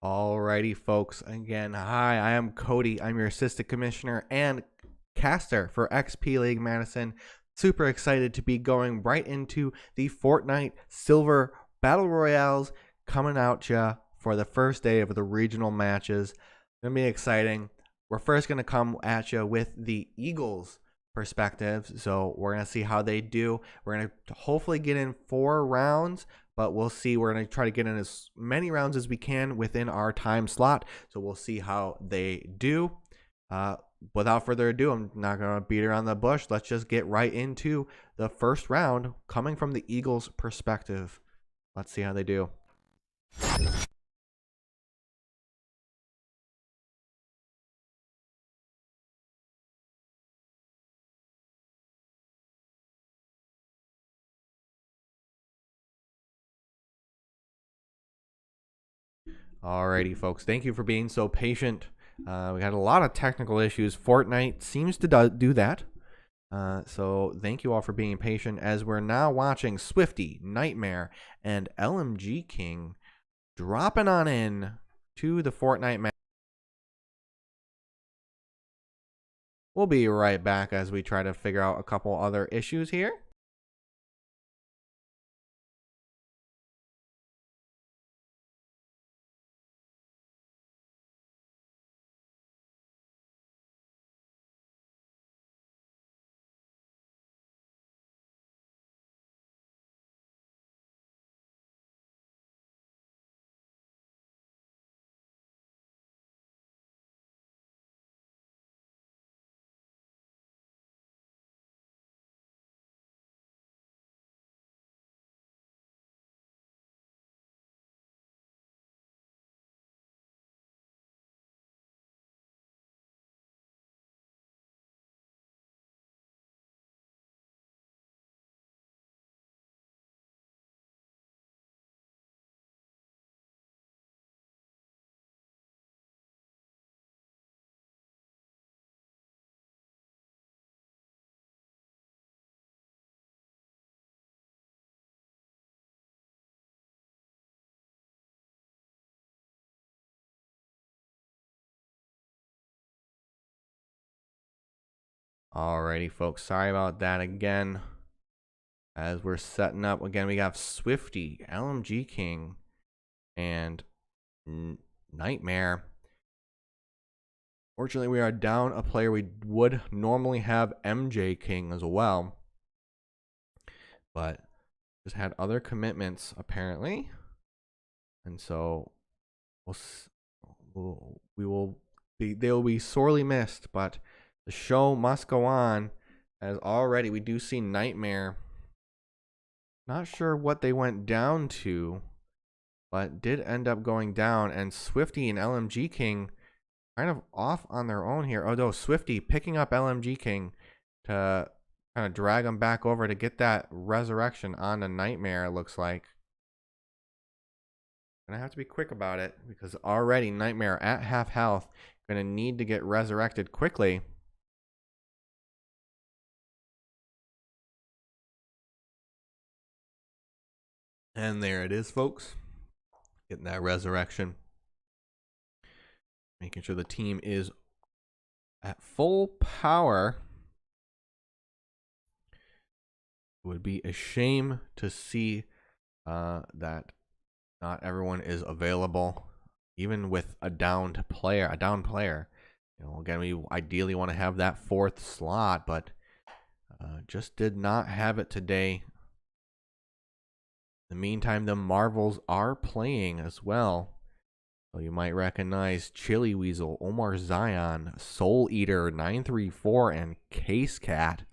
Alrighty, folks. Again, hi, I am Cody. I'm your assistant commissioner and caster for XP League Madison. Super excited to be going right into the Fortnite Silver Battle Royales coming out ya for the first day of the regional matches. Gonna be exciting. We're first gonna come at you with the Eagles perspective, so we're gonna see how they do. We're gonna hopefully get in 4 rounds, but we'll see. We're going to try to get in as many rounds as we can within our time slot, so we'll see how they do. Without further ado, I'm not going to beat around the bush. Let's just get right into the first round coming from the Eagles perspective. Let's see how they do. Alrighty, folks. Thank you for being so patient. We had a lot of technical issues. Fortnite seems to do that. So thank you all for being patient as we're now watching Swifty, Nightmare, and LMG King dropping on in to the Fortnite match. We'll be right back as we try to figure out a couple other issues here. Alrighty, folks. Sorry about that again. As we're setting up again, we got Swifty, LMG King, and Nightmare. Fortunately, we are down a player. We would normally have MJ King as well, but just had other commitments apparently, and so they will be sorely missed. But the show must go on, as already we do see Nightmare. Not sure what they went down to, but did end up going down, and Swifty and LMG King kind of off on their own here. Although Swifty picking up LMG King to kind of drag him back over to get that resurrection on the Nightmare, it looks like. Gonna have to be quick about it because already Nightmare at half health. Gonna need to get resurrected quickly. And there it is, folks. Getting that resurrection. Making sure the team is at full power. It would be a shame to see that not everyone is available, even with a downed player. You know, again, we ideally want to have that 4th slot, but just did not have it today. In the meantime, the Marvels are playing as well. So you might recognize Chili Weasel, Omar Zion, Soul Eater 934, and Case Cat.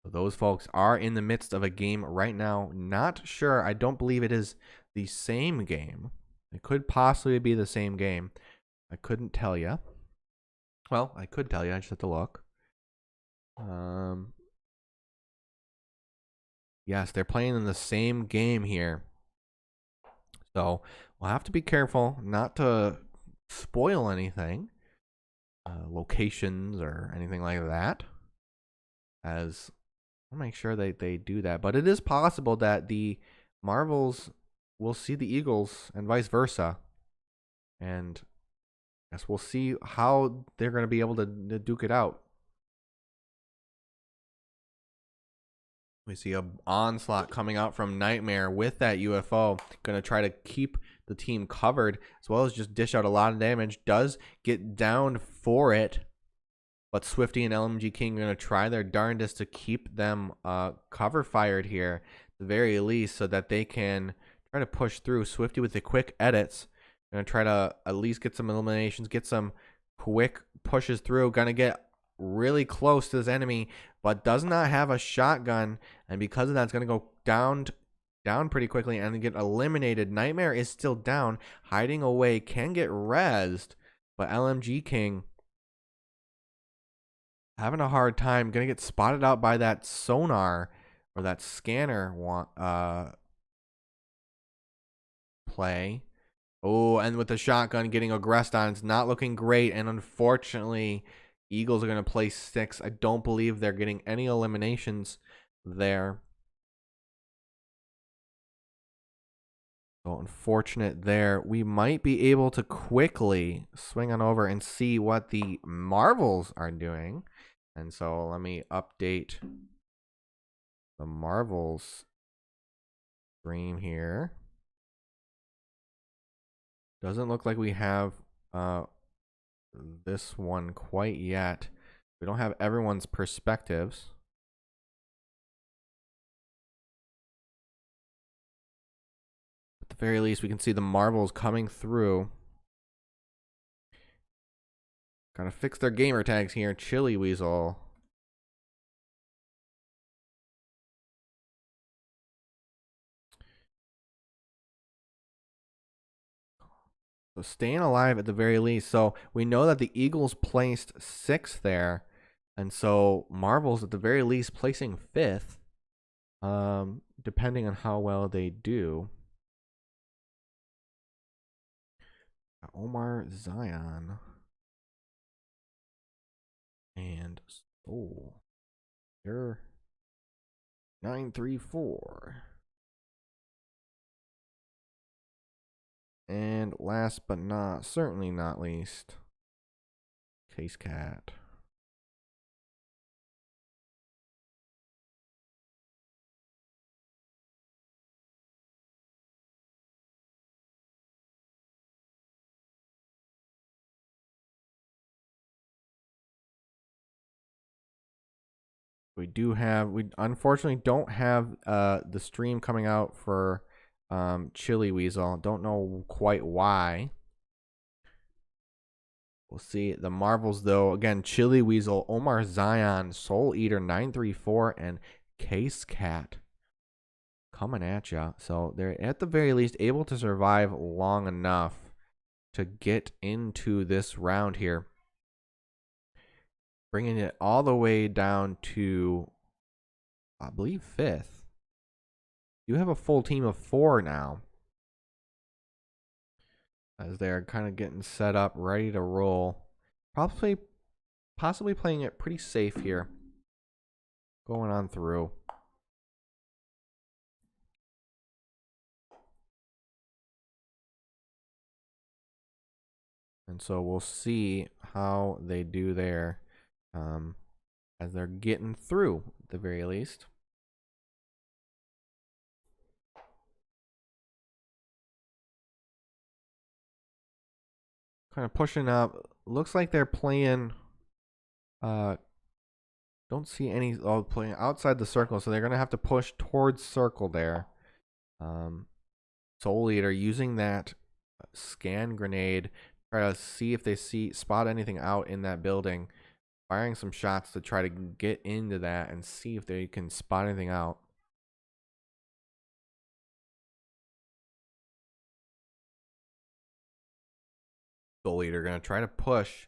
So those folks are in the midst of a game right now. Not sure. I don't believe it is the same game. It could possibly be the same game. I couldn't tell you. Well, I could tell you. I just have to look. Yes, they're playing in the same game here. So we'll have to be careful not to spoil anything, locations or anything like that, as I'll make sure they do that. But it is possible that the Marvels will see the Eagles and vice versa. And I guess we'll see how they're going to be able to duke it out. We see a onslaught coming out from Nightmare with that UFO. Going to try to keep the team covered as well as just dish out a lot of damage. Does get down for it. But Swifty and LMG King are going to try their darndest to keep them cover fired here, at the very least, so that they can try to push through. Swifty with the quick edits. Going to try to at least get some eliminations, get some quick pushes through. Going to get really close to this enemy, but does not have a shotgun. And because of that, it's going to go down pretty quickly and get eliminated. Nightmare is still down, hiding away, can get rezzed, but LMG King having a hard time, gonna get spotted out by that sonar or that scanner play. Oh, and with the shotgun getting aggressed on, it's not looking great. And unfortunately, Eagles are gonna play 6. I don't believe they're getting any eliminations there. So unfortunate there. We might be able to quickly swing on over and see what the Marvels are doing. And so let me update the Marvels stream here. Doesn't look like we have this one quite yet. We don't have everyone's perspectives. At the very least, we can see the Marvels coming through. Gotta fix their gamer tags here. Chili Weasel. So staying alive at the very least. So we know that the Eagles placed 6th there. And so Marvels at the very least placing 5th. Depending on how well they do. Omar Zion. And Soul. You're 934. And last but certainly not least, Case Cat. We unfortunately don't have the stream coming out for Chili Weasel. Don't know quite why. We'll see. The Marvels though, again, Chili Weasel, Omar Zion, Soul Eater 934, and Case Cat coming at ya. So they're at the very least able to survive long enough to get into this round here. Bringing it all the way down to, I believe, 5th. You have a full team of 4 now, as they're kind of getting set up, ready to roll. Possibly playing it pretty safe here. Going on through. And so we'll see how they do there. As they're getting through at the very least. Kind of pushing up. Looks like they're playing don't see any playing outside the circle, so they're gonna have to push towards circle there. Soul Eater using that scan grenade, try to see if they spot anything out in that building. Firing some shots to try to get into that and see if they can spot anything out. Soul Eater gonna try to push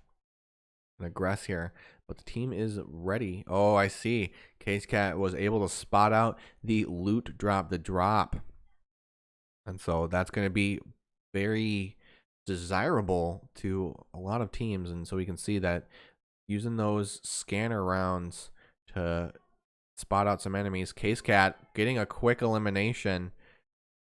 and aggress here, but the team is ready. Oh, I see. Case Cat was able to spot out the loot drop, the drop. And so that's going to be very desirable to a lot of teams. And so we can see that using those scanner rounds to spot out some enemies, Case Cat getting a quick elimination,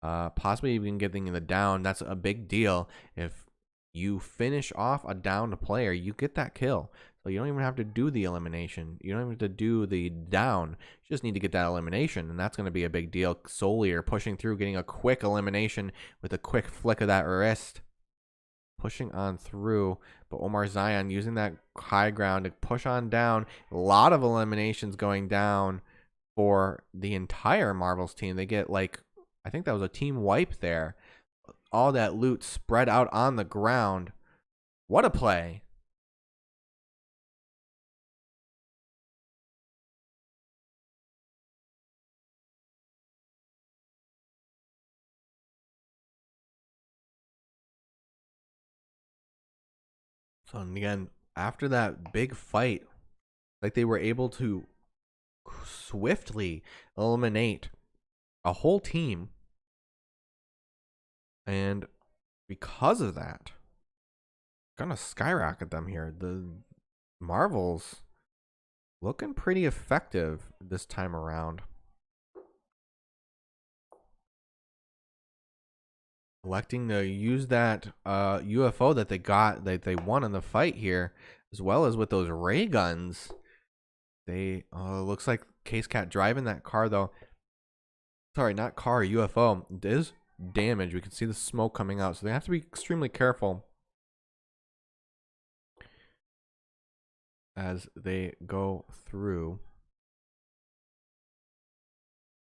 possibly even getting the down. That's a big deal. If you finish off a downed player, you get that kill. So you don't even have to do the elimination. You don't even have to do the down. You just need to get that elimination, and that's going to be a big deal. Solier pushing through, getting a quick elimination with a quick flick of that wrist. Pushing on through, but Omar Zion using that high ground to push on down. A lot of eliminations going down for the entire Marvels team. They get like, I think that was a team wipe there. All that loot spread out on the ground. What a play. So again, after that big fight, like they were able to swiftly eliminate a whole team. And because of that, gonna skyrocket them here. The Marvels looking pretty effective this time around. Electing to use that UFO that they won in the fight here, as well as with those ray guns. They looks like Case Cat driving that car though. Sorry, not car, UFO. It is damaged. We can see the smoke coming out, so they have to be extremely careful as they go through.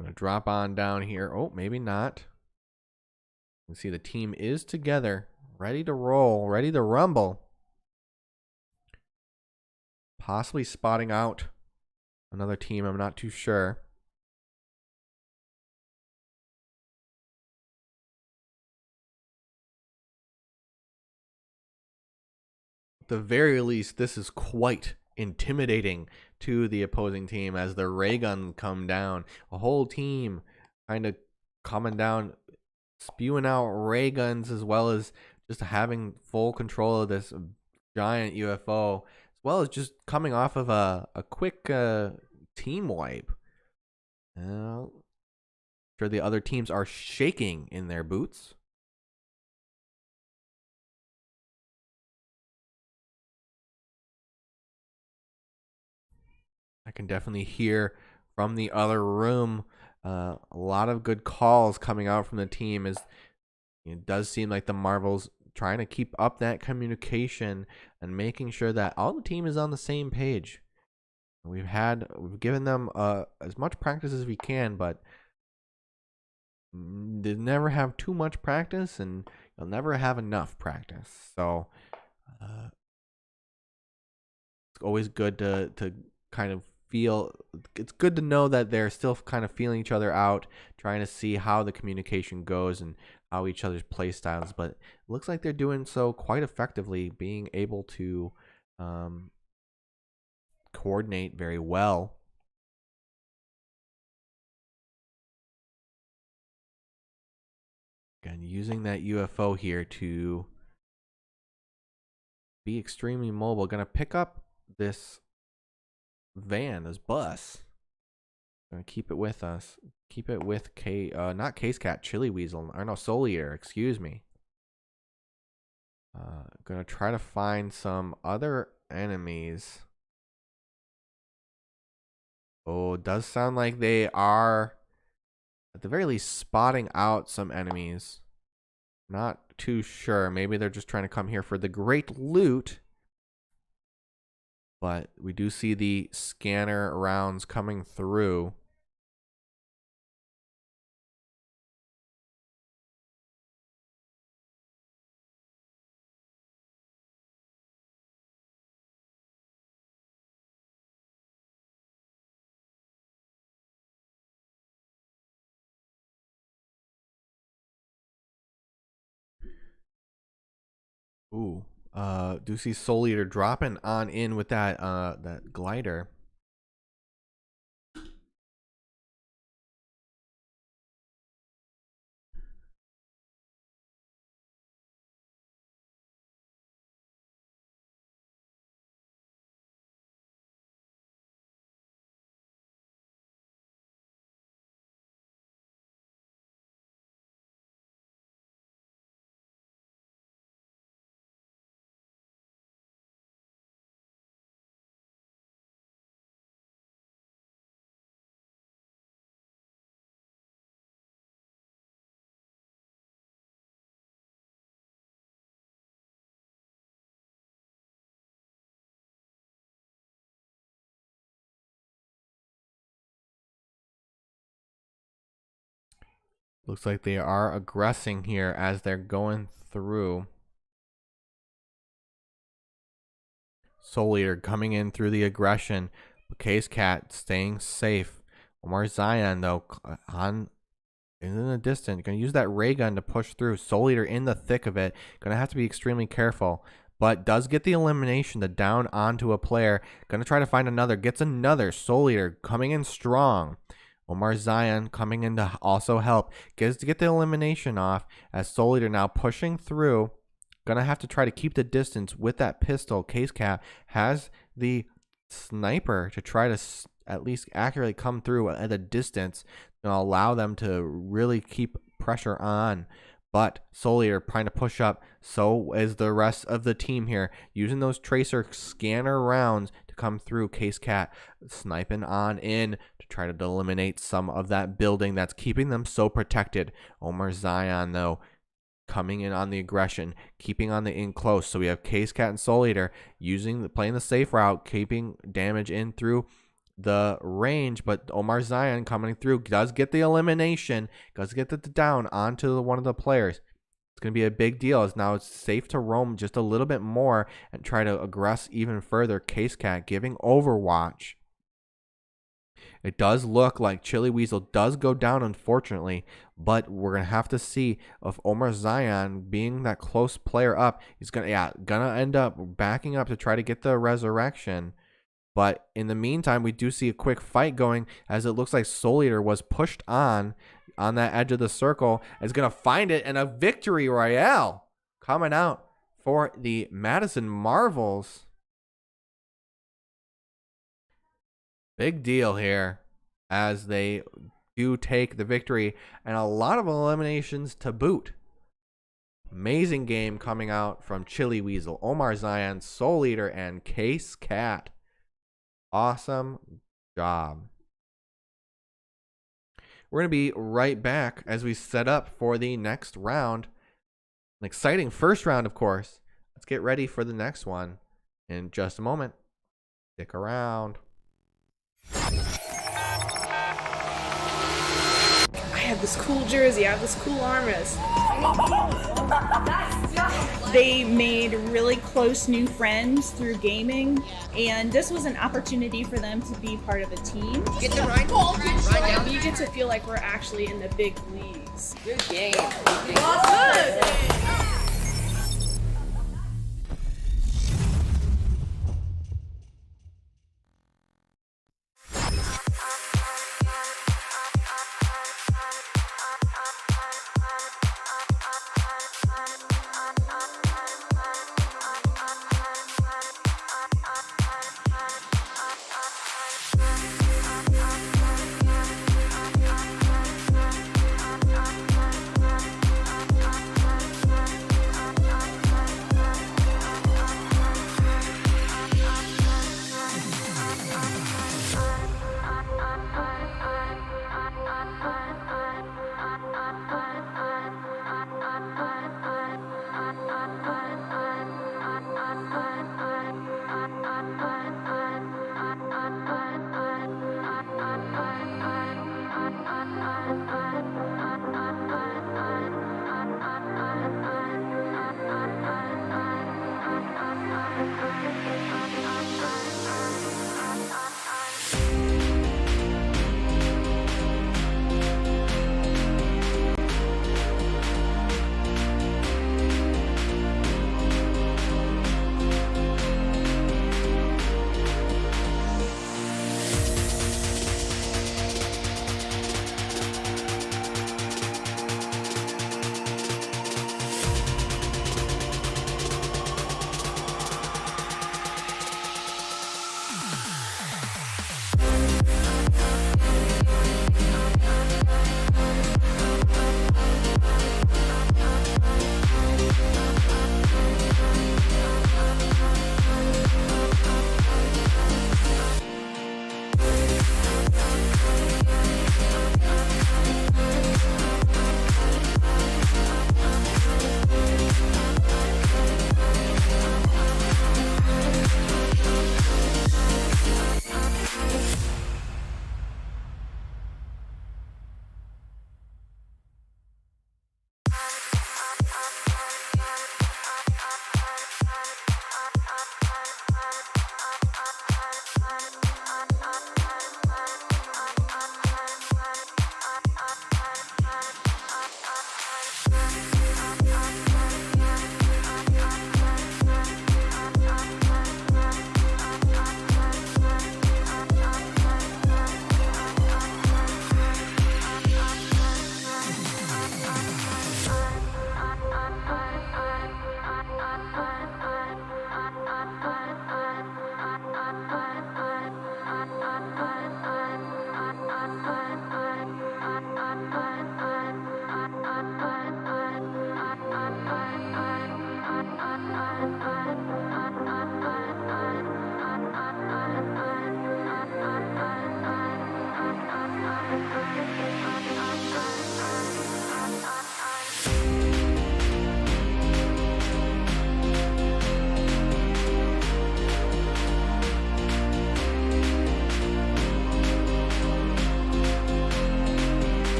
Gonna drop on down here. Oh, maybe not. You can see the team is together, ready to roll, ready to rumble. Possibly spotting out another team. I'm not too sure. At the very least, this is quite intimidating to the opposing team as the ray guns come down. A whole team kind of coming down, spewing out ray guns, as well as just having full control of this giant UFO, as well as just coming off of a quick team wipe. Sure, the other teams are shaking in their boots. I can definitely hear from the other room a lot of good calls coming out from the team. As it does seem like the Marvels trying to keep up that communication and making sure that all the team is on the same page. We've given them as much practice as we can, but they never have too much practice, and you'll never have enough practice. So it's always good to kind of feel. It's good to know that they're still kind of feeling each other out, trying to see how the communication goes and how each other's play styles. But it looks like they're doing so quite effectively, being able to coordinate very well. Again, using that UFO here to be extremely mobile. Gonna pick up this van, this bus. Gonna keep it with us. Keep it with not Case Cat, Chili Weasel, or no, Solier, excuse me. Gonna try to find some other enemies. Oh, it does sound like they are, at the very least, spotting out some enemies. Not too sure. Maybe they're just trying to come here for the great loot. But we do see the scanner rounds coming through. Ooh. Do see Soul Eater dropping on in with that that glider. Looks like they are aggressing here as they're going through. Soul Eater coming in through the aggression. But Case Cat staying safe. Omar Zion, though, in the distance. Going to use that ray gun to push through. Soul Eater in the thick of it. Going to have to be extremely careful. But does get the elimination to down onto a player. Going to try to find another. Gets another. Soul Eater coming in strong. Omar Zion coming in to also help. Gets to get the elimination off as Soul Eater now pushing through. Gonna have to try to keep the distance with that pistol. Case Cat has the sniper to try to at least accurately come through at a distance and allow them to really keep pressure on. But Soul Eater trying to push up. So is the rest of the team here, using those tracer scanner rounds to come through. Case Cat sniping on in to try to eliminate some of that building that's keeping them so protected. Omar Zion, though, coming in on the aggression, keeping on the in close. So we have Case Cat and Soul Eater playing the safe route, keeping damage in through the range. But Omar Zion coming through does get the elimination, does get the down onto one of the players. It's going to be a big deal as now it's safe to roam just a little bit more and try to aggress even further. Case Cat giving Overwatch. It does look like Chili Weasel does go down, unfortunately, but we're going to have to see if Omar Zion, being that close player up, he's gonna end up backing up to try to get the resurrection. But in the meantime, we do see a quick fight going as it looks like Soul Eater was pushed on that edge of the circle. Is going to find it, and a victory royale coming out for the Madison Marvels. Big deal here as they do take the victory and a lot of eliminations to boot. Amazing game coming out from Chili Weasel, Omar Zion, Soul Eater, and Case Cat. Awesome job. We're going to be right back as we set up for the next round. An exciting first round, of course. Let's get ready for the next one in just a moment. Stick around. I have this cool jersey, I have this cool armrest. They made really close new friends through gaming, and this was an opportunity for them to be part of a team. Get the right down. You get to feel like we're actually in the big leagues. Good game. Good.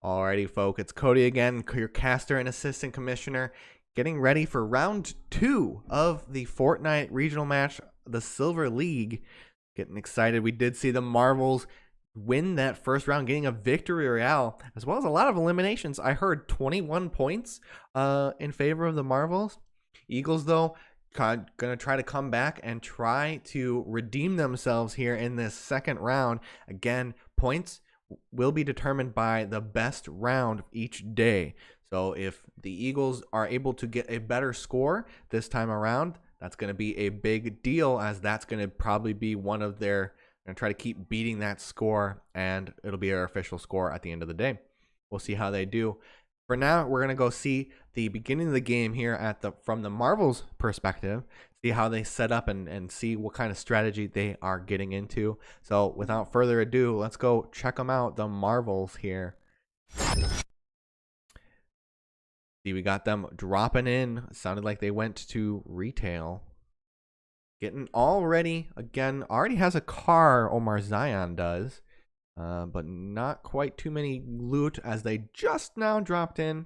Alrighty, folk, it's Cody again, your caster and assistant commissioner, getting ready for round 2 of the Fortnite regional match, the Silver League. Getting excited. We did see the Marvels win that first round, getting a victory royale, as well as a lot of eliminations. I heard 21 points in favor of the Marvels. Eagles, though, going to try to come back and try to redeem themselves here in this second round. Again, points will be determined by the best round each day. So if the Eagles are able to get a better score this time around, that's going to be a big deal, as that's going to probably be one of their, going to try to keep beating that score, and it'll be our official score at the end of the day. We'll see how they do. For now, we're going to go see the beginning of the game here at from the Marvels perspective, see how they set up and see what kind of strategy they are getting into. So without further ado, let's go check them out, the Marvels here. See, we got them dropping in. Sounded like they went to retail. Getting all ready. Again, already has a car, Omar Zion does. But not quite too many loot, as they just now dropped in.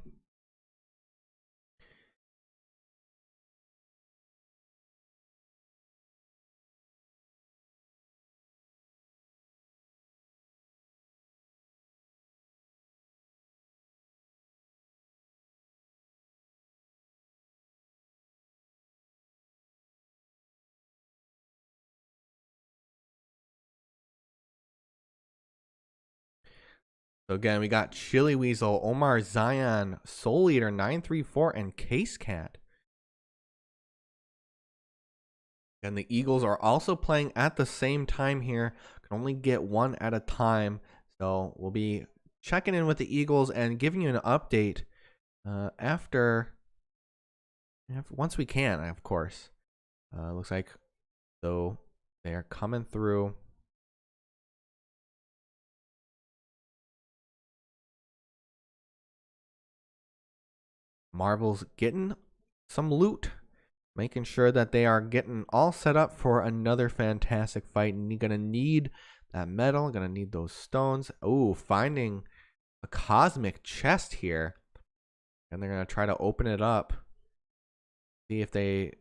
So again, we got Chili Weasel, Omar Zion, Soul Eater 934, and Case Cat. And the Eagles are also playing at the same time here. Can only get one at a time. So we'll be checking in with the Eagles and giving you an update once we can, of course. Looks like so they are coming through. Marvel's getting some loot, making sure that they are getting all set up for another fantastic fight. And you're gonna need that metal, gonna need those stones. Oh, finding a cosmic chest here, and they're gonna try to open it up. See if they.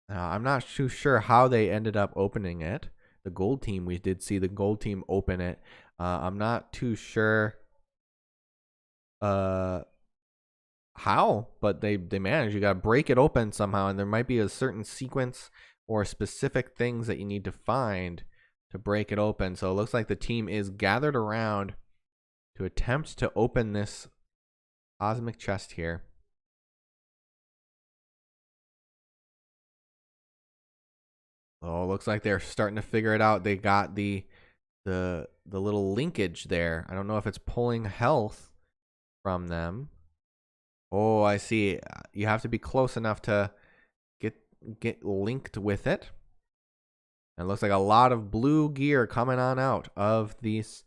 I'm not too sure how they ended up opening it. The gold team, we did see the gold team open it. I'm not too sure. How, but they manage. You got to break it open somehow, and there might be a certain sequence or specific things that you need to find to break it open. So it looks like the team is gathered around to attempt to open this cosmic chest here. Oh, it looks like they're starting to figure it out. They got the little linkage there. I don't know if it's pulling health from them. Oh, I see. You have to be close enough to get linked with it. And it looks like a lot of blue gear coming on out of this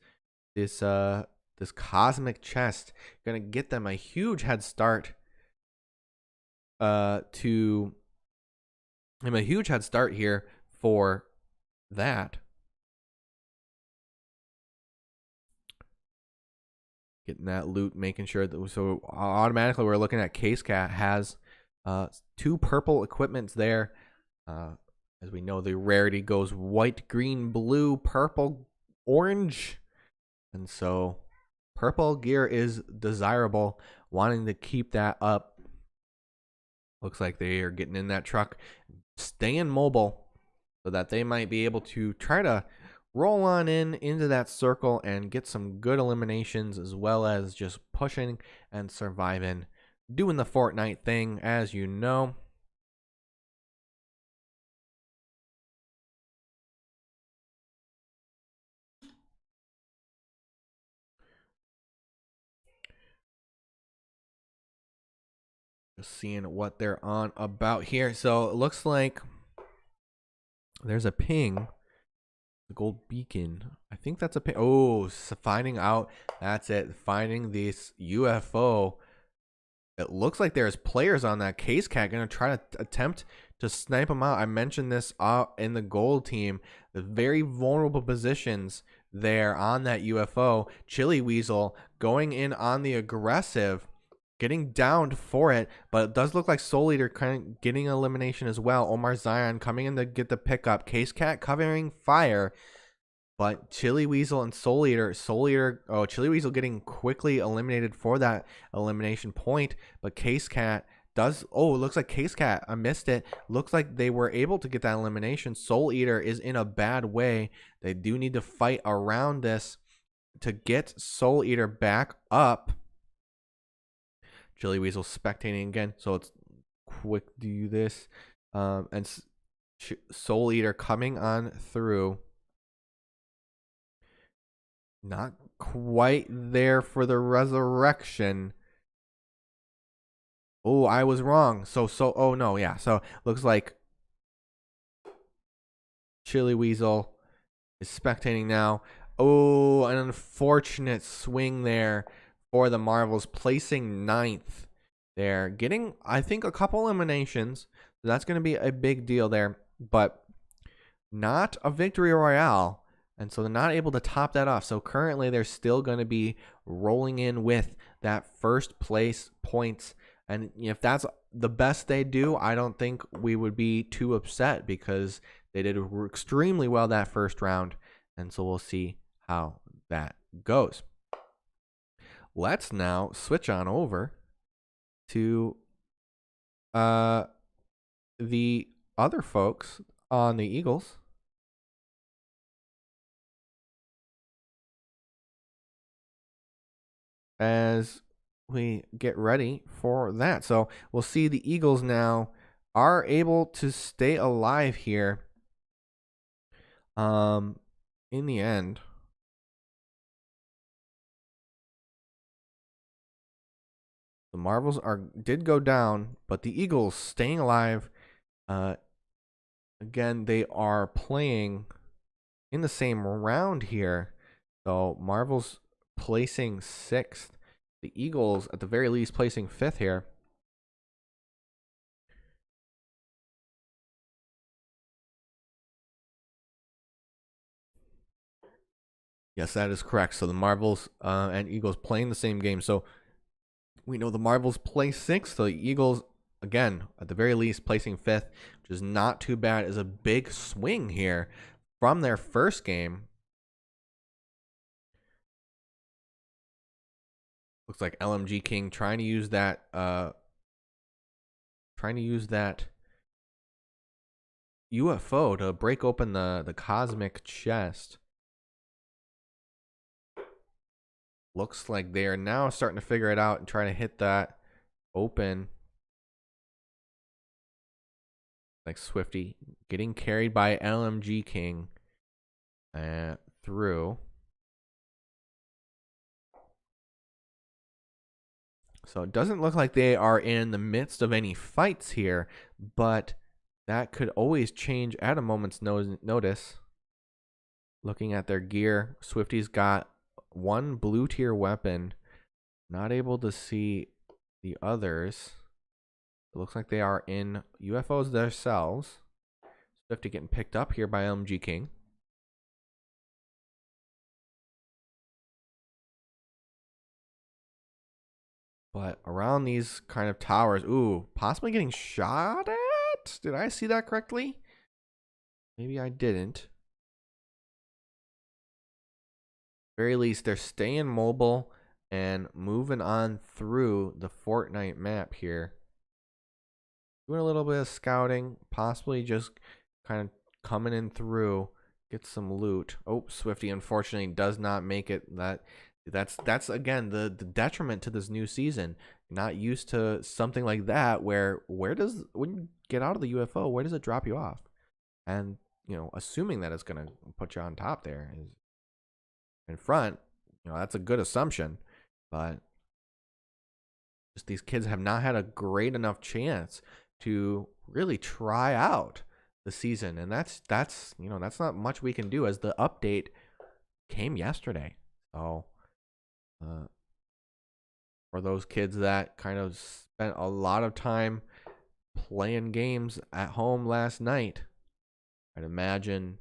cosmic chest. Gonna get them a huge head start. A huge head start here for that. Getting that loot, making sure that so automatically we're looking at Case Cat has 2 purple equipments there. As we know, the rarity goes white, green, blue, purple, orange, and so purple gear is desirable. Wanting to keep that up. Looks like they are getting in that truck, staying mobile, so that they might be able to try to roll on into that circle and get some good eliminations, as well as just pushing and surviving, doing the Fortnite thing, as you know. Just seeing what they're on about here. So it looks like there's a ping. The gold beacon. I think that's a ping. Oh, finding out. That's it. Finding this UFO. It looks like there's players on that. Case Cat going to try to attempt to snipe them out. I mentioned this in the gold team. The very vulnerable positions there on that UFO. Chili Weasel going in on the aggressive, getting downed for it, but it does look like Soul Eater kind of getting elimination as well. Omar Zion coming in to get the pickup. Case Cat covering fire, but Chili Weasel and Soul Eater, Chili Weasel getting quickly eliminated for that elimination point, but Case Cat does, it looks like Case Cat, I missed it. Looks like they were able to get that elimination. Soul Eater is in a bad way. They do need to fight around this to get Soul Eater back up. Chili Weasel spectating again, so it's quick do this. And Soul Eater coming on through. Not quite there for the resurrection. Oh, I was wrong. Oh no, yeah. So looks like Chili Weasel is spectating now. Oh, an unfortunate swing there for the Marvels, placing 9th there, getting, I think, a couple eliminations. So that's going to be a big deal there, but not a victory royale. And so they're not able to top that off. So currently they're still going to be rolling in with that first place points. And if that's the best they do, I don't think we would be too upset, because they did extremely well that first round. And so we'll see how that goes. Let's now switch on over to the other folks on the Eagles. As we get ready for that. So we'll see the Eagles now are able to stay alive here. In the end, the Marvels did go down, but the Eagles staying alive. Again, they are playing in the same round here. So Marvels placing 6th. The Eagles, at the very least, placing 5th here. Yes, that is correct. So the Marvels and Eagles playing the same game. So we know the Marvels place 6th. So the Eagles, again, at the very least, placing 5th, which is not too bad. Is a big swing here from their first game. Looks like LMG King trying to use that UFO to break open the cosmic chest. Looks like they are now starting to figure it out and trying to hit that open. Like Swifty getting carried by LMG King through. So it doesn't look like they are in the midst of any fights here, but that could always change at a moment's notice. Looking at their gear, Swifty's got one blue tier weapon. Not able to see the others. It looks like they are in UFOs themselves. Swifty getting picked up here by LMG King. But around these kind of towers, ooh, possibly getting shot at? Did I see that correctly? Maybe I didn't. Very least, they're staying mobile and moving on through the Fortnite map here. Doing a little bit of scouting, possibly just kind of coming in through, get some loot. Oh, Swifty unfortunately does not make it. That's again the detriment to this new season. Not used to something like that where when you get out of the UFO, where does it drop you off? And assuming that it's gonna put you on top there is in front, that's a good assumption, but just these kids have not had a great enough chance to really try out the season, and that's not much we can do as the update came yesterday. So for those kids that kind of spent a lot of time playing games at home last night, I'd imagine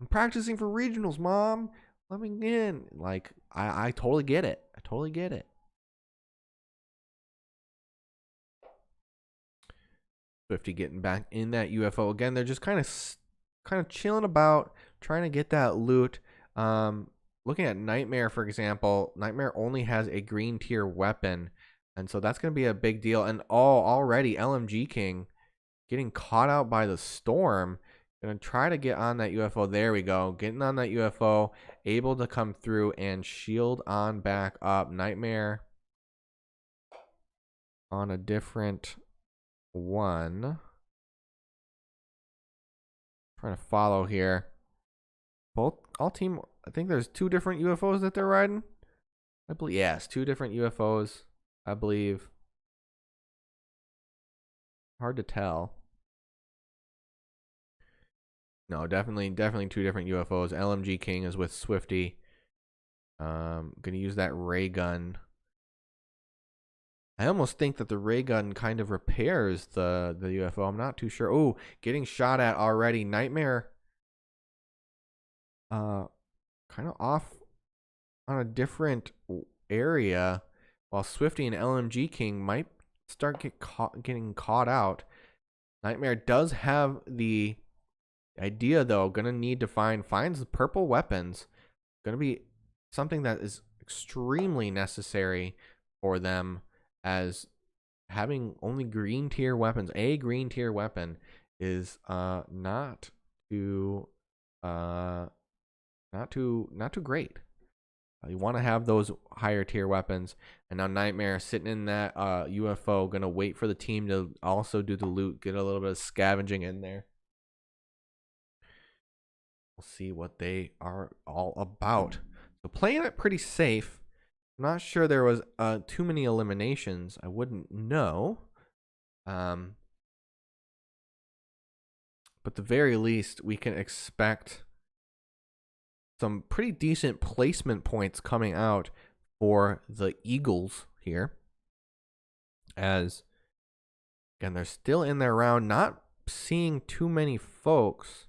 I'm practicing for regionals, Mom. Let me in. Like, I totally get it. I totally get it. Swifty getting back in that UFO again. They're just kind of chilling about, trying to get that loot. Looking at Nightmare, for example, Nightmare only has a green tier weapon, and so that's going to be a big deal. And already LMG King getting caught out by the storm. Gonna try to get on that UFO. There we go. Getting on that UFO, able to come through and shield on back up. Nightmare on a different one. Trying to follow here. All team. I think there's 2 different UFOs that they're riding. I believe yes, 2 different UFOs. I believe. Hard to tell. No, definitely 2 different UFOs. LMG King is with Swifty. Gonna use that ray gun. I almost think that the ray gun kind of repairs the UFO. I'm not too sure. Oh, getting shot at already. Nightmare. Kind of off on a different area, while Swifty and LMG King might start getting caught out. Nightmare does have the idea though, gonna need to finds the purple weapons. Gonna be something that is extremely necessary for them, as having only green tier weapons. A green tier weapon is not too great. You want to have those higher tier weapons. And now Nightmare sitting in that UFO, gonna wait for the team to also do the loot, get a little bit of scavenging in there. We'll see what they are all about. So playing it pretty safe. I'm not sure there was too many eliminations. I wouldn't know. But at the very least, we can expect some pretty decent placement points coming out for the Eagles here. As, again, they're still in their round, not seeing too many folks.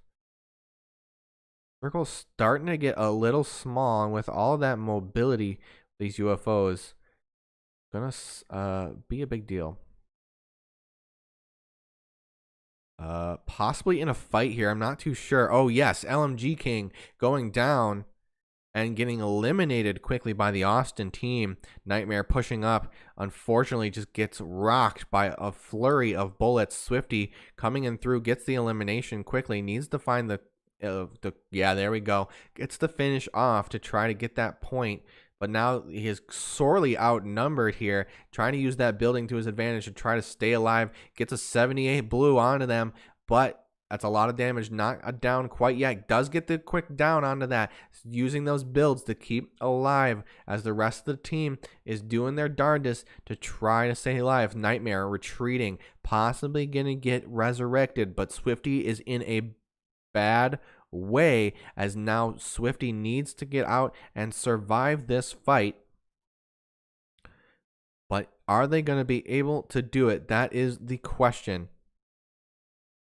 Circle's starting to get a little small, and with all of that mobility, these UFOs, gonna be a big deal. Possibly in a fight here. I'm not too sure. Oh yes, LMG King going down and getting eliminated quickly by the Austin team. Nightmare pushing up. Unfortunately, just gets rocked by a flurry of bullets. Swifty coming in through, gets the elimination quickly. Needs to find yeah, there we go. Gets the finish off to try to get that point. But now he is sorely outnumbered here, trying to use that building to his advantage to try to stay alive. Gets a 78 blue onto them, but that's a lot of damage. Not down quite yet. Does get the quick down onto that, using those builds to keep alive as the rest of the team is doing their darndest to try to stay alive. Nightmare retreating, possibly going to get resurrected, but Swifty is in a bad way, as now Swifty needs to get out and survive this fight. But are they going to be able to do it? That is the question.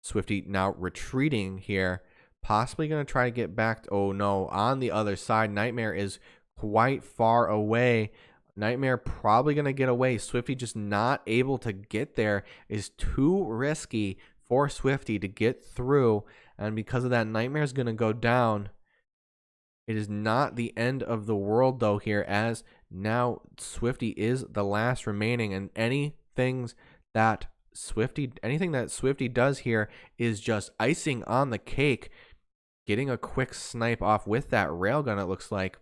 Swifty now retreating here, possibly going to try to get back to, oh no, on the other side. Nightmare is quite far away. Nightmare probably going to get away. Swifty just not able to get there. Is too risky for Swifty to get through, and because of that, Nightmare is going to go down. It is not the end of the world though here, as now Swifty is the last remaining, and anything that Swifty does here is just icing on the cake. Getting a quick snipe off with that railgun, it looks like.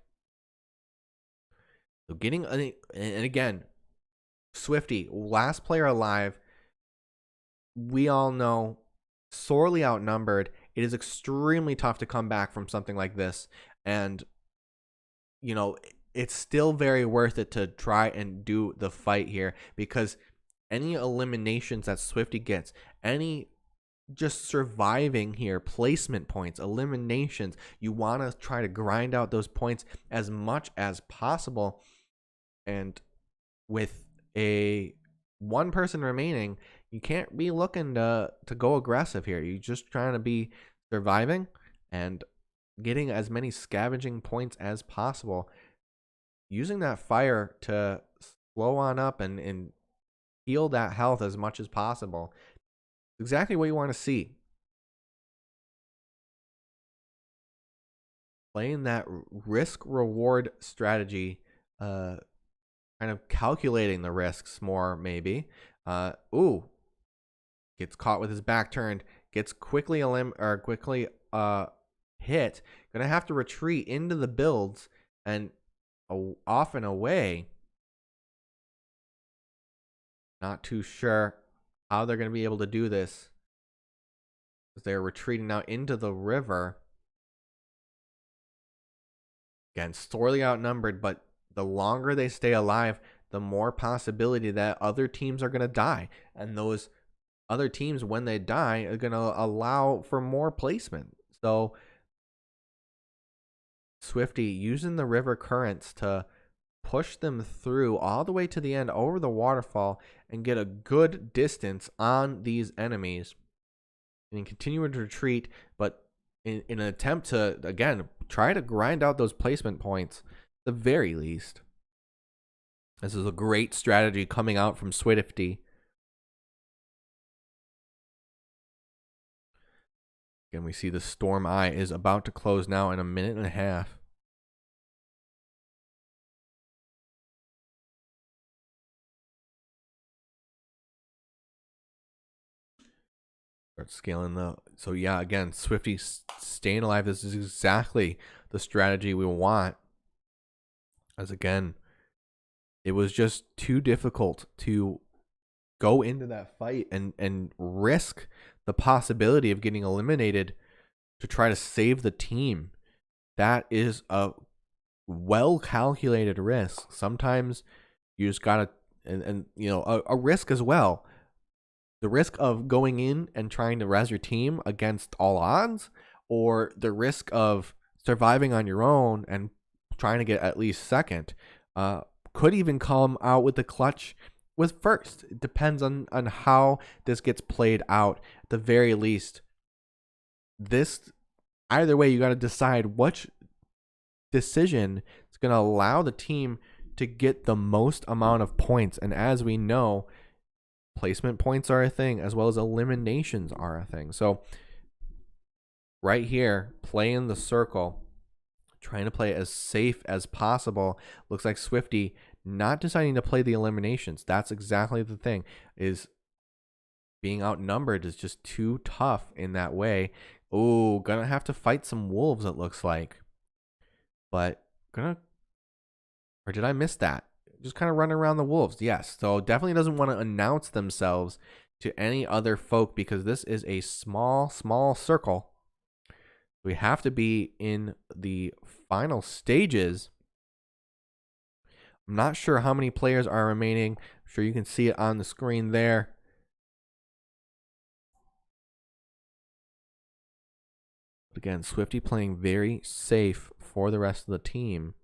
So and again, Swifty, last player alive. We all know, sorely outnumbered. It is extremely tough to come back from something like this. And, you know, it's still very worth it to try and do the fight here, because any eliminations that Swifty gets, any just surviving here, placement points, eliminations, you want to try to grind out those points as much as possible. And with one person remaining, you can't be looking to go aggressive here. You're just trying to be surviving and getting as many scavenging points as possible. Using that fire to slow on up and heal that health as much as possible. Exactly what you want to see. Playing that risk-reward strategy, kind of calculating the risks more, maybe. Gets caught with his back turned, gets quickly hit. Gonna have to retreat into the builds and off and away. Not too sure how they're gonna be able to do this, because they're retreating now into the river. Again, sorely outnumbered, but the longer they stay alive, the more possibility that other teams are gonna die, and those other teams, when they die, are going to allow for more placement. So Swifty using the river currents to push them through all the way to the end over the waterfall and get a good distance on these enemies, and continue to retreat, but in an attempt to, again, try to grind out those placement points at the very least. This is a great strategy coming out from Swifty. And we see the Storm Eye is about to close now in a minute and a half. Start scaling so yeah, again, Swifty staying alive. This is exactly the strategy we want. As again, it was just too difficult to go into that fight and risk the possibility of getting eliminated to try to save the team. That is a well calculated risk. Sometimes you just gotta, and you know, a risk as well. The risk of going in and trying to res your team against all odds, or the risk of surviving on your own and trying to get at least second, could even come out with the clutch with first. It depends on how this gets played out. At the very least, this, either way, you got to decide which decision is going to allow the team to get the most amount of points. And as we know, placement points are a thing, as well as eliminations are a thing. So right here, playing the circle, trying to play as safe as possible. Looks like Swifty not deciding to play the eliminations. That's exactly the thing, is being outnumbered is just too tough in that way. Oh, gonna have to fight some wolves, it looks like. But or did I miss that? Just kind of running around the wolves. Yes, so definitely doesn't want to announce themselves to any other folk, because this is a small circle. We have to be in the final stages. I'm not sure how many players are remaining. I'm sure you can see it on the screen there. But again, Swifty playing very safe for the rest of the team.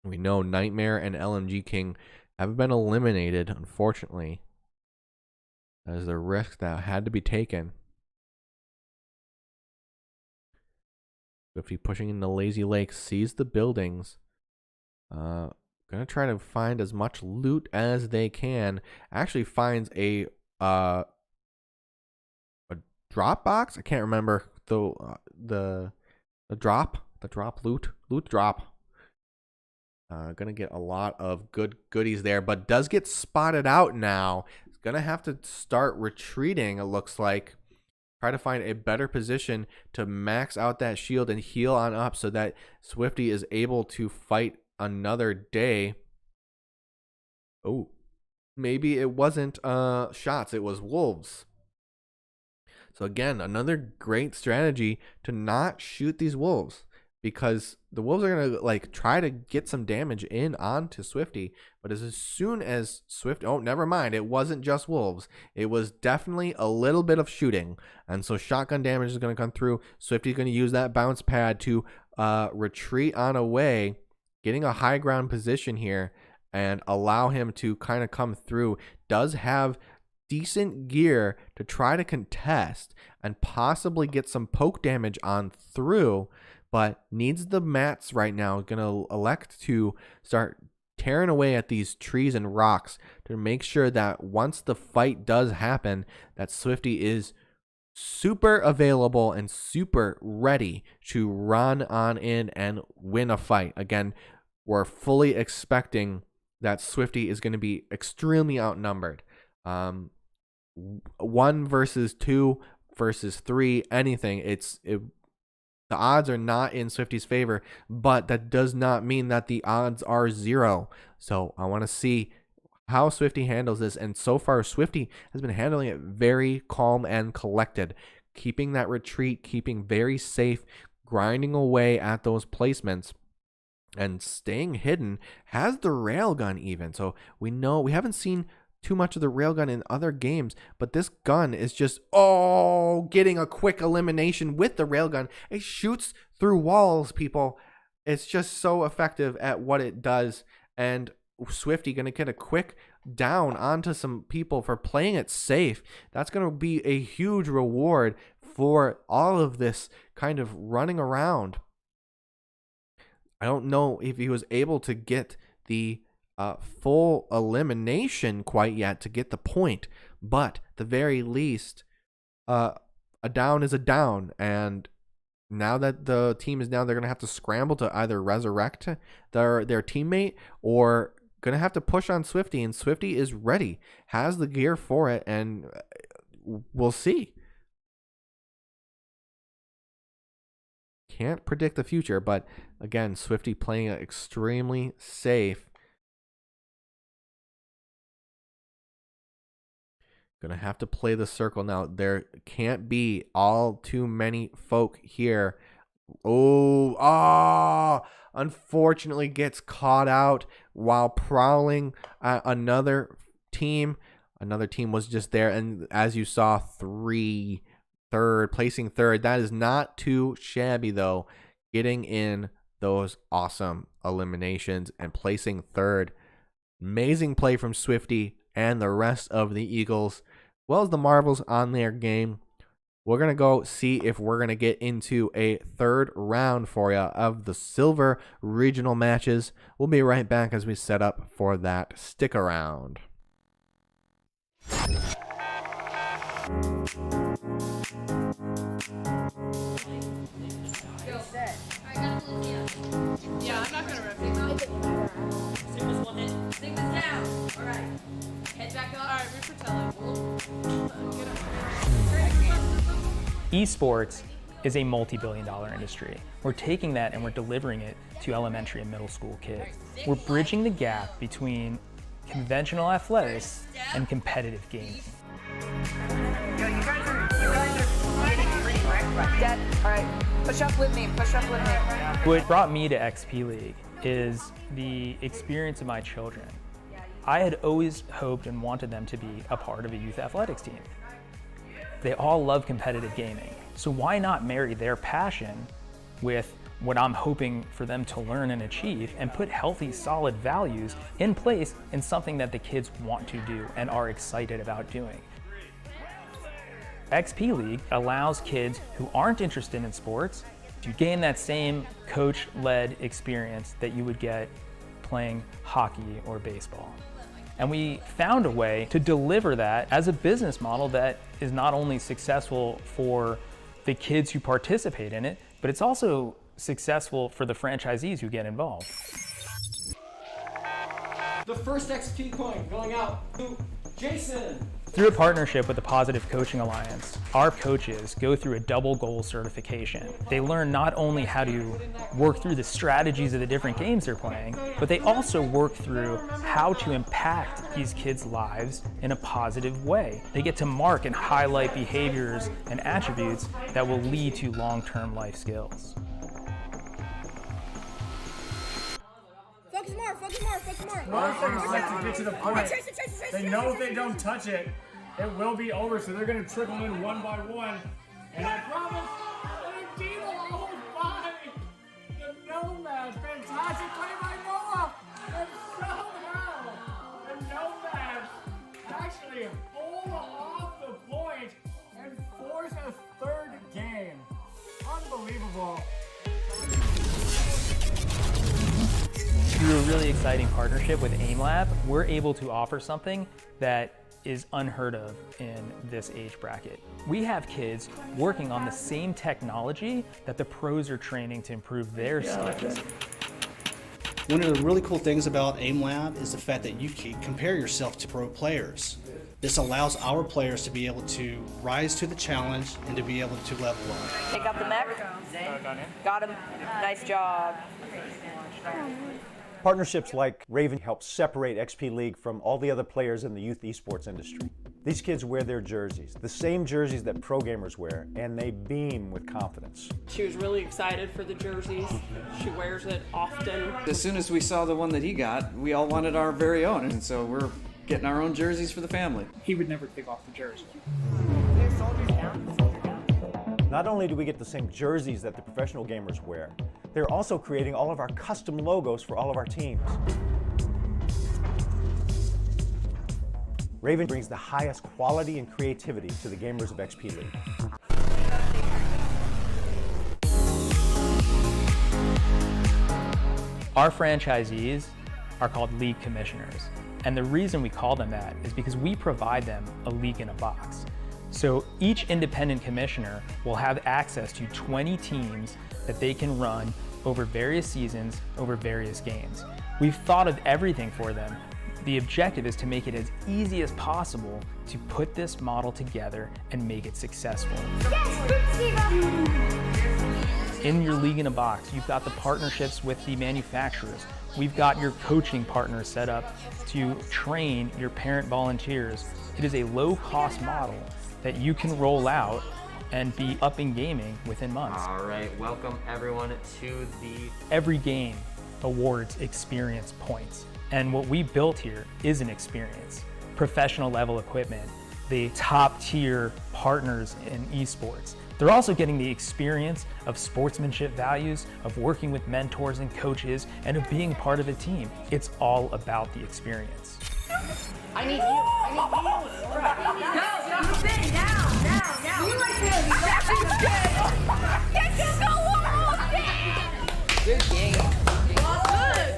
We know Nightmare and LMG King have been eliminated, unfortunately. That is the risk that had to be taken. Swifty pushing into Lazy Lake, sees the buildings. Gonna try to find as much loot as they can. Actually finds a drop box. I can't remember the drop loot drop. Gonna get a lot of good goodies there, but does get spotted out now. It's gonna have to start retreating, it looks like. Try to find a better position to max out that shield and heal on up so that Swifty is able to fight another day. Oh, maybe it wasn't shots, it was wolves. So again, another great strategy to not shoot these wolves, because the wolves are going to like try to get some damage in onto Swifty. But as soon as Swifty, oh, never mind, it wasn't just wolves. It was definitely a little bit of shooting. And so shotgun damage is going to come through. Swifty's going to use that bounce pad to retreat on away, getting a high ground position here and allow him to kind of come through. Does have decent gear to try to contest and possibly get some poke damage on through, but needs the mats right now. Gonna elect to start tearing away at these trees and rocks to make sure that once the fight does happen, that Swifty is super available and super ready to run on in and win a fight. Again, we're fully expecting that Swifty is going to be extremely outnumbered. 1 versus 2 versus 3, anything. The odds are not in Swifty's favor, but that does not mean that the odds are 0. So I want to see how Swifty handles this. And so far, Swifty has been handling it very calm and collected, keeping that retreat, keeping very safe, grinding away at those placements and staying hidden. Has the railgun even. So we know we haven't seen too much of the railgun in other games, but this gun is just getting a quick elimination with the railgun. It shoots through walls, people. It's just so effective at what it does. And Swifty gonna get a quick down onto some people for playing it safe. That's gonna be a huge reward for all of this kind of running around. I don't know if he was able to get the full elimination quite yet to get the point, but at the very least, a down is a down. And now that the team is down, they're gonna have to scramble to either resurrect their teammate or gonna have to push on Swifty. And Swifty is ready, has the gear for it, and we'll see. Can't predict the future, but again, Swifty playing it extremely safe. Gonna have to play the circle now. There can't be all too many folk here. Unfortunately gets caught out while prowling at another team. Another team was just there, and as you saw, placing third. That is not too shabby though. Getting in those awesome eliminations and placing third. Amazing play from Swifty and the rest of the Eagles, as well as the Marvels on their game. We're going to go see if we're going to get into a third round for you of the Silver Regional matches. We'll be right back as we set up for that. Stick around. Yeah, I'm not gonna rip it. Sigma's one hit. Sigma's down. Alright. Head back up. Alright, root for telling. Get up. Esports is a multi-billion-dollar industry. We're taking that and we're delivering it to elementary and middle school kids. We're bridging the gap between conventional athletics and competitive gaming. Dead. All right. Push up with me. Push up with me. What brought me to XP League is the experience of my children. I had always hoped and wanted them to be a part of a youth athletics team. They all love competitive gaming, so why not marry their passion with what I'm hoping for them to learn and achieve, and put healthy, solid values in place in something that the kids want to do and are excited about doing. XP League allows kids who aren't interested in sports to gain that same coach-led experience that you would get playing hockey or baseball. And we found a way to deliver that as a business model that is not only successful for the kids who participate in it, but it's also successful for the franchisees who get involved. The first XP coin going out to Jason. Through a partnership with the Positive Coaching Alliance, our coaches go through a double goal certification. They learn not only how to work through the strategies of the different games they're playing, but they also work through how to impact these kids' lives in a positive way. They get to mark and highlight behaviors and attributes that will lead to long-term life skills. Focus more. Focus more. Focus more. Markers like to get to the point. They know if they don't touch it, it will be over, so they're going to trickle in one by one. And I promise, the team will hold by the Nomad. Fantastic play by Noah. And somehow, the Nomads actually hold off the point and force a third game. Unbelievable. Through a really exciting partnership with AimLab, we're able to offer something that is unheard of in this age bracket. We have kids working on the same technology that the pros are training to improve their skills. One of the really cool things about AimLab is the fact that you can compare yourself to pro players. This allows our players to be able to rise to the challenge and to be able to level up. Take out the mech. Got him. Nice job. Partnerships like Raven help separate XP League from all the other players in the youth esports industry. These kids wear their jerseys, the same jerseys that pro gamers wear, and they beam with confidence. She was really excited for the jerseys. She wears it often. As soon as we saw the one that he got, we all wanted our very own, and so we're getting our own jerseys for the family. He would never take off the jersey. Not only do we get the same jerseys that the professional gamers wear, they're also creating all of our custom logos for all of our teams. Raven brings the highest quality and creativity to the gamers of XP League. Our franchisees are called league commissioners. And the reason we call them that is because we provide them a league in a box. So each independent commissioner will have access to 20 teams that they can run over various seasons, over various games. We've thought of everything for them. The objective is to make it as easy as possible to put this model together and make it successful. In your league in a box, you've got the partnerships with the manufacturers, We've got your coaching partners set up to train your parent volunteers. It is a low-cost model that you can roll out and be up in gaming within months. All right, welcome everyone to the... Every game awards experience points. And what we built here is an experience. Professional level equipment, the top tier partners in esports. They're also getting the experience of sportsmanship values, of working with mentors and coaches, and of being part of a team. It's all about the experience. I need you. I need you. All right. No, you stay now. You like this. Get to the world. Good game. Good.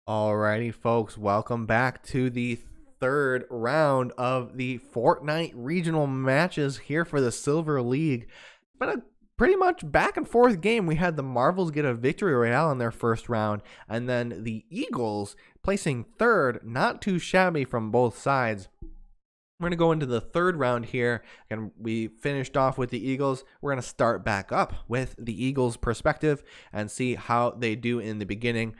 Alrighty, folks, welcome back to the third round of the Fortnite regional matches here for the Silver League. It's been a pretty much back and forth game. We had the Marvels get a victory royale in their first round, and then the Eagles placing third, not too shabby from both sides. We're going to go into the third round here, and we finished off with the Eagles. We're going to start back up with the Eagles' perspective and see how they do in the beginning.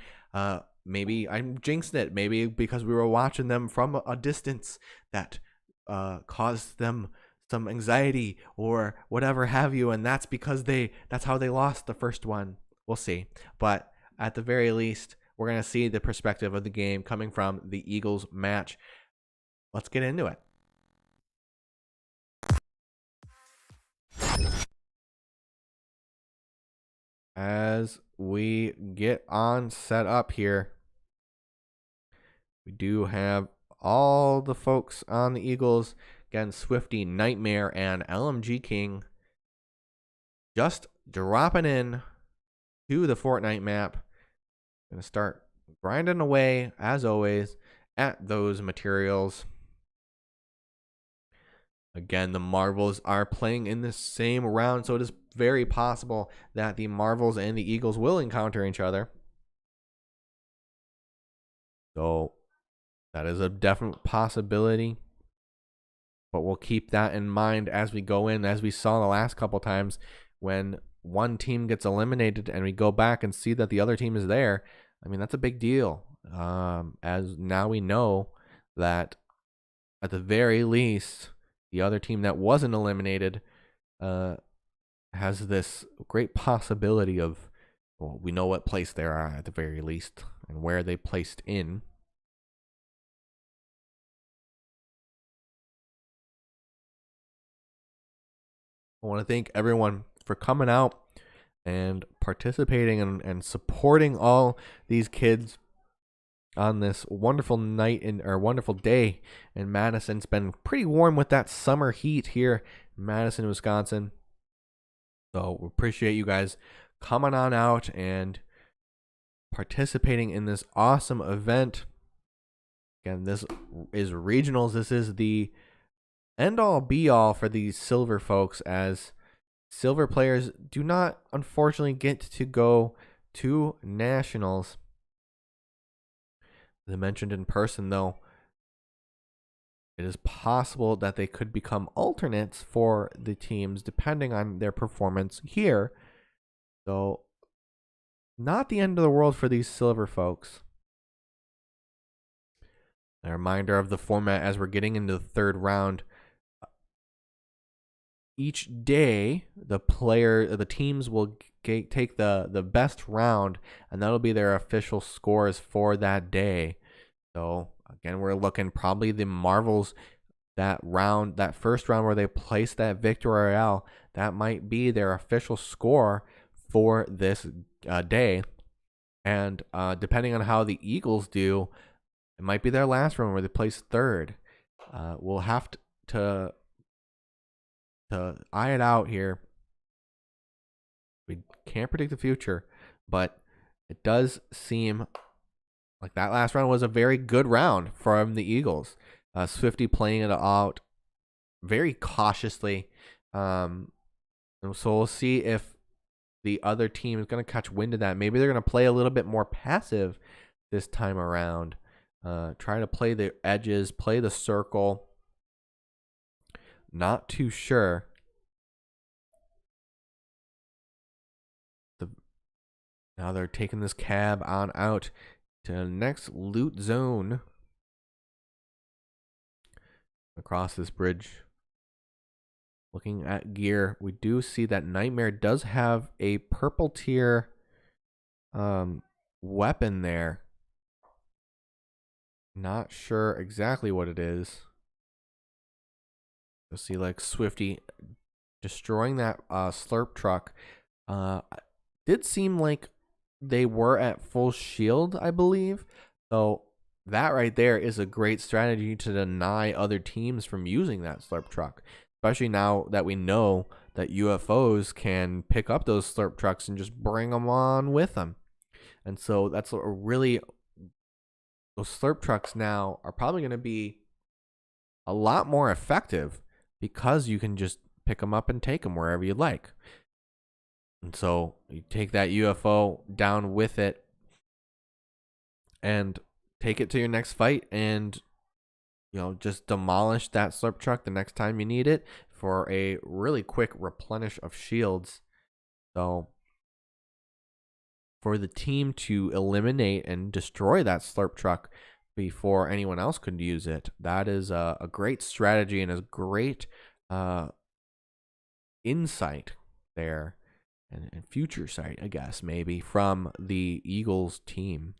Maybe I'm jinxing it. Maybe because we were watching them from a distance that caused them some anxiety or whatever have you, and that's because that's how they lost the first one. We'll see. But at the very least, we're going to see the perspective of the game coming from the Eagles match. Let's get into it. As we get on set up here, we do have all the folks on the Eagles. Again, Swifty, Nightmare, and LMG King just dropping in to the Fortnite map. Gonna start grinding away, as always, at those materials. Again, the Marvels are playing in the same round, so it is very possible that the Marvels and the Eagles will encounter each other. So that is a definite possibility. But we'll keep that in mind as we go in, as we saw the last couple times when one team gets eliminated and we go back and see that the other team is there. I mean, that's a big deal. As now we know that at the very least, the other team that wasn't eliminated has this great possibility of, well, we know what place they are at the very least and where they placed in. I want to thank everyone for coming out and participating and supporting all these kids on this wonderful night or wonderful day in Madison. It's been pretty warm with that summer heat here in Madison, Wisconsin. So we appreciate you guys coming on out and participating in this awesome event. Again, this is regionals. This is the end all be all for these silver folks, as silver players do not unfortunately get to go to nationals. As I mentioned in person, though, it is possible that they could become alternates for the teams depending on their performance here. So, not the end of the world for these silver folks. A reminder of the format as we're getting into the third round. Each day, the teams will take the best round, and that'll be their official scores for that day. So again, we're looking probably the Marvels, that first round where they place that Victory Royale, that might be their official score for this day. And depending on how the Eagles do, it might be their last round where they place third. We'll have to eye it out here. We can't predict the future, but it does seem like that last round was a very good round from the Eagles. Swifty playing it out very cautiously. And so we'll see if the other team is going to catch wind of that. Maybe they're going to play a little bit more passive this time around. Try to play the edges, play the circle. Not too sure. Now they're taking this cab on out to the next loot zone. Across this bridge. Looking at gear, we do see that Nightmare does have a purple tier weapon there. Not sure exactly what it is. You'll see like Swifty destroying that slurp truck. Did seem like they were at full shield, I believe. So that right there is a great strategy to deny other teams from using that slurp truck. Especially now that we know that UFOs can pick up those slurp trucks and just bring them on with them. And so that's a really, those slurp trucks now are probably going to be a lot more effective because you can just pick them up and take them wherever you like. And so you take that UFO down with it and take it to your next fight, and just demolish that slurp truck the next time you need it for a really quick replenish of shields. So for the team to eliminate and destroy that slurp truck before anyone else could use it, that is a great strategy and a great insight there, and future sight, I guess, maybe, from the Eagles team.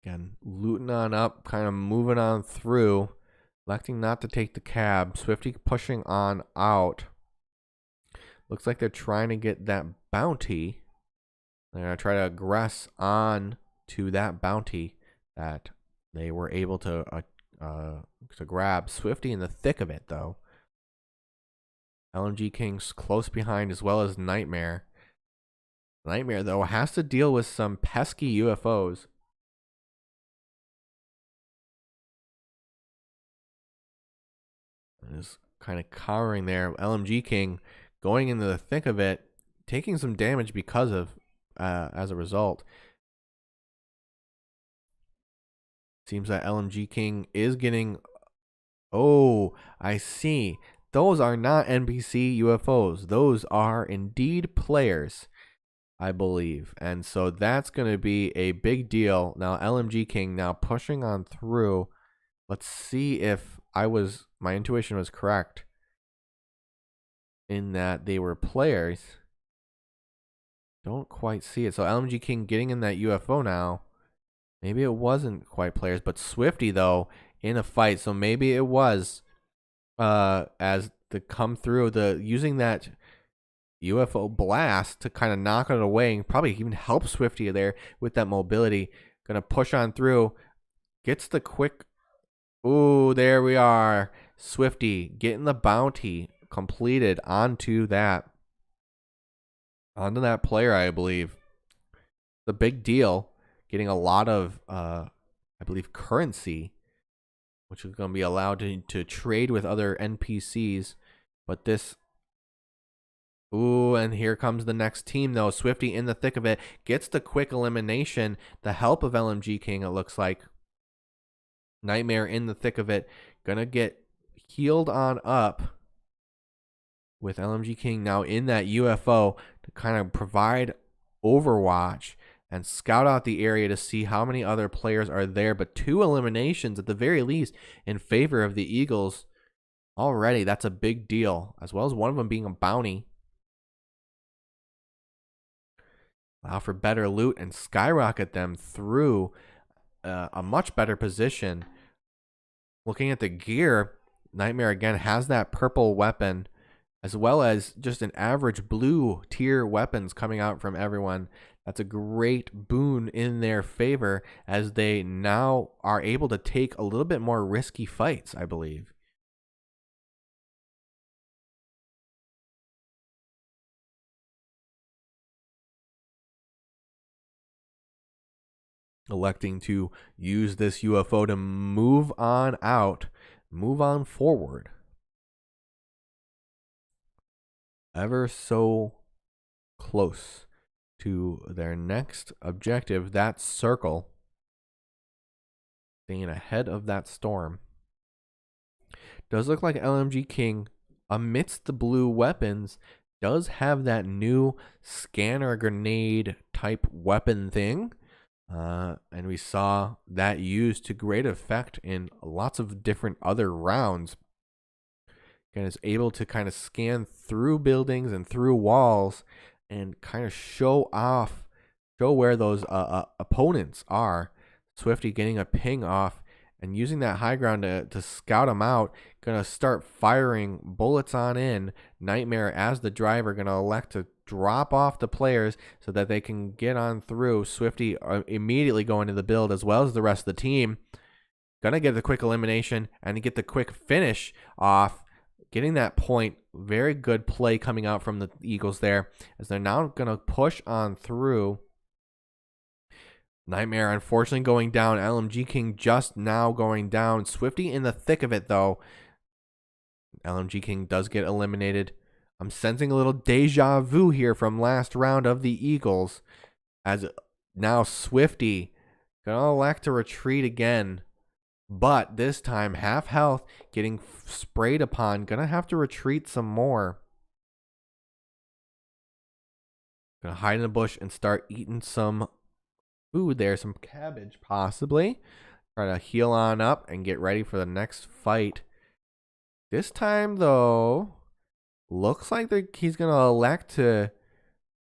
Again, looting on up, kind of moving on through, electing not to take the cab. Swifty pushing on out. Looks like they're trying to get that bounty. They're going to try to aggress on to that bounty that they were able to grab. Swifty in the thick of it, though. LMG King's close behind, as well as Nightmare. Nightmare, though, has to deal with some pesky UFOs. Is kind of cowering there. LMG King going into the thick of it, taking some damage because of, as a result. Seems that LMG King is getting. Oh, I see. Those are not NPC UFOs. Those are indeed players, I believe. And so that's going to be a big deal. Now, LMG King now pushing on through. Let's see if my intuition was correct in that they were players. Don't quite see it. So LMG King getting in that UFO now. Maybe it wasn't quite players, but Swifty, though, in a fight. So maybe it was as to come through, using that UFO blast to kind of knock it away and probably even help Swifty there with that mobility. Gonna push on through. Gets the quick. Ooh, there we are. Swifty getting the bounty completed onto that player, I believe. The big deal. Getting a lot of, I believe, currency, which is going to be allowed to trade with other NPCs. But this. Ooh, and here comes the next team, though. Swifty in the thick of it. Gets the quick elimination. The help of LMG King, it looks like. Nightmare in the thick of it. Gonna get healed on up with LMG King now in that UFO to kind of provide overwatch and scout out the area to see how many other players are there. But 2 eliminations at the very least in favor of the Eagles already. That's a big deal, as well as one of them being a bounty. Allow for better loot and skyrocket them through a much better position. Looking at the gear, Nightmare again has that purple weapon, as well as just an average blue tier weapons coming out from everyone. That's a great boon in their favor, as they now are able to take a little bit more risky fights, I believe. Electing to use this UFO to move on out, move on forward. Ever so close to their next objective, that circle. Staying ahead of that storm. Does look like LMG King, amidst the blue weapons, does have that new scanner grenade type weapon thing. And we saw that used to great effect in lots of different other rounds. And is able to kind of scan through buildings and through walls and kind of show where those opponents are. Swifty getting a ping off and using that high ground to scout them out. Gonna start firing bullets on in. Nightmare, as the driver, gonna elect to drop off the players so that they can get on through. Swifty immediately going to the build, as well as the rest of the team. Gonna get the quick elimination and get the quick finish off. Getting that point. Very good play coming out from the Eagles there, as they're now gonna push on through. Nightmare unfortunately going down. LMG King just now going down. Swifty in the thick of it, though. LMG King does get eliminated. I'm sensing a little deja vu here from last round of the Eagles, as now Swifty gonna elect to retreat again, but this time half health, getting sprayed upon, gonna have to retreat some more. Gonna hide in the bush and start eating some food there, some cabbage possibly. Try to heal on up and get ready for the next fight. This time though, looks like he's gonna elect to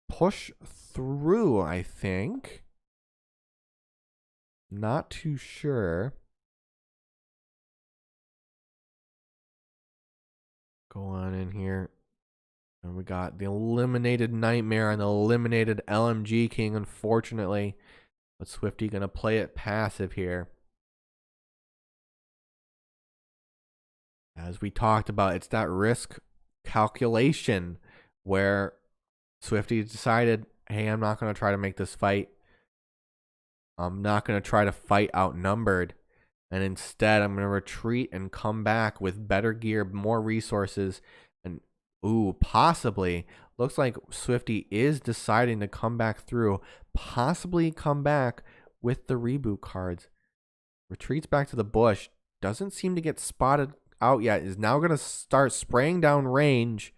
push through, I think. Not too sure. Go on in here. And we got the eliminated Nightmare and the eliminated LMG King, unfortunately. But Swifty gonna play it passive here. As we talked about, it's that risk calculation where Swifty decided, hey, I'm not going to try to make this fight. I'm not going to try to fight outnumbered. And instead, I'm going to retreat and come back with better gear, more resources. And, ooh, possibly, looks like Swifty is deciding to come back through. Possibly come back with the reboot cards. Retreats back to the bush. Doesn't seem to get spotted out yet. Is now going to start spraying down range.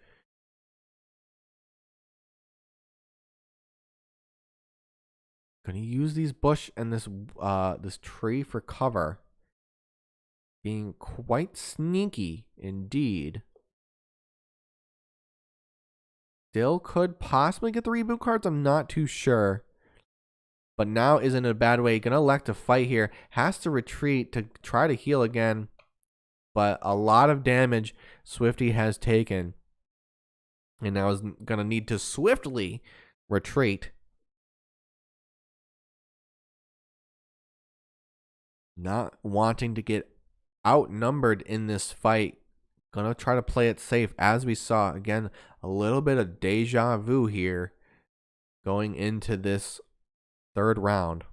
Going to use these bush and this tree for cover. Being quite sneaky indeed. Still could possibly get the reboot cards. I'm not too sure. But now isn't a bad way. Going to elect to fight here. Has to retreat to try to heal again. But a lot of damage Swifty has taken. And now is going to need to swiftly retreat. Not wanting to get outnumbered in this fight. Gonna try to play it safe, as we saw. Again, a little bit of deja vu here going into this third round.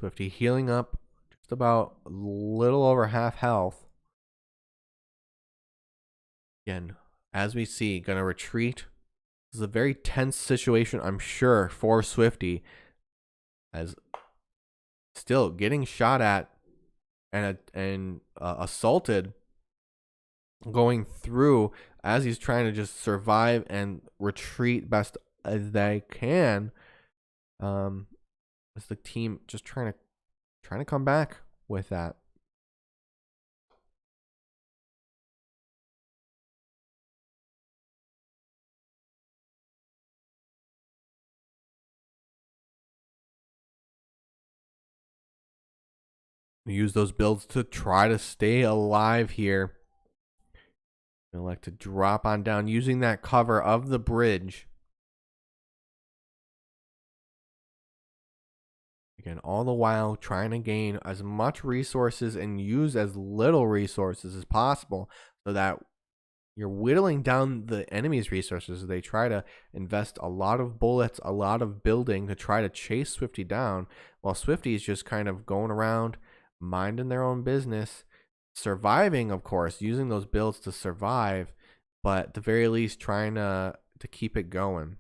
Swifty healing up just about a little over half health. Again, as we see, gonna retreat. This is a very tense situation, I'm sure, for Swifty, as still getting shot at and assaulted, going through as he's trying to just survive and retreat best as they can. As the team just trying to come back with that. Use those builds to try to stay alive here. I like to drop on down using that cover of the bridge. Again, all the while trying to gain as much resources and use as little resources as possible so that you're whittling down the enemy's resources. They try to invest a lot of bullets, a lot of building to try to chase Swifty down, while Swifty is just kind of going around, minding their own business, surviving, of course, using those builds to survive, but at the very least trying to keep it going.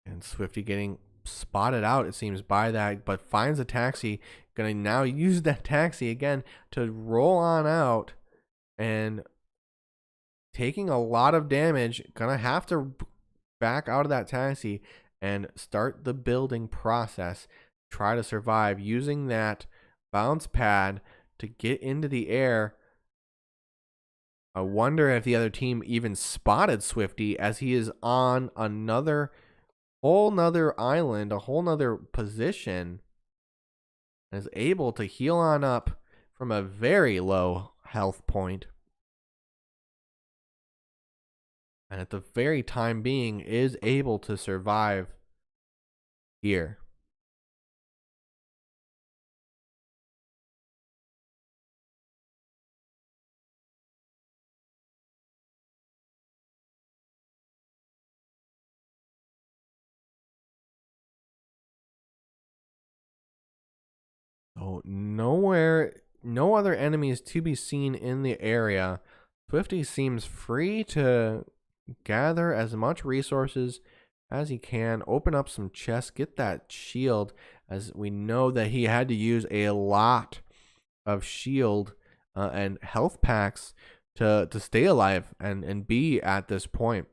And Swifty getting spotted out, it seems, by that, but finds a taxi. Gonna now use that taxi again to roll on out and taking a lot of damage. Gonna have to back out of that taxi and start the building process. Try to survive using that bounce pad to get into the air. I wonder if the other team even spotted Swifty, as he is on another whole nother island, a whole nother position, and is able to heal on up from a very low health point. And at the very time being is able to survive here. no other enemies to be seen in the area. Swifty seems free to gather as much resources as he can, open up some chests, get that shield, as we know that he had to use a lot of shield and health packs to stay alive and be at this point.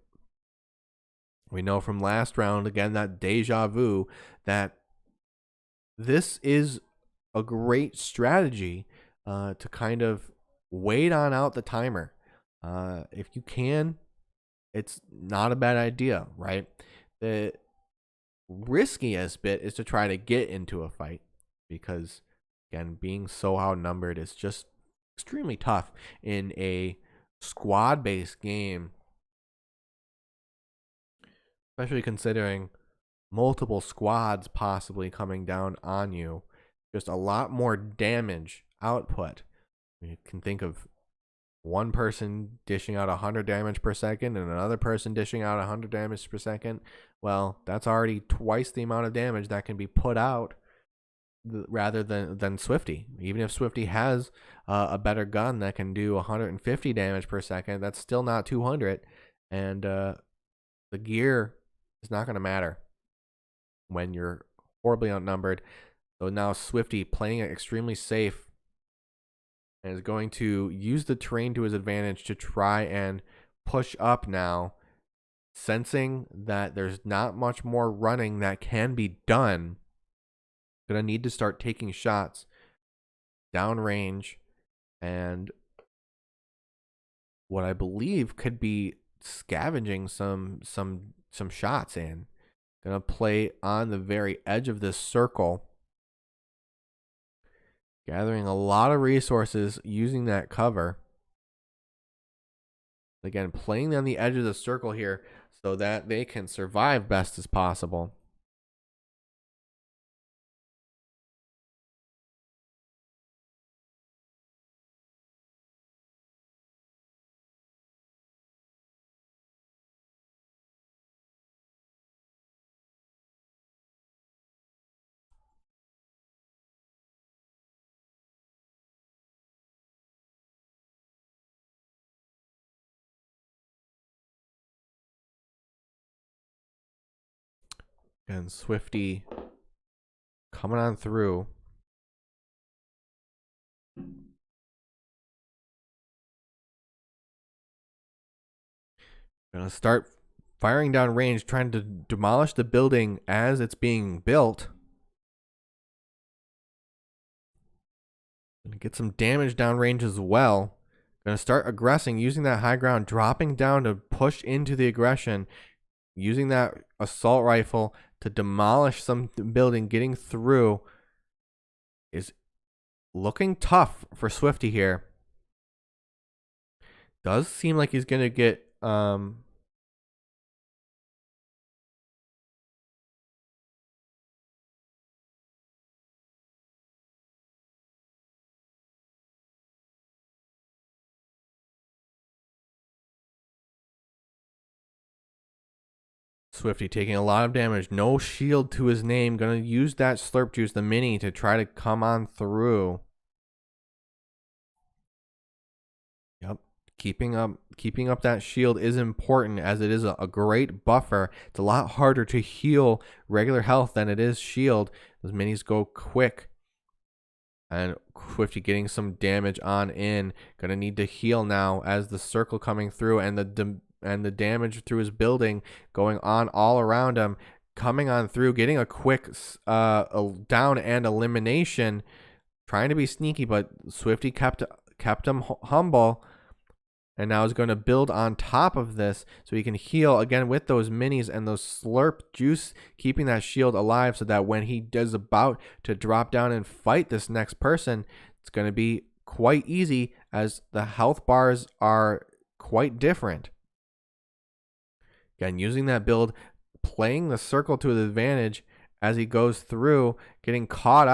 We know from last round, again, that deja vu, that this is a great strategy to kind of wait on out the timer. If you can, it's not a bad idea, right? The riskiest bit is to try to get into a fight because, again, being so outnumbered is just extremely tough in a squad-based game, especially considering multiple squads possibly coming down on you. Just a lot more damage output. You can think of one person dishing out 100 damage per second and another person dishing out 100 damage per second. Well, that's already twice the amount of damage that can be put out rather than Swifty. Even if Swifty has a better gun that can do 150 damage per second, that's still not 200. And the gear is not going to matter when you're horribly outnumbered. So now Swifty playing it extremely safe and is going to use the terrain to his advantage to try and push up now, sensing that there's not much more running that can be done. Gonna need to start taking shots downrange, and what I believe could be scavenging some shots in. Gonna play on the very edge of this circle, gathering a lot of resources using that cover. Again, playing on the edge of the circle here so that they can survive best as possible. And Swifty coming on through. Gonna start firing down range, trying to demolish the building as it's being built. Gonna get some damage down range as well. Gonna start aggressing, using that high ground, dropping down to push into the aggression, using that assault rifle to demolish some building. Getting through is looking tough for Swifty here. Does seem like he's gonna get Swifty taking a lot of damage. No shield to his name. Gonna use that slurp juice, the mini, to try to come on through. Yep. Keeping up that shield is important, as it is a great buffer. It's a lot harder to heal regular health than it is shield. Those minis go quick. And Swifty getting some damage on in. Gonna need to heal now as the circle coming through and the damage through his building going on all around him, coming on through, getting a quick down and elimination, trying to be sneaky, but Swifty kept him humble, and now is going to build on top of this so he can heal again with those minis and those slurp juice, keeping that shield alive so that when he does about to drop down and fight this next person, it's going to be quite easy, as the health bars are quite different. Again, using that build, playing the circle to his advantage as he goes through, getting caught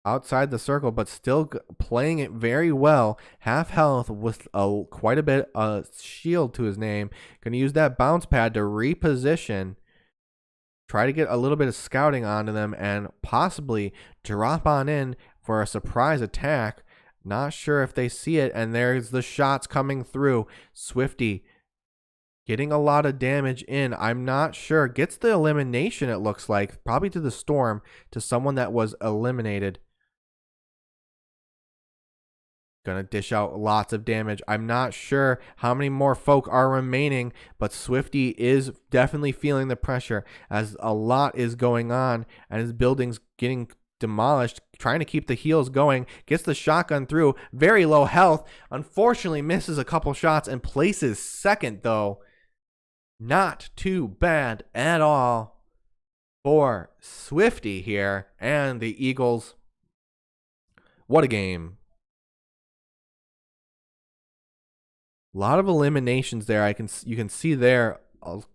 outside the circle, but still playing it very well. Half health with quite a bit of shield to his name. Going to use that bounce pad to reposition, try to get a little bit of scouting onto them, and possibly drop on in for a surprise attack. Not sure if they see it, and there's the shots coming through. Swifty getting a lot of damage in. I'm not sure. Gets the elimination, it looks like. Probably to the Storm, to someone that was eliminated. Gonna dish out lots of damage. I'm not sure how many more folk are remaining, but Swifty is definitely feeling the pressure as a lot is going on and his building's getting demolished, trying to keep the heals going. Gets the shotgun through. Very low health. Unfortunately misses a couple shots and places second, though. Not too bad at all for Swifty here and the Eagles. What a game. A lot of eliminations there. You can see there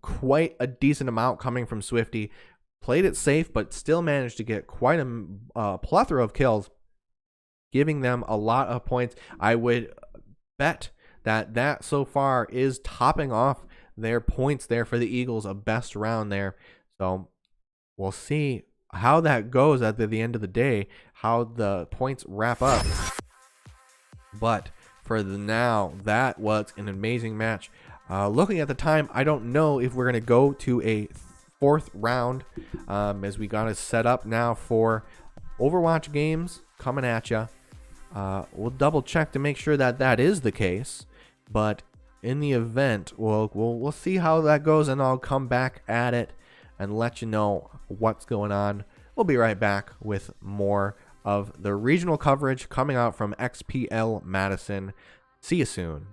quite a decent amount coming from Swifty. Played it safe, but still managed to get quite a plethora of kills, giving them a lot of points. I would bet that so far is topping off their points there for the Eagles, a best round there. So we'll see how that goes at the end of the day, how the points wrap up. But for the now, that was an amazing match. Looking at the time, I don't know if we're going to go to a fourth round, as we got to set up now for Overwatch games coming at you. We'll double check to make sure that is the case, but in the event, we'll see how that goes, and I'll come back at it and let you know what's going on. We'll be right back with more of the regional coverage coming out from XPL Madison. See you soon.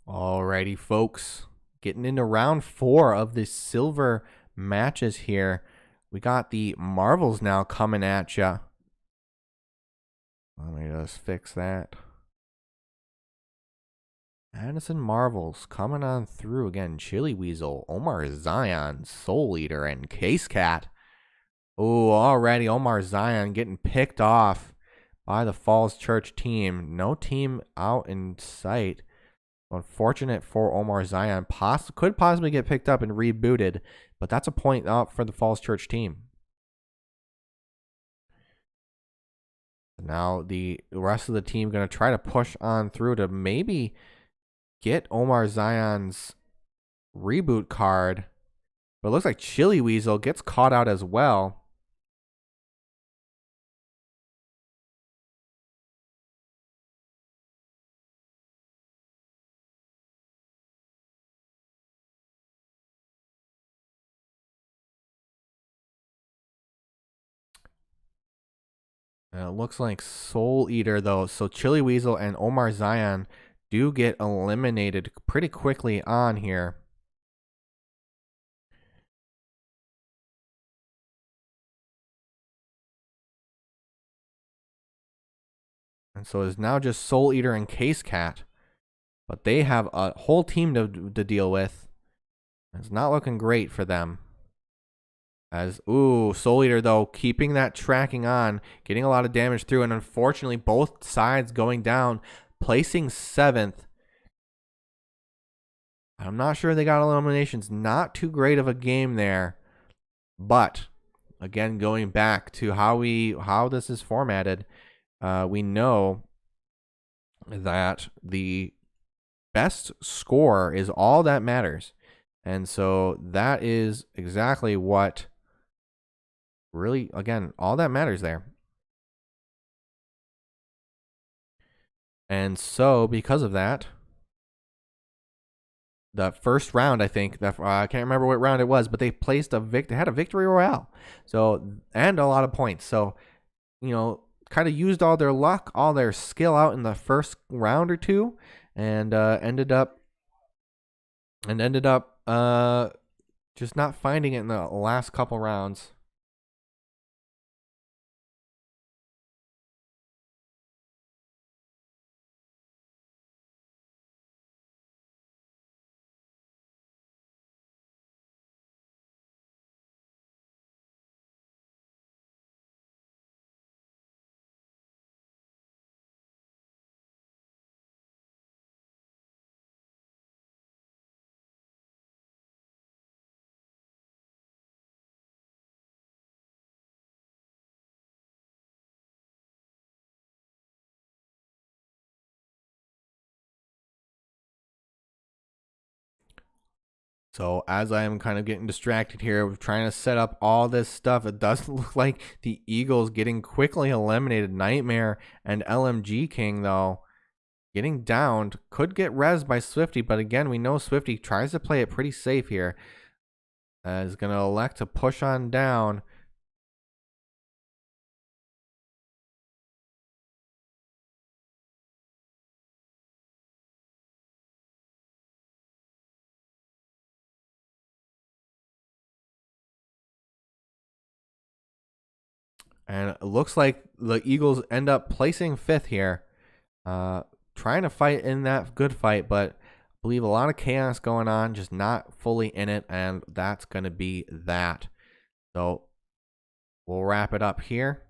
Alrighty, folks. Getting into round 4 of the silver matches here. We got the Marvels now coming at ya. Let me just fix that. Addison Marvels coming on through again. Chili Weasel, Omar Zion, Soul Eater, and Case Cat. Oh, already Omar Zion getting picked off by the Falls Church team. No team out in sight. Unfortunate for Omar Zion. Could possibly get picked up and rebooted, but that's a point up for the Falls Church team. Now the rest of the team going to try to push on through to maybe get Omar Zion's reboot card. But it looks like Chili Weasel gets caught out as well. And it looks like Soul Eater, though. So Chili Weasel and Omar Zion do get eliminated pretty quickly on here. And so it's now just Soul Eater and Case Cat. But they have a whole team to deal with. It's not looking great for them. Soul Eater, though, keeping that tracking on, getting a lot of damage through, and unfortunately, both sides going down, placing 7th. I'm not sure they got eliminations. Not too great of a game there. But, again, going back to how this is formatted, we know that the best score is all that matters. And so that is exactly what really, again, all that matters there. And so, because of that, the first round, I think, I can't remember what round it was, but they placed they had a victory royale. So, and a lot of points. So, kind of used all their luck, all their skill out in the first round or two, and ended up just not finding it in the last couple rounds. So as I am kind of getting distracted here, trying to set up all this stuff, it does look like the Eagles getting quickly eliminated. Nightmare and LMG King, though, getting downed. Could get rezzed by Swifty, but again, we know Swifty tries to play it pretty safe here. Is going to elect to push on down. And it looks like the Eagles end up placing 5th here. Trying to fight in that good fight, but I believe a lot of chaos going on, just not fully in it, and that's going to be that. So we'll wrap it up here.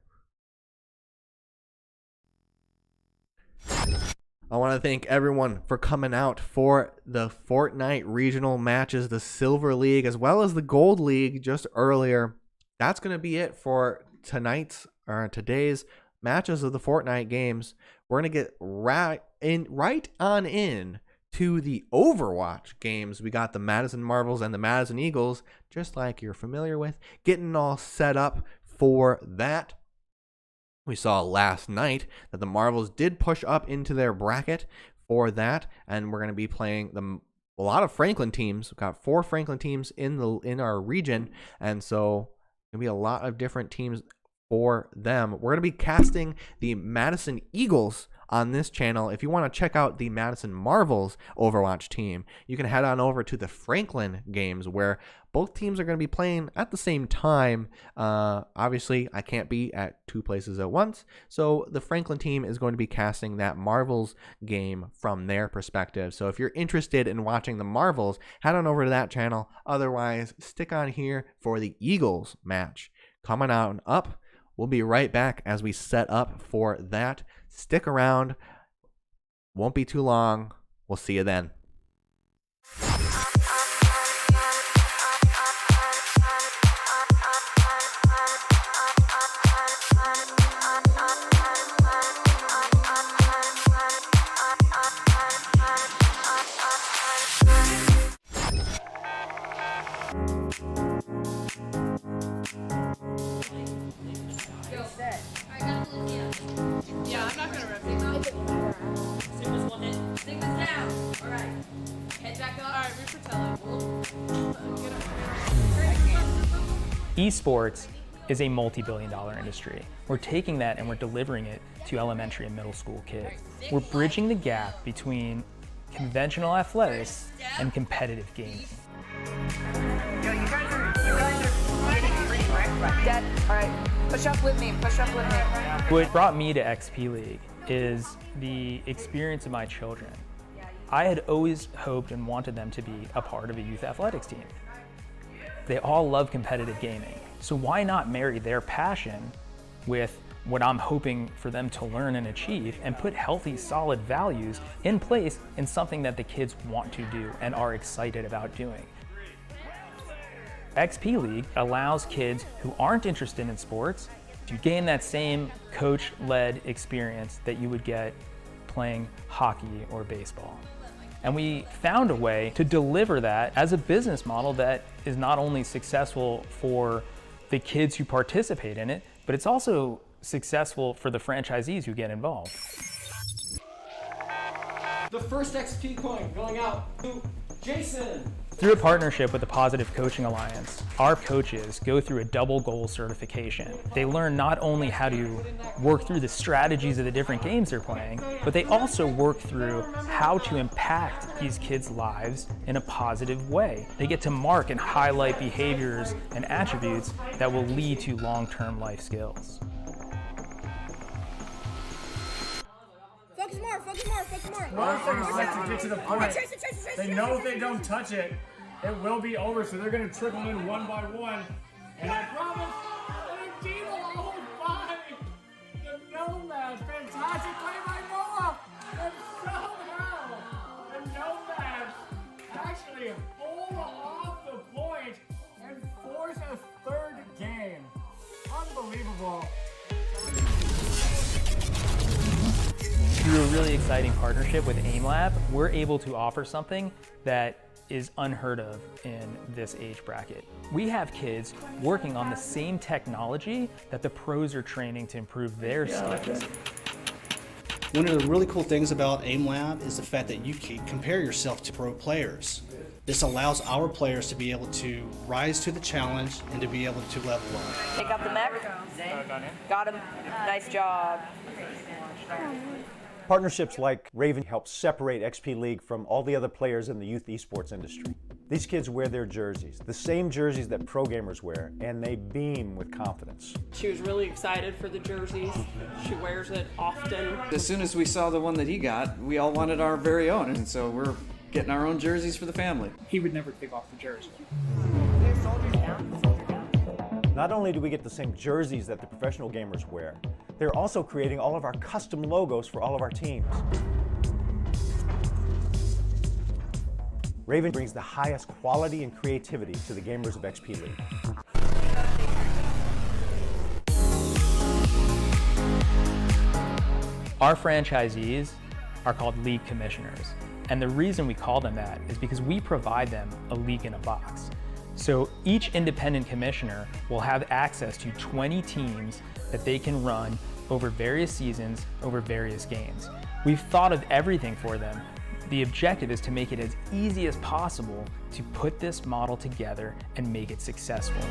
I want to thank everyone for coming out for the Fortnite regional matches, the Silver League, as well as the Gold League just earlier. That's going to be it for today's matches of the Fortnite games. We're going to get right on in to the Overwatch games. We got the Madison Marvels and the Madison Eagles, just like you're familiar with, getting all set up for that. We saw last night that the Marvels did push up into their bracket for that, and we're going to be playing a lot of Franklin teams. We've got 4 Franklin teams in our region, and so going to be a lot of different teams for them. We're going to be casting the Madison Eagles on this channel. If you want to check out the Madison Marvels Overwatch team, you can head on over to the Franklin games, where both teams are going to be playing at the same time. Obviously, I can't be at 2 places at once, so the Franklin team is going to be casting that Marvels game from their perspective. So if you're interested in watching the Marvels, head on over to that channel. Otherwise, stick on here for the Eagles match coming on up. We'll be right back as we set up for that. Stick around. Won't be too long. We'll see you then. Yeah, I'm not gonna rip it. Stick this one in. Stick this down. Alright. Head back up. Alright, root for telling. Esports is a multi-billion-dollar industry. We're taking that and we're delivering it to elementary and middle school kids. We're bridging the gap between conventional athletics and competitive gaming. Yo, you guys are getting pretty wrecked right now. Dad, alright. Push up with me. Push up with me. What brought me to XP League is the experience of my children. I had always hoped and wanted them to be a part of a youth athletics team. They all love competitive gaming, so why not marry their passion with what I'm hoping for them to learn and achieve, and put healthy, solid values in place in something that the kids want to do and are excited about doing. XP League allows kids who aren't interested in sports to gain that same coach-led experience that you would get playing hockey or baseball. And we found a way to deliver that as a business model that is not only successful for the kids who participate in it, but it's also successful for the franchisees who get involved. The first XP coin going out to Jason. Through a partnership with the Positive Coaching Alliance, our coaches go through a double goal certification. They learn not only how to work through the strategies of the different games they're playing, but they also work through how to impact these kids' lives in a positive way. They get to mark and highlight behaviors and attributes that will lead to long-term life skills. Focus more, focus more, focus more. One thing is like to get to the point. They know if they don't touch it, it will be over. So they're going to trickle in one by one. And I promise, the team will hold 5. The Nomads, fantastic play by Noah. And somehow, the Nomads actually hold off the point and force a 3rd game. Unbelievable. Through a really exciting partnership with AimLab, we're able to offer something that is unheard of in this age bracket. We have kids working on the same technology that the pros are training to improve their skills. One of the really cool things about AimLab is the fact that you can compare yourself to pro players. This allows our players to be able to rise to the challenge and to be able to level up. Take out the mech. Got him. Nice job. Partnerships like Raven help separate XP League from all the other players in the youth esports industry. These kids wear their jerseys, the same jerseys that pro gamers wear, and they beam with confidence. She was really excited for the jerseys. She wears it often. As soon as we saw the one that he got, we all wanted our very own, and so we're getting our own jerseys for the family. He would never take off the jersey. Not only do we get the same jerseys that the professional gamers wear, they're also creating all of our custom logos for all of our teams. Raven brings the highest quality and creativity to the gamers of XP League. Our franchisees are called league commissioners. And the reason we call them that is because we provide them a league in a box. So each independent commissioner will have access to 20 teams that they can run over various seasons, over various games. We've thought of everything for them. The objective is to make it as easy as possible to put this model together and make it successful.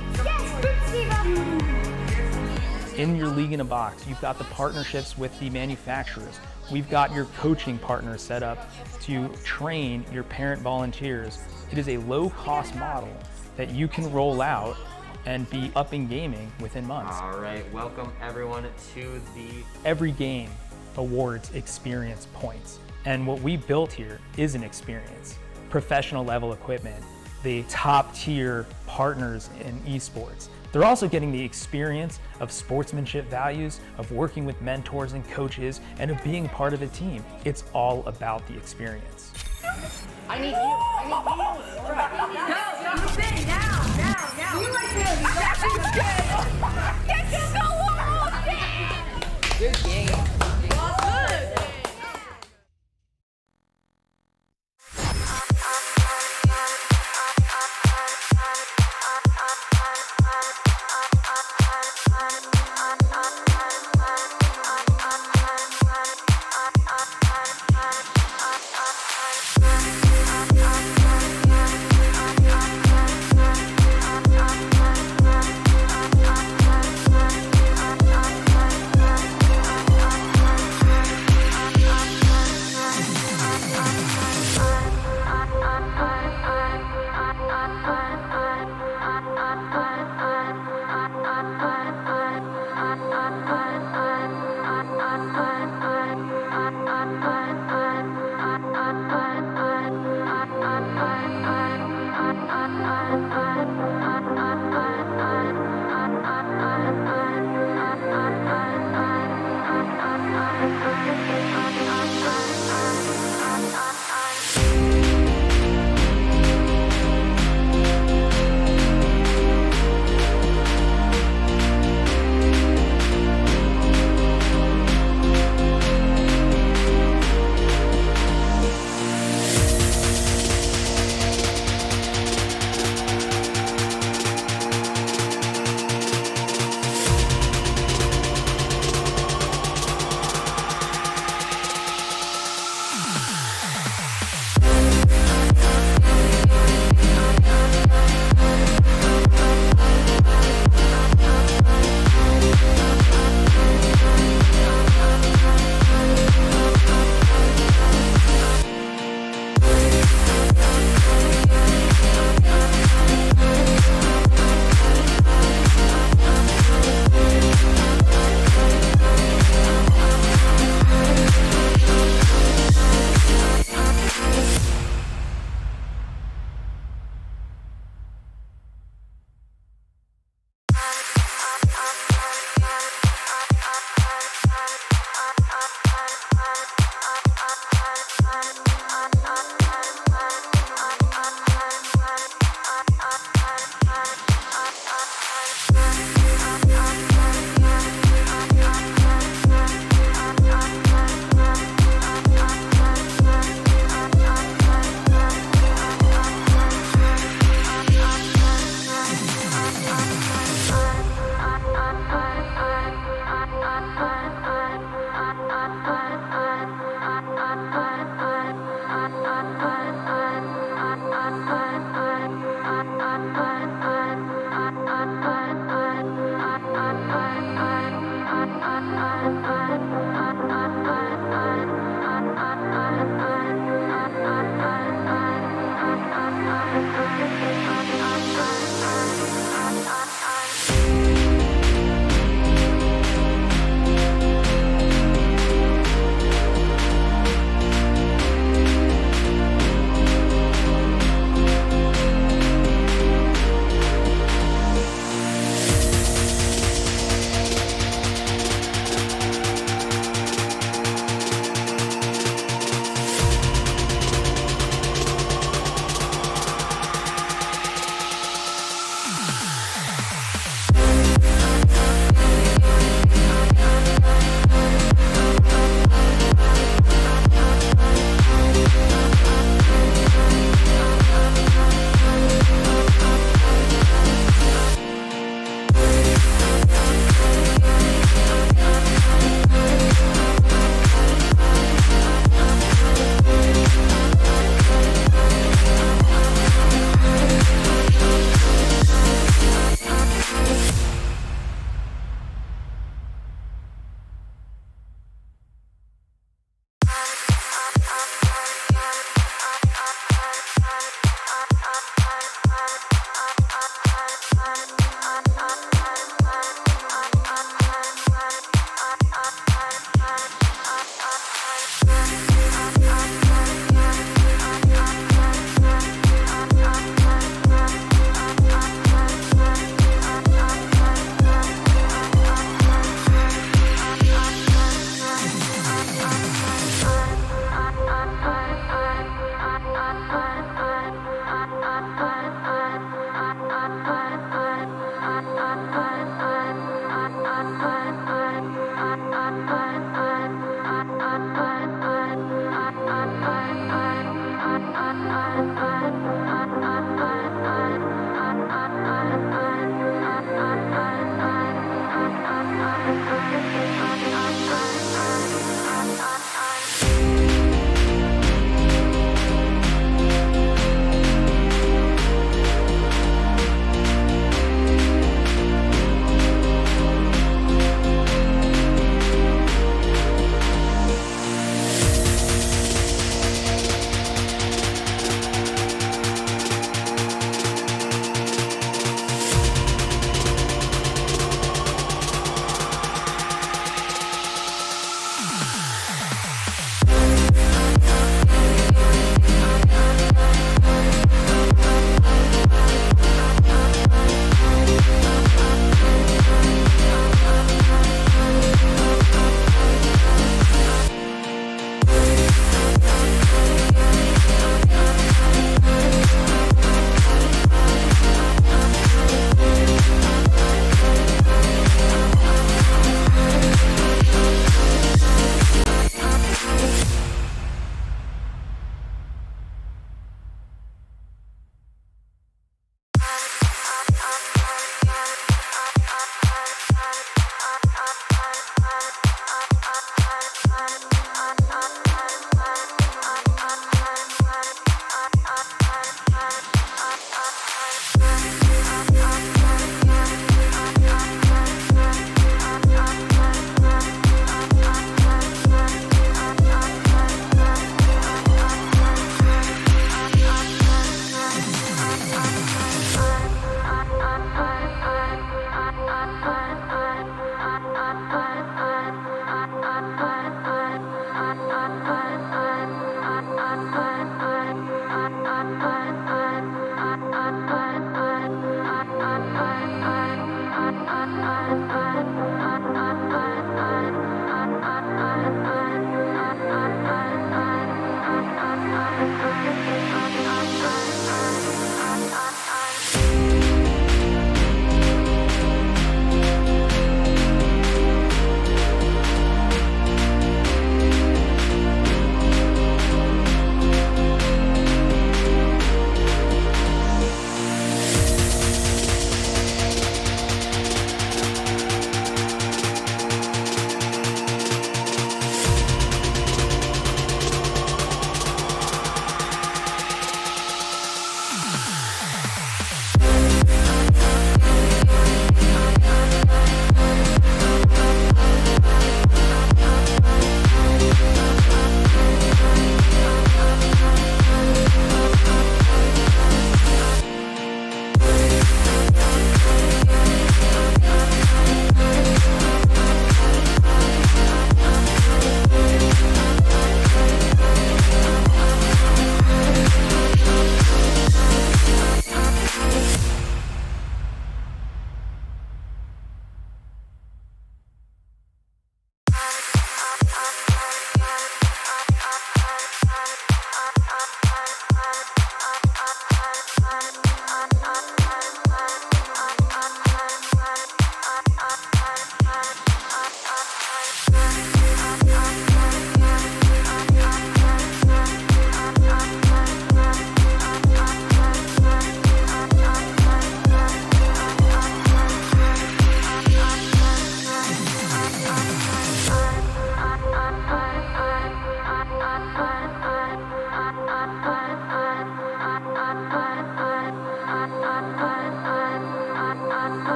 In your league in a box, you've got the partnerships with the manufacturers. We've got your coaching partners set up to train your parent volunteers. It is a low-cost model that you can roll out and be up in gaming within months. All right, welcome everyone to the... Every game awards experience points. And what we built here is an experience. Professional level equipment, the top tier partners in esports. They're also getting the experience of sportsmanship values, of working with mentors and coaches, and of being part of a team. It's all about the experience. I need you. I need you. All right. No, you've been now. You like this. Good game. Good.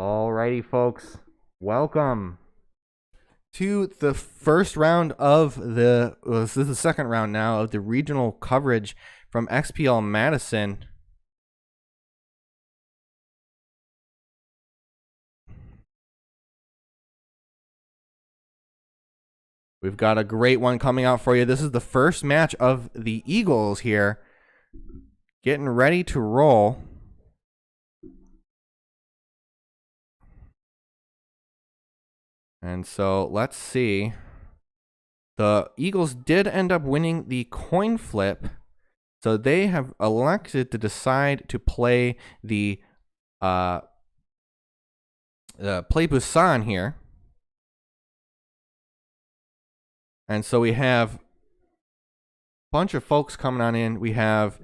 Alrighty, folks. Welcome to the first round of the, well, this is the second round now of the regional coverage from XPL Madison. We've got a great one coming out for you. This is the first match of the Eagles here, getting ready to roll. And so let's see. The Eagles did end up winning the coin flip. So they have elected to decide to play the play Busan here. And so we have a bunch of folks coming on in. We have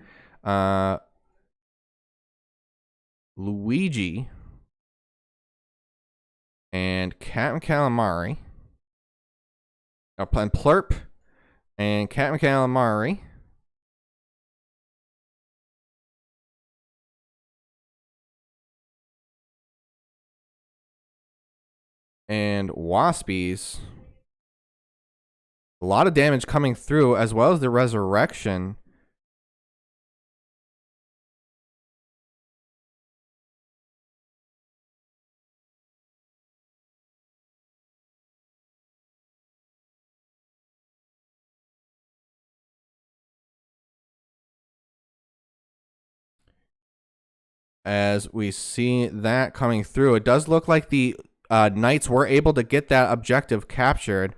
Luigi and Captain Calamari, and Plurp and Captain Calamari, and Waspies. A lot of damage coming through, as well as the resurrection. As we see that coming through, it does look like the Knights were able to get that objective captured.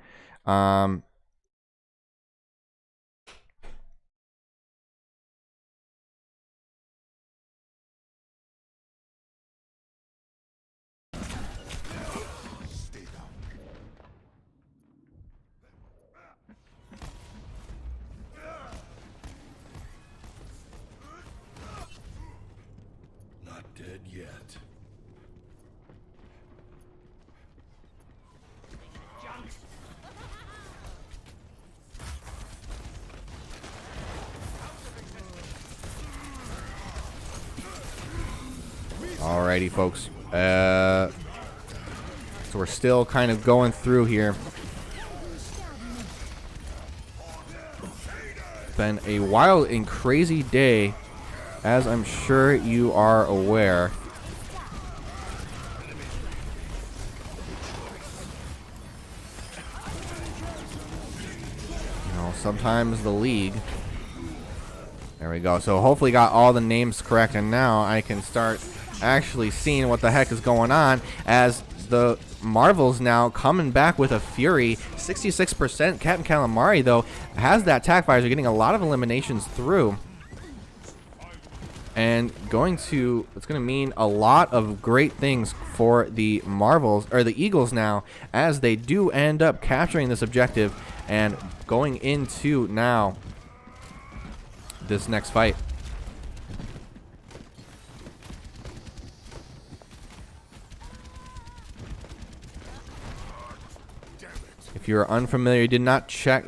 Alrighty, folks. So we're still kind of going through here. It's been a wild and crazy day, as I'm sure you are aware. You know, sometimes the league. There we go. So hopefully got all the names correct, and now I can start actually seeing what the heck is going on, as the Marvels now coming back with a fury. 66%. Captain Calamari, though, has that attack visor, getting a lot of eliminations through, and it's going to mean a lot of great things for the Marvels, or the Eagles now, as they do end up capturing this objective and going into now this next fight. If you're unfamiliar, you did not check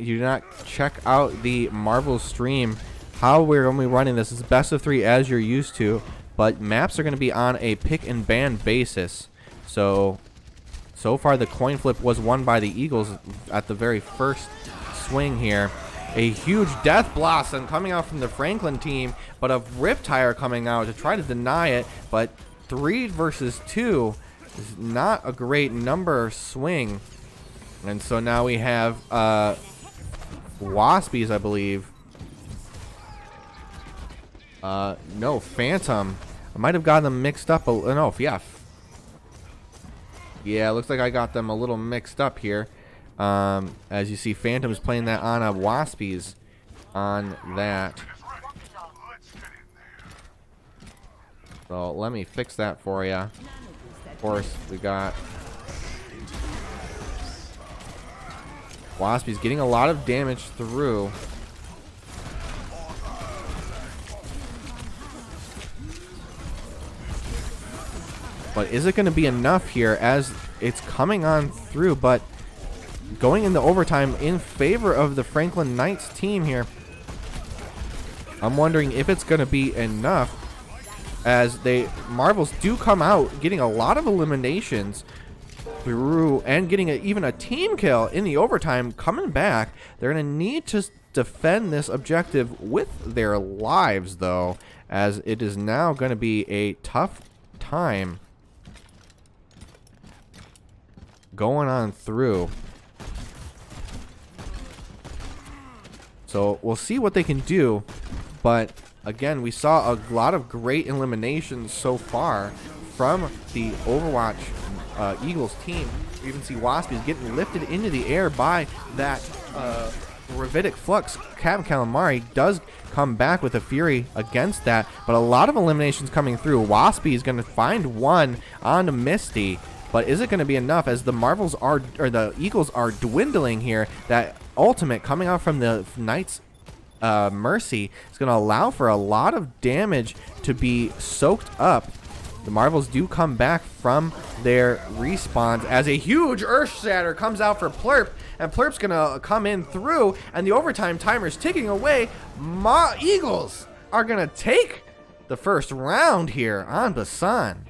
out the Marvel stream, how we're going to be running this is best of 3 as you're used to, but maps are going to be on a pick and ban basis. So far the coin flip was won by the Eagles at the very first swing here. A huge Death Blossom coming out from the Franklin team, but a Riptire coming out to try to deny it, but 3 versus 2 is not a great number swing. And so now we have Waspies, I believe. No, Phantom. I might have gotten them mixed up. No, yeah. Yeah, it looks like I got them a little mixed up here. As you see, Phantom is playing that on a Waspies on that. So let me fix that for you. Of course, we got Waspies getting a lot of damage through. But is it going to be enough here, as it's coming on through, but going into overtime in favor of the Franklin Knights team here. I'm wondering if it's going to be enough. as Marvels do come out getting a lot of eliminations through and getting even a team kill in the overtime. Coming back, they're going to need to defend this objective with their lives, though, as it is now going to be a tough time going on through. So we'll see what they can do, but again, we saw a lot of great eliminations so far from the Overwatch Eagles team. You even see Waspies getting lifted into the air by that Ravidic Flux. Captain Calamari does come back with a Fury against that, but a lot of eliminations coming through. Waspy is going to find one on Misty, but is it going to be enough as the Marvels are, or the Eagles are dwindling here? That ultimate coming out from the Knights Mercy is going to allow for a lot of damage to be soaked up. The Marvels do come back from their respawns as a huge Earth Shatter comes out for Plurp, and Plurp's going to come in through, and the overtime timer's ticking away. Eagles are going to take the first round here on Basan.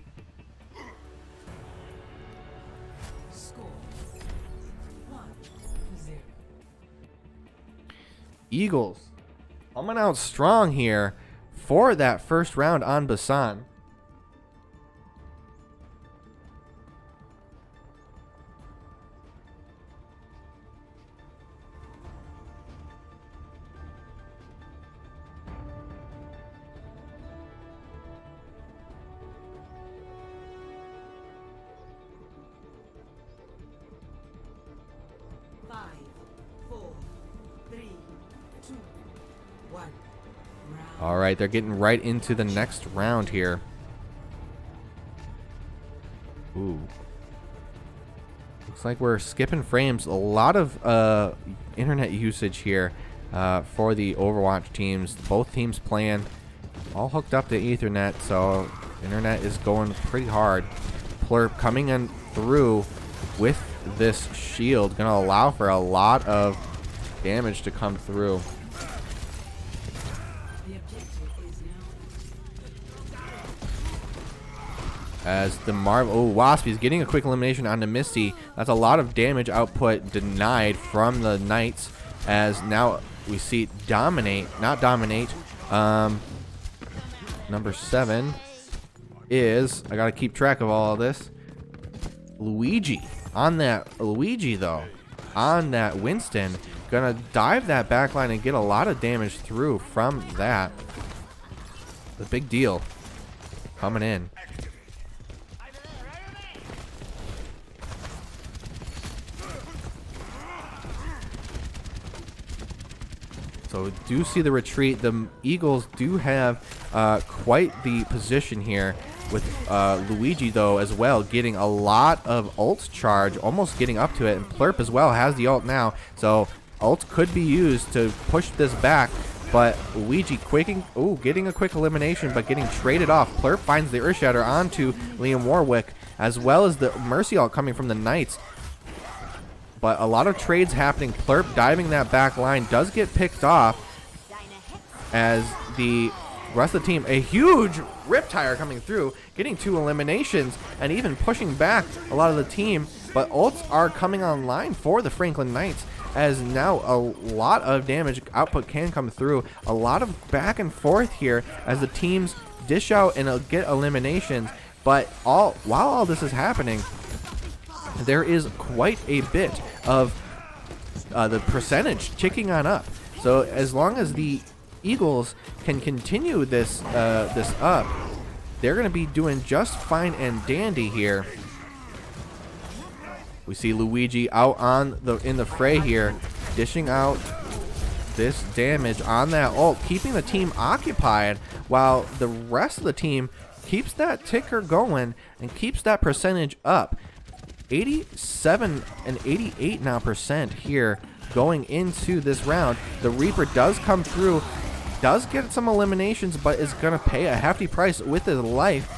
Eagles coming out strong here for that first round on Basan. All right, they're getting right into the next round here. Ooh. Looks like we're skipping frames. A lot of internet usage here for the Overwatch teams. Both teams playing all hooked up to Ethernet, so internet is going pretty hard. Plurp coming in through with this shield, going to allow for a lot of damage to come through. As the Waspy's getting a quick elimination onto Misty. That's a lot of damage output denied from the Knights, as now we see not dominate. Number 7 is, I gotta keep track of all of this, Luigi. On that Luigi though, on that Winston, gonna dive that backline and get a lot of damage through from that. The big deal coming in. So do see the retreat. The Eagles do have quite the position here with Luigi though as well, getting a lot of ult charge, almost getting up to it, and Plurp as well has the ult now, so ult could be used to push this back, but Luigi getting a quick elimination but getting traded off. Plurp finds the Earthshatter onto Liam Warwick, as well as the Mercy ult coming from the Knights. But a lot of trades happening. Plurp diving that back line does get picked off as the rest of the team, a huge Riptire coming through, getting 2 eliminations and even pushing back a lot of the team. But ults are coming online for the Franklin Knights, as now a lot of damage output can come through. A lot of back and forth here as the teams dish out and get eliminations. But while all this is happening, there is quite a bit of the percentage ticking on up. So as long as the Eagles can continue this up, they're going to be doing just fine and dandy here. We see Luigi out in the fray here, dishing out this damage on that ult, keeping the team occupied while the rest of the team keeps that ticker going and keeps that percentage up. 87 and 88 now percent here going into this round. The Reaper does come through, does get some eliminations, but is going to pay a hefty price with his life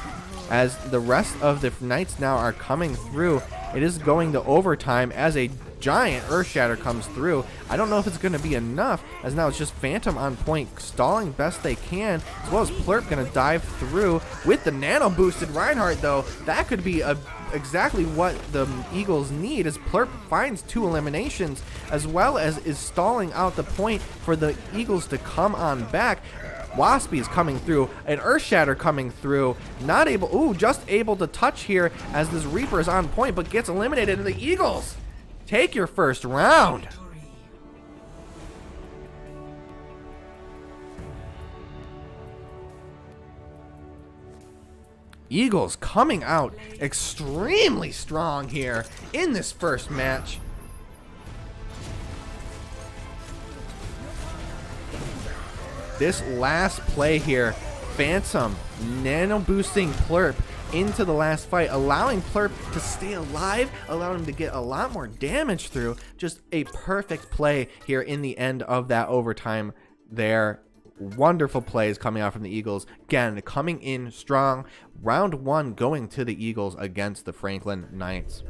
as the rest of the Knights now are coming through. It is going to overtime as a giant Earth Shatter comes through. I don't know if it's going to be enough, as now it's just Phantom on point, stalling best they can, as well as Plurp going to dive through with the nano boosted Reinhardt, though. That could be exactly what the Eagles need, as Plurp finds 2 eliminations, as well as is stalling out the point for the Eagles to come on back. Waspy is coming through, an Earth Shatter coming through, not able, just able to touch here as this Reaper is on point, but gets eliminated, and the Eagles take your first round. Eagles coming out extremely strong here in this first match. This last play here, Phantom nano boosting Plurp into the last fight, allowing Plurp to stay alive, allowing him to get a lot more damage through. Just a perfect play here in the end of that overtime there. Wonderful plays coming out from the Eagles. Again, coming in strong. Round 1 going to the Eagles against the Franklin Knights.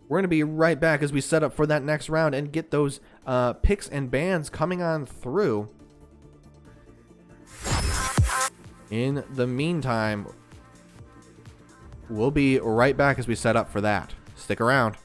We're going to be right back as we set up for that next round and get those picks and bans coming on through. In the meantime, we'll be right back as we set up for that. Stick around.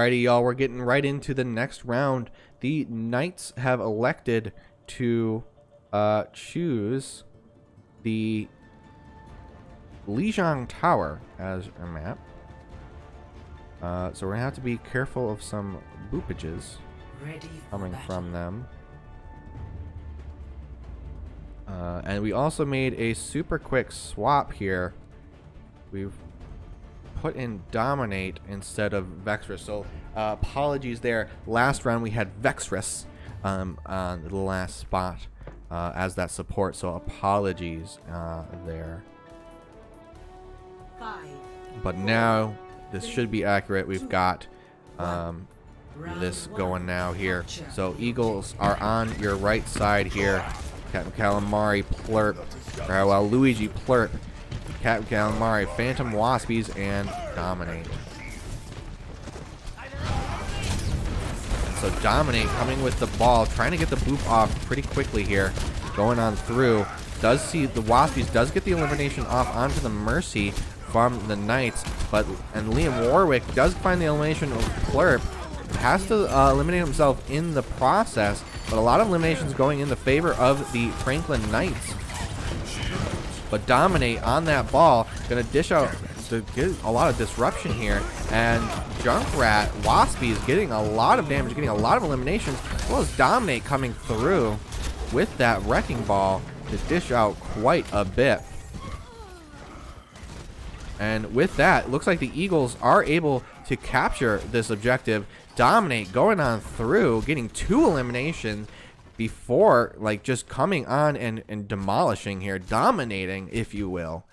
Alrighty, y'all, we're getting right into the next round. The Knights have elected to choose the Lijiang Tower as a map. So we're gonna have to be careful of some boopages coming from them. And we also made a super quick swap here. We've put in Dominate instead of Vexrus. So apologies there. Last round we had Vexrus on the last spot as that support. So apologies there. But now this should be accurate. We've got this going now here. So Eagles are on your right side here. Captain Calamari, Plurp, or well, Luigi, Plurp, Captain Calamari, Phantom Waspies, and Dominate. And so Dominate coming with the ball, trying to get the boop off pretty quickly here. Going on through. Does see the Waspies, does get the elimination off onto the Mercy from the Knights, and Liam Warwick does find the elimination of Plurp. Has to eliminate himself in the process, but a lot of eliminations going in the favor of the Franklin Knights. But Dominate on that ball, gonna dish out to get a lot of disruption here, and Junkrat Waspy is getting a lot of damage, getting a lot of eliminations, as well as Dominate coming through with that wrecking ball to dish out quite a bit. And with that, looks like the Eagles are able to capture this objective. Dominate going on through, getting 2 eliminations before like just coming on and demolishing here, dominating, if you will,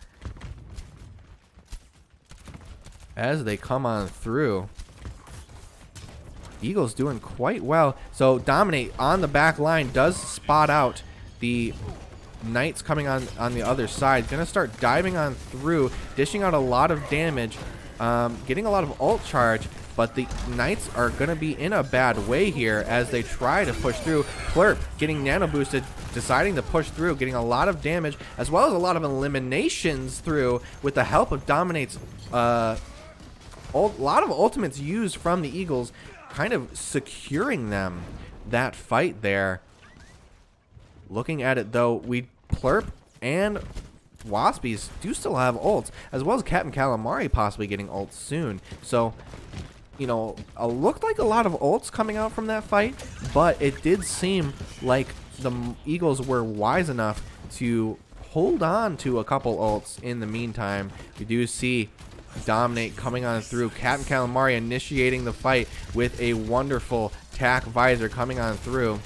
as they come on through. Eagles doing quite well. So Dominate on the back line does spot out the Knights coming on the other side. Gonna start diving on through, dishing out a lot of damage, getting a lot of ult charge, but the Knights are gonna be in a bad way here as they try to push through. Plurp getting nano boosted, deciding to push through, getting a lot of damage as well as a lot of eliminations through with the help of Dominate's a lot of ultimates used from the Eagles, kind of securing them that fight there. Looking at it though, Plurp and Waspies do still have ults, as well as Captain Calamari possibly getting ults soon. So, you know, looked like a lot of ults coming out from that fight, but it did seem like the Eagles were wise enough to hold on to a couple ults in the meantime. We do see Dominate coming on through, Captain Calamari initiating the fight with a wonderful tack visor coming on through,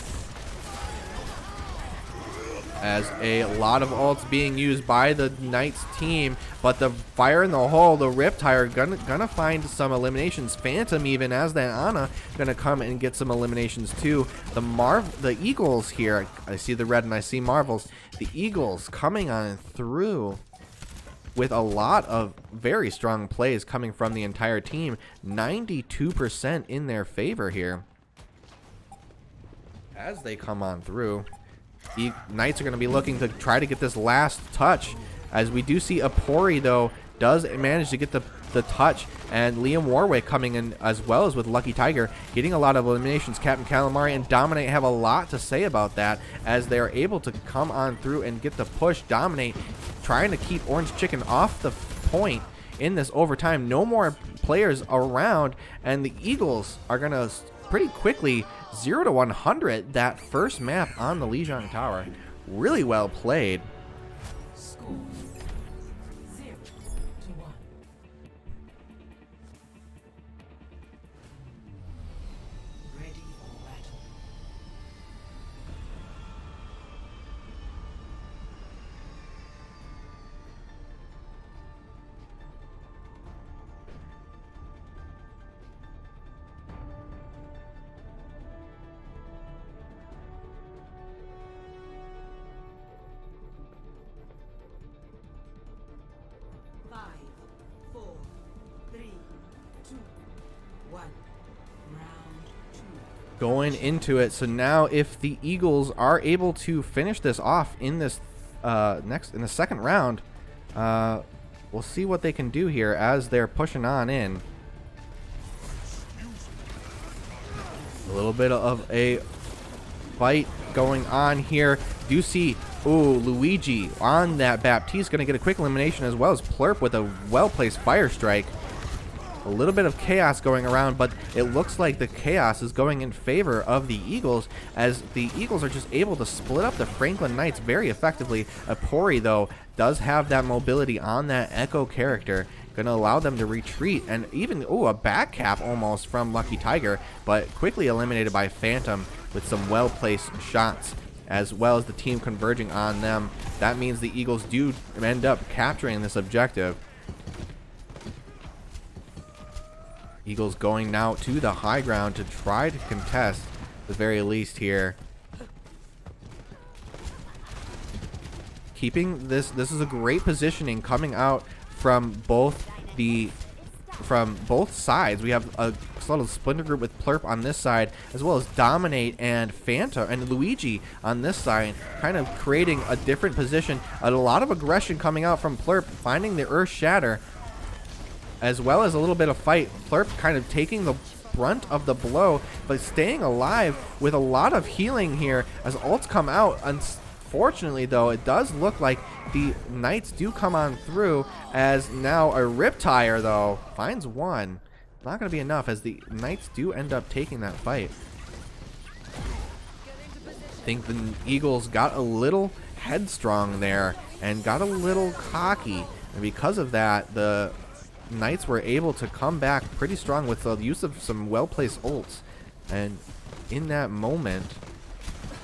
as a lot of ults being used by the Knights team, but the fire in the hole, the Riptire gonna find some eliminations. Phantom even, as that Ana, gonna come and get some eliminations too. The Eagles here, I see the red and I see Marvels. The Eagles coming on through with a lot of very strong plays coming from the entire team. 92% in their favor here as they come on through. The Knights are going to be looking to try to get this last touch, as we do see Apori though does manage to get the touch, and Liam Warwick coming in as well as with Lucky Tiger getting a lot of eliminations. Captain Calamari and Dominate have a lot to say about that as they are able to come on through and get the push. Dominate trying to keep Orange Chicken off the point in this overtime. No more players around, and the Eagles are going to pretty quickly 0 to 100 that first map on the Lijiang Tower. Really well played. Score 0 to 1. Ready for battle. Going into it, so now if the Eagles are able to finish this off in this in the second round, we'll see what they can do here as they're pushing on in. A little bit of a fight going on here. Do you see, Luigi on that Baptiste going to get a quick elimination, as well as Plurp with a well-placed fire strike. A little bit of chaos going around, but it looks like the chaos is going in favor of the Eagles, as the Eagles are just able to split up the Franklin Knights very effectively. Apori, though, does have that mobility on that Echo character, going to allow them to retreat, and even, a back cap almost from Lucky Tiger, but quickly eliminated by Phantom with some well-placed shots, as well as the team converging on them. That means the Eagles do end up capturing this objective. Eagles going now to the high ground to try to contest the very least here. Keeping this is a great positioning coming out from both sides. We have a little splinter group with Plurp on this side, as well as Dominate and Fanta and Luigi on this side, kind of creating a different position. A lot of aggression coming out from Plurp, finding the Earth Shatter, as well as a little bit of fight. Plurp kind of taking the brunt of the blow, but staying alive with a lot of healing here as ults come out. Unfortunately, though, it does look like the Knights do come on through, as now a Riptire, though, finds one. Not going to be enough, as the Knights do end up taking that fight. I think the Eagles got a little headstrong there and got a little cocky, and because of that, the Knights were able to come back pretty strong with the use of some well-placed ults, and in that moment,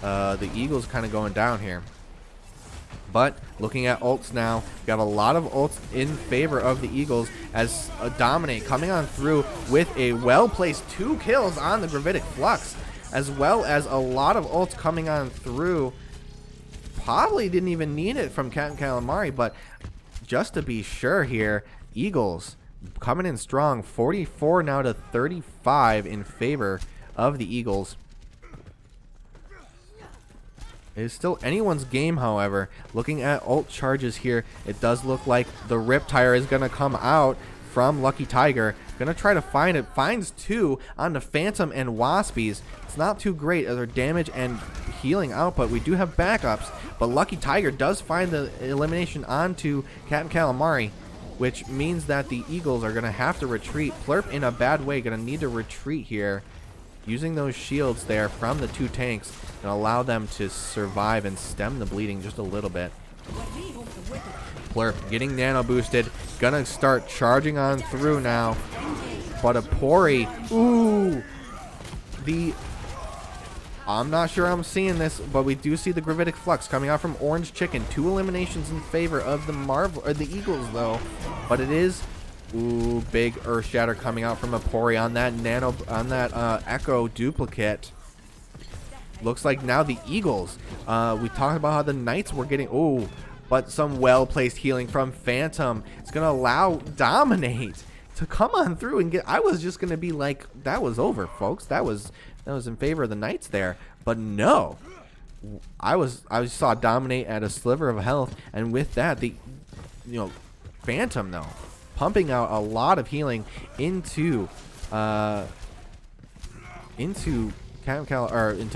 the Eagles kind of going down here. But looking at ults now, got a lot of ults in favor of the Eagles, as Dominate coming on through with a well-placed 2 kills on the Gravitic Flux, as well as a lot of ults coming on through. Probably didn't even need it from Captain Calamari, but just to be sure here, Eagles coming in strong, 44 now to 35 in favor of the Eagles. It is still anyone's game, however. Looking at ult charges here, it does look like the Riptire is going to come out from Lucky Tiger. Going to try to find it. Finds 2 on the Phantom and Waspies. It's not too great as their damage and healing output. We do have backups, but Lucky Tiger does find the elimination onto Captain Calamari, which means that the Eagles are going to have to retreat. Plurp in a bad way, going to need to retreat here. Using those shields there from the 2 tanks and allow them to survive and stem the bleeding just a little bit. Plurp getting nano boosted, gonna start charging on through now. But Apori, I'm not sure I'm seeing this, but we do see the Gravitic Flux coming out from Orange Chicken. 2 eliminations in favor of the Eagles, though. But it is big Earth Shatter coming out from Apori on that Echo duplicate. Looks like now the Eagles. We talked about how the Knights were getting but some well-placed healing from Phantom. It's gonna allow Dominate to come on through and get. I was just gonna be like, that was over, folks. That was in favor of the Knights there, but no. I saw Dominate at a sliver of health, and with that, the Phantom though pumping out a lot of healing into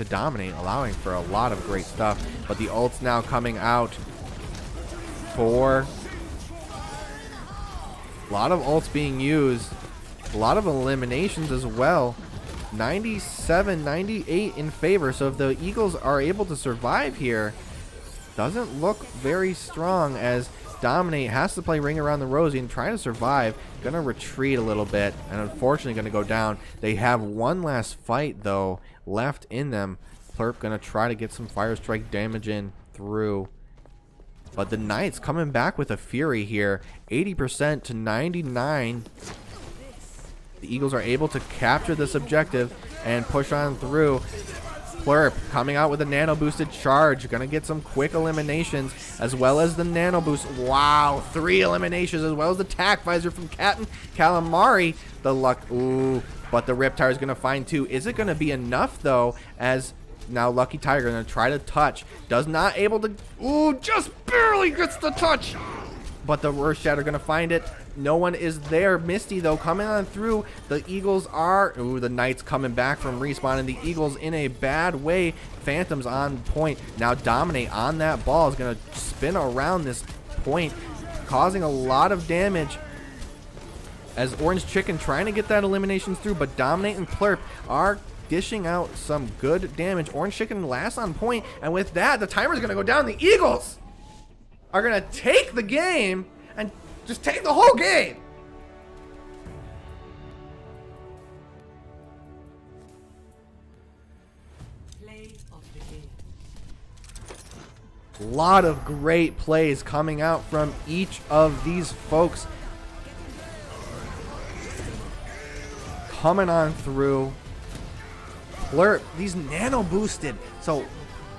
Dominate, allowing for a lot of great stuff. But the ults now coming out for a lot of ults being used, a lot of eliminations as well. 97, 98 in favor. So if the Eagles are able to survive here, doesn't look very strong, as Dominate has to play Ring Around the Rosie and try to survive. Gonna retreat a little bit, and unfortunately gonna go down. They have one last fight though left in them. Plurp gonna try to get some Fire Strike damage in through. But the Knights coming back with a fury here, 80% to 99. The Eagles are able to capture this objective and push on through. Plurp coming out with a nano boosted charge, gonna get some quick eliminations as well as the nano boost. Wow, 3 eliminations as well as the tack visor from Captain Calamari. The luck, but the Riptire is gonna find 2. Is it gonna be enough though, as now Lucky Tiger gonna try to touch, does not able to, just barely gets the touch. But the Earth Shatter gonna find it. No one is there. Misty, though, coming on through. The Eagles are... Ooh, the Knights coming back from respawn, and the Eagles in a bad way. Phantom's on point. Now Dominate on that ball is going to spin around this point, causing a lot of damage as Orange Chicken trying to get that eliminations through, but Dominate and Plurp are dishing out some good damage. Orange Chicken last on point, and with that, the timer's going to go down. The Eagles are going to take the game and just take the whole game. Play of the game. A lot of great plays coming out from each of these folks. Coming on through. Plurp, these nano boosted. So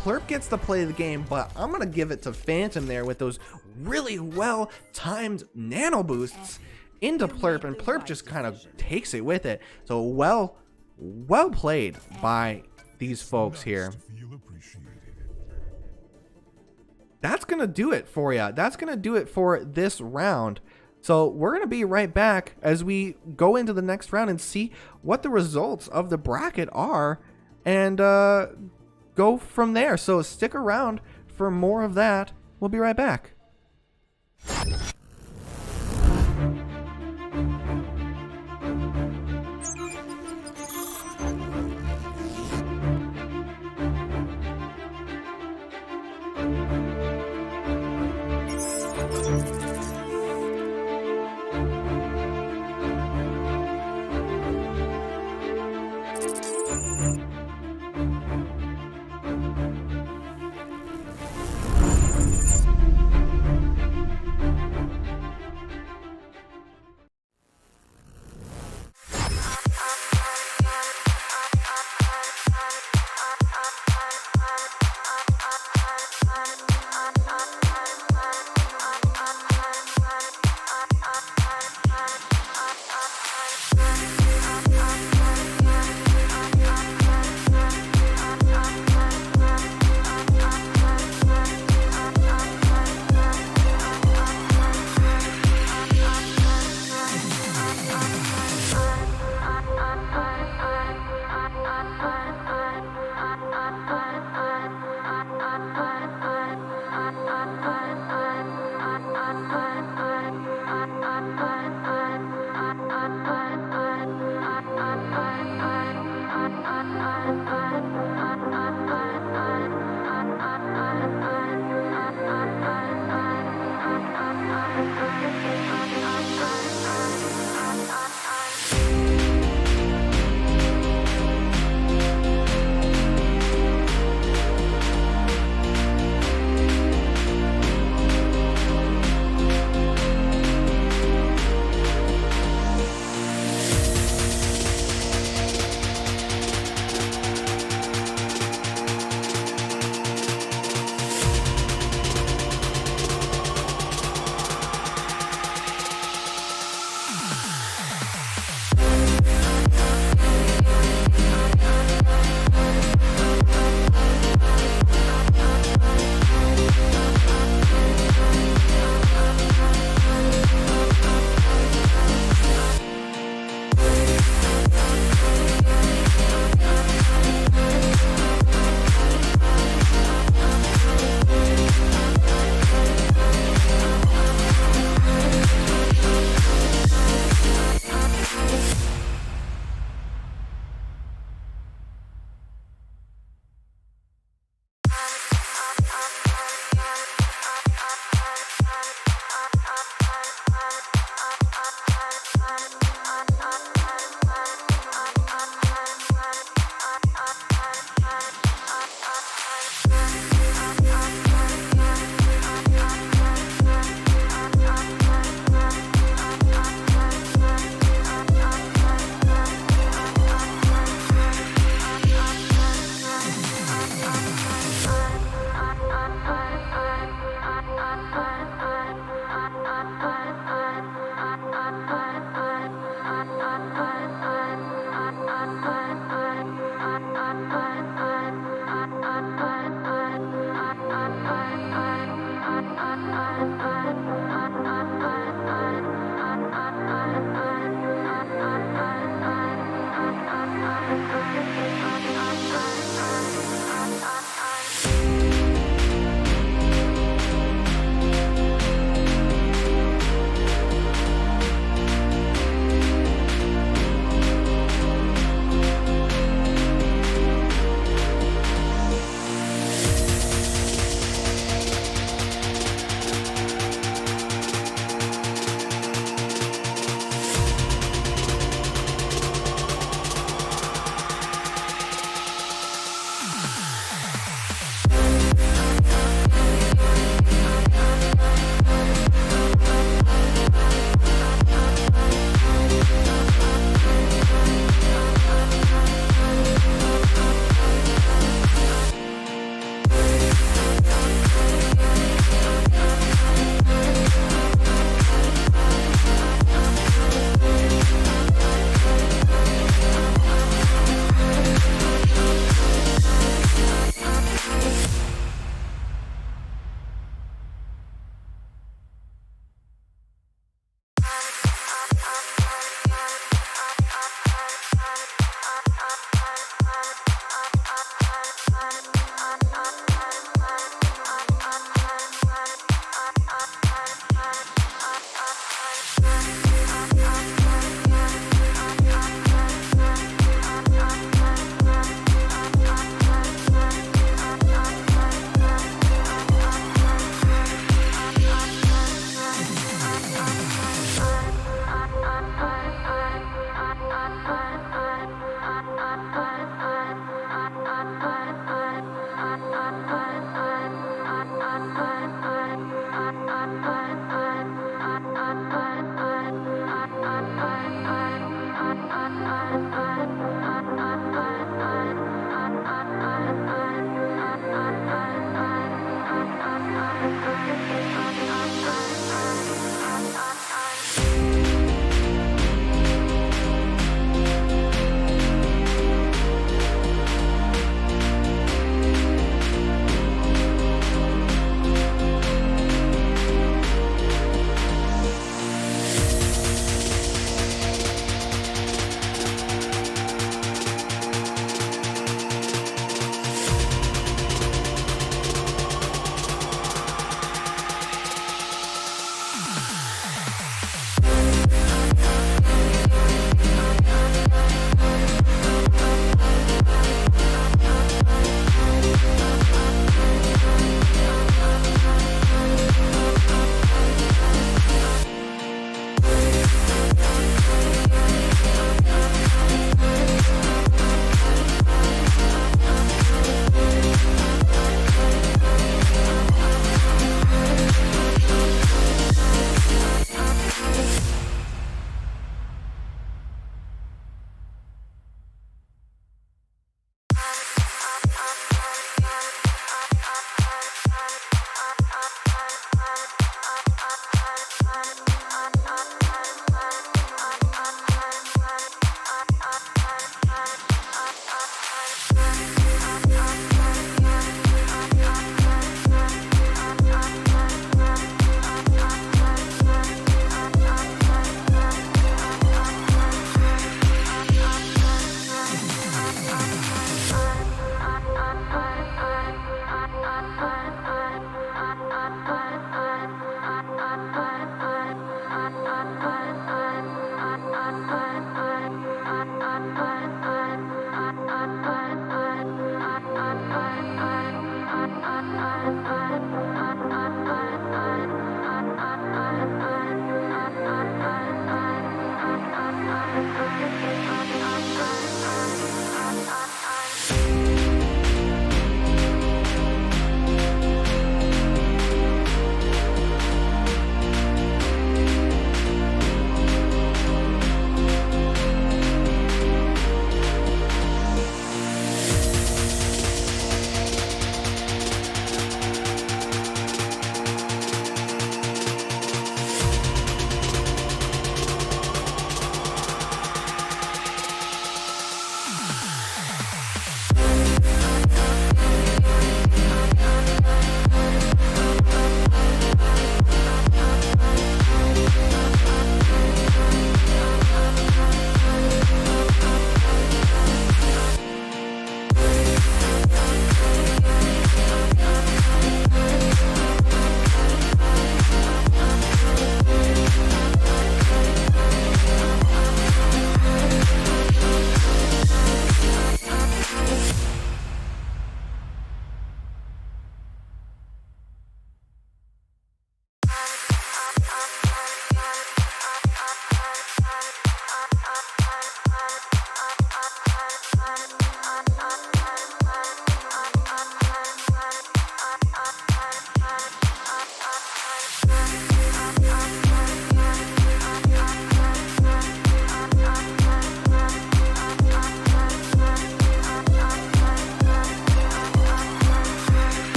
Plurp gets to play the game, but I'm going to give it to Phantom there with those really well timed nano boosts into Plurp, and Plurp just kind of takes it with it. So well played by these folks here. That's going to do it for you. That's going to do it for this round. So we're going to be right back as we go into the next round and see what the results of the bracket are and go from there. So stick around for more of that. We'll be right back.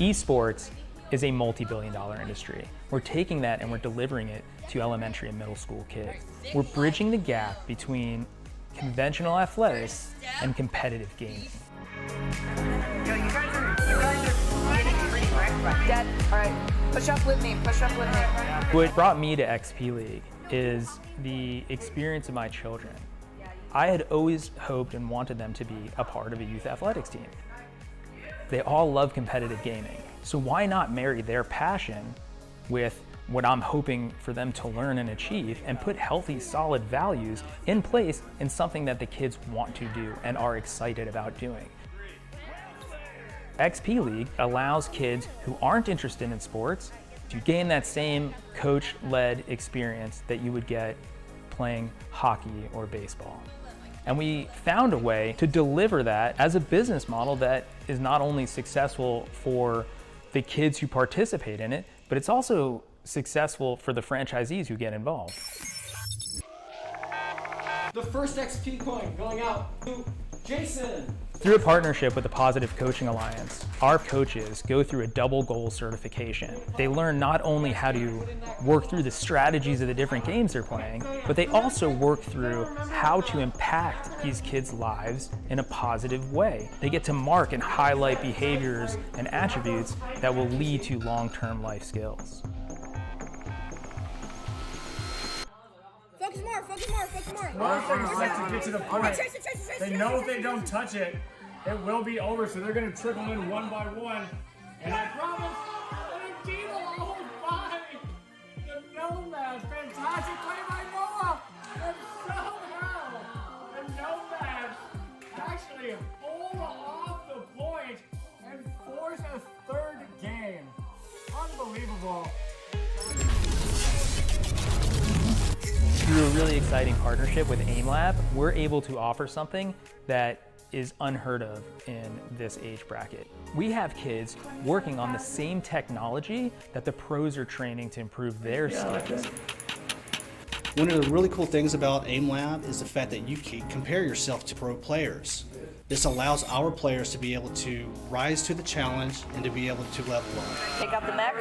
Esports is a multi-billion-dollar industry. We're taking that and we're delivering it to elementary and middle school kids. We're bridging the gap between conventional athletics and competitive gaming. Yo, you guys are getting pretty wrecked right. Dad, all right, push up with me, push up with me. What brought me to XP League is the experience of my children. I had always hoped and wanted them to be a part of a youth athletics team. They all love competitive gaming, so why not marry their passion with what I'm hoping for them to learn and achieve and put healthy, solid values in place in something that the kids want to do and are excited about doing. XP League allows kids who aren't interested in sports to gain that same coach-led experience that you would get playing hockey or baseball. And we found a way to deliver that as a business model that is not only successful for the kids who participate in it, but it's also successful for the franchisees who get involved. The first XP coin going out to Jason. Through a partnership with the Positive Coaching Alliance, our coaches go through a double goal certification. They learn not only how to work through the strategies of the different games they're playing, but they also work through how to impact these kids' lives in a positive way. They get to mark and highlight behaviors and attributes that will lead to long-term life skills. Focus more, focus more, focus more. Most things like to get to the point. They know if they don't touch it, it will be over, so they're going to trickle in one by one. And I promise, the team will hold 5. The Nomad, fantastic play by Noah. And somehow, the Nomad actually hold off the point and force a third game. Unbelievable. Through a really exciting partnership with AimLab, we're able to offer something that is unheard of in this age bracket. We have kids working on the same technology that the pros are training to improve their skills. One of the really cool things about AimLab is the fact that you can compare yourself to pro players. This allows our players to be able to rise to the challenge and to be able to level up. Take out the mech.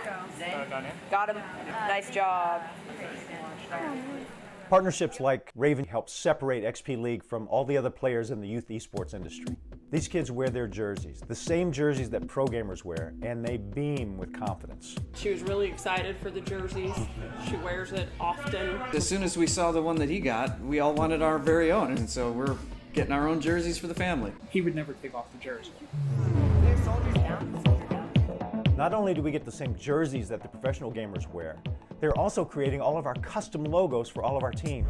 Got him. Nice job. Partnerships like Raven help separate XP League from all the other players in the youth esports industry. These kids wear their jerseys, the same jerseys that pro gamers wear, and they beam with confidence. She was really excited for the jerseys. She wears it often. As soon as we saw the one that he got, we all wanted our very own, and so we're getting our own jerseys for the family. He would never take off the jersey. Not only do we get the same jerseys that the professional gamers wear, they're also creating all of our custom logos for all of our teams.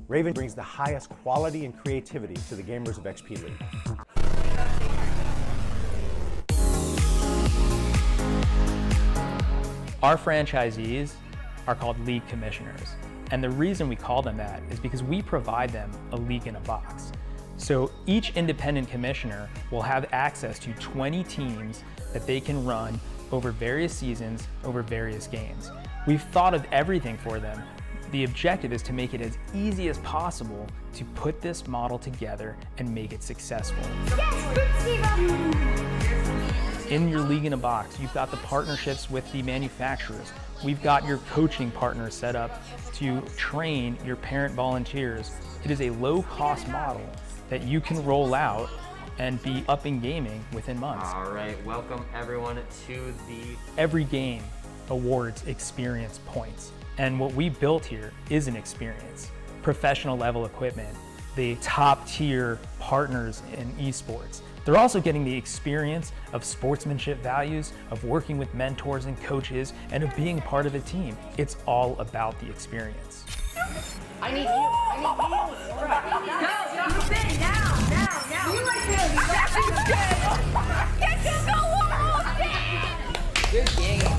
Raven brings the highest quality and creativity to the gamers of XP League. Our franchisees are called league commissioners. And the reason we call them that is because we provide them a league in a box. So each independent commissioner will have access to 20 teams that they can run over various seasons, over various games. We've thought of everything for them. The objective is to make it as easy as possible to put this model together and make it successful. In your league in a box, you've got the partnerships with the manufacturers. We've got your coaching partners set up to train your parent volunteers. It is a low-cost model that you can roll out and be up in gaming within months. All right, welcome everyone to the... Every game awards experience points. And what we built here is an experience. Professional level equipment, the top tier partners in esports. They're also getting the experience of sportsmanship values, of working with mentors and coaches, and of being part of a team. It's all about the experience. I need you. I need you. All right. Go. Move in. Now. You like this. Get to the wall. Good game.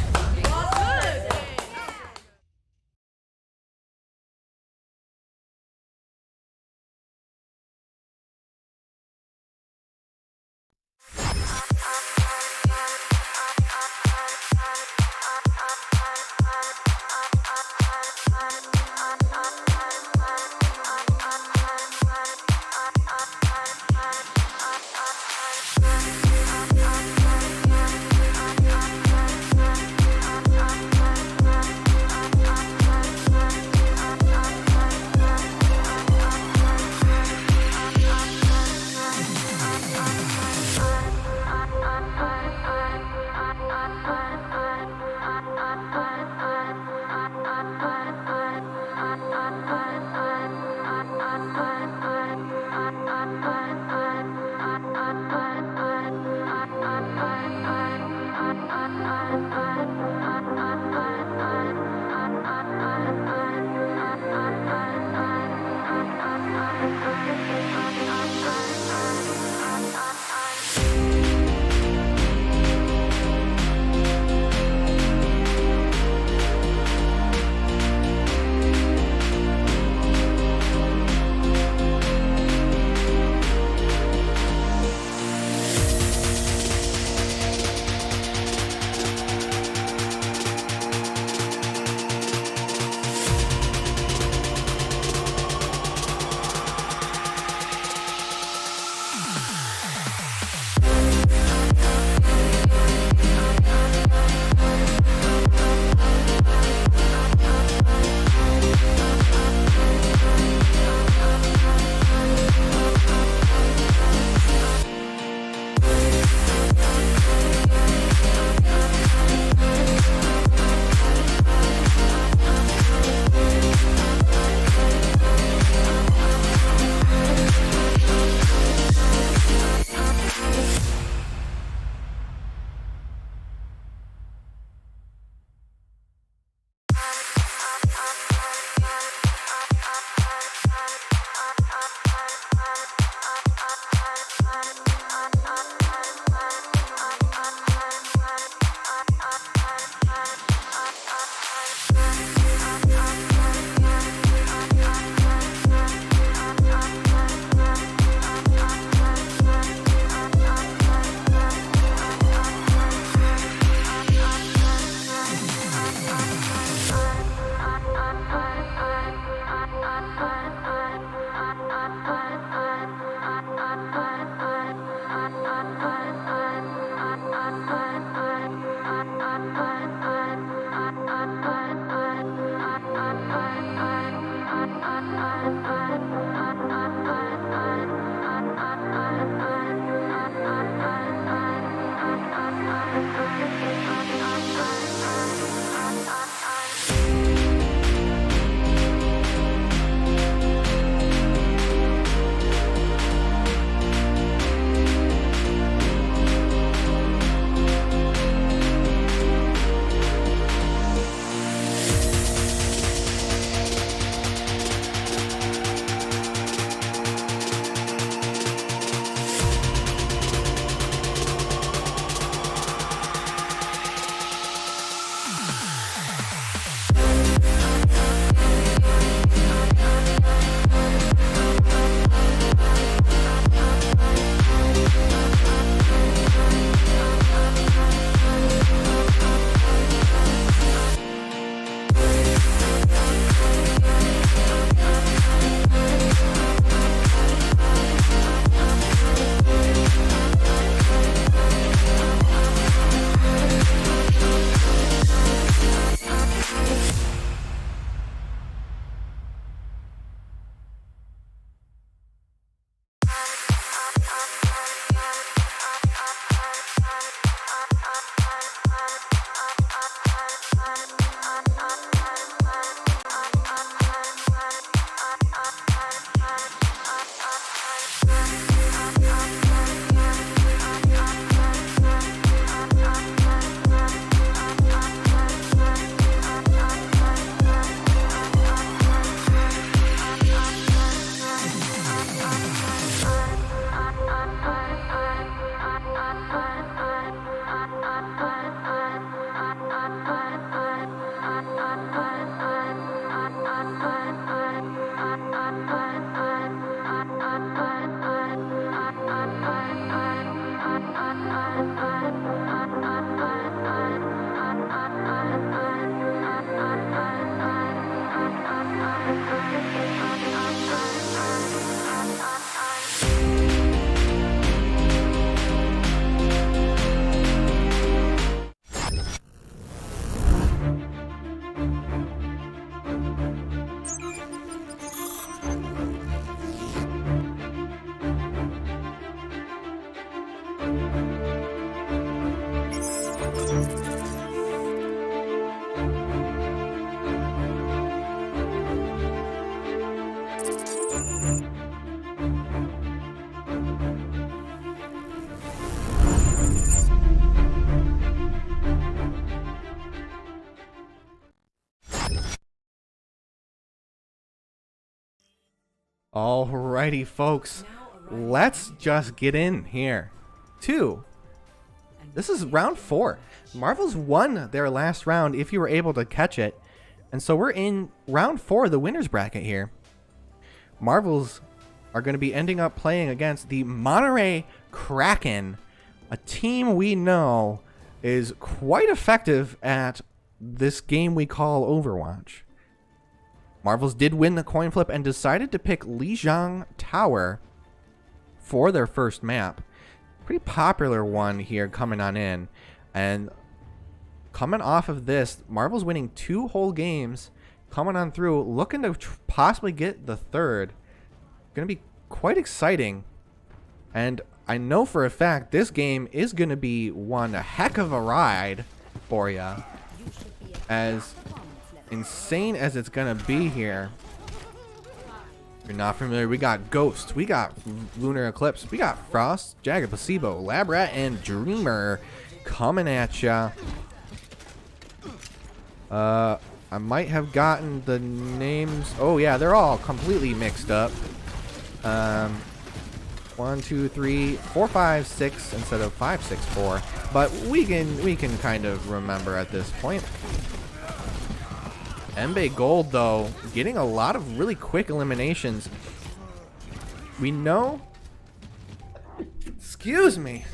Alrighty, folks, let's just get in here. This is round 4. Marvels won their last round if you were able to catch it. And so we're in round 4 of the winner's bracket here. Marvels are going to be ending up playing against the Monterey Kraken, a team we know is quite effective at this game we call Overwatch. Marvels did win the coin flip and decided to pick Lijiang Tower for their first map. Pretty popular one here coming on in. And coming off of this, Marvel's winning 2 whole games, coming on through, looking to possibly get the third. Going to be quite exciting. And I know for a fact this game is going to be one heck of a ride for you. As insane as it's going to be here. If you're not familiar, we got Ghost, we got Lunar Eclipse, we got Frost, Jagged Placebo, Lab Rat, and Dreamer coming at ya. I might have gotten the names. Oh yeah, they're all completely mixed up. 1, 2, 3, 4, 5, 6 instead of 5, 6, 4. But we can kind of remember at this point. Embe Gold, though, getting a lot of really quick eliminations. We know... Excuse me.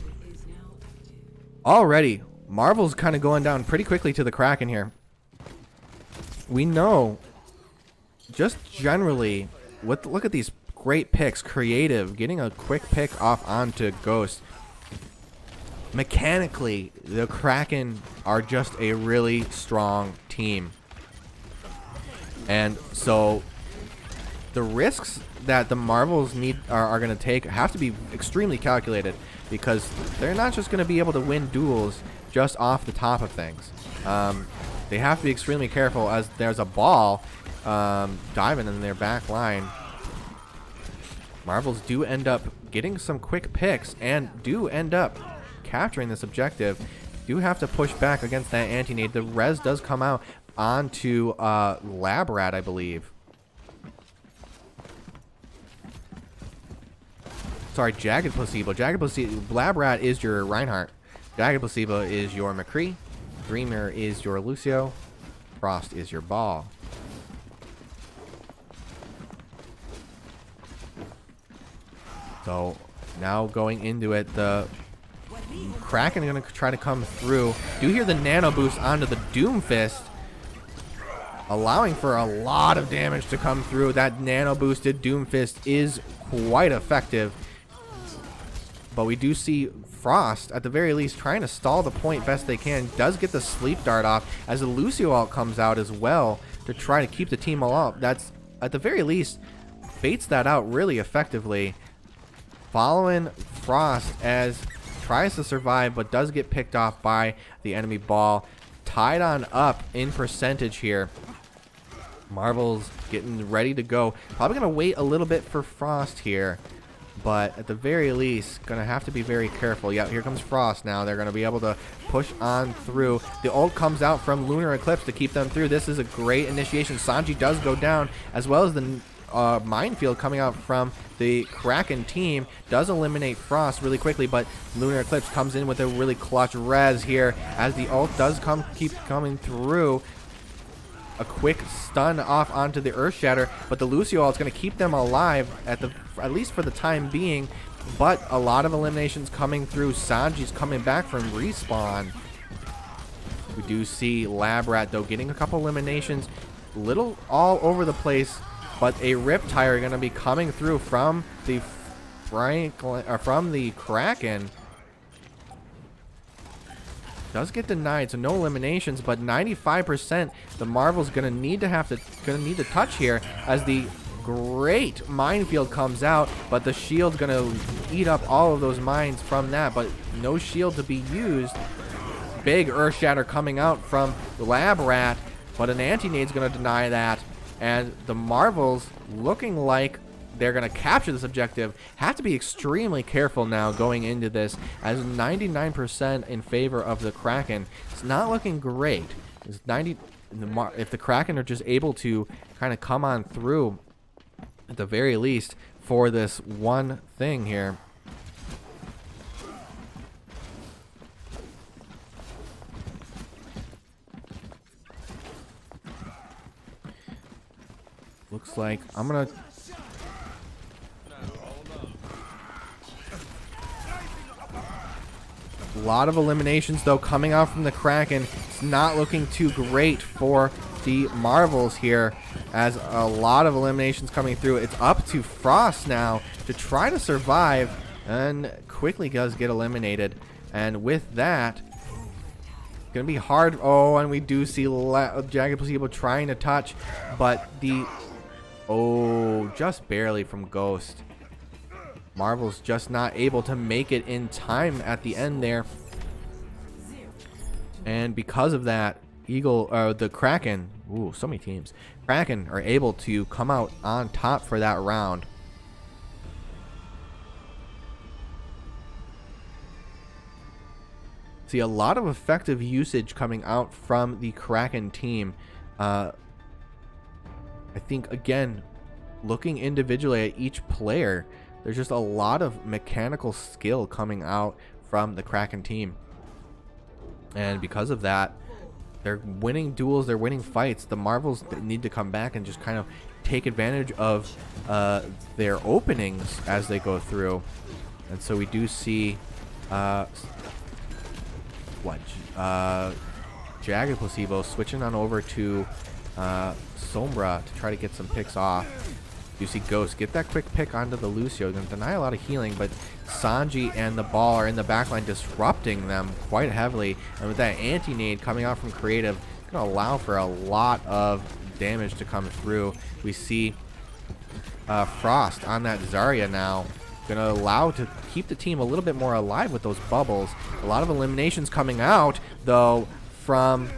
Already, Marvel's kind of going down pretty quickly to the Kraken here. We know, just generally, look at these great picks. Creative, getting a quick pick off onto Ghost. Mechanically, the Kraken are just a really strong team. team. And so the risks that the Marvels are going to take have to be extremely calculated, because they're not just going to be able to win duels just off the top of things. They have to be extremely careful, as there's a ball diving in their back line. Marvels do end up getting some quick picks and do end up capturing this objective. Do have to push back against that anti-nade. The res does come out onto Lab Rat, I believe. Sorry, Jagged Placebo. Jagged Placebo. Lab Rat is your Reinhardt. Jagged Placebo is your McCree. Dreamer is your Lucio. Frost is your Ball. So now going into it, the Kraken are going to try to come through. Do hear the nano boost onto the Doomfist, allowing for a lot of damage to come through. That nano boosted Doomfist is quite effective. But we do see Frost, at the very least, trying to stall the point best they can. Does get the sleep dart off as the Lucio ult comes out as well to try to keep the team alive. That's, at the very least, baits that out really effectively. Following Frost as tries to survive but does get picked off by the enemy Ball. Tied on up in percentage here. Marvel's getting ready to go. Probably going to wait a little bit for Frost here, but at the very least, going to have to be very careful. Yeah, here comes Frost now. They're going to be able to push on through. The ult comes out from Lunar Eclipse to keep them through. This is a great initiation. Sanji does go down, as well as the minefield coming out from the Kraken team does eliminate Frost really quickly, but Lunar Eclipse comes in with a really clutch res here as the ult does keep coming through. A quick stun off onto the Earth Shatter, but the Lucio ult is going to keep them alive at least for the time being. But a lot of eliminations coming through. Sanji's coming back from respawn. We do see Lab Rat though getting a couple eliminations, little all over the place, but a Riptire going to be coming through from the Kraken. Does get denied, so no eliminations, but 95% the Marvel's gonna need to touch here as the great minefield comes out, but the shield's gonna eat up all of those mines from that, but no shield to be used. Big Earth Shatter coming out from the Lab Rat, but an anti-nade's gonna deny that, and the Marvels looking like they're going to capture this objective. Have to be extremely careful now going into this, as 99% in favor of the Kraken. It's not looking great. It's 90. If the Kraken are just able to kind of come on through, at the very least, for this one thing here. Looks like I'm going to... A lot of eliminations though coming out from the Kraken. It's not looking too great for the Marvels here, as a lot of eliminations coming through. It's up to Frost now to try to survive, and quickly does get eliminated. And with that, it's gonna be hard. Oh, and we do see Jagged Placebo trying to touch, but just barely from Ghost. Marvel's just not able to make it in time at the end there. And because of that, the Kraken, so many teams. Kraken are able to come out on top for that round. See a lot of effective usage coming out from the Kraken team. I think, again, looking individually at each player, there's just a lot of mechanical skill coming out from the Kraken team. And because of that, they're winning duels, they're winning fights. The Marvels need to come back and just kind of take advantage of their openings as they go through. And so we do see Jagged Placebo switching on over to Sombra to try to get some picks off. You see Ghost get that quick pick onto the Lucio. Going to deny a lot of healing, but Sanji and the Ball are in the backline disrupting them quite heavily. And with that anti-nade coming out from Creative, Gonna allow for a lot of damage to come through. We see Frost on that Zarya now. Gonna allow to keep the team a little bit more alive with those bubbles. A lot of eliminations coming out, though, from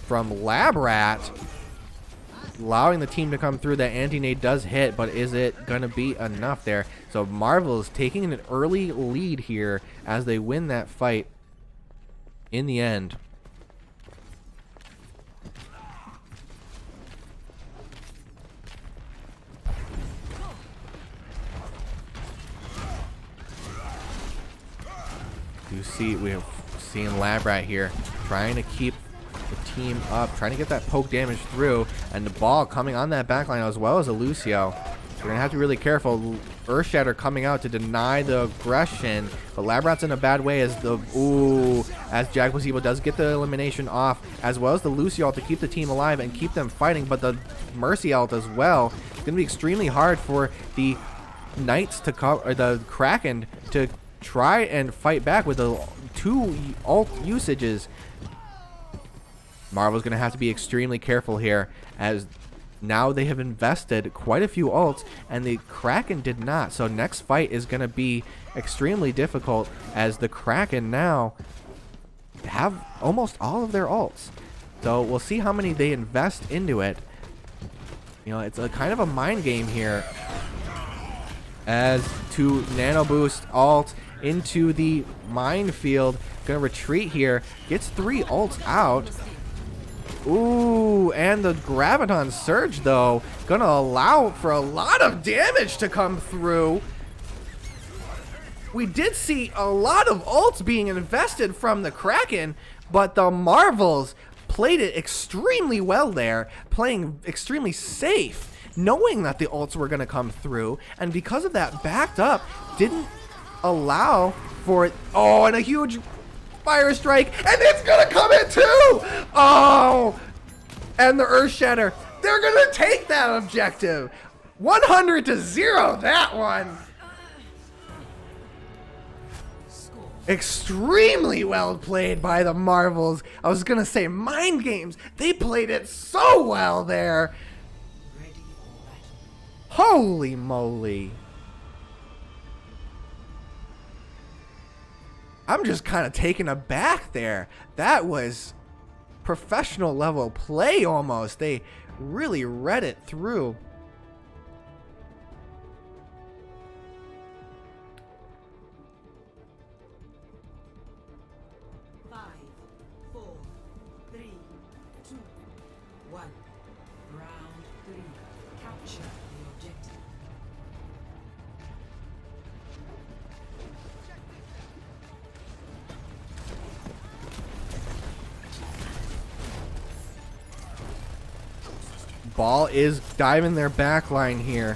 Lab Rat. Allowing the team to come through. That anti-nade does hit, but is it gonna be enough there? So Marvel is taking an early lead here as they win that fight in the end. You see, we have seen Lab Rat here trying to keep the team up, trying to get that poke damage through, and the ball coming on that backline as well as a Lucio. We're gonna have to be really careful. Earthshatter coming out to deny the aggression, but Lab Rat's in a bad way as as Jag Placebo does get the elimination off, as well as the Lucio ult to keep the team alive and keep them fighting, but the Mercy ult as well. It's gonna be extremely hard for the Knights to or the Kraken to try and fight back with the 2 ult usages. Marvel's going to have to be extremely careful here, as now they have invested quite a few ults and the Kraken did not. So next fight is going to be extremely difficult, as the Kraken now have almost all of their ults. So we'll see how many they invest into it. You know, it's a kind of a mind game here, as to Nano Boost ult into the minefield. Gonna retreat here. Gets 3 ults out. Ooh, and the Graviton Surge, though, gonna allow for a lot of damage to come through. We did see a lot of ults being invested from the Kraken, but the Marvels played it extremely well there, playing extremely safe, knowing that the ults were gonna come through, and because of that, backed up, didn't allow for it. Oh, and a huge Fire Strike, and it's gonna come in too! Oh! And the Earthshatter, they're gonna take that objective! 100-0, that one! Extremely well played by the Marvels. I was gonna say mind games. They played it so well there. Holy moly. I'm just kind of taken aback there. That was professional level play almost. They really read it through. Ball is diving their back line here.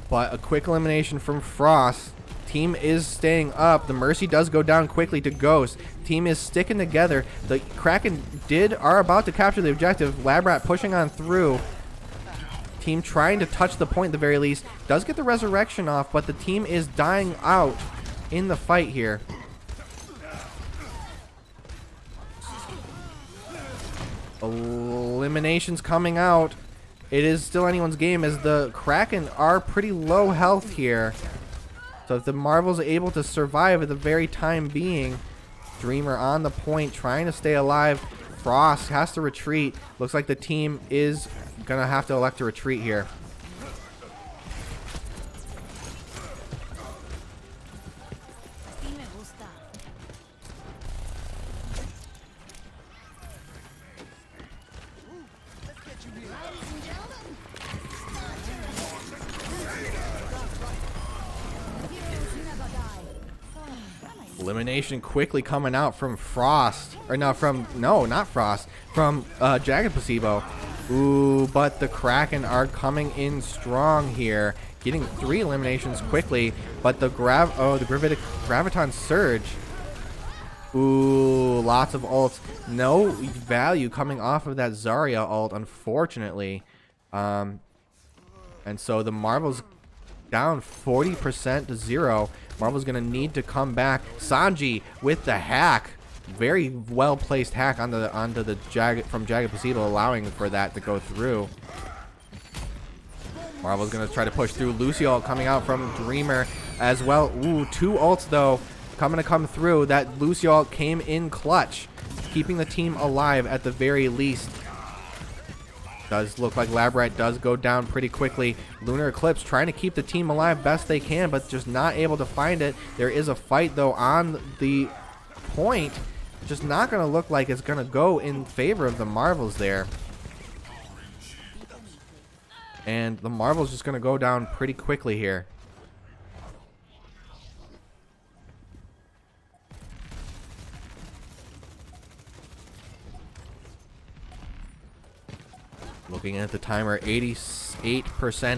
But a quick elimination from Frost. Team is staying up. The Mercy does go down quickly to Ghost. Team is sticking together. The Kraken are about to capture the objective. Lab Rat pushing on through. Team trying to touch the point at the very least. Does get the resurrection off, but the team is dying out in the fight here. Eliminations coming out. It is still anyone's game, as the Kraken are pretty low health here. So if the Marvels are able to survive at the very time being, Dreamer on the point trying to stay alive. Frost has to retreat. Looks like the team is gonna have to elect to retreat here. Elimination quickly coming out from Frost, or no, not Frost, from Jagged Placebo. Ooh, but the Kraken are coming in strong here, getting 3 eliminations quickly. But the Graviton Surge. Ooh, lots of ults. No value coming off of that Zarya ult, unfortunately. And so the Marvels down 40% to 0. Marvel's going to need to come back. Sanji with the hack. Very well placed hack onto the Jagged from Jagged Placebo, allowing for that to go through. Marvel's going to try to push through. Lucio coming out from Dreamer as well. Ooh, 2 ults though coming to come through. That Lucio ult came in clutch, keeping the team alive at the very least. Does look like Labrat does go down pretty quickly. Lunar Eclipse trying to keep the team alive best they can, but just not able to find it. There is a fight though on the point. Just not going to look like it's going to go in favor of the Marvels there. And the Marvels just going to go down pretty quickly here. Looking at the timer, 88%,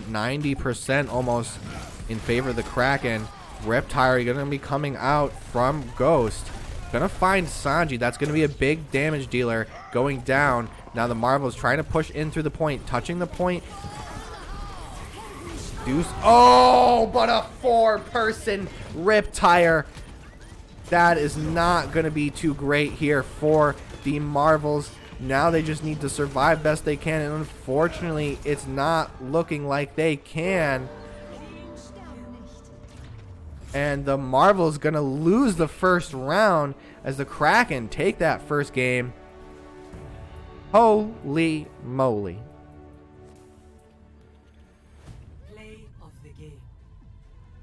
90% almost in favor of the Kraken. Reptile going to be coming out from Ghost. Going to find Sanji. That's going to be a big damage dealer going down. Now the Marvels trying to push in through the point, touching the point. Deuce. Oh, but a 4-person Riptire. That is not going to be too great here for the Marvels. Now they just need to survive best they can, and unfortunately, it's not looking like they can. And the Marvel's going to lose the first round as the Kraken take that first game. Holy moly. Play of the game.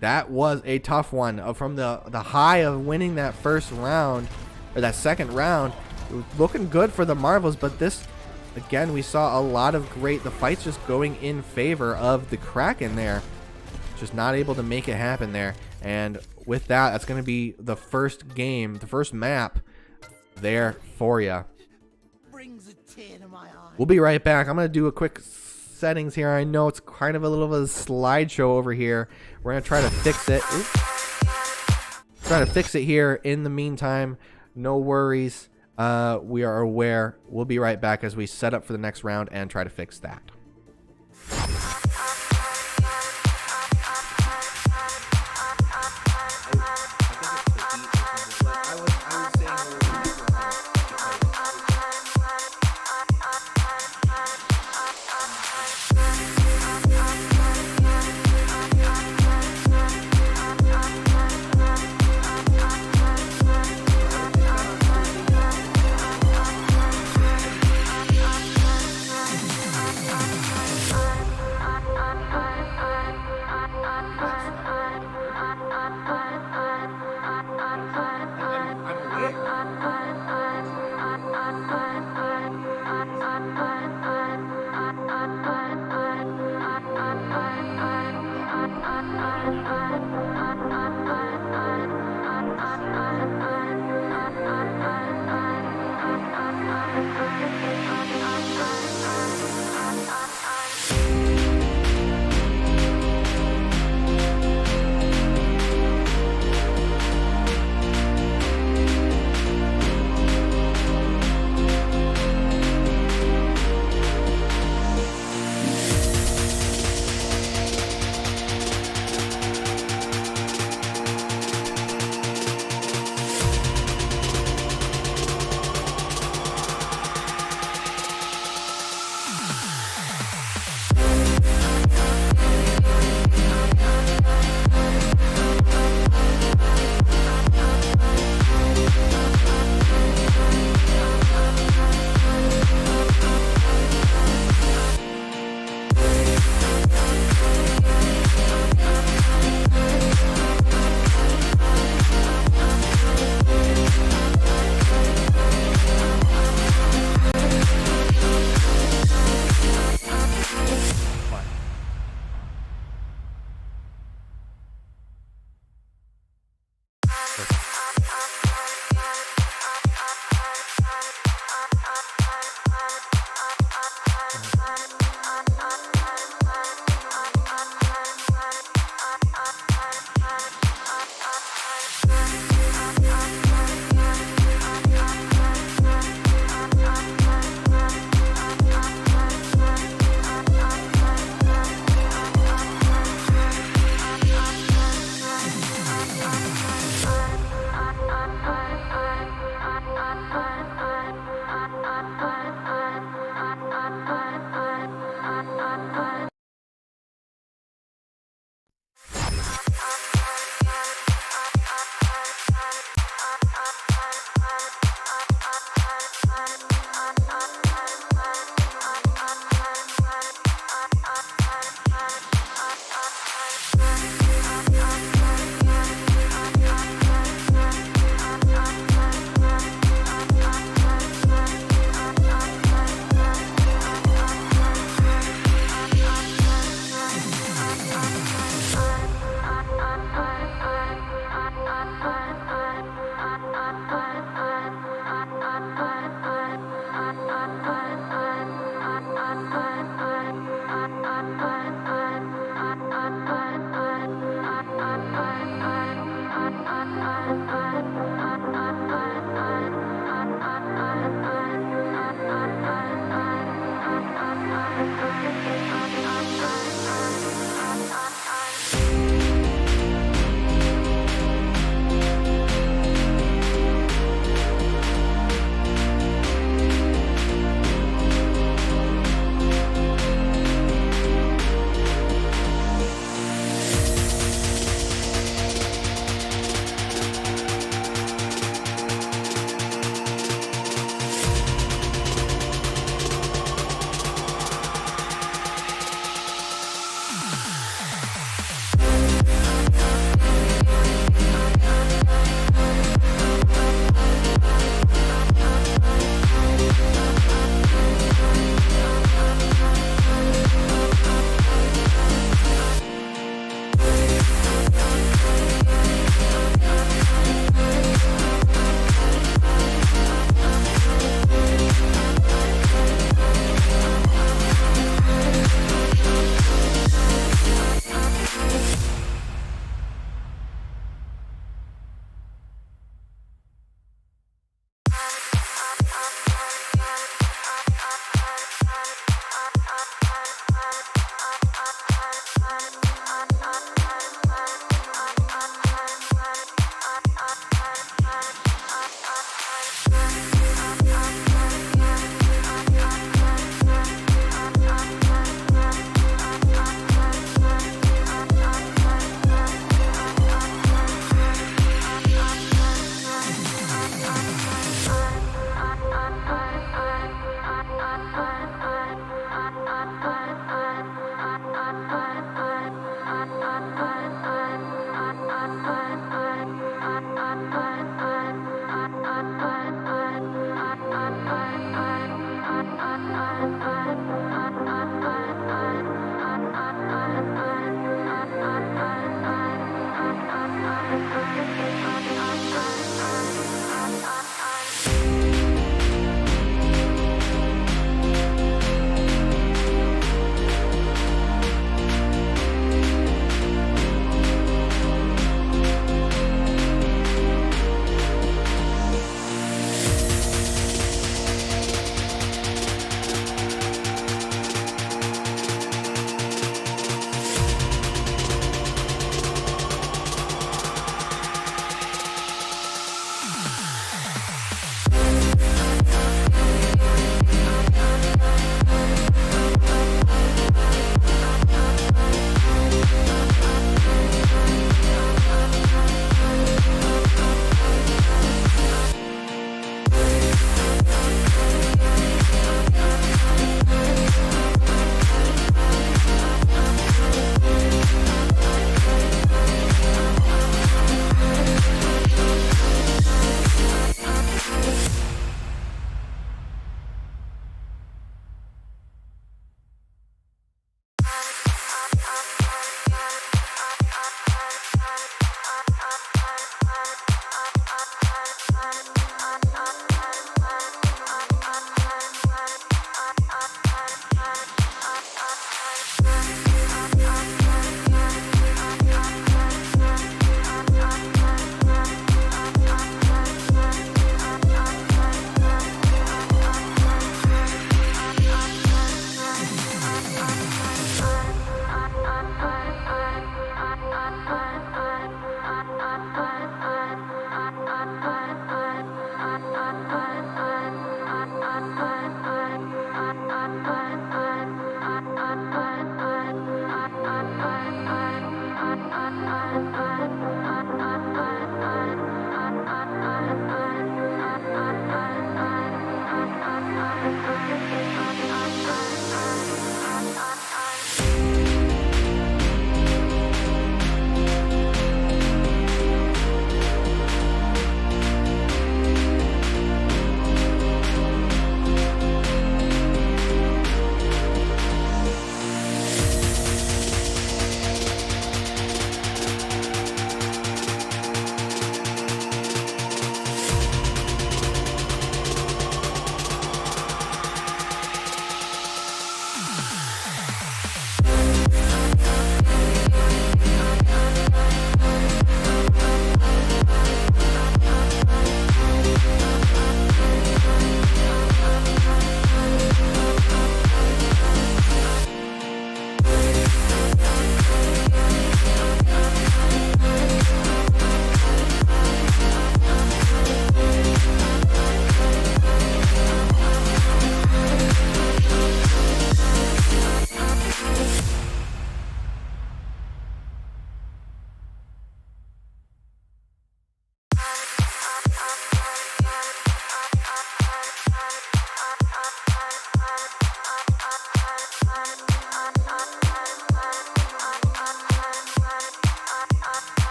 That was a tough one. From the high of winning that first round, or that second round, it was looking good for the Marvels, but this, again, we saw a lot of the fights just going in favor of the Kraken there. Just not able to make it happen there. And with that, that's going to be the first game, the first map there for you. We'll be right back. I'm going to do a quick settings here. I know it's kind of a little bit of a slideshow over here. We're going to try to fix it. Try to fix it here in the meantime. No worries. We are aware. We'll be right back as we set up for the next round and try to fix that.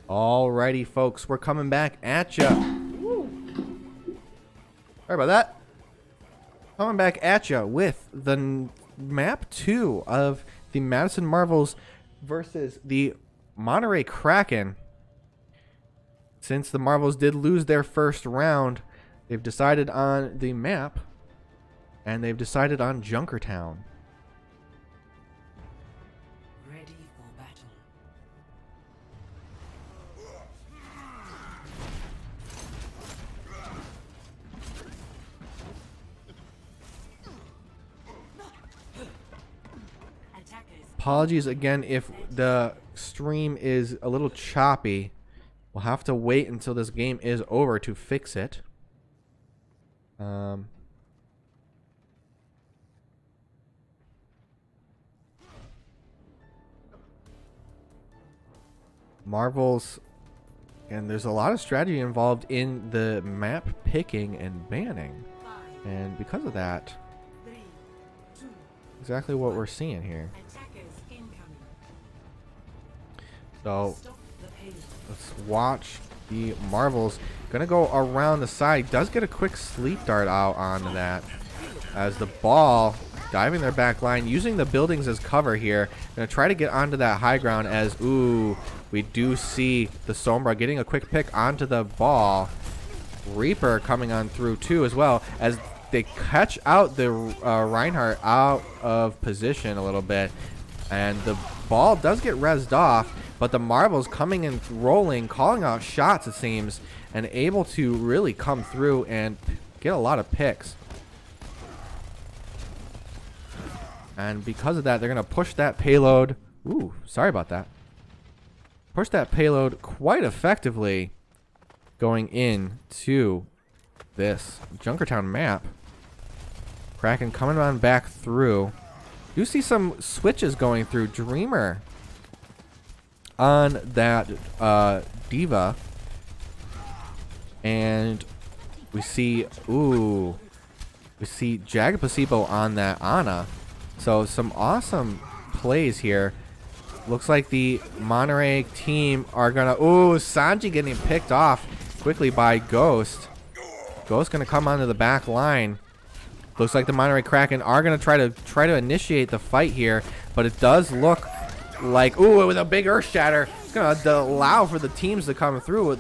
Alrighty, folks, we're coming back at ya. Sorry about that. Coming back at ya with the map 2 of the Madison Marvels versus the Monterey Kraken. Since the Marvels did lose their first round, they've decided on the map, and they've decided on Junkertown. Ready for battle. Apologies again if the stream is a little choppy. We'll have to wait until this game is over to fix it. Marvels, and there's a lot of strategy involved in the map picking and banning, and because of that, exactly what we're seeing here. So let's watch the Marvels. Gonna go around the side. Does get a quick sleep dart out onto that as the ball diving their back line, using the buildings as cover here. Gonna try to get onto that high ground as, ooh, we do see the Sombra getting a quick pick onto the ball. Reaper coming on through too as well as they catch out the Reinhardt out of position a little bit, and the ball does get rezzed off, but the Marvels coming and rolling, calling out shots it seems, and able to really come through and get a lot of picks. And because of that, they're going to push that payload. Ooh, sorry about that. Push that payload quite effectively going into this Junkertown map. Kraken coming on back through. You see some switches going through. Dreamer on that Diva. And we see, ooh, we see Jagapasipo on that Ana. So some awesome plays here. Looks like the Monterey team are gonna, ooh, Sanji getting picked off quickly by Ghost. Ghost gonna come onto the back line. Looks like the Monterey Kraken are gonna try to initiate the fight here, but it does look like, ooh, with a big Earth Shatter, it's gonna allow for the teams to come through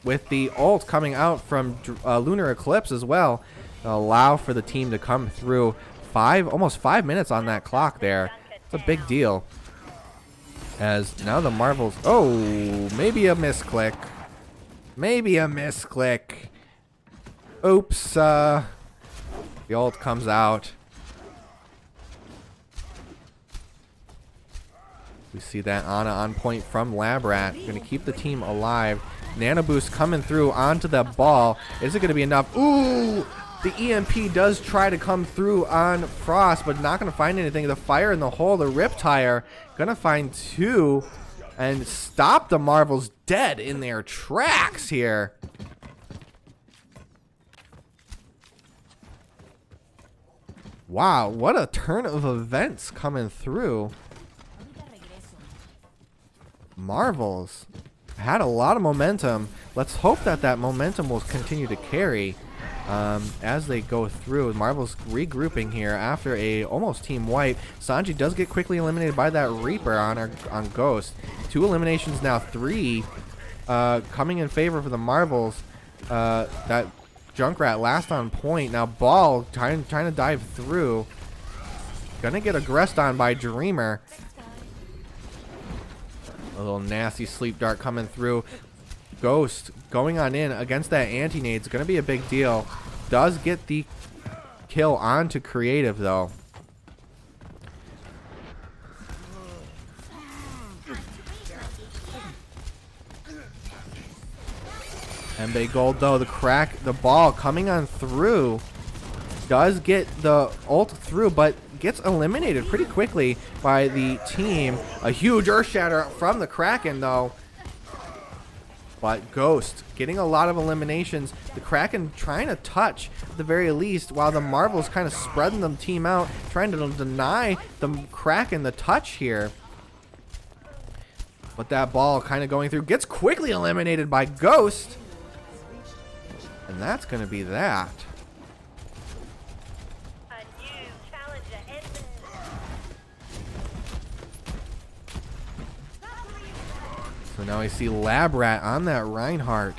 with the ult coming out from Lunar Eclipse as well. Allow for the team to come through. Almost 5 minutes on that clock there. It's a big deal. As now the Marvels, oh, maybe a misclick. Maybe a misclick. Oops, the ult comes out. We see that Ana on point from Labrat. Gonna keep the team alive. Nano Boost coming through onto the ball. Is it gonna be enough? Ooh! The EMP does try to come through on Frost, but not going to find anything. The fire in the hole, the Riptire, going to find two and stop the Marvels dead in their tracks here. Wow, what a turn of events coming through. Marvels had a lot of momentum. Let's hope that that momentum will continue to carry. As they go through. Marvel's regrouping here after a almost team wipe. Sanji does get quickly eliminated by that Reaper on Ghost. 2 eliminations now, 3 coming in favor for the Marvels. That Junkrat last on point. Now Ball trying to dive through. Gonna get aggressed on by Dreamer. A little nasty sleep dart coming through. Ghost going on in against that anti-nade is going to be a big deal. Does get the kill onto Creative though. Embe Gold though, the ball coming on through. Does get the ult through, but gets eliminated pretty quickly by the team. A huge Earth Shatter from the Kraken though. But Ghost getting a lot of eliminations. The Kraken trying to touch at the very least, while the Marvels kind of spreading the team out, trying to deny the Kraken the touch here. But that ball kind of going through. Gets quickly eliminated by Ghost. And that's going to be that. So now we see Lab Rat on that Reinhardt.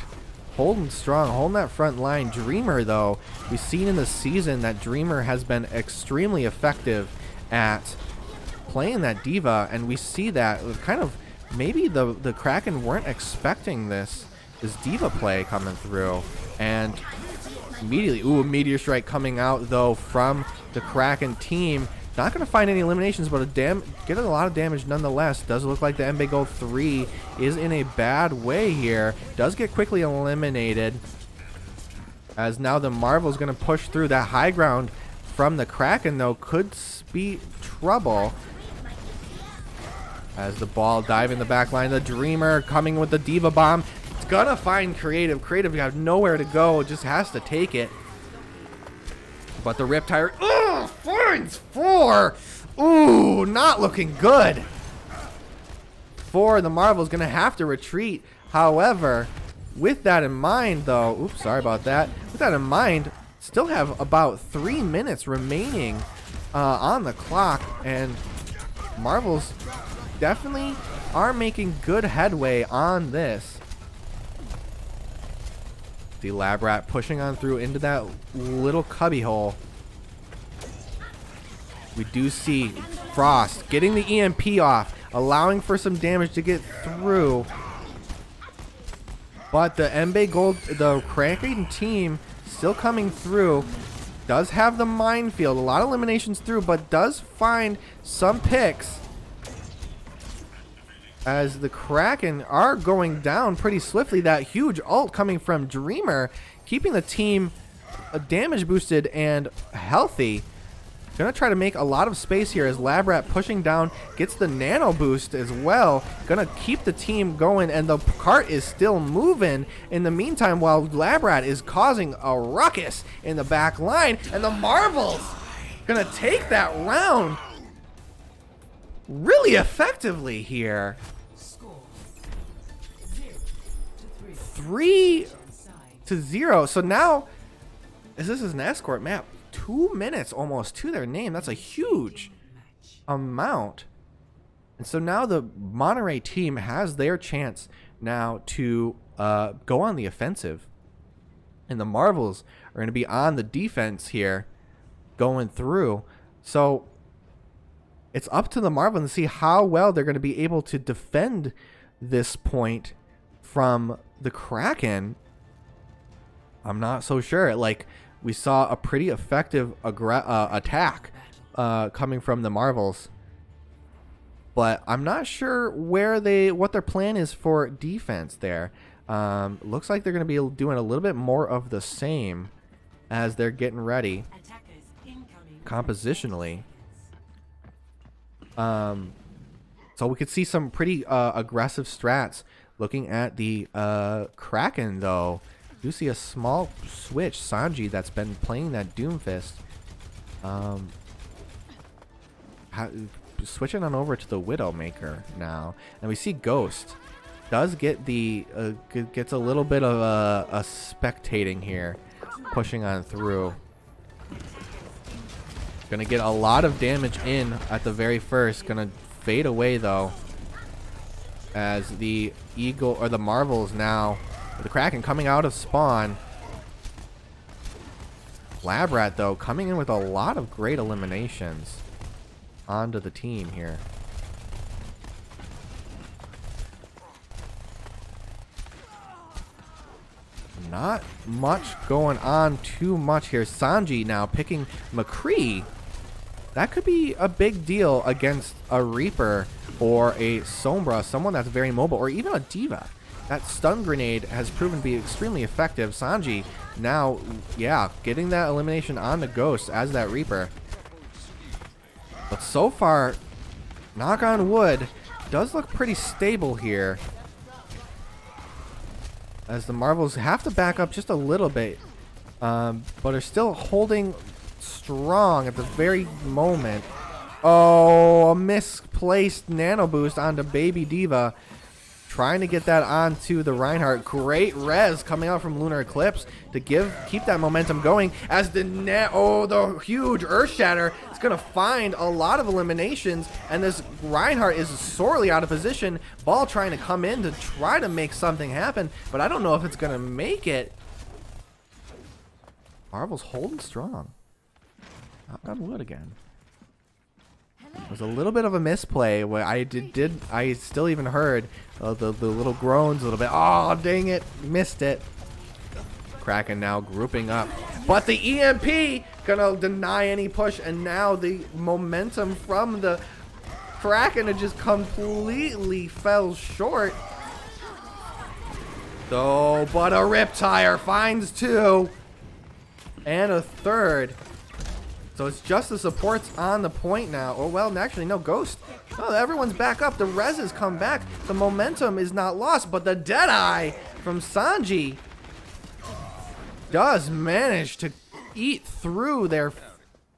Holding strong, holding that front line. Dreamer, though, we've seen in the season that Dreamer has been extremely effective at playing that D.Va, and we see that kind of maybe the Kraken weren't expecting this D.Va play coming through, and immediately, ooh, a Meteor Strike coming out though from the Kraken team. Not going to find any eliminations, but getting a lot of damage nonetheless. Does look like the MB Gold 3 is in a bad way here. Does get quickly eliminated. As now the Marvel is going to push through. That high ground from the Kraken, though, could be trouble. As the ball dive in the back line. The Dreamer coming with the D.Va bomb. It's going to find Creative. Creative got nowhere to go. Just has to take it. But the Riptide, finds 4. Ooh, not looking good. 4, the Marvel's going to have to retreat. However, with that in mind, though, oops, sorry about that. With that in mind, still have about 3 minutes remaining on the clock. And Marvels definitely are making good headway on this. The Lab Rat pushing on through into that little cubby hole. We do see Frost getting the EMP off, allowing for some damage to get through. But the MB Gold, the Kraken team still coming through. Does have the minefield, a lot of eliminations through, but does find some picks. As the Kraken are going down pretty swiftly. That huge ult coming from Dreamer, keeping the team damage boosted and healthy. Gonna try to make a lot of space here as Lab Rat pushing down, gets the nano boost as well. Gonna keep the team going, and the cart is still moving in the meantime while Lab Rat is causing a ruckus in the back line, and the Marvels gonna take that round really effectively here. 3-0. So now, as this is an escort map, 2 minutes almost to their name. That's a huge amount. And so now the Monterey team has their chance now to go on the offensive. And the Marvels are going to be on the defense here, going through. So it's up to the Marvels to see how well they're going to be able to defend this point from the Kraken. I'm not so sure. Like, we saw a pretty effective attack coming from the Marvels, but I'm not sure what their plan is for defense there. Looks like they're going to be doing a little bit more of the same as they're getting ready compositionally. So we could see some pretty aggressive strats. Looking at the Kraken, though, you see a small switch. Sanji, that's been playing that Doomfist, switching on over to the Widowmaker now, and we see Ghost does get gets a little bit of a spectating here, pushing on through. Gonna get a lot of damage in at the very first. Gonna fade away though, as the Eagle or the Marvels now, the Kraken coming out of spawn. Lab Rat though coming in with a lot of great eliminations onto the team here. Not much going on too much here. Sanji now picking McCree. That could be a big deal against a Reaper or a Sombra, someone that's very mobile, or even a D.Va. That stun grenade has proven to be extremely effective. Sanji now, yeah, getting that elimination on the Ghost as that Reaper. But so far, knock on wood, does look pretty stable here, as the Marvels have to back up just a little bit, but are still holding strong at the very moment. Oh, a misplaced nano boost onto Baby D.Va. trying to get that onto the Reinhardt. Great res coming out from Lunar Eclipse to keep that momentum going as the the huge Earth Shatter is going to find a lot of eliminations, and this Reinhardt is sorely out of position. Ball trying to come in to try to make something happen, but I don't know if it's going to make it. Marvel's holding strong. Knock on wood again. It was a little bit of a misplay where I still even heard the little groans a little bit. Oh, dang it. Missed it. Kraken now grouping up. But the EMP gonna deny any push, and now the momentum from the Kraken just completely fell short. So, but a Riptire finds 2 and a 3rd. So it's just the supports on the point now. Oh, well, actually, no, Ghost. Oh, everyone's back up. The res has come back. The momentum is not lost, but the Deadeye from Sanji does manage to eat through their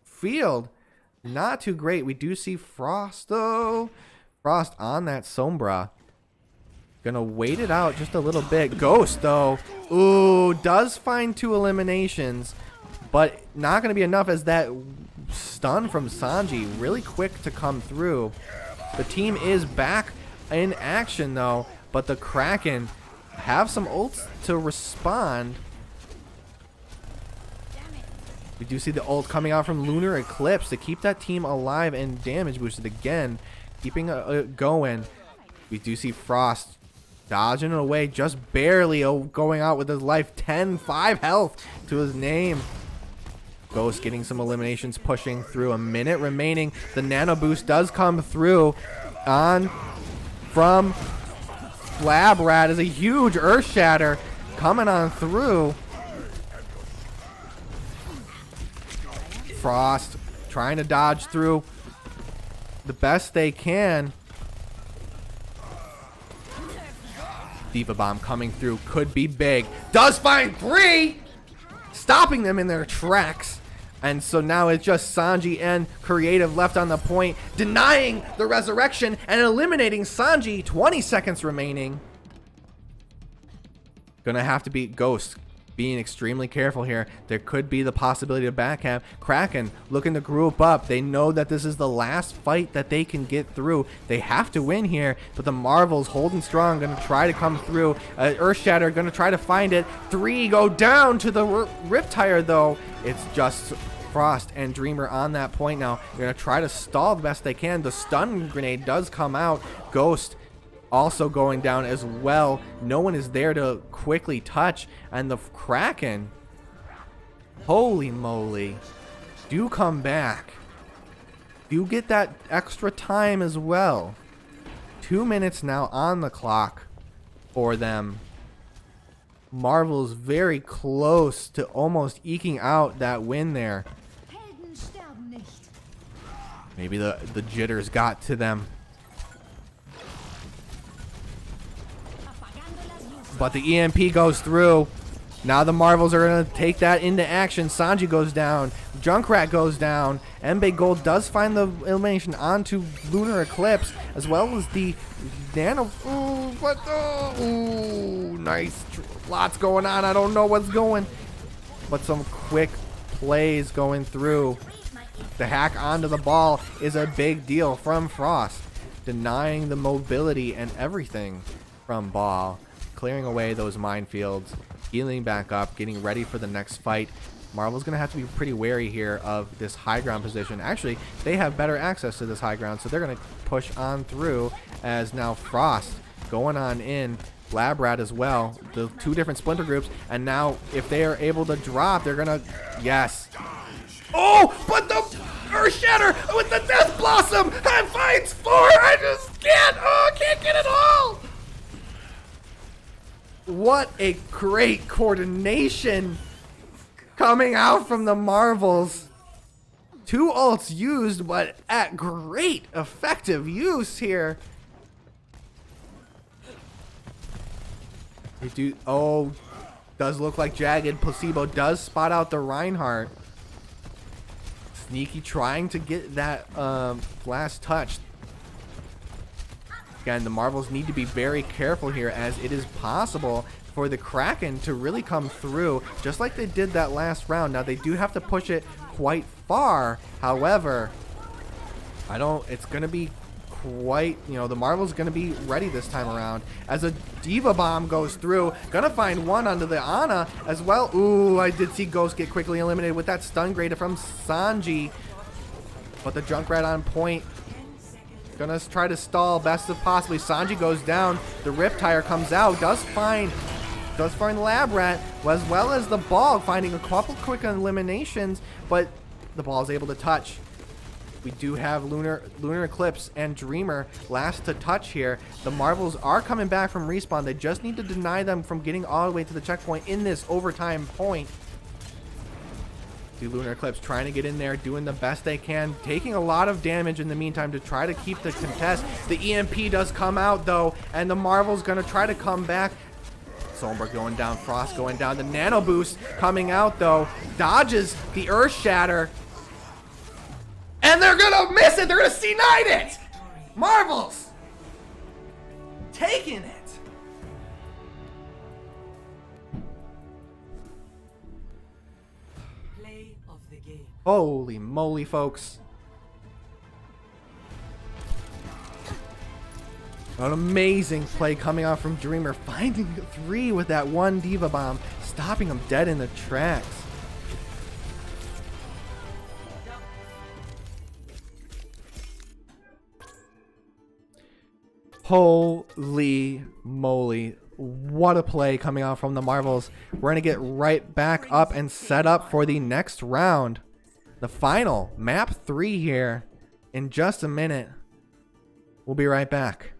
field. Not too great. We do see Frost, though. Frost on that Sombra. Gonna wait it out just a little bit. Ghost, though. Ooh, does find 2 eliminations. But not going to be enough as that stun from Sanji really quick to come through. The team is back in action though, but the Kraken have some ults to respond. We do see the ult coming out from Lunar Eclipse to keep that team alive and damage boosted again, keeping going. We do see Frost dodging it away, just barely going out with his life. 10-5 health to his name. Ghost getting some eliminations, pushing through. A minute remaining. The nano boost does come through on from Lab Rat as a huge Earth Shatter coming on through. Frost trying to dodge through the best they can. Diva Bomb coming through, could be big. Does find 3, stopping them in their tracks. And so now it's just Sanji and Creative left on the point, denying the resurrection and eliminating Sanji. 20 seconds remaining. Gonna have to beat Ghost. Being extremely careful here. There could be the possibility of backhand. Kraken looking to group up. They know that this is the last fight that they can get through. They have to win here, but the Marvels holding strong, going to try to come through. Earth Shatter going to try to find it. 3 go down to the Riptire though. It's just Frost and Dreamer on that point now. They're going to try to stall the best they can. The stun grenade does come out. Ghost also going down as well. No one is there to quickly touch, and the Kraken, holy moly, do come back. Do get that extra time as well. 2 minutes now on the clock for them. Marvel's very close to almost eking out that win there. Maybe the jitters got to them. But the EMP goes through. Now the Marvels are going to take that into action. Sanji goes down. Junkrat goes down. Mbae Gold does find the elimination onto Lunar Eclipse, as well as the Nano. Ooh, nice. Lots going on. I don't know what's going. But some quick plays going through. The hack onto the ball is a big deal from Frost. Denying the mobility and everything from Ball. Clearing away those minefields, healing back up, getting ready for the next fight. Marvel's going to have to be pretty wary here of this high ground position. Actually, they have better access to this high ground, so they're going to push on through as now Frost going on in. Lab Rat as well. The 2 different splinter groups, and now if they are able to drop, they're going to... Yes. Oh, but the Earth Shatter with the Death Blossom and finds 4. I just can't. Oh, I can't get it all. What a great coordination coming out from the Marvels. 2 ults used, but at great effective use here. They do. Oh, does look like Jagged. Placebo does spot out the Reinhardt. Sneaky trying to get that last touch. Again, the Marvels need to be very careful here, as it is possible for the Kraken to really come through just like they did that last round. Now they do have to push it quite far. However, it's going to be quite, the Marvel's going to be ready this time around as a Diva Bomb goes through. Gonna find one onto the Ana as well. Ooh, I did see Ghost get quickly eliminated with that stun grade from Sanji. But the Junkrat on point. Gonna try to stall best of possibly. Sanji goes down. The Riptire comes out. Does find the Lab Rat, as well as the Ball, finding a couple quick eliminations, but the Ball is able to touch. We do have Lunar Eclipse and Dreamer last to touch here. The Marvels are coming back from respawn. They just need to deny them from getting all the way to the checkpoint in this overtime point. The Lunar Eclipse trying to get in there, doing the best they can, taking a lot of damage in the meantime to try to keep the contest. The EMP does come out though, and the Marvel's gonna try to come back. Solberg going down, Frost going down. The Nano Boost coming out though, dodges the Earth Shatter. And they're gonna miss it, they're gonna C9 it! Marvels! Taking it! Holy moly, folks. An amazing play coming out from Dreamer, finding 3 with that one Diva Bomb, stopping him dead in the tracks. Holy moly. What a play coming out from the Marvels. We're going to get right back up and set up for the next round. The final, map 3 here, in just a minute. We'll be right back.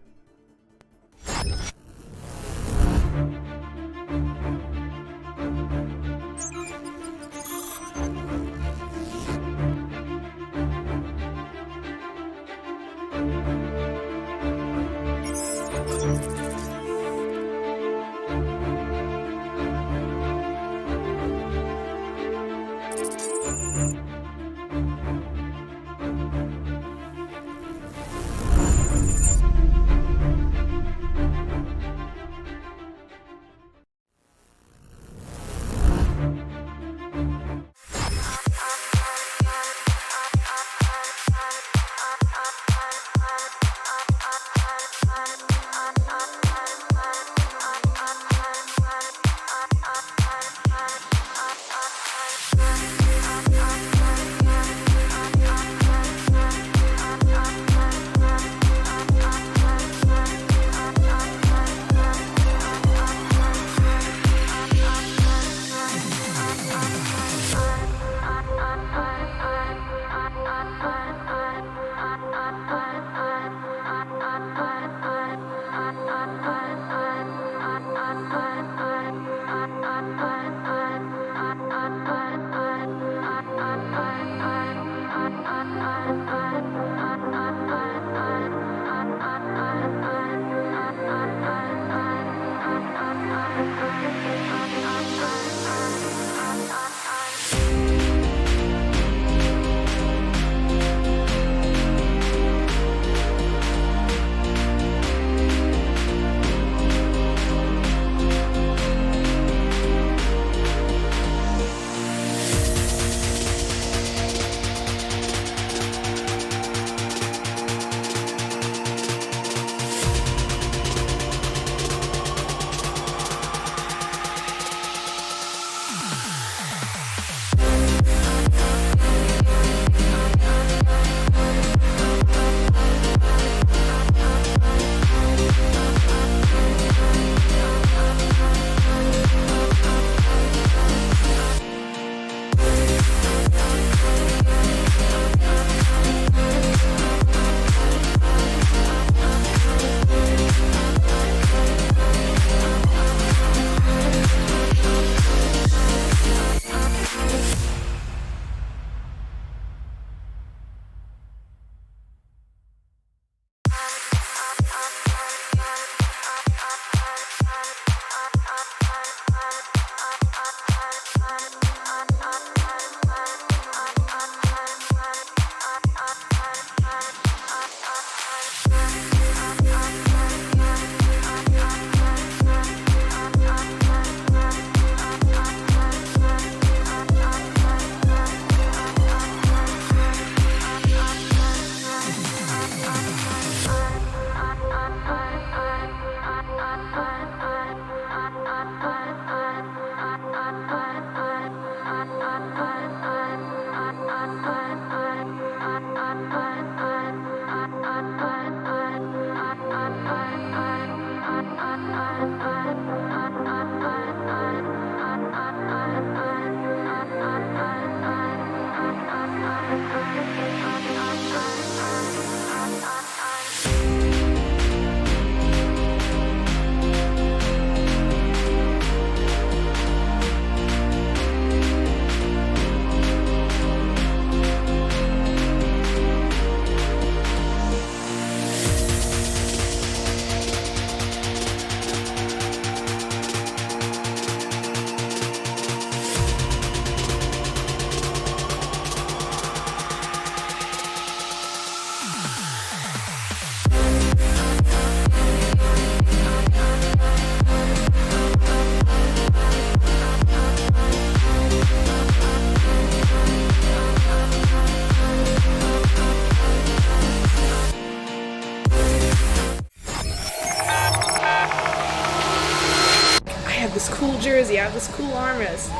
have this cool jersey, I have this cool armrest.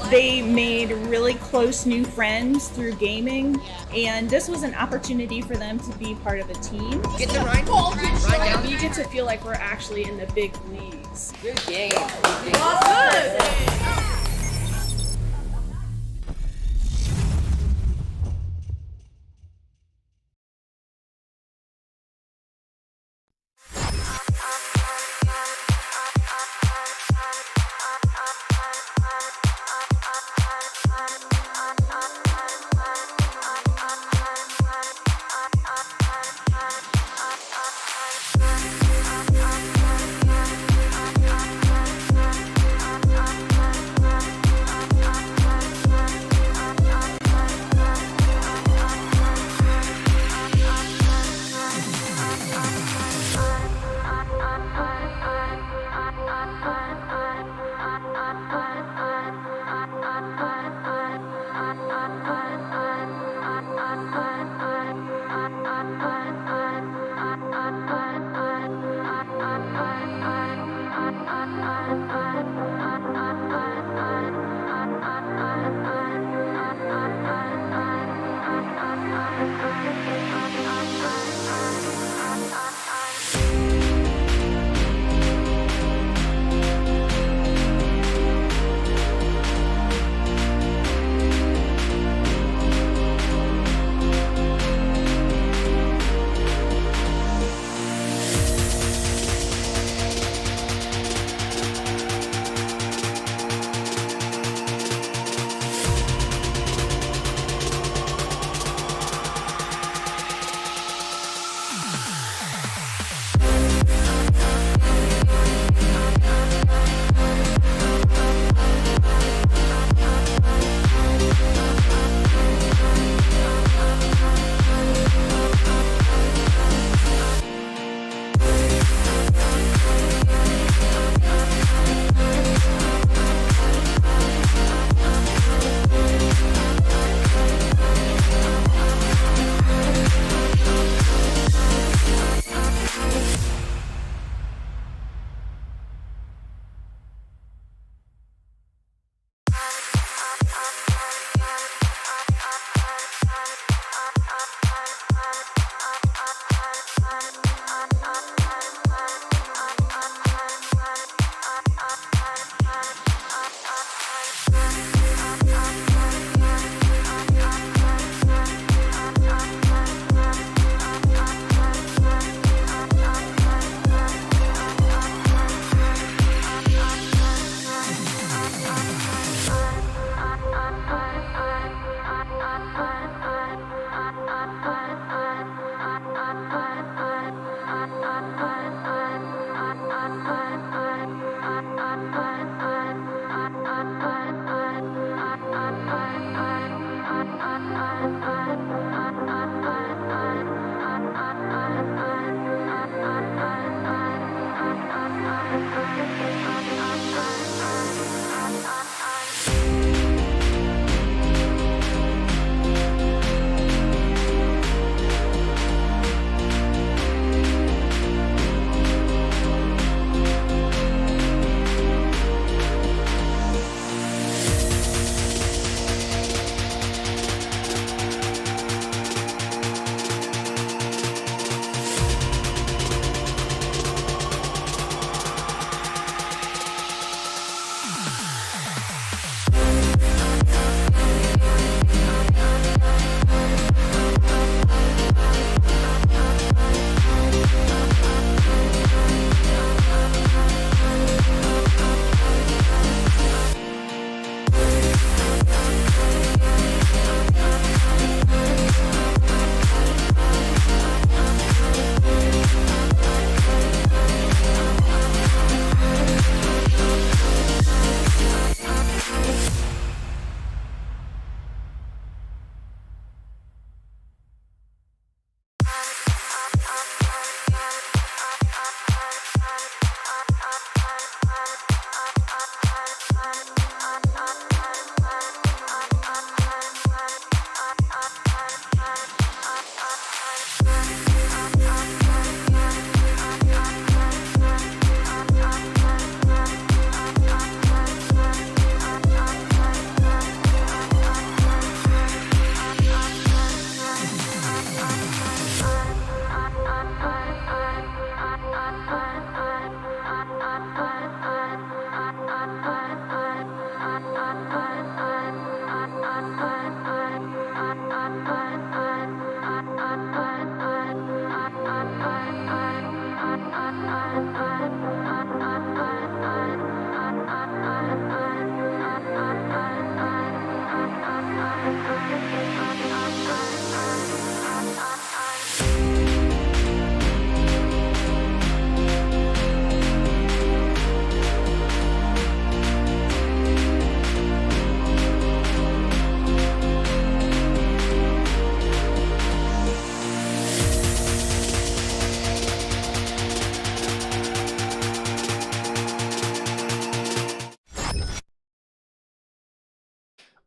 They made really close new friends through gaming, and this was an opportunity for them to be part of a team. Get the right ball, you get to feel like we're actually in the big leagues. Good game. Good.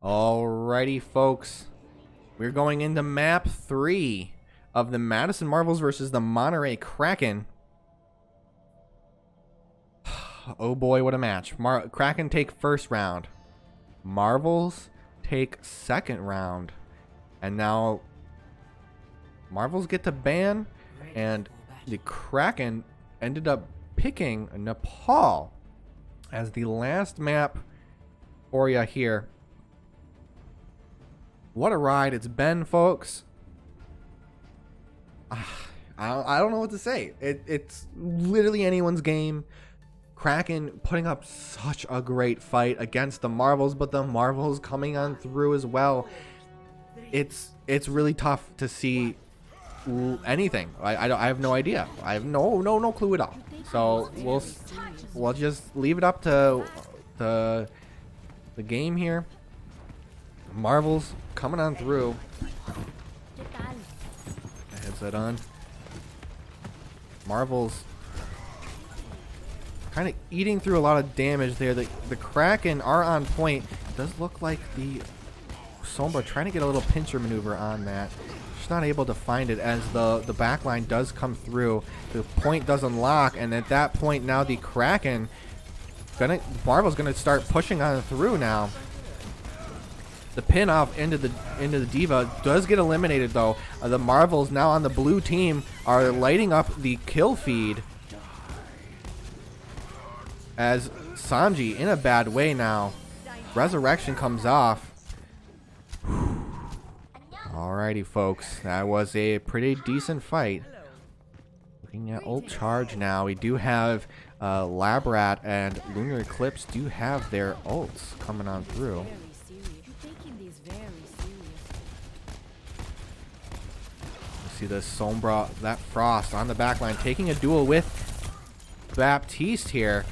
Alrighty, folks. We're going into map 3 of the Madison Marvels versus the Monterey Kraken. Oh boy, what a match. Kraken take first round. Marvels take second round. And now Marvels get to ban, and the Kraken ended up picking Nepal as the last map for you here. What a ride it's been, folks. I don't know what to say. It's literally anyone's game. Kraken putting up such a great fight against the Marvels, but the Marvels coming on through as well. It's really tough to see anything. I have no idea. I have no clue at all. So we'll just leave it up to the game here. Marvels coming on through. Headset on. Marvels kind of eating through a lot of damage there. The Kraken are on point. It does look like the Sombra trying to get a little pincher maneuver on that. Just not able to find it as the back line does come through. The point does unlock, and at that point now the Kraken Marvel's gonna start pushing on through now. The pin off into the Diva does get eliminated though. The Marvels now on the blue team are lighting up the kill feed as Sanji in a bad way now. Resurrection comes off. Alrighty, folks, that was a pretty decent fight. Looking at ult charge now, we do have Labrat and Lunar Eclipse do have their ults coming on through. See the Sombra, that Frost on the backline, taking a duel with Baptiste here.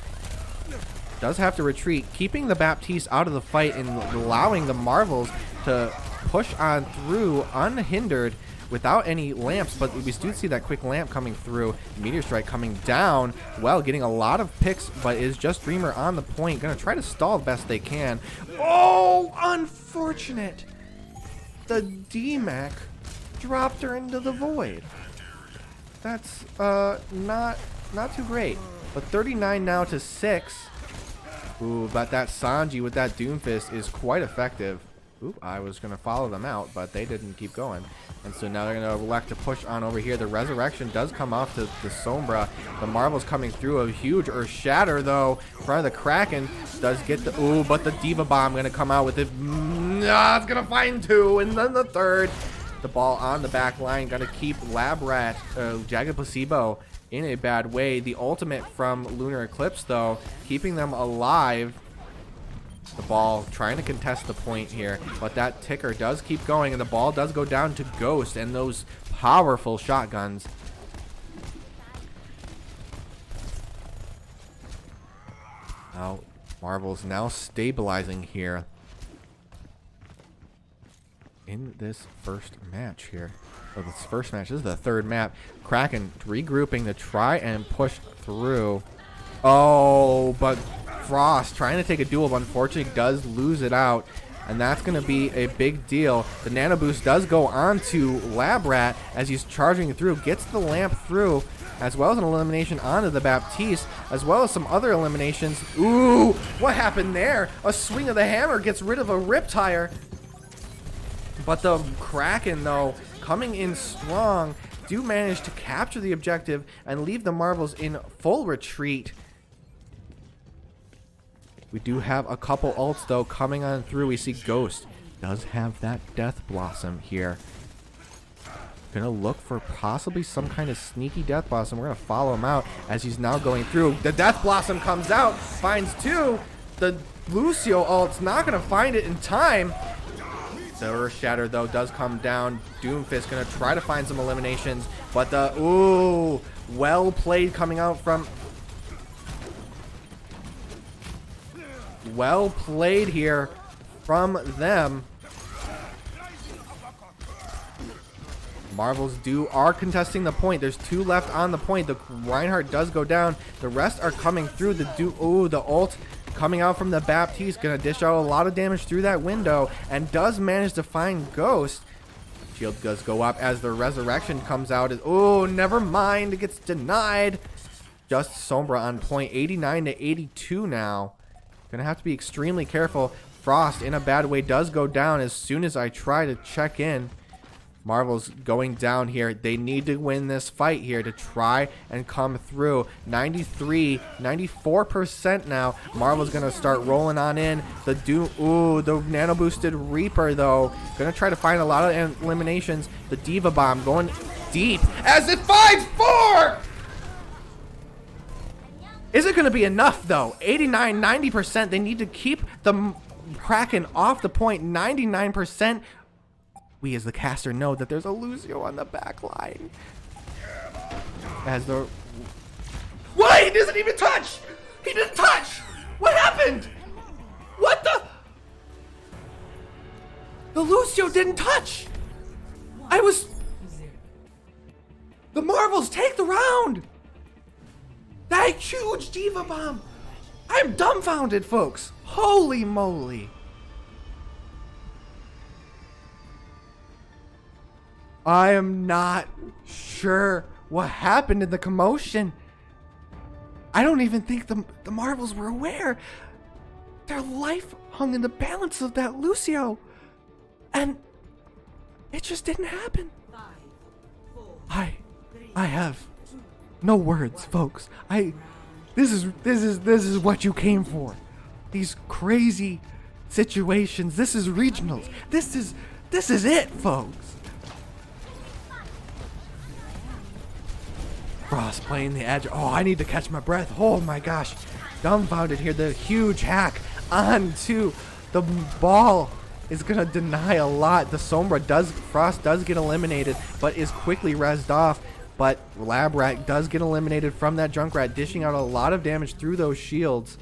Does have to retreat, keeping the Baptiste out of the fight and allowing the Marvels to push on through unhindered without any lamps. But we do see that quick lamp coming through. Meteor Strike coming down. Well, getting a lot of picks, but is just Dreamer on the point. Gonna try to stall best they can. Oh, unfortunate. The D-Mac dropped her into the void. That's not too great. But 39 now to 6. Ooh, but that Sanji with that Doomfist is quite effective. Ooh, I was gonna follow them out, but they didn't keep going. And so now they're gonna elect to push on over here. The Resurrection does come off to the Sombra. The Marvel's coming through. A huge Earth Shatter though. In front of the Kraken does get the ooh, but the Diva Bomb gonna come out with it. It's gonna find 2, and then the third. The ball on the back line, gonna keep Labrat, Jagged Placebo in a bad way. The ultimate from Lunar Eclipse though, keeping them alive. The ball trying to contest the point here, but that ticker does keep going, and the ball does go down to Ghost and those powerful shotguns. Now Marvel's now stabilizing here in this first match here. So this first match, this is the third map. Kraken regrouping to try and push through. Oh, but Frost trying to take a duel, but unfortunately does lose it out, and that's going to be a big deal. The Nano Boost does go on to Labrat as he's charging through, gets the lamp through, as well as an elimination onto the Baptiste, as well as some other eliminations. Ooh, what happened there? A swing of the hammer gets rid of a Riptire. But the Kraken, though, coming in strong, do manage to capture the objective and leave the Marvels in full retreat. We do have a couple ults, though, coming on through. We see Ghost does have that Death Blossom here. Gonna look for possibly some kind of sneaky Death Blossom. We're gonna follow him out as he's now going through. The Death Blossom comes out, finds 2. The Lucio ult's not gonna find it in time. The Earth Shatter though does come down. Doomfist gonna try to find some eliminations, but the ooh, well played coming out from. Well played here from them. Marvels are contesting the point. There's 2 left on the point. The Reinhardt does go down. The rest are coming through. The ult coming out from the Baptiste, gonna dish out a lot of damage through that window, and does manage to find Ghost. Shield does go up as the resurrection comes out. Oh, never mind, it gets denied. Just Sombra on point, 89 to 82 now. Gonna have to be extremely careful. Frost in a bad way does go down as soon as I try to check in. Marvel's going down here. They need to win this fight here to try and come through. 93, 94% now. Marvel's gonna start rolling on in. The the nano boosted Reaper though. Gonna try to find a lot of eliminations. The Diva Bomb going deep as it finds 4! Is it gonna be enough though? 89, 90%. They need to keep the Kraken off the point. 99%. We as the caster know that there's a Lucio on the back line. As the... What? He doesn't even touch! He didn't touch! What happened? What the... The Lucio didn't touch! I was... The Marvels take the round! That huge Diva Bomb! I'm dumbfounded, folks! Holy moly! I am not sure what happened in the commotion. I don't even think the Marvels were aware. Their life hung in the balance of that Lucio. And it just didn't happen. I have no words, folks. This is what you came for. These crazy situations. This is regionals. This is it, folks. Frost playing the edge. Oh, I need to catch my breath. Oh my gosh. Dumbfounded here. The huge hack onto the ball is going to deny a lot. The Frost does get eliminated, but is quickly rezzed off. But Lab Rat does get eliminated from that Junkrat, dishing out a lot of damage through those shields.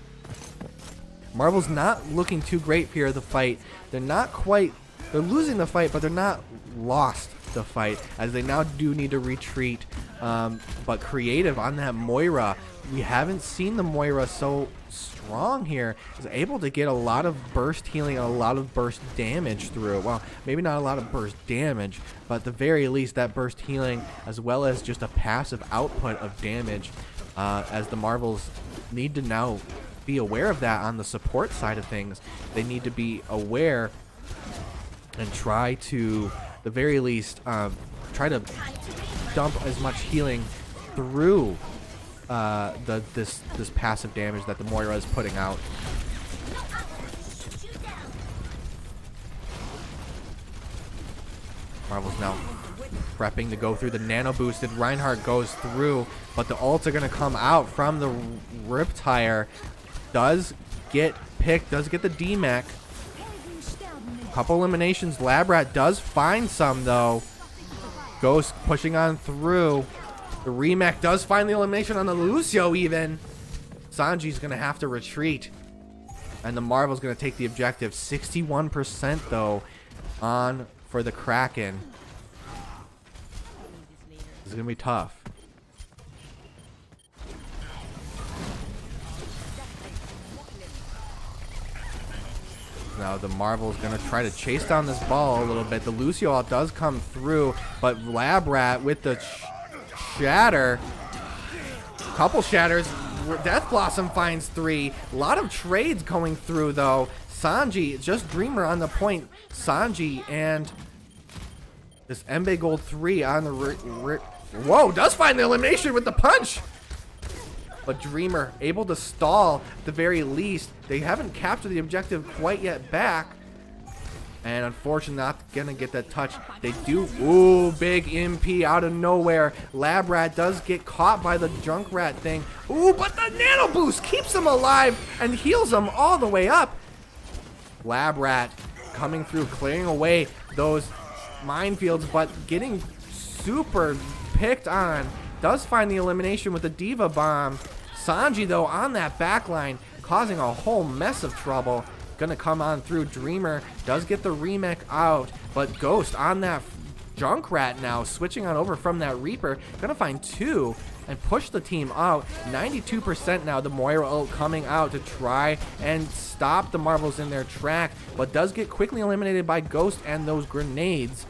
Marvel's not looking too great here of the fight. They're losing the fight, but they're not lost the fight, as they now do need to retreat. But creative on that Moira. We haven't seen the Moira so strong here. Is able to get a lot of burst healing and a lot of burst damage through. Well, maybe not a lot of burst damage, but at the very least that burst healing, as well as just a passive output of damage, as the Marvels need to now be aware of that on the support side of things. They need to be aware and try to, the very least, try to dump as much healing through this passive damage that the Moira is putting out. Marvel's now prepping to go through the nano boosted. Reinhardt goes through, but the ults are going to come out from the Riptire. Does get picked, does get the DMAC. Couple eliminations. Labrat does find some though. Ghost pushing on through. The Remake does find the elimination on the Lucio even. Sanji's going to have to retreat. And the Marvel's going to take the objective. 61% though on for the Kraken. This is going to be tough. Now the Marvel's going to try to chase down this ball a little bit. The Lucio ult does come through, but Lab Rat with the shatter. Couple shatters. Death Blossom finds 3. A lot of trades going through though. Sanji, just Dreamer on the point. Sanji and this Embe Gold 3 on the whoa, does find the elimination with the punch. But Dreamer able to stall at the very least. They haven't captured the objective quite yet back. And unfortunately not gonna get that touch. They do. Ooh, big MP out of nowhere. Lab Rat does get caught by the Junkrat thing. Ooh, but the nano boost keeps him alive and heals him all the way up. Lab Rat coming through, clearing away those minefields, but getting super picked on. Does find the elimination with the Diva Bomb. Sanji though on that backline, causing a whole mess of trouble. Gonna come on through. Dreamer does get the Remake out, but Ghost on that Junkrat now, switching on over from that Reaper. Gonna find 2. and push the team out. 92% now, the Moira ult coming out to try and stop the Marvels in their track, but does get quickly eliminated by Ghost and those grenades.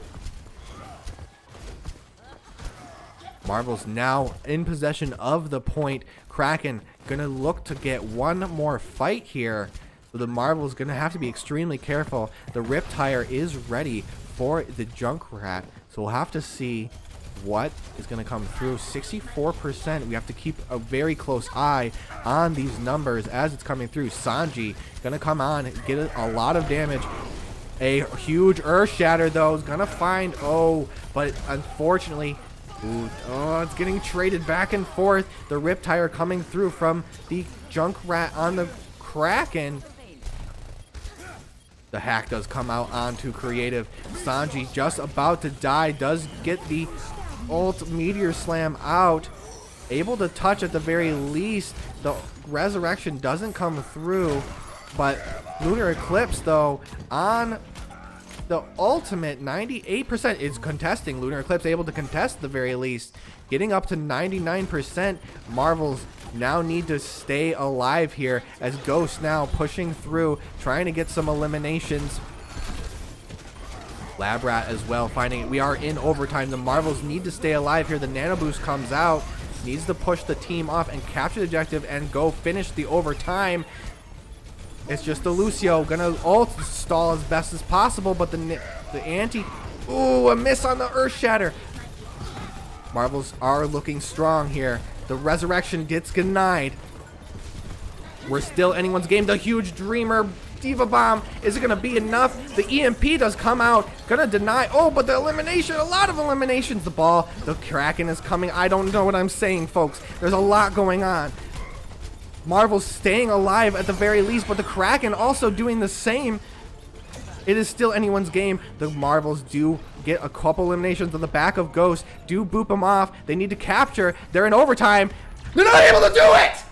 Marvels now in possession of the point. Kraken gonna look to get one more fight here. So the Marvels gonna have to be extremely careful. The Riptire is ready for the Junkrat, so we'll have to see what is going to come through. 64%. We have to keep a very close eye on these numbers as it's coming through. Sanji going to come on, get a lot of damage. A huge Earth Shatter, though, is going to find... Oh, but unfortunately... Ooh, oh, it's getting traded back and forth. The Riptire coming through from the Junkrat on the Kraken. The hack does come out onto Creative. Sanji just about to die, does get the ult Meteor Slam out. Able to touch at the very least. The Resurrection doesn't come through, but Lunar Eclipse, though, on the ultimate, 98% is contesting. Lunar Eclipse able to contest at the very least. Getting up to 99%. Marvels now need to stay alive here as Ghost now pushing through, trying to get some eliminations. Labrat as well, finding it. We are in overtime. The Marvels need to stay alive here. The Nano Boost comes out, needs to push the team off and capture the objective and go finish the overtime. It's just the Lucio gonna ult stall as best as possible, but the anti... Ooh, a miss on the Earth Shatter. Marvels are looking strong here. The Resurrection gets denied. We're still anyone's game. The huge Dreamer Diva Bomb. Is it going to be enough? The EMP does come out. Going to deny. Oh, but the elimination. A lot of eliminations. The ball. The Kraken is coming. I don't know what I'm saying, folks. There's a lot going on. Marvel's staying alive at the very least, but the Kraken also doing the same. It is still anyone's game. The Marvels do get a couple eliminations on the back of Ghost. Do boop them off. They need to capture. They're in overtime. They're not able to do it!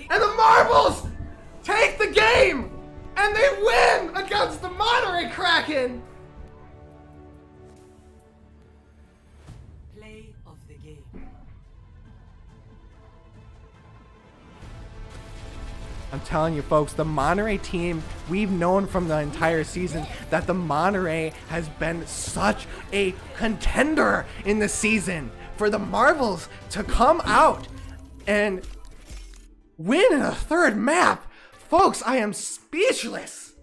And the Marvels take the game! And they win against the Monterey Kraken! Play of the game. I'm telling you, folks, the Monterey team, we've known from the entire season that the Monterey has been such a contender in the season. For the Marvels to come out and win in a third map, folks, I am speechless.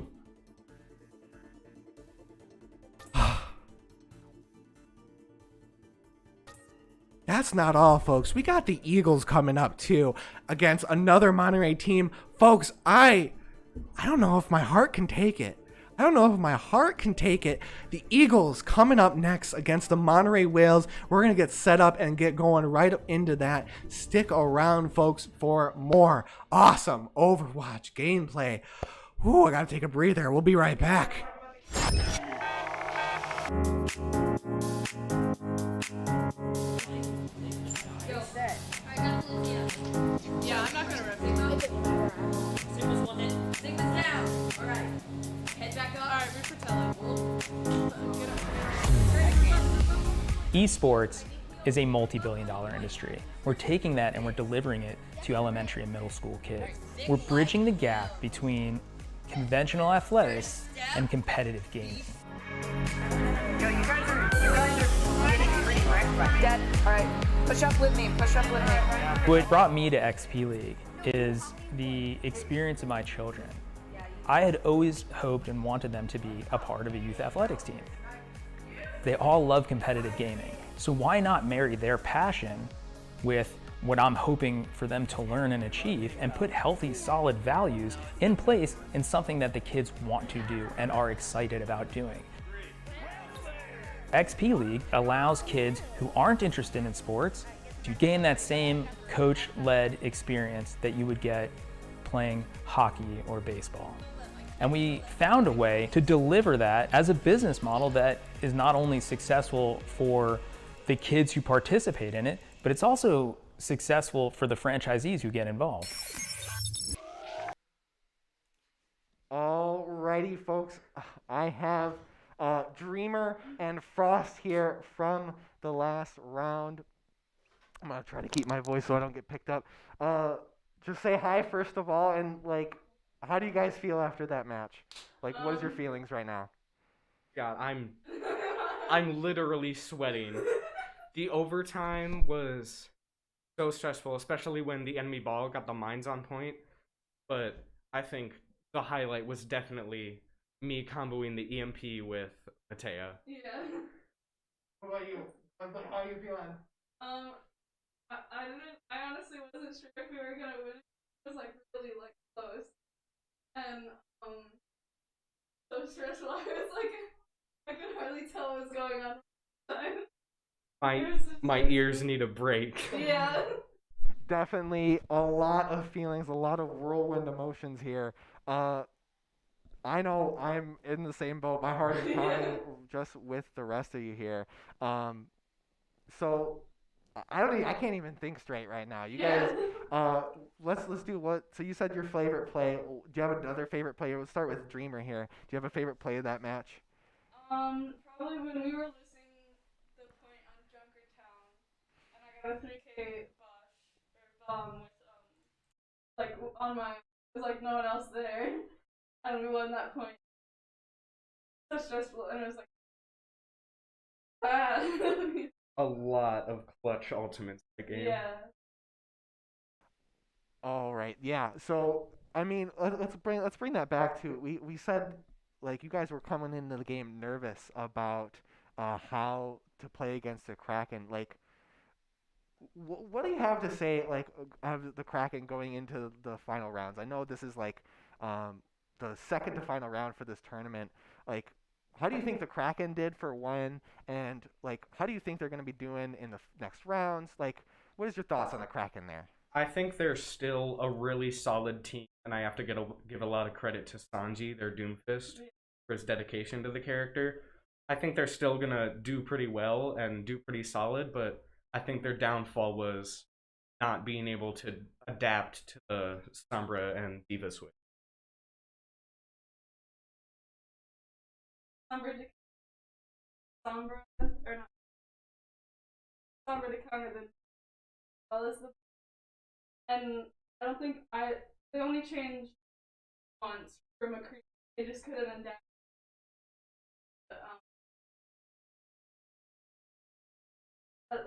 That's not all, folks. We got the Eagles coming up too against another Monterey team. Folks, I don't know if my heart can take it. I don't know if my heart can take it. The Eagles coming up next against the Monterey Whales. We're going to get set up and get going right up into that. Stick around, folks, for more awesome Overwatch gameplay. Ooh, I got to take a breather. We'll be right back. Yeah, I'm not gonna rip Sigma's one hit. Sigma's down. Alright. Head back up. Alright, root for telling. Esports is a multi-billion-dollar industry. We're taking that and we're delivering it to elementary and middle school kids. We're bridging the gap between conventional athletics and competitive gaming. Yo, you guys are getting pretty wrecked by me. Dead. Alright. Push up with me. Push up with me. What brought me to XP League is the experience of my children. I had always hoped and wanted them to be a part of a youth athletics team. They all love competitive gaming, so why not marry their passion with what I'm hoping for them to learn and achieve and put healthy, solid values in place in something that the kids want to do and are excited about doing. XP League allows kids who aren't interested in sports to gain that same coach-led experience that you would get playing hockey or baseball. And we found a way to deliver that as a business model that is not only successful for the kids who participate in it, but it's also successful for the franchisees who get involved. Alrighty, folks, I have Dreamer and Frost here from the last round. I'm gonna try to keep my voice so I don't get picked up. Just say hi first of all, and like, how do you guys feel after that match? Like, what is your feelings right now? God, I'm literally sweating. The overtime was so stressful, especially when the enemy ball got the mines on point. But I think the highlight was definitely me comboing the EMP with Matea. Yeah. What about you? How are you feeling? I honestly wasn't sure if we were gonna win. It was like really like close, and so stressful. I was like, I could hardly tell what was going on. My ears need a break. Yeah. Definitely a lot of feelings, a lot of whirlwind emotions here. I know I'm in the same boat. My heart is pounding just with the rest of you here. So I can't even think straight right now. You guys, let's do what. So you said your favorite play. Do you have another favorite play? Let's start with Dreamer here. Do you have a favorite play of that match? Probably when we were losing the point on Junkertown, and I got a 3K bomb with like on my. There's like no one else there, and we won that point. So stressful, and it was like, ah. A lot of clutch ultimates in the game. Yeah. All right, yeah. So I mean, let's bring that back to we said like you guys were coming into the game nervous about how to play against the Kraken. Like, what do you have to say like of the Kraken going into the final rounds? I know this is like the second to final round for this tournament. Like, how do you think the Kraken did for one, and like how do you think they're going to be doing in the next rounds? Like, what is your thoughts on the Kraken there? I think they're still a really solid team, and I have to give a lot of credit to Sanji, their Doomfist, for his dedication to the character. I think they're still gonna do pretty well and do pretty solid, but I think their downfall was not being able to adapt to the Sombra and Diva switch. Sombra or not? Sombra to counter the well as the, and I don't think they only changed once from a creature. They just couldn't adapt.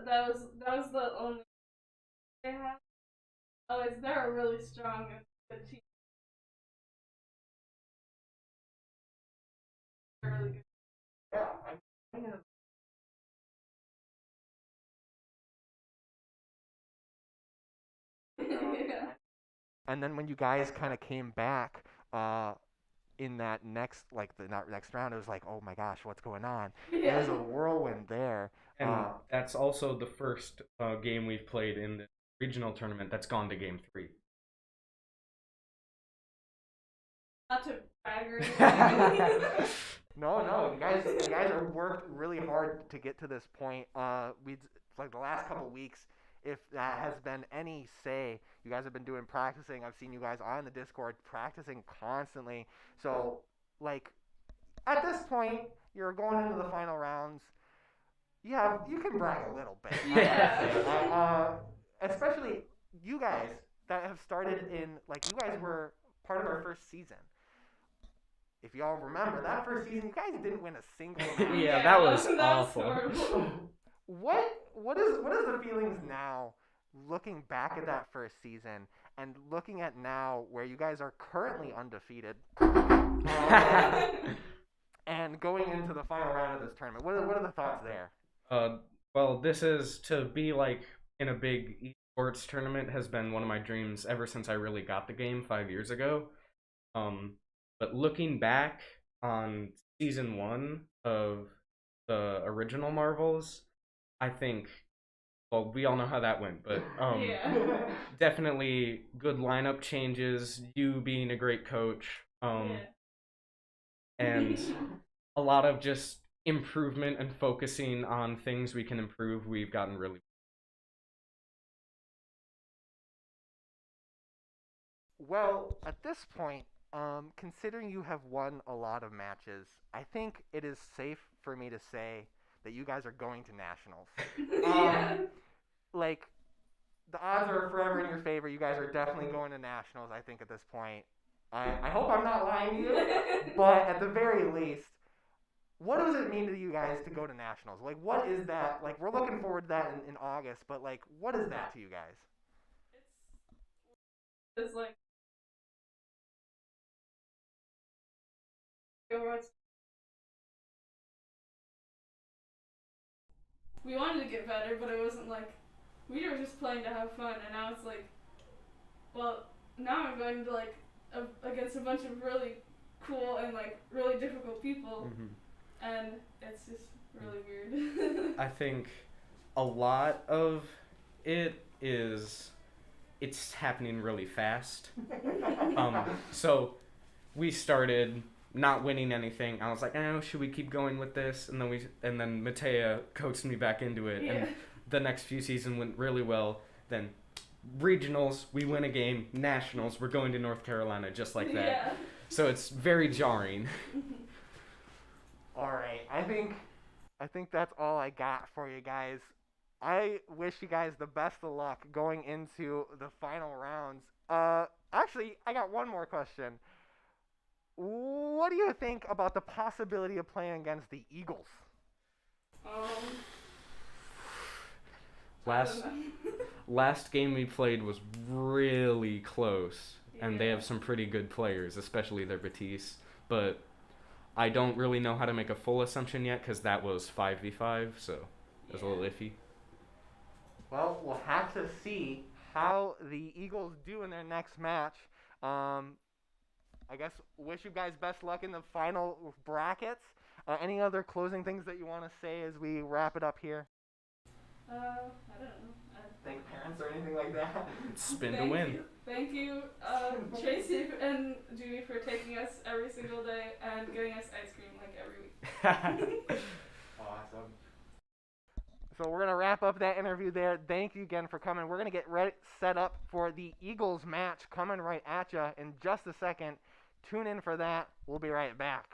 That was the only they had. Oh, they're a really strong and good team. They're really good. Yeah. And then when you guys kind of came back in that next next round, it was like, oh my gosh, what's going on? Yeah. There's a whirlwind there. And that's also the first game we've played in the regional tournament that's gone to game 3. Not to brag or anything. No, you guys are worked really hard to get to this point. We like the last couple weeks, if that has been any say, you guys have been doing practicing. I've seen you guys on the Discord practicing constantly. So like at this point, you're going into the final rounds. Yeah, you can brag a little bit. Yeah. Especially you guys that have started in like you guys were part of our first season. If y'all remember that first season, you guys didn't win a single match. Yeah, that was awful. What is the feelings now, looking back at that first season and looking at now where you guys are currently undefeated, and going into the final round of this tournament? What are the thoughts there? Well, this is to be like in a big esports tournament has been one of my dreams ever since I really got the game 5 years ago. But looking back on season 1 of the original Marvels, I think, well, we all know how that went, but definitely good lineup changes, you being a great coach, and a lot of just improvement and focusing on things we can improve. We've gotten really well at this point. Considering you have won a lot of matches, I think it is safe for me to say that you guys are going to nationals. Yeah. Like, the odds are forever in your favor. You guys are definitely going to nationals, I think, at this point. I hope I'm not lying to you, but at the very least, what does it mean to you guys to go to nationals? Like, what is that? Like, we're looking forward to that in August, but like, what is that to you guys? It's like we wanted to get better, but it wasn't like we were just playing to have fun, and now it's like, well, now I'm going to like against a bunch of really cool and like really difficult people, and it's just really weird. I think a lot of it's happening really fast. So we started not winning anything. I was like, oh, should we keep going with this? And then Matea coaxed me back into it, and the next few seasons went really well. Then regionals, we win a game. Nationals, we're going to North Carolina, just like that. Yeah. So it's very jarring. All right, I think that's all I got for you guys. I wish you guys the best of luck going into the final rounds. Actually, I got one more question. What do you think about the possibility of playing against the Eagles? Last game we played was really close, and they have some pretty good players, especially their Batiste. But I don't really know how to make a full assumption yet because that was 5v5, so it was a little iffy. Well, we'll have to see how the Eagles do in their next match. I guess wish you guys best luck in the final brackets. Any other closing things that you want to say as we wrap it up here? I don't know. Thank parents or anything like that? Spin to win. Thank you, Tracy and Judy, for taking us every single day and getting us ice cream like every week. Awesome. So we're going to wrap up that interview there. Thank you again for coming. We're going to get set up for the Eagles match coming right at you in just a second. Tune in for that. We'll be right back.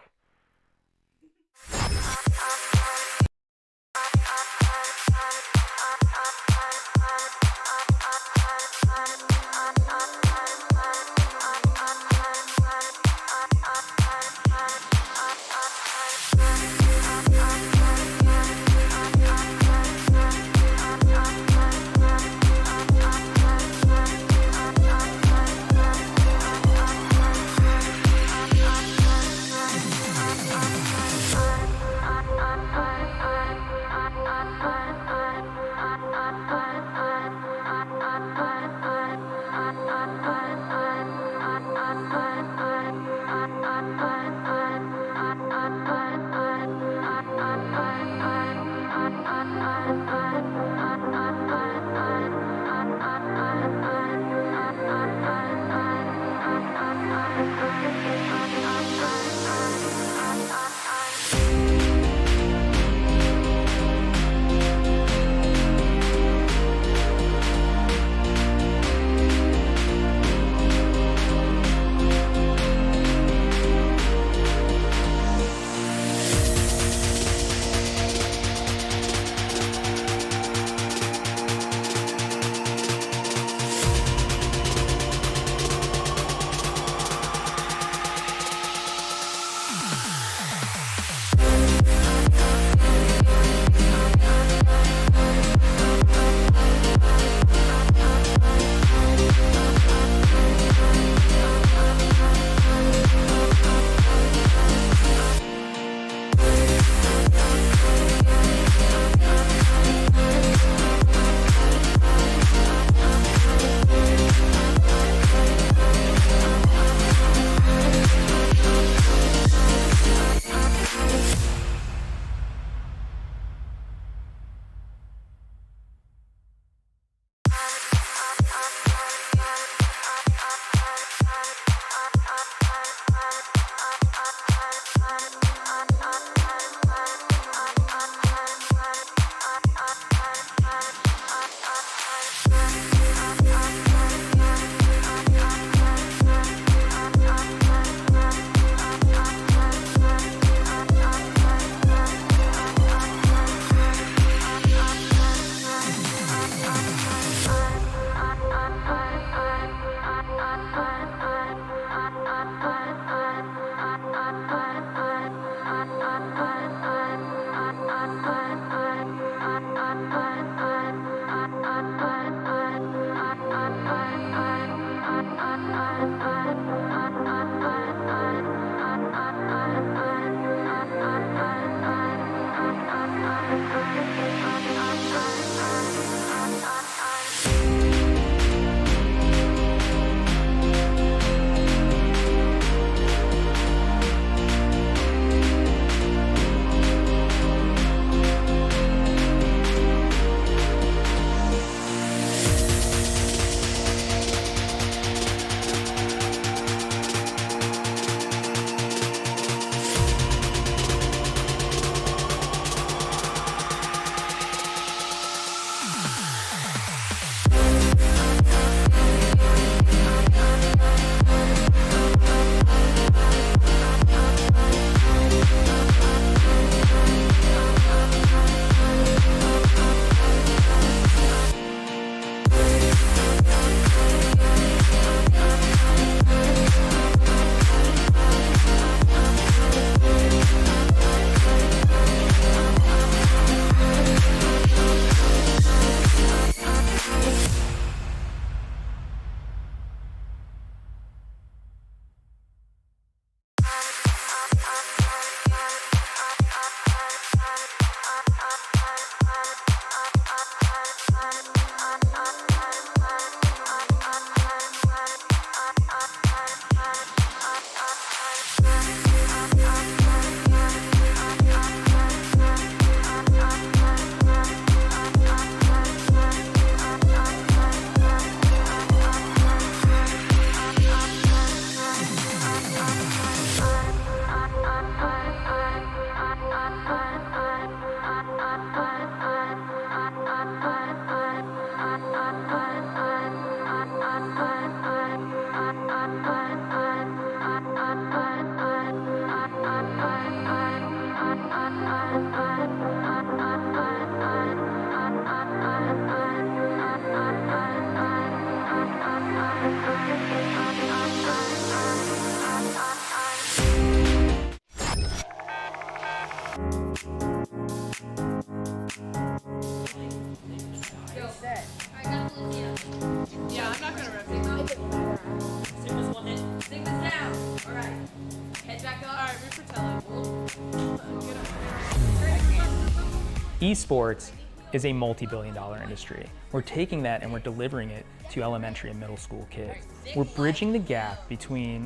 Esports is a multi-billion-dollar industry. We're taking that and we're delivering it to elementary and middle school kids. We're bridging the gap between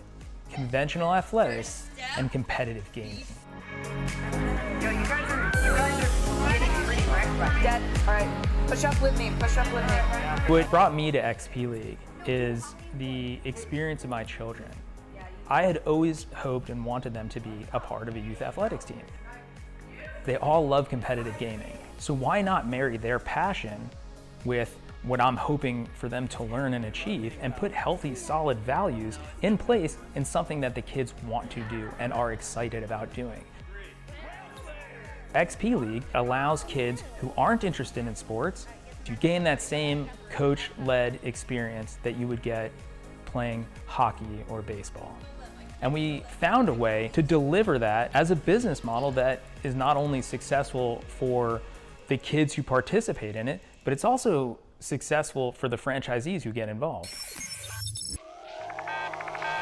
conventional athletics and competitive gaming. Dead. All right. Push up with me. Push up with me. What brought me to XP League is the experience of my children. I had always hoped and wanted them to be a part of a youth athletics team. They all love competitive gaming, so why not marry their passion with what I'm hoping for them to learn and achieve and put healthy, solid values in place in something that the kids want to do and are excited about doing. XP League allows kids who aren't interested in sports to gain that same coach-led experience that you would get playing hockey or baseball. And we found a way to deliver that as a business model that is not only successful for the kids who participate in it, but it's also successful for the franchisees who get involved.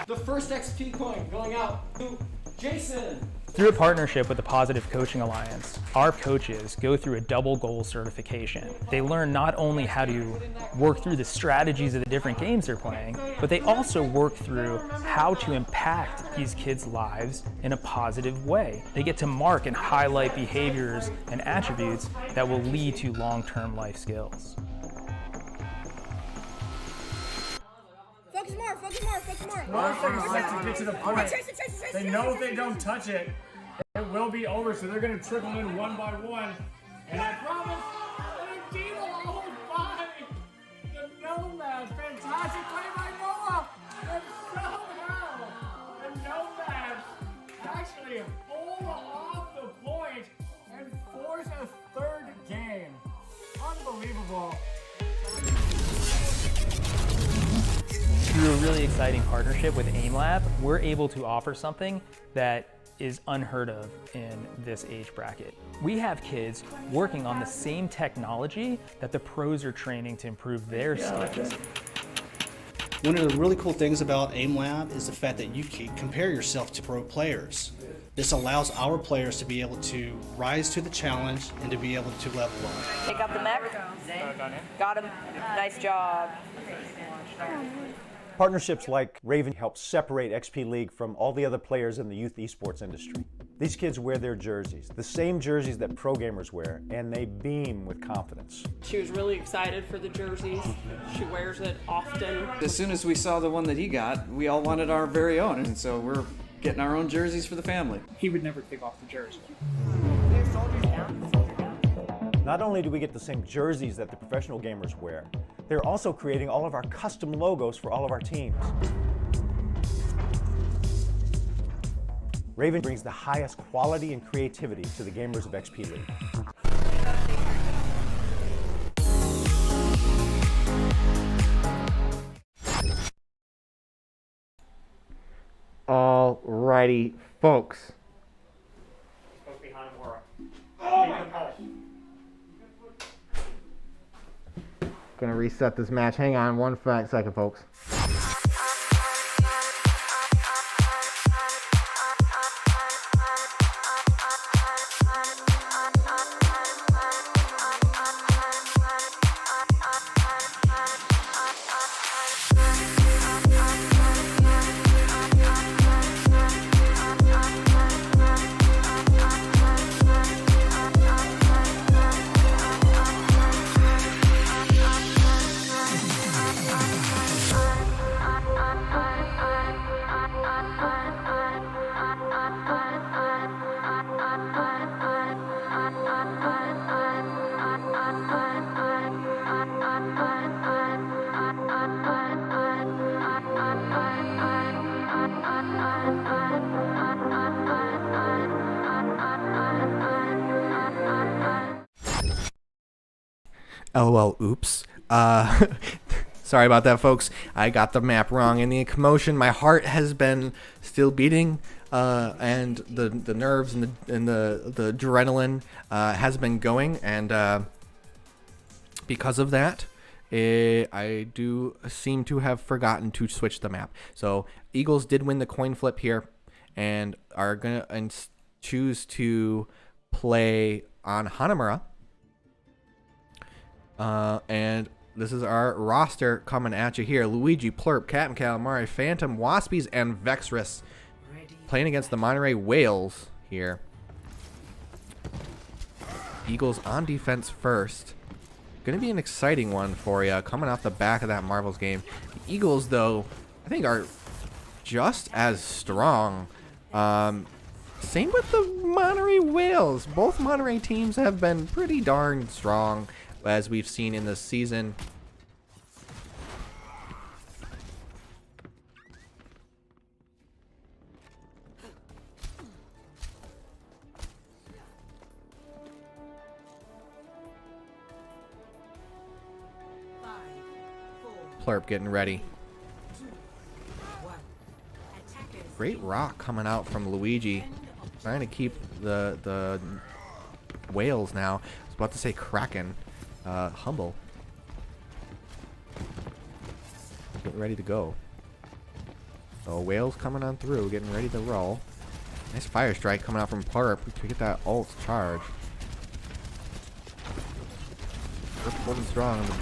The first XP coin going out to Jason. Through a partnership with the Positive Coaching Alliance, our coaches go through a double goal certification. They learn not only how to work through the strategies of the different games they're playing, but they also work through how to impact these kids' lives in a positive way. They get to mark and highlight behaviors and attributes that will lead to long-term life skills. Focus more, focus more, focus more. One thing is like to get to the point. They know if they don't touch it, it will be over, so they're going to trickle in one by one. And I promise, the team will hold 5. The Nomads, fantastic play by Noah. And somehow, the Nomads actually hold off the point and force a third game. Unbelievable. Through a really exciting partnership with AimLab, we're able to offer something that is unheard of in this age bracket. We have kids working on the same technology that the pros are training to improve their skills. One of the really cool things about AimLab is the fact that you can compare yourself to pro players. This allows our players to be able to rise to the challenge and to be able to level up. Take out the mech. Got him. Nice job. Partnerships like Raven help separate XP League from all the other players in the youth esports industry. These kids wear their jerseys, the same jerseys that pro gamers wear, and they beam with confidence. She was really excited for the jerseys. She wears it often. As soon as we saw the one that he got, we all wanted our very own, and so we're getting our own jerseys for the family. He would never take off the jersey. Not only do we get the same jerseys that the professional gamers wear, they're also creating all of our custom logos for all of our teams. Raven brings the highest quality and creativity to the gamers of XP League. Alrighty, folks. Gonna reset this match. Hang on one second, folks. LOL, oops. Sorry about that, folks. I got the map wrong in the commotion. My heart has been still beating, and the nerves and the adrenaline has been going, and because of that, I do seem to have forgotten to switch the map. So Eagles did win the coin flip here, and are gonna choose to play on Hanamura. And this is our roster coming at you here. Luigi, Plurp, Captain Calamari, Phantom, Waspies, and Vexrus playing against the Monterey Whales here. Eagles on defense first. Going to be an exciting one for you coming off the back of that Marvels game. The Eagles, though, I think are just as strong. Same with the Monterey Whales. Both Monterey teams have been pretty darn strong, as we've seen in this season. Plurp getting ready. Great rock coming out from Luigi. Trying to keep the whales now. I was about to say Kraken. Humble. Getting ready to go. So whales coming on through, getting ready to roll. Nice fire strike coming out from Plurp to get that ult charge. Plurp holding strong. The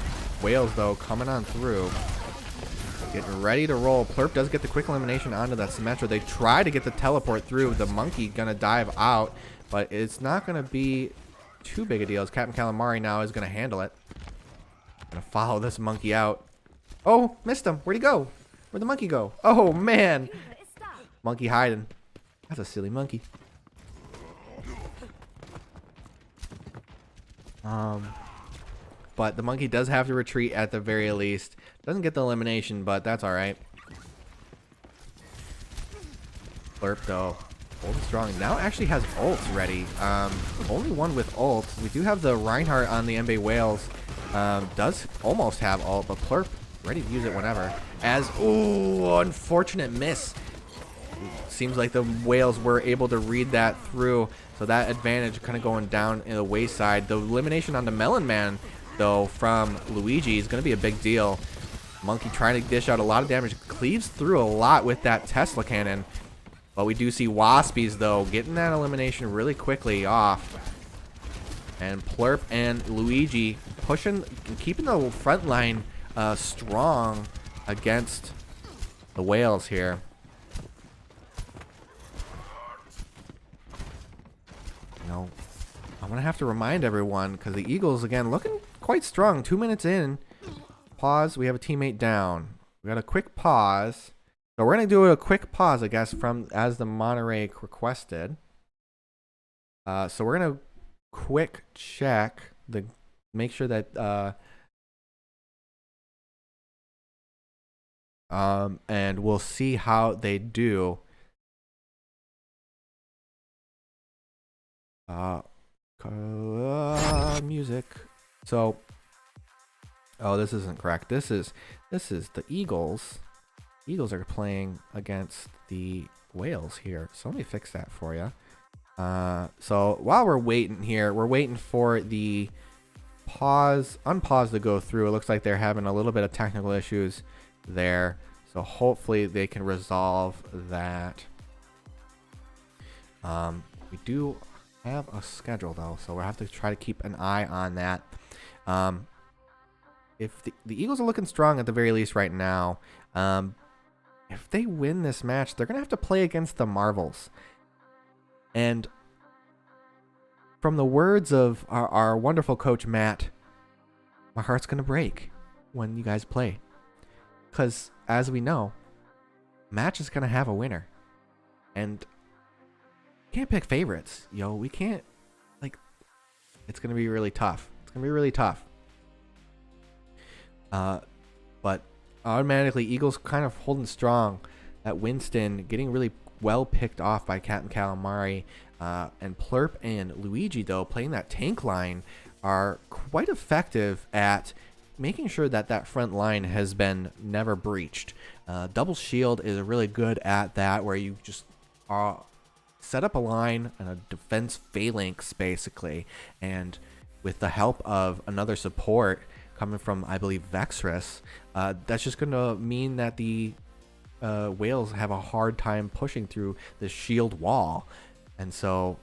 whales though coming on through. Getting ready to roll. Plurp does get the quick elimination onto that Symmetra. They try to get the teleport through. The monkey gonna dive out, but it's not gonna be too big a deal as Captain Calamari now is gonna handle it. Gonna follow this monkey out. Oh, missed him. Where'd he go? Where'd the monkey go? Oh man. Monkey hiding. That's a silly monkey. But the monkey does have to retreat at the very least. Doesn't get the elimination, but that's alright. Plurp though, holding strong. Now actually has ults ready. Only one with ults. We do have the Reinhardt on the MB Whales. Does almost have ult, but Plurp ready to use it whenever. As, ooh, unfortunate miss. Seems like the Whales were able to read that through. So that advantage kind of going down in the wayside. The elimination on the Melon Man, though, from Luigi is going to be a big deal. Monkey trying to dish out a lot of damage. Cleaves through a lot with that Tesla cannon. But we do see Waspies, though, getting that elimination really quickly off. And Plurp and Luigi pushing, keeping the front line strong against the Whales here. You know, I'm going to have to remind everyone, because the Eagles, again, looking quite strong. 2 minutes in. Pause. We have a teammate down. We got a quick pause. So we're going to do a quick pause, I guess, from as the Monterey requested. So we're going to quick check the make sure that and we'll see how they do. Music. So oh, this isn't correct. This is the Eagles. Eagles are playing against the Whales here. So let me fix that for you. So while we're waiting here, we're waiting for the unpause to go through. It looks like they're having a little bit of technical issues there. So hopefully they can resolve that. We do have a schedule though, so we'll have to try to keep an eye on that. If the Eagles are looking strong at the very least right now, if they win this match, they're going to have to play against the Marvels. And from the words of our wonderful coach, Matt, my heart's going to break when you guys play. Because, as we know, match is going to have a winner. And we can't pick favorites. Yo, we can't, it's going to be really tough. It's going to be really tough. But automatically, Eagles kind of holding strong. That Winston getting really well picked off by Captain Calamari. And Plurp and Luigi, though, playing that tank line, are quite effective at making sure that that front line has been never breached. Double shield is really good at that, where you just set up a line and a defense phalanx, basically. And with the help of another support coming from, I believe, Vexrus, that's just going to mean that the Whales have a hard time pushing through the shield wall. And so,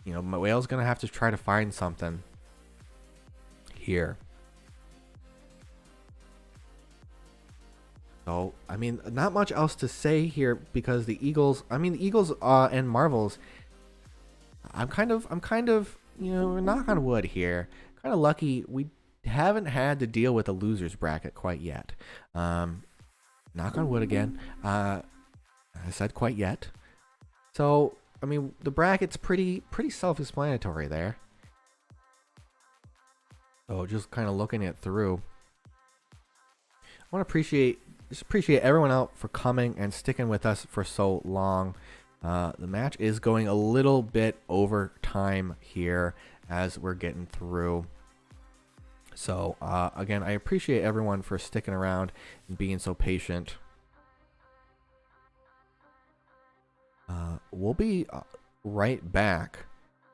you know, my Whale's going to have to try to find something here. So, I mean, not much else to say here because the Eagles, and Marvels, I'm kind of, you know, knock on wood here. Kind of lucky we haven't had to deal with a losers bracket quite yet. Knock on wood again. I said quite yet. So, I mean, the bracket's pretty self-explanatory there. So, just kind of looking it through. I want to appreciate everyone out for coming and sticking with us for so long. The match is going a little bit over time here as we're getting through. So, again, I appreciate everyone for sticking around and being so patient. We'll be right back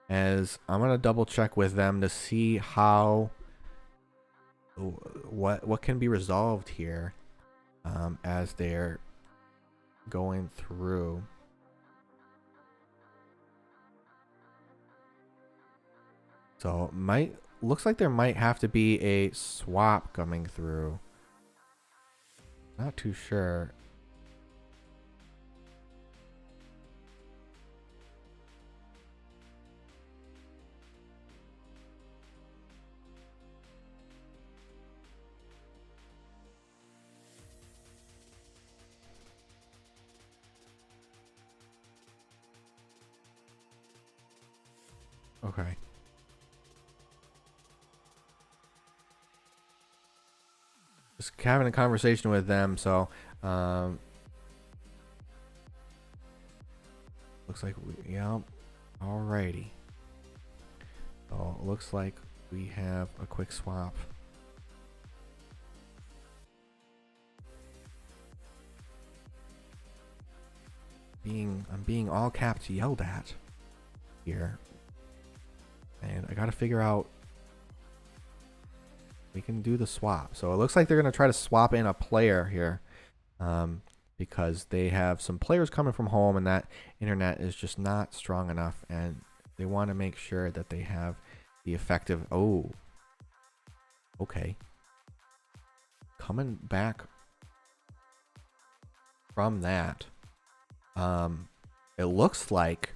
as I'm going to double check with them to see how what can be resolved here as they're going through. So looks like there might have to be a swap coming through. Not too sure. Okay. Just having a conversation with them, so looks like alrighty. So it looks like we have a quick swap. I'm being all caps yelled at here. And I gotta figure out we can do the swap. So it looks like they're gonna try to swap in a player here, because they have some players coming from home and that internet is just not strong enough, and they want to make sure that they have the effective. Oh, okay. Coming back from that, it looks like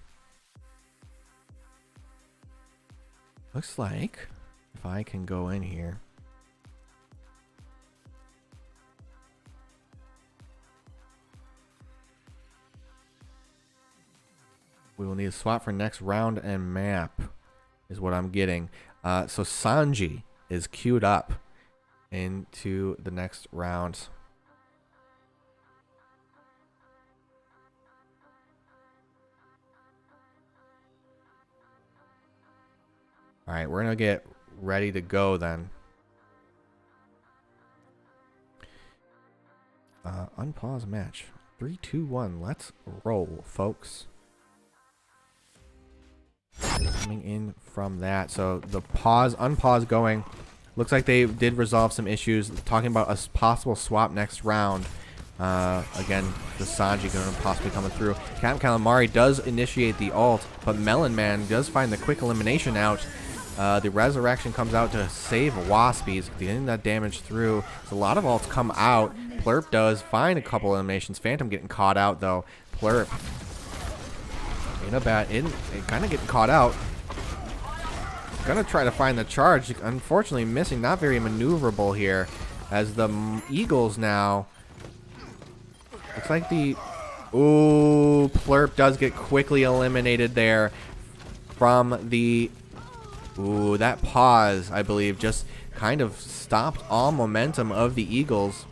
if I can go in here, we will need a swap for next round and map is what I'm getting. So Sanji is queued up into the next round. All right, we're gonna get ready to go then. Unpause match. 3, 2, 1. Let's roll, folks. Coming in from that, so the unpause going. Looks like they did resolve some issues. Talking about a possible swap next round. Again, the Sanji going to possibly coming through. Captain Calamari does initiate the ult, but Melon Man does find the quick elimination out. The resurrection comes out to save Waspies, getting that damage through. So a lot of ults come out. Plurp does find a couple eliminations. Phantom getting caught out though. Plurp kind of getting caught out. Gonna try to find the charge. Unfortunately missing. Not very maneuverable here. As the Eagles now. Looks like Plurp does get quickly eliminated there from the. Ooh, that pause, I believe, just kind of stopped all momentum of the Eagles.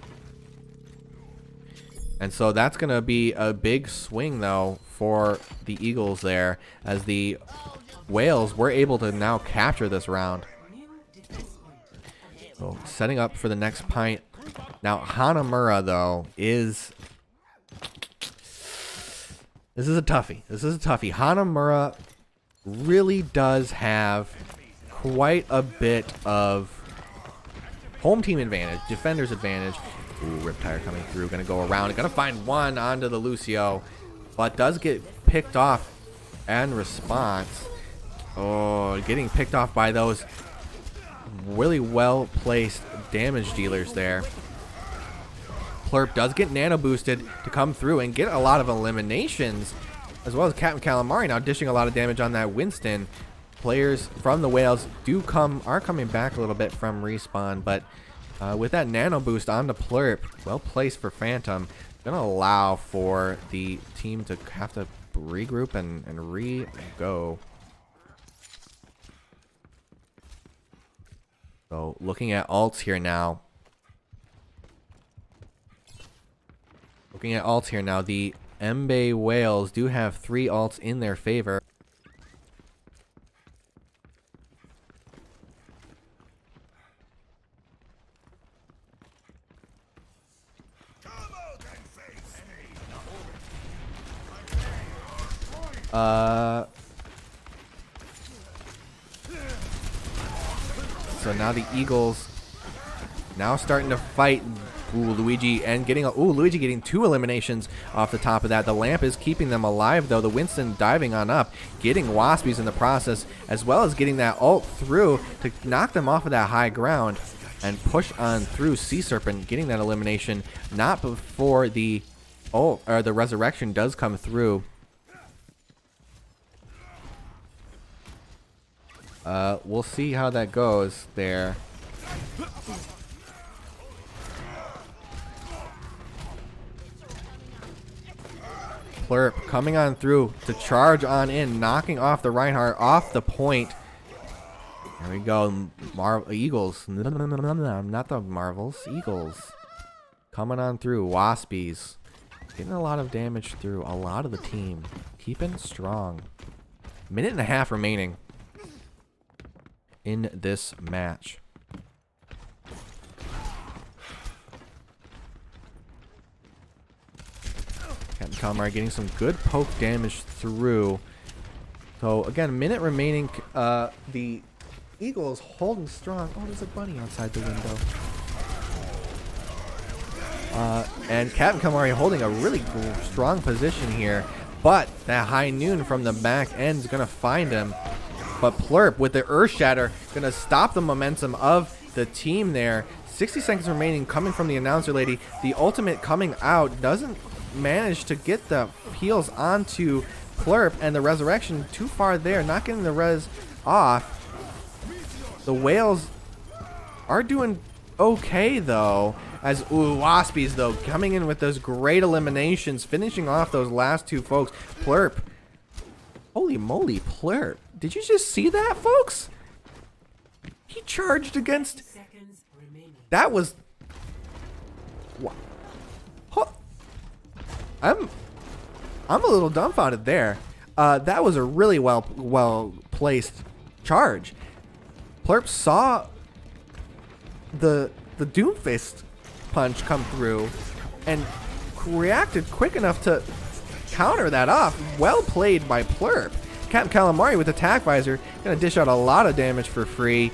And so that's going to be a big swing, though, for the Eagles there, as the Whales were able to now capture this round. So setting up for the next pint. Now, Hanamura, though, is... This is a toughie. Hanamura really does have quite a bit of home team advantage, defender's advantage. Ooh, Riptire coming through, gonna go around, gonna find one onto the Lucio, but does get picked off in response. Oh, getting picked off by those really well placed damage dealers there. Plurp does get nano boosted to come through and get a lot of eliminations, as well as Captain Calamari now dishing a lot of damage on that Winston. Players from the Whales are coming back a little bit from respawn, but with that nano boost onto Plurp, well placed for Phantom, gonna allow for the team to have to regroup and re-go. So looking at alts here now. The Mbe Whales do have 3 alts in their favor. So now the Eagles now starting to fight. Luigi getting 2 eliminations off the top of that. The lamp is keeping them alive though. The Winston diving on up, getting Waspies in the process, as well as getting that ult through to knock them off of that high ground and push on through. Sea Serpent getting that elimination not before the ult or the resurrection does come through. We'll see how that goes there. Plurp coming on through to charge on in, knocking off the Reinhardt off the point. There we go. Eagles. Not the Marvels. Eagles. Coming on through. Waspies. Getting a lot of damage through a lot of the team. Keeping strong. Minute and a half remaining in this match. Captain Calamari getting some good poke damage through. So again, minute remaining. The Eagles holding strong. Oh, there's a bunny outside the window. And Captain Calamari holding a really strong position here. But that high noon from the back end is going to find him. But Plurp with the Earth Shatter going to stop the momentum of the team there. 60 seconds remaining coming from the announcer lady. The ultimate coming out doesn't manage to get the heals onto Plurp, and the resurrection too far there, not getting the res off. The Whales are doing okay though, as Waspies though coming in with those great eliminations, finishing off those last 2 folks. Plurp, holy moly, Plurp, did you just see that, folks? He charged against, that was, I'm a little dumbfounded there. That was a really well placed charge. Plurp saw the Doomfist punch come through and reacted quick enough to counter that off. Well played by Plurp. Captain Calamari with attack visor gonna dish out a lot of damage for free,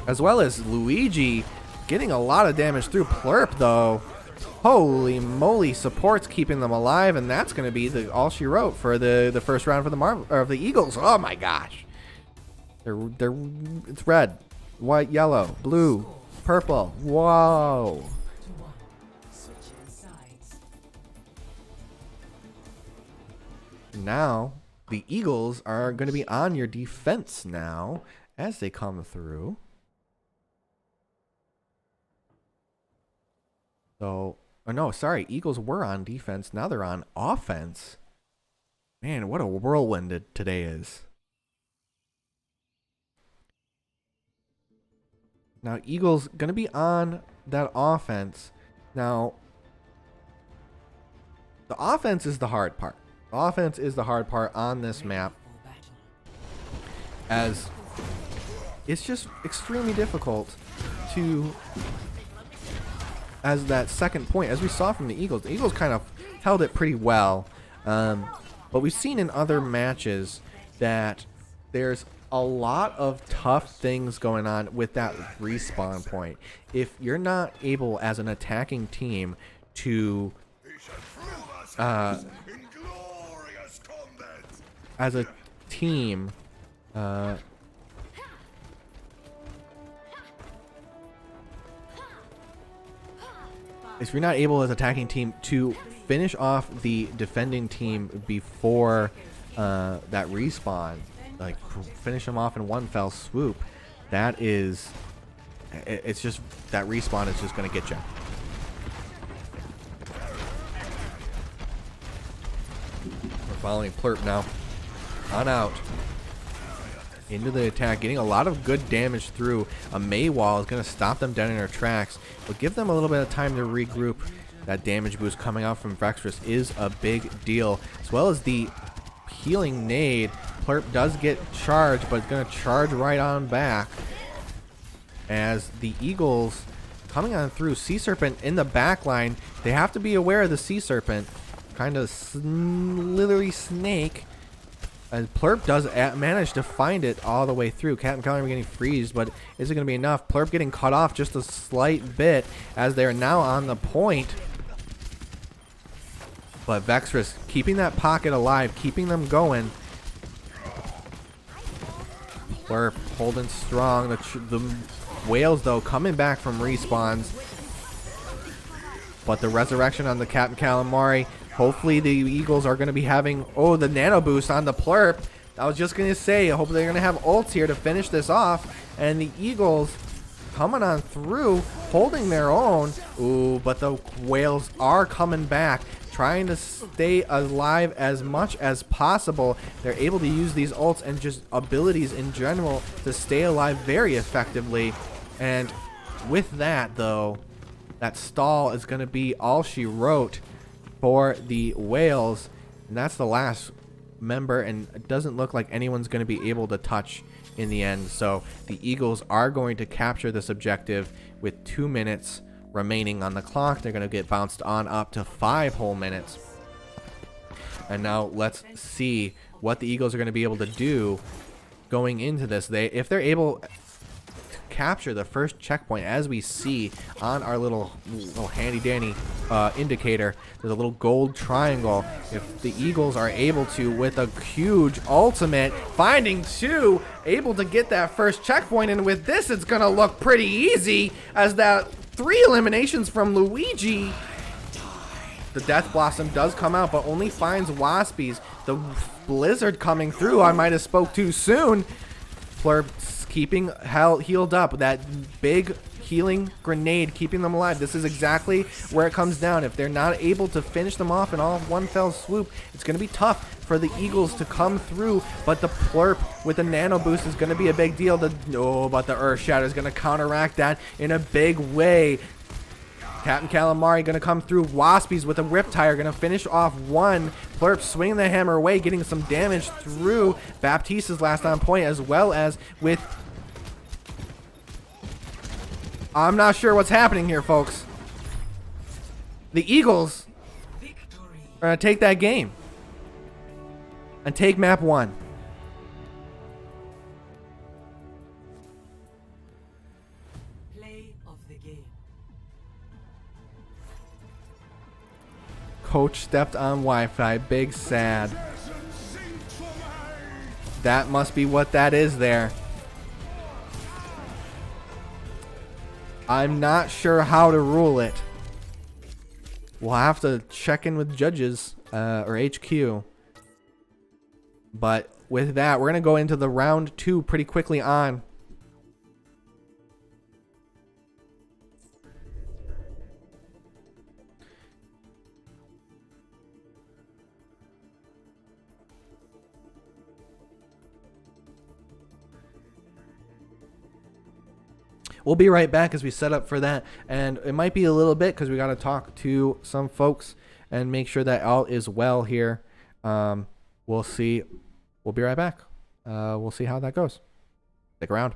as well as Luigi getting a lot of damage through. Plurp though, holy moly, support's keeping them alive, and that's going to be all she wrote for the first round for the Eagles. Oh my gosh, it's red, white, yellow, blue, purple. Whoa. Now the Eagles are going to be on your defense now as they come through. So. Oh, no, sorry. Eagles were on defense. Now they're on offense. Man, what a whirlwind today is. Now, Eagles going to be on that offense. Now, the offense is the hard part. The offense is the hard part on this map, as it's just extremely difficult to... As that second point, as we saw from the Eagles kind of held it pretty well. But we've seen in other matches that there's a lot of tough things going on with that respawn point. If you're not able as an attacking team to as a team if you're not able as attacking team to finish off the defending team before that respawn, like finish them off in one fell swoop, it's just that respawn is just going to get you. We're following Plurp now. On out. Into the attack, getting a lot of good damage through. A May wall is going to stop them dead in their tracks, but give them a little bit of time to regroup. That damage boost coming out from Vextress is a big deal, as well as the healing nade. Plurp does get charged, but it's going to charge right on back as the Eagles coming on through. Sea Serpent in the back line. They have to be aware of the Sea Serpent. Kind of slithery snake. And Plurp does manage to find it all the way through. Captain Calamari getting freezed, but is it going to be enough? Plurp getting cut off just a slight bit as they're now on the point. But Vextress keeping that pocket alive, keeping them going. Plurp holding strong. The Whales, though, coming back from respawns. But the resurrection on the Captain Calamari. Hopefully the Eagles are going to be having, the nano boost on the Plurp. I was just going to say, hopefully they're going to have ults here to finish this off. And the Eagles coming on through, holding their own. Ooh, but the Whales are coming back, trying to stay alive as much as possible. They're able to use these ults and just abilities in general to stay alive very effectively. And with that, though, that stall is going to be all she wrote for the Whales, and that's the last member, and it doesn't look like anyone's going to be able to touch in the end. So the Eagles are going to capture this objective with 2 minutes remaining on the clock. They're going to get bounced on up to 5 whole minutes. And now let's see what the Eagles are going to be able to do going into this. If they're able to capture the first checkpoint, as we see on our little handy dandy indicator, there's a little gold triangle. If the Eagles are able to, with a huge ultimate, finding 2, able to get that first checkpoint, and with this it's gonna look pretty easy as that 3 eliminations from Luigi. The Death Blossom does come out, but only finds Waspies. The Blizzard coming through, I might have spoke too soon. Plurp keeping healed up. That big healing grenade keeping them alive. This is exactly where it comes down. If they're not able to finish them off in all one fell swoop, it's going to be tough for the Eagles to come through. But the Plurp with the nano boost is going to be a big deal. But the Earth Shatter is going to counteract that in a big way. Captain Calamari going to come through. Waspies with a Riptire going to finish off one. Plurp swinging the hammer away, getting some damage through. Baptiste's last on point, as well as with... I'm not sure what's happening here, folks. The Eagles are going to take that game and take map 1. Play of the game. Coach stepped on Wi-Fi. Big sad. That must be what that is there. I'm not sure how to rule it. We'll have to check in with judges or HQ. But with that, we're going to go into the round 2 pretty quickly on. We'll be right back as we set up for that, and it might be a little bit because we got to talk to some folks and make sure that all is well here. We'll see. We'll be right back. We'll see how that goes. Stick around.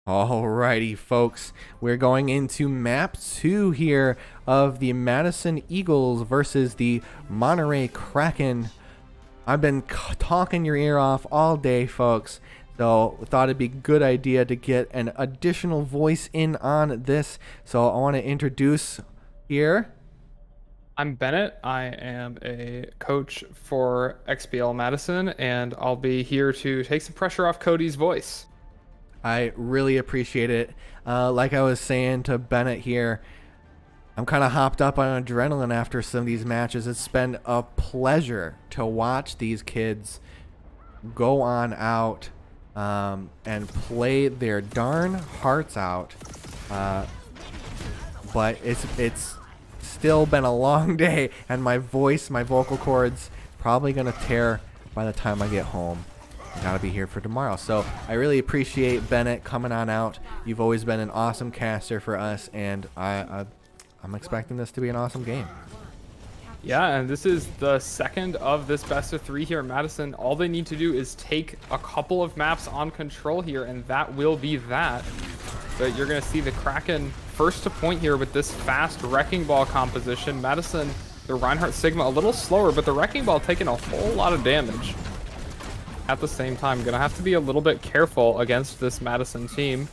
Alrighty, folks, we're going into map 2 here of the Madison Eagles versus the Monterey Kraken. I've been talking your ear off all day, folks, so thought it'd be a good idea to get an additional voice in on this. So I want to introduce here. I'm Bennett. I am a coach for XPL Madison, and I'll be here to take some pressure off Cody's voice. I really appreciate it. Like I was saying to Bennett here, I'm kind of hopped up on adrenaline after some of these matches. It's been a pleasure to watch these kids go on out and play their darn hearts out. But it's still been a long day, and my vocal cords probably gonna tear by the time I get home. Gotta be here for tomorrow. So I really appreciate Bennett coming on out. You've always been an awesome caster for us, and I'm expecting this to be an awesome game. Yeah, and this is the second of this best of 3 here in Madison. All they need to do is take a couple of maps on control here, and that will be that. But you're gonna see the Kraken first to point here with this fast Wrecking Ball composition. Madison, the Reinhardt Sigma a little slower, but the Wrecking Ball taking a whole lot of damage. At the same time, gonna have to be a little bit careful against this Madison team.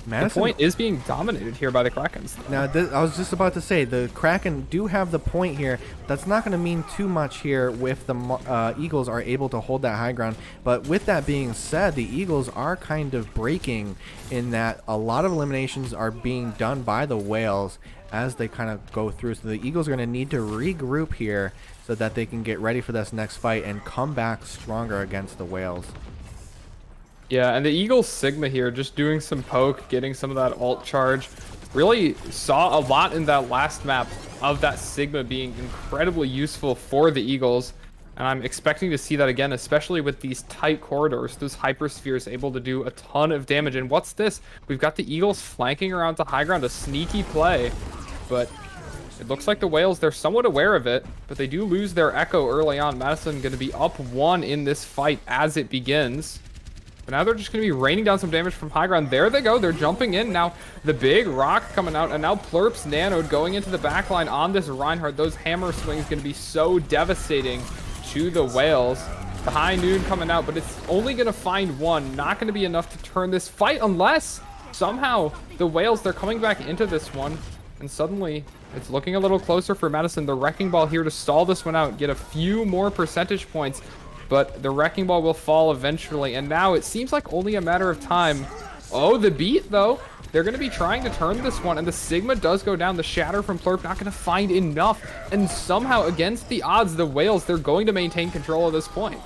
The point is being dominated here by the Krakens. Now, I was just about to say, the Kraken do have the point here. That's not going to mean too much here if the Eagles are able to hold that high ground. But with that being said, the Eagles are kind of breaking in that a lot of eliminations are being done by the Whales as they kind of go through. So the Eagles are going to need to regroup here so that they can get ready for this next fight and come back stronger against the Whales. Yeah, and the Eagles Sigma here just doing some poke, getting some of that ult charge. Really saw a lot in that last map of that Sigma being incredibly useful for the Eagles. And I'm expecting to see that again, especially with these tight corridors. Those hyperspheres able to do a ton of damage. And what's this? We've got the Eagles flanking around to high ground, a sneaky play. But it looks like the Whales, they're somewhat aware of it, but they do lose their Echo early on. Madison going to be up 1 in this fight as it begins. But now they're just going to be raining down some damage from high ground. There they go. They're jumping in. Now the big rock coming out. And now Plurp's Nanode going into the backline on this Reinhardt. Those hammer swings going to be so devastating to the Whales. The high noon coming out, but it's only going to find one. Not going to be enough to turn this fight unless somehow the Whales, they're coming back into this one. And suddenly it's looking a little closer for Madison. The Wrecking Ball here to stall this one out. Get a few more percentage points. But the Wrecking Ball will fall eventually, and now it seems like only a matter of time. Oh, the beat, though. They're going to be trying to turn this one, and the Sigma does go down. The Shatter from Plurp not going to find enough, and somehow, against the odds, the Whales, they're going to maintain control at this point.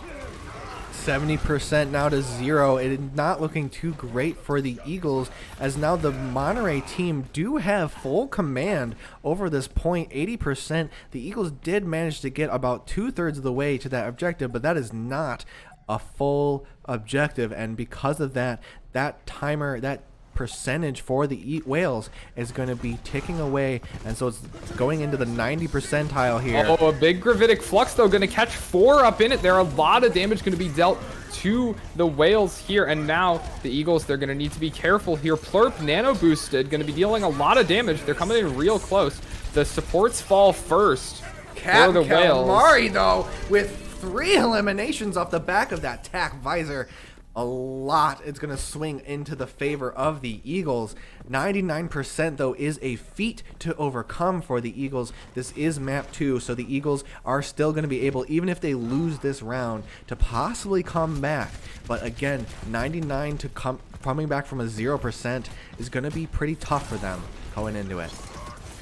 70% now to 0. It is not looking too great for the Eagles, as now the Monterey team do have full command over this point. 80%. The Eagles did manage to get about 2/3 of the way to that objective, but that is not a full objective, and because of that, that timer, that percentage for the Whales is going to be ticking away, and so it's going into the 90 percentile here. Oh, a big gravitic flux though, going to catch 4 up in it there. A lot of damage going to be dealt to the Whales here, and now the Eagles, they're going to need to be careful here. Plurp nano boosted, going to be dealing a lot of damage. They're coming in real close. The supports fall first for the Whales. Calamari though, with 3 eliminations off the back of that tack visor. A lot it's going to swing into the favor of the Eagles. 99% though is a feat to overcome for the Eagles. This is map 2, so the Eagles are still going to be able, even if they lose this round, to possibly come back. But again, 99 to coming back from a 0% is going to be pretty tough for them going into it.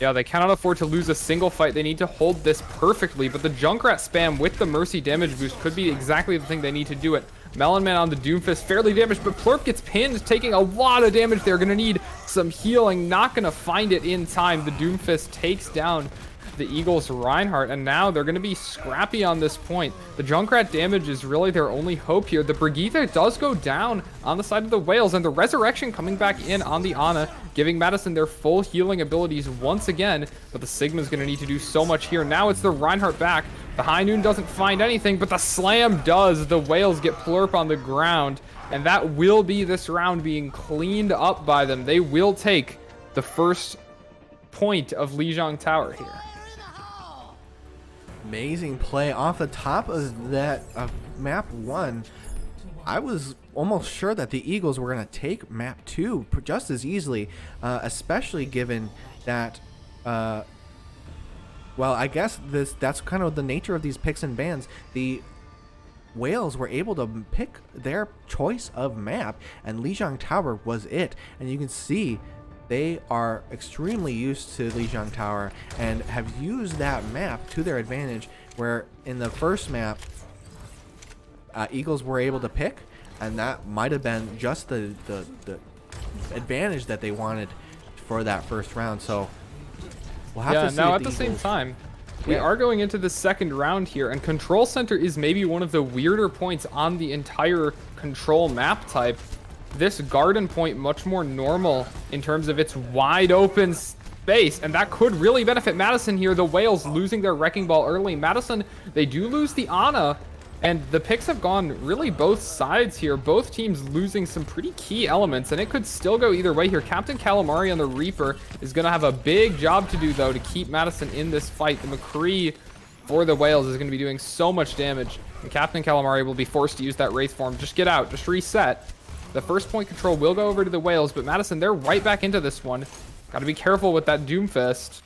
Yeah, they cannot afford to lose a single fight. They need to hold this perfectly, but the Junkrat spam with the Mercy damage boost could be exactly the thing they need to do it. Melon Man on the Doomfist, fairly damaged, but Plurp gets pinned, taking a lot of damage. They're going to need some healing, not going to find it in time. The Doomfist takes down the Eagles Reinhardt, and now they're going to be scrappy on this point. The Junkrat damage is really their only hope here. The Brigitte does go down on the side of the Whales, and the Resurrection coming back in on the Ana, giving Madison their full healing abilities once again, but the Sigma's going to need to do so much here. Now it's the Reinhardt back. The High Noon doesn't find anything, but the Slam does. The Whales get Plurp on the ground, and that will be this round being cleaned up by them. They will take the first point of Lijiang Tower here. Amazing play off the top of that map 1. I was almost sure that the Eagles were going to take map 2 just as easily, especially given that well, I guess that's kind of the nature of these picks and bans. The Whales were able to pick their choice of map, and Lijiang Tower was it. And you can see they are extremely used to Lijiang Tower and have used that map to their advantage, where in the first map, Eagles were able to pick, and that might have been just the advantage that they wanted for that first round. So we'll have to see. Now at the same time, we are going into the second round here, and Control Center is maybe one of the weirder points on the entire Control map type. This garden point much more normal in terms of its wide open space, and that could really benefit Madison here. The Whales losing their Wrecking Ball early. Madison, they do lose the Ana, and the picks have gone really both sides here. Both teams losing some pretty key elements, and it could still go either way here. Captain Calamari on the Reaper is going to have a big job to do, though, to keep Madison in this fight. The McCree for the Whales is going to be doing so much damage, and Captain Calamari will be forced to use that Wraith form. Just get out, just reset. The first point control will go over to the Whales, but Madison, they're right back into this one. Got to be careful with that Doomfist.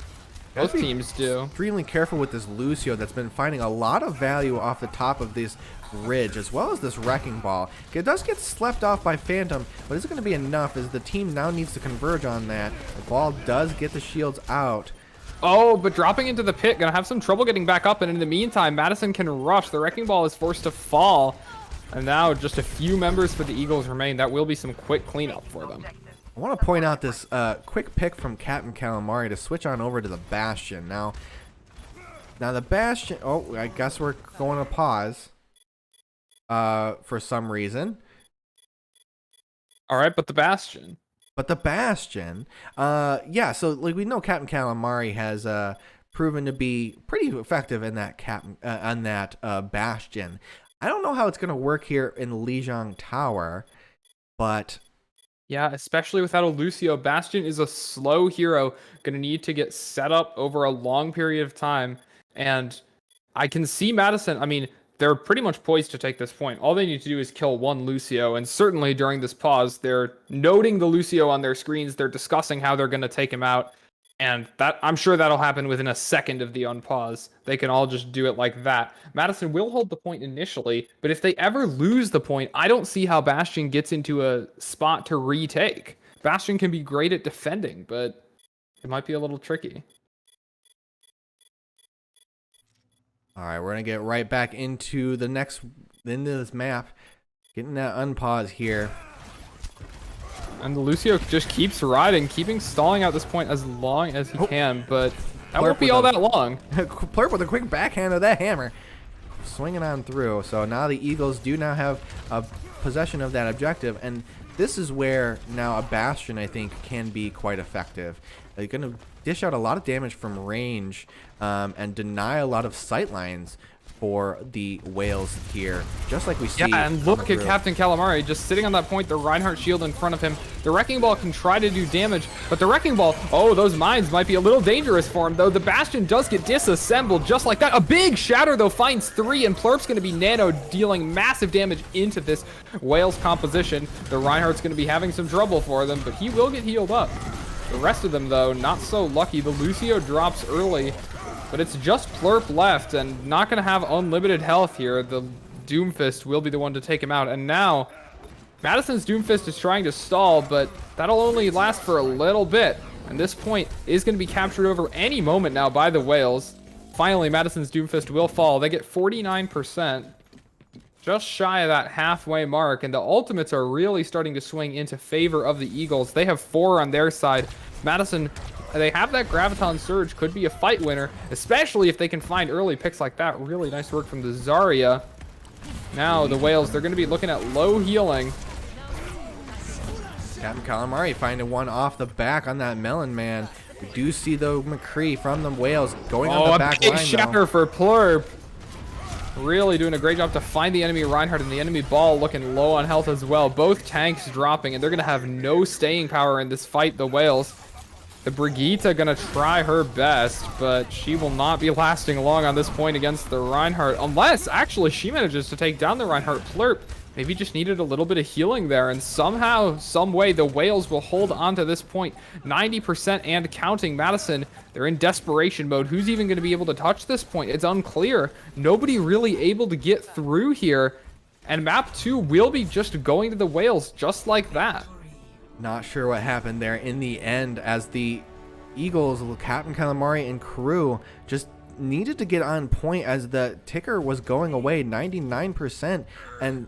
Both teams do. Extremely careful with this Lucio that's been finding a lot of value off the top of this ridge, as well as this Wrecking Ball. It does get slept off by Phantom, but is it going to be enough as the team now needs to converge on that? The ball does get the shields out. Oh, but dropping into the pit, gonna have some trouble getting back up, and in the meantime, Madison can rush. The Wrecking Ball is forced to fall, and now just a few members for the Eagles remain. That will be some quick cleanup for them. I want to point out this quick pick from Captain Calamari to switch on over to the Bastion. Now the Bastion, oh, I guess we're going to pause for some reason. All right, but the Bastion. Yeah, so like we know Captain Calamari has proven to be pretty effective in that Bastion. I don't know how it's going to work here in Lijiang Tower, but yeah, especially without a Lucio. Bastion is a slow hero, gonna need to get set up over a long period of time, and I can see Madison, I mean, they're pretty much poised to take this point. All they need to do is kill one Lucio, and certainly during this pause, they're noting the Lucio on their screens, they're discussing how they're gonna take him out, and that I'm sure that'll happen within a second of the unpause. They can all just do it like that. Madison will hold the point initially, but if they ever lose the point, I don't see how Bastion gets into a spot to retake. Bastion can be great at defending, but it might be a little tricky. All right, we're gonna get right back into into this map, getting that unpause here. And the Lucio just keeps riding, stalling out this point as long as he can, but that won't be all that long. Plurp with a quick backhand of that hammer, swinging on through. So now the Eagles do now have a possession of that objective, and this is where now a Bastion, I think, can be quite effective. They're going to dish out a lot of damage from range and deny a lot of sight lines for the Whales here, just like we see. Yeah, and look at Captain Calamari just sitting on that point, the Reinhardt shield in front of him. The Wrecking Ball can try to do damage, but the Wrecking Ball, oh, those mines might be a little dangerous for him, though. The Bastion does get disassembled just like that. A big shatter, though, finds 3, and Plurp's going to be nano, dealing massive damage into this Whales composition. The Reinhardt's going to be having some trouble for them, but he will get healed up. The rest of them, though, not so lucky. The Lucio drops early, but it's just Plurp left, and not going to have unlimited health here. The Doomfist will be the one to take him out. And now, Madison's Doomfist is trying to stall, but that'll only last for a little bit. And this point is going to be captured over any moment now by the Whales. Finally, Madison's Doomfist will fall. They get 49%. Just shy of that halfway mark, and the ultimates are really starting to swing into favor of the Eagles. They have 4 on their side. Madison, they have that Graviton Surge, could be a fight winner, especially if they can find early picks like that. Really nice work from the Zarya. Now the Whales, they're going to be looking at low healing. Captain Calamari finding one off the back on that Melon Man. We do see the McCree from the Whales going on the back a big line, shatter for Plurp. Really doing a great job to find the enemy Reinhardt, and the enemy Ball looking low on health as well. Both tanks dropping, and they're going to have no staying power in this fight, the Whales. The Brigitte going to try her best, but she will not be lasting long on this point against the Reinhardt, unless actually she manages to take down the Reinhardt. Plurp maybe just needed a little bit of healing there, and somehow, some way, the Whales will hold on to this point. 90% and counting. Madison, they're in desperation mode. Who's even going to be able to touch this point? It's unclear. Nobody really able to get through here, and map 2 will be just going to the Whales just like that. Not sure what happened there in the end, as the Eagles, Captain Calamari and crew just needed to get on point as the ticker was going away 99%, and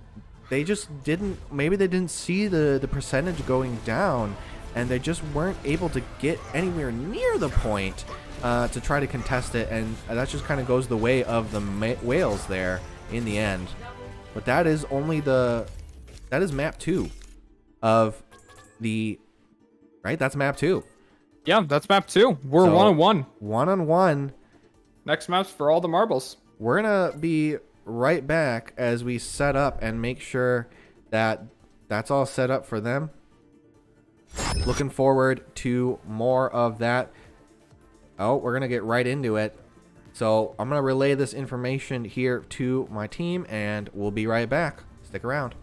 they just didn't, maybe they didn't see the percentage going down, and they just weren't able to get anywhere near the point to try to contest it, and that just kind of goes the way of the Whales there in the end. But that is only that is map 2 of the, right? That's map 2. Yeah, that's map 2. We're So, 1-on-1. 1-on-1. Next map's for all the marbles. We're gonna be right back as we set up and make sure that that's all set up for them. Looking forward to more of that. Oh, we're gonna get right into it. So I'm gonna relay this information here to my team, and we'll be right back. Stick around.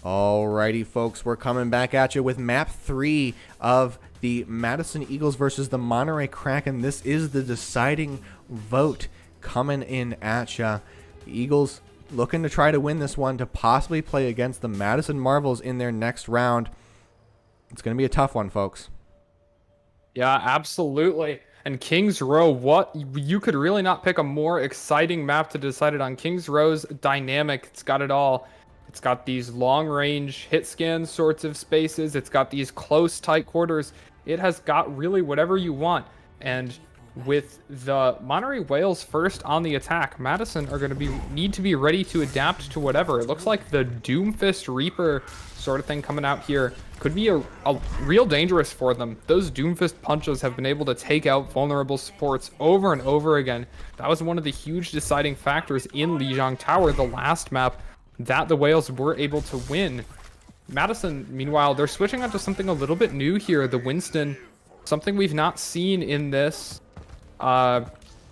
Alrighty, folks, we're coming back at you with map 3 of the Madison Eagles versus the Monterey Kraken. This is the deciding vote coming in at you. The Eagles looking to try to win this one to possibly play against the Madison Marvels in their next round. It's going to be a tough one, folks. Yeah, absolutely. And Kings Row, what you could really not pick a more exciting map to decide it on. Kings Row's dynamic. It's got it all. It's got these long-range hit scan sorts of spaces. It's got these close, tight quarters. It has got really whatever you want. And with the Monterey Whales first on the attack, Madison are going to need to be ready to adapt to whatever. It looks like the Doomfist Reaper sort of thing coming out here could be a real dangerous for them. Those Doomfist punches have been able to take out vulnerable supports over and over again. That was one of the huge deciding factors in Lijiang Tower, the last map that the Whales were able to win. Madison, meanwhile, they're switching on to something a little bit new here, the Winston. Something we've not seen in this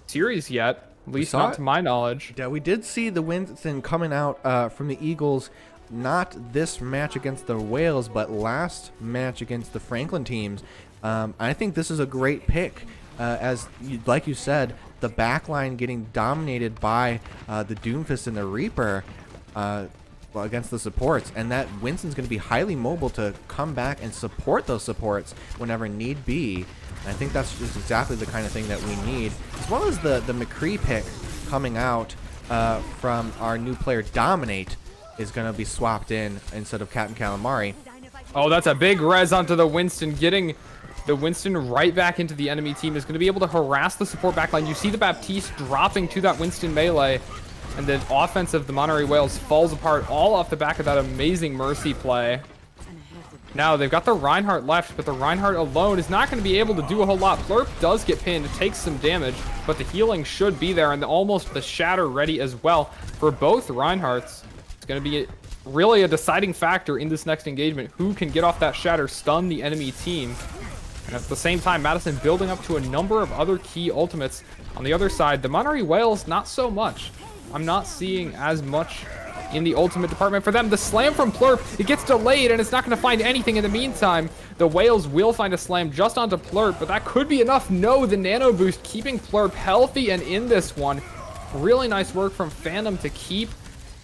series yet, at least not to my knowledge. Yeah, we did see the Winston coming out from the Eagles, not this match against the Whales, but last match against the Franklin teams. I think this is a great pick, like you said, the backline getting dominated by the Doomfist and the Reaper against the supports, and that Winston's going to be highly mobile to come back and support those supports whenever need be. I think that's just exactly the kind of thing that we need, as well as the McCree pick coming out from our new player Dominate is going to be swapped in instead of Captain Calamari. Oh, that's a big res onto the Winston. Getting the Winston right back into the enemy team is going to be able to harass the support backline. You see the Baptiste dropping to that Winston melee, and the offense of the Monterey Whales falls apart all off the back of that amazing Mercy play. Now, they've got the Reinhardt left, but the Reinhardt alone is not going to be able to do a whole lot. Plurp does get pinned, takes some damage, but the healing should be there, and almost the Shatter ready as well for both Reinhardts. It's going to be really a deciding factor in this next engagement. Who can get off that Shatter, stun the enemy team? And at the same time, Madison building up to a number of other key ultimates. On the other side, the Monterey Whales, not so much. I'm not seeing as much in the ultimate department for them. The slam from Plurp, it gets delayed and it's not going to find anything in the meantime. The Whales will find a slam just onto Plurp, but that could be enough. No, the nano boost keeping Plurp healthy and in this one. Really nice work from Phantom to keep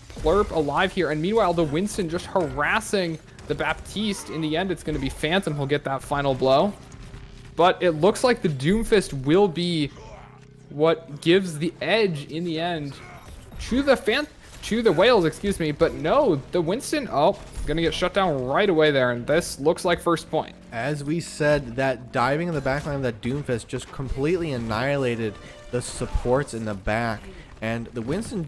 Plurp alive here. And meanwhile, the Winston just harassing the Baptiste. In the end, it's going to be Phantom who'll get that final blow. But it looks like the Doomfist will be what gives the edge in the end to the Whales, excuse me. But no, the Winston, gonna get shut down right away there, and this looks like first point. As we said, that diving in the backline of that Doomfist just completely annihilated the supports in the back. And the Winston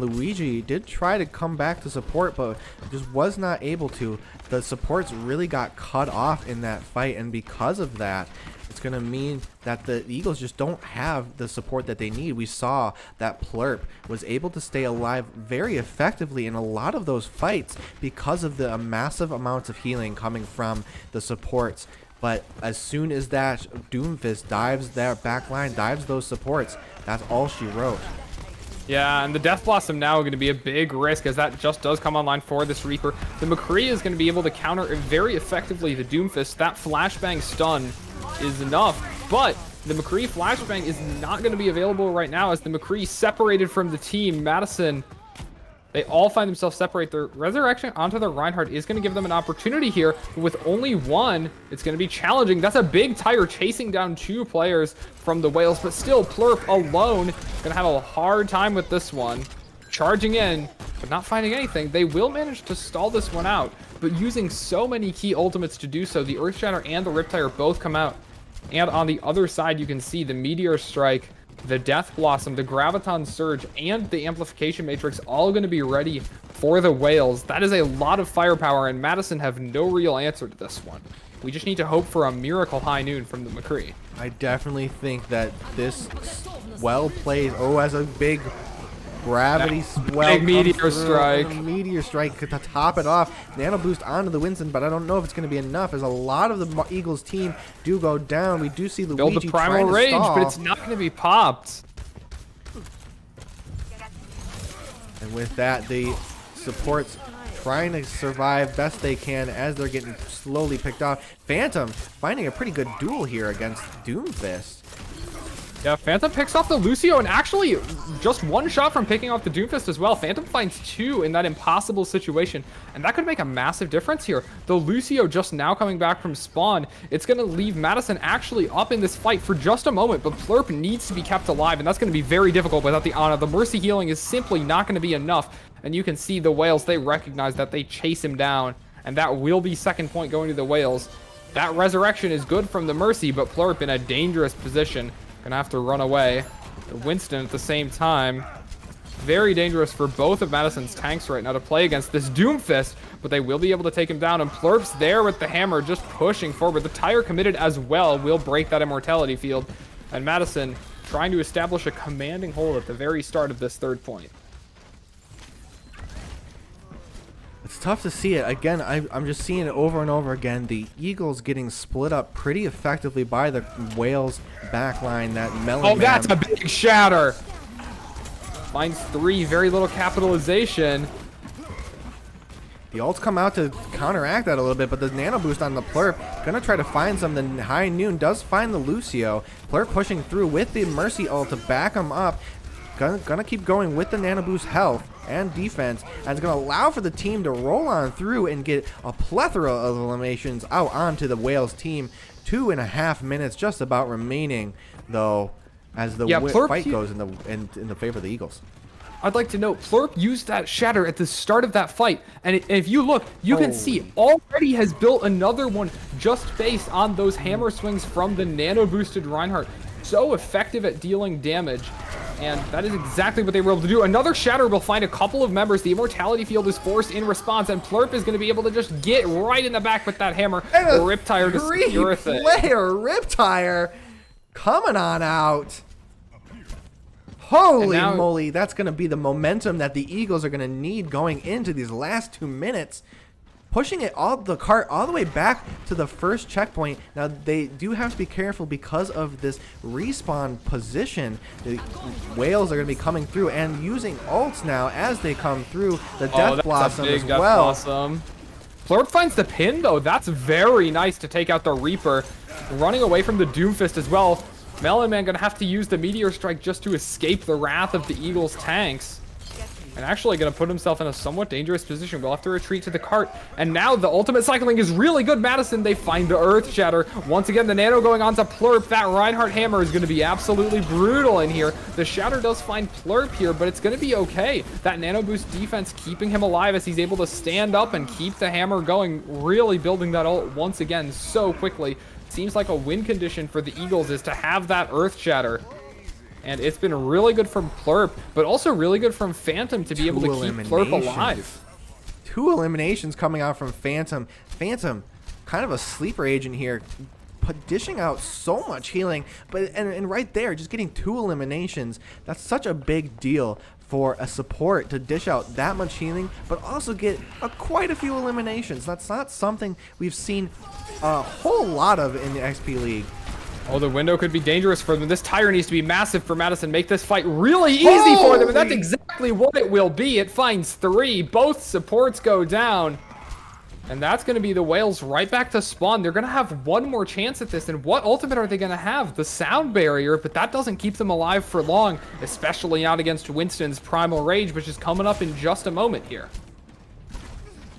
Luigi did try to come back to support, but just was not able to. The supports really got cut off in that fight, and because of that, it's going to mean that the Eagles just don't have the support that they need. We saw that Plurp was able to stay alive very effectively in a lot of those fights because of the massive amounts of healing coming from the supports. But as soon as that Doomfist dives that backline, dives those supports, that's all she wrote. Yeah, and the Death Blossom now going to be a big risk as that just does come online for this Reaper. The McCree is going to be able to counter very effectively the Doomfist. That flashbang stun is enough, but the McCree flashbang is not going to be available right now as the McCree separated from the team. Madison, they all find themselves separate. Their resurrection onto the Reinhardt is going to give them an opportunity here. But with only one, it's going to be challenging. That's a big tire chasing down two players from the Whales, but still Plurp alone going to have a hard time with this one. Charging in, but not finding anything. They will manage to stall this one out, but using so many key ultimates to do so. The Earth Shatter and the Riptire both come out. And on the other side, you can see the Meteor Strike, the Death Blossom, the Graviton Surge, and the Amplification Matrix all going to be ready for the Whales. That is a lot of firepower, and Madison have no real answer to this one. We just need to hope for a miracle high noon from the McCree. I definitely think that this well played, as a big gravity swell. Big meteor strike. Meteor strike to top it off. Nano boost onto the Winston, but I don't know if it's going to be enough as a lot of the Eagles team do go down. We do see Luigi build the primal rage, stall, but it's not going to be popped. And with that, the supports trying to survive best they can as they're getting slowly picked off. Phantom finding a pretty good duel here against Doomfist. Yeah, Phantom picks off the Lucio, and actually just one shot from picking off the Doomfist as well. Phantom finds 2 in that impossible situation, and that could make a massive difference here. The Lucio just now coming back from spawn, it's going to leave Madison actually up in this fight for just a moment, but Plurp needs to be kept alive, and that's going to be very difficult without the Ana. The Mercy healing is simply not going to be enough, and you can see the Whales, they recognize that, they chase him down, and that will be second point going to the Whales. That resurrection is good from the Mercy, but Plurp in a dangerous position. Gonna have to run away. Winston at the same time. Very dangerous for both of Madison's tanks right now to play against this Doomfist, but they will be able to take him down, and Plurp's there with the hammer just pushing forward. The tire committed as well will break that immortality field, and Madison trying to establish a commanding hold at the very start of this third point. It's tough to see it. Again, I'm just seeing it over and over again. The Eagles getting split up pretty effectively by the Whales backline. That Melon Oh, that's a big shatter. Finds 3, very little capitalization. The ults come out to counteract that a little bit, but the nano boost on the Plurp gonna try to find some. The High Noon does find the Lucio. Plurp pushing through with the Mercy ult to back him up. Gonna keep going with the nano boost health and defense, and it's going to allow for the team to roll on through and get a plethora of eliminations out onto the Whales team. 2.5 minutes just about remaining, though, as the fight goes in the favor of the Eagles. I'd like to note, Plurp used that shatter at the start of that fight, and if you look, you can see already has built another one just based on those hammer swings from the nano boosted Reinhardt. So effective at dealing damage. And that is exactly what they were able to do. Another shatter will find a couple of members. The immortality field is forced in response, and Plurp is going to be able to just get right in the back with that hammer. And a Riptire to secure thing. Player Riptire coming on out. Holy moly, that's going to be the momentum that the Eagles are going to need going into these last 2 minutes. Pushing it the cart all the way back to the first checkpoint. Now, they do have to be careful because of this respawn position. The Whales are going to be coming through and using ults now as they come through. The Death Blossom as well. Plurp finds the pin, though. That's very nice to take out the Reaper. Running away from the Doomfist as well. Melon Man going to have to use the Meteor Strike just to escape the wrath of the Eagles' tanks. And actually going to put himself in a somewhat dangerous position. We'll have to retreat to the cart. And now the ultimate cycling is really good. Madison, they find the Earth Shatter. Once again, the nano going on to Plurp. That Reinhardt hammer is going to be absolutely brutal in here. The Shatter does find Plurp here, but it's going to be okay. That nano boost defense keeping him alive as he's able to stand up and keep the hammer going. Really building that ult once again so quickly. Seems like a win condition for the Eagles is to have that Earth Shatter. And it's been really good from Plurp, but also really good from Phantom to be able to keep Plurp alive. 2 eliminations coming out from Phantom. Phantom, kind of a sleeper agent here, dishing out so much healing. But and right there, just getting 2 eliminations, that's such a big deal for a support to dish out that much healing, but also get quite a few eliminations. That's not something we've seen a whole lot of in the XP League. Oh, the window could be dangerous for them. This tire needs to be massive for Madison. Make this fight really easy for them, and that's exactly what it will be. It finds 3. Both supports go down. And that's going to be the Whales right back to spawn. They're going to have one more chance at this. And what ultimate are they going to have? The sound barrier, but that doesn't keep them alive for long, especially not against Winston's Primal Rage, which is coming up in just a moment here.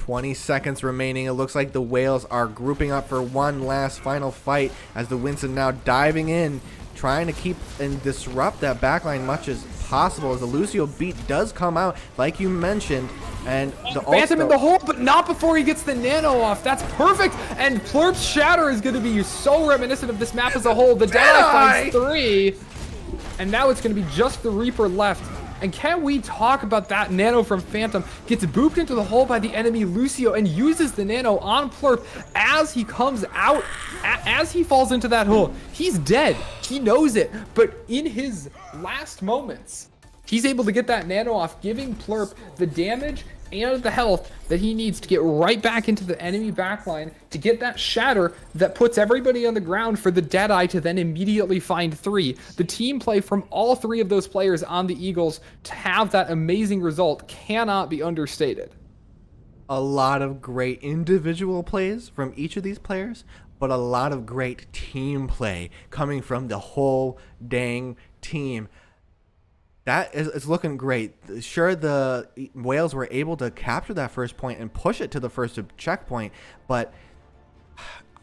20 seconds remaining. It looks like the Whales are grouping up for one last final fight as the Winston now diving in, trying to keep and disrupt that backline much as possible as the Lucio beat does come out, like you mentioned. And the Phantom in the hole, but not before he gets the nano off. That's perfect. And Plurp's Shatter is going to be so reminiscent of this map as a whole. The Deadeye finds 3. And now it's going to be just the Reaper left. And can we talk about that nano from Phantom? Gets booped into the hole by the enemy Lucio and uses the nano on Plurp as he comes out, as he falls into that hole. He's dead. He knows it. But in his last moments, he's able to get that nano off, giving Plurp the damage and the health that he needs to get right back into the enemy backline to get that shatter that puts everybody on the ground for the Deadeye to then immediately find 3. The team play from all 3 of those players on the Eagles to have that amazing result cannot be understated. a lot of great individual plays from each of these players, but a lot of great team play coming from the whole dang team. That is looking great. Sure, the Whales were able to capture that first point and push it to the first checkpoint, but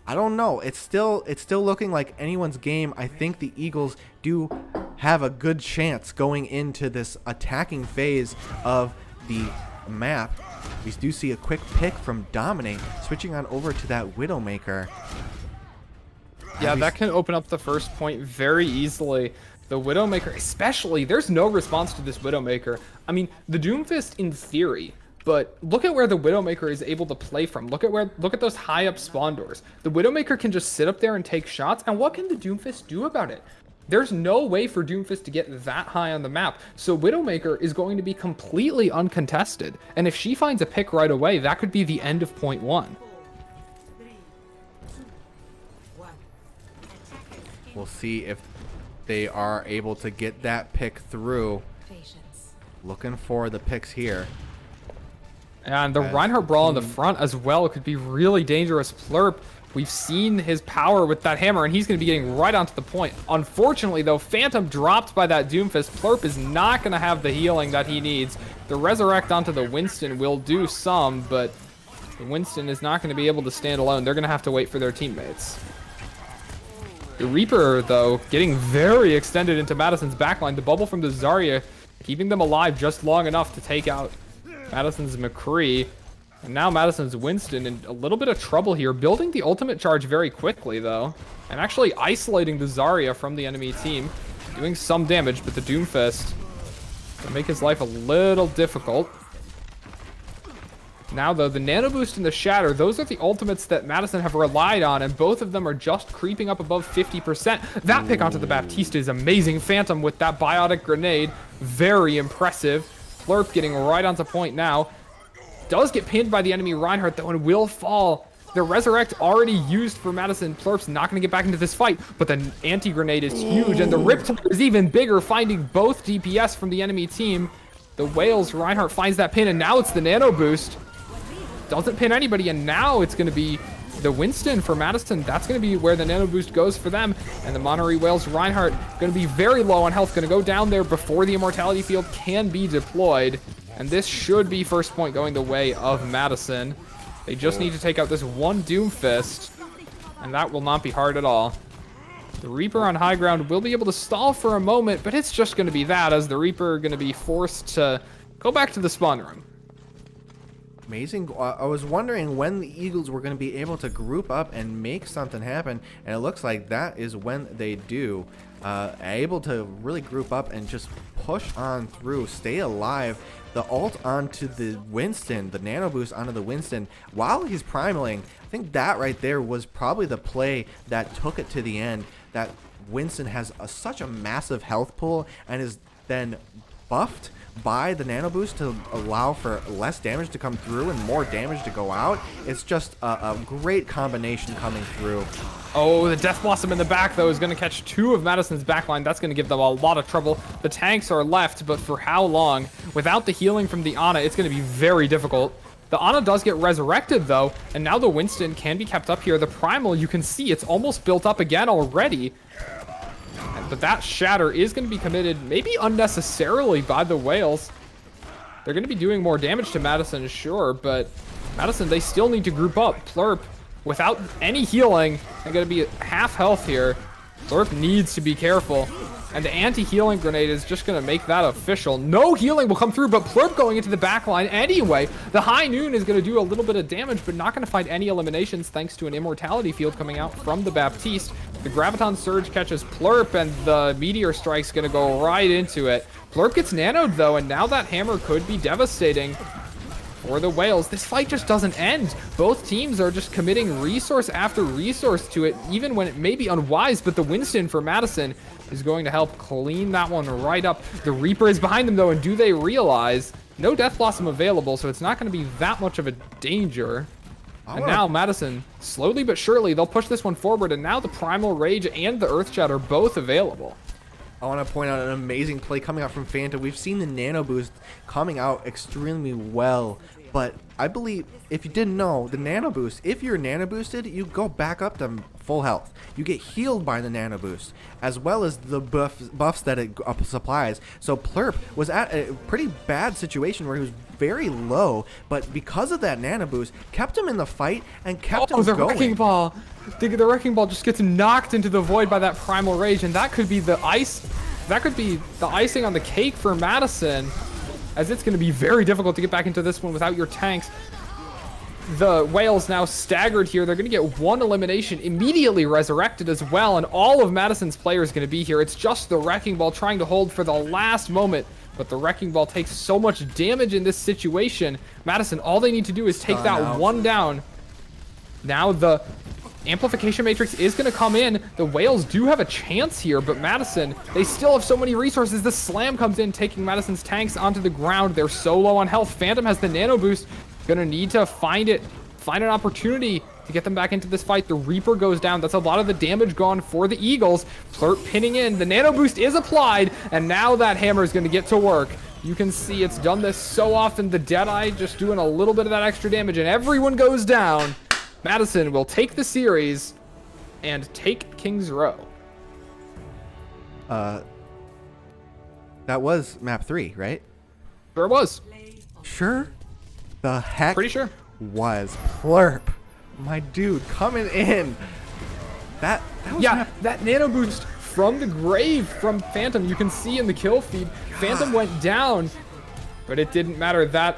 I don't know. It's still looking like anyone's game. I think the Eagles do have a good chance going into this attacking phase of the map. We do see a quick pick from Dominate, switching on over to that Widowmaker. Yeah, that can open up the first point very easily. The Widowmaker, especially, there's no response to this Widowmaker. I mean, the Doomfist in theory, but look at where the Widowmaker is able to play from. Look at those high up spawn doors. The Widowmaker can just sit up there and take shots, and what can the Doomfist do about it? There's no way for Doomfist to get that high on the map, so Widowmaker is going to be completely uncontested, and if she finds a pick right away, that could be the end of point one. We'll see if they are able to get that pick through. Looking for the picks here. And the Reinhardt brawl in the front as well could be really dangerous. Plurp, we've seen his power with that hammer, and he's going to be getting right onto the point. Unfortunately, though, Phantom dropped by that Doomfist. Plurp is not going to have the healing that he needs. The Resurrect onto the Winston will do some, but the Winston is not going to be able to stand alone. They're going to have to wait for their teammates. The Reaper, though, getting very extended into Madison's backline. The bubble from the Zarya keeping them alive just long enough to take out Madison's McCree. And now Madison's Winston in a little bit of trouble here, building the ultimate charge very quickly, though, and actually isolating the Zarya from the enemy team, doing some damage, but the Doomfist will make his life a little difficult. Now, though, the Nano Boost and the Shatter, those are the ultimates that Madison have relied on, and both of them are just creeping up above 50%. That pick onto the Baptiste is amazing. Phantom with that Biotic Grenade, very impressive. Plurp getting right onto point now. Does get pinned by the enemy Reinhardt, though, and will fall. The Resurrect already used for Madison. Plurp's not going to get back into this fight, but the anti-grenade is huge, and the Riptide is even bigger, finding both DPS from the enemy team. The Whales, Reinhardt finds that pin, and now it's the Nano Boost. Doesn't pin anybody, and now it's going to be the Winston for Madison. That's going to be where the Nano Boost goes for them. And the Monterey Whales Reinhardt going to be very low on health, going to go down there before the Immortality Field can be deployed. And this should be first point going the way of Madison. They just need to take out this one Doomfist, and that will not be hard at all. The Reaper on high ground will be able to stall for a moment, but it's just going to be that, as the Reaper going to be forced to go back to the spawn room. Amazing. I was wondering when the Eagles were going to be able to group up and make something happen, and it looks like that is when they do. Able to really group up and just push on through, stay alive. The ult onto the Winston, the Nano Boost onto the Winston while he's primaling. I think that right there was probably the play that took it to the end. That Winston has such a massive health pool and is then buffed by the Nano Boost to allow for less damage to come through and more damage to go out. It's just a great combination coming through. Oh, the Death Blossom in the back, though, is going to catch two of Madison's backline. That's going to give them a lot of trouble. The tanks are left, but for how long? Without the healing from the Ana, it's going to be very difficult. The Ana does get resurrected, though, and now the Winston can be kept up here. The Primal, you can see, it's almost built up again already. But that Shatter is going to be committed, maybe unnecessarily, by the Whales. They're going to be doing more damage to Madison, sure, but Madison, they still need to group up. Plurp, without any healing, they're going to be half health here. Plurp needs to be careful. And the anti-healing grenade is just going to make that official. No healing will come through, but Plurp going into the backline anyway. The High Noon is going to do a little bit of damage, but not going to find any eliminations thanks to an Immortality Field coming out from the Baptiste. The Graviton Surge catches Plurp, and the Meteor Strike's going to go right into it. Plurp gets nanoed, though, and now that hammer could be devastating for the Whales. This fight just doesn't end. Both teams are just committing resource after resource to it, even when it may be unwise, but the Winston for Madison is going to help clean that one right up. The Reaper is behind them, though, and do they realize no Death Blossom available, so it's not going to be that much of a danger. And now Madison, slowly but surely, they'll push this one forward, and now the Primal Rage and the Earthshatter are both available. I want to point out an amazing play coming out from Fanta. We've seen the Nano Boost coming out extremely well But I believe, if you didn't know, the Nano Boost, if you're Nano Boosted, you go back up to full health. You get healed by the Nano Boost, as well as the buffs that it supplies. So Plurp was at a pretty bad situation where he was very low, but because of that Nano Boost, kept him in the fight and kept him going. Wrecking ball. The wrecking ball just gets knocked into the void by that primal rage, and that could be the ice. That could be the icing on the cake for Madison, as it's going to be very difficult to get back into this one without your tanks. The Whales now staggered here. They're going to get one elimination, immediately resurrected as well, and all of Madison's players going to be here. It's just the Wrecking Ball trying to hold for the last moment, but the Wrecking Ball takes so much damage in this situation. Madison, all they need to do is take that one down. Now the Amplification Matrix is going to come in. The Whales do have a chance here, but Madison, they still have so many resources. The Slam comes in, taking Madison's tanks onto the ground. They're so low on health. Phantom has the Nano Boost. Going to need to find an opportunity to get them back into this fight. The Reaper goes down. That's a lot of the damage gone for the Eagles. Plurt pinning in. The Nano Boost is applied, and now that hammer is going to get to work. You can see it's done this so often. The Deadeye just doing a little bit of that extra damage, and everyone goes down. Madison will take the series and take Kings Row. That was map 3, right? Sure was. Sure? The heck? Pretty sure. Was Plurp, my dude, coming in. That was that Nano Boost from the grave from Phantom. You can see in the kill feed, Phantom went down, but it didn't matter. That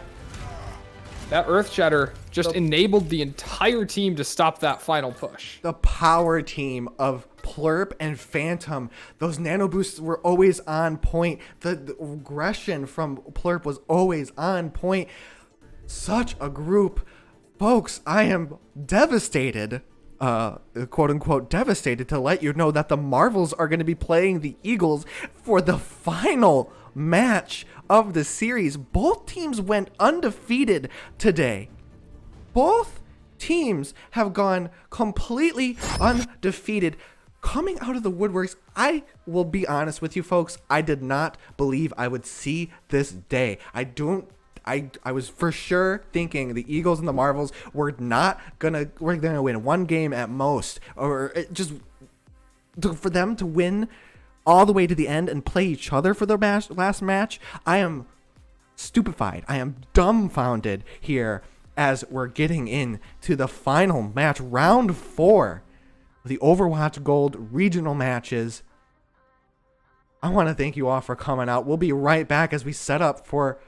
Earth Shatter just enabled the entire team to stop that final push. The power team of Plurp and Phantom, those Nano Boosts were always on point. The aggression from Plurp was always on point. Such a group. Folks, I am devastated, quote unquote devastated, to let you know that the Marvels are going to be playing the Eagles for the final match of the series. Both teams went undefeated today. Both teams have gone completely undefeated. Coming out of the woodworks, I will be honest with you folks, I did not believe I would see this day. I was for sure thinking the Eagles and the Marvels were gonna win one game at most, or for them to win all the way to the end and play each other for their last match. I am stupefied. I am dumbfounded here as we're getting into the final match, round 4 of the Overwatch Gold regional matches. I want to thank you all for coming out. We'll be right back as we set up for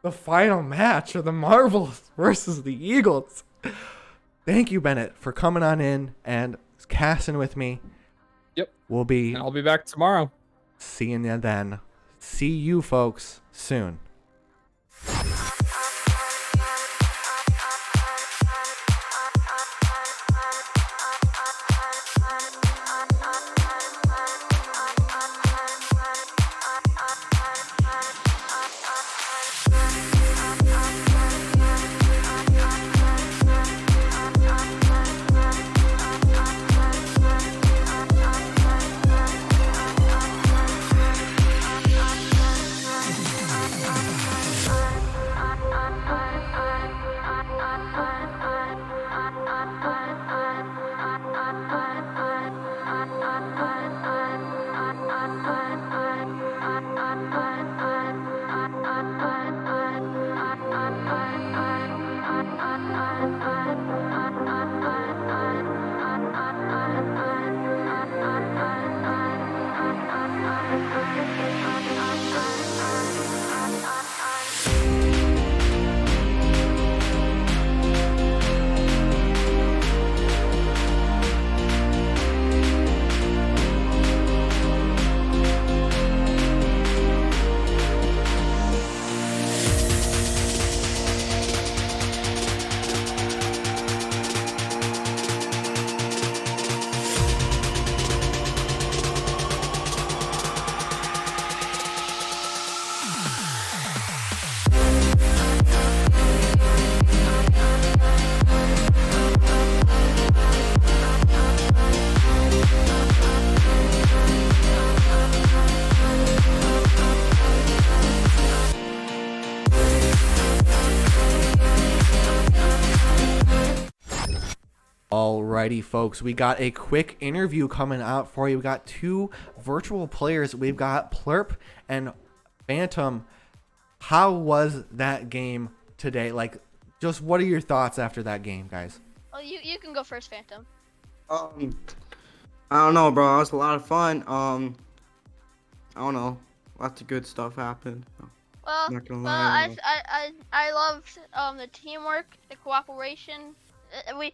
the final match of the Marvels versus the Eagles. Thank you, Bennett, for coming on in and casting with me. Yep. And I'll be back tomorrow. Seeing you then. See you folks soon. Alrighty, folks, we got a quick interview coming out for you. We got two virtual players. We've got Plurp and Phantom. How was that game today? Like, just what are your thoughts after that game, guys? Oh, you can go first, Phantom. I don't know, bro. It was a lot of fun. I don't know. Lots of good stuff happened. Well, Not gonna lie. I loved the teamwork, the cooperation. We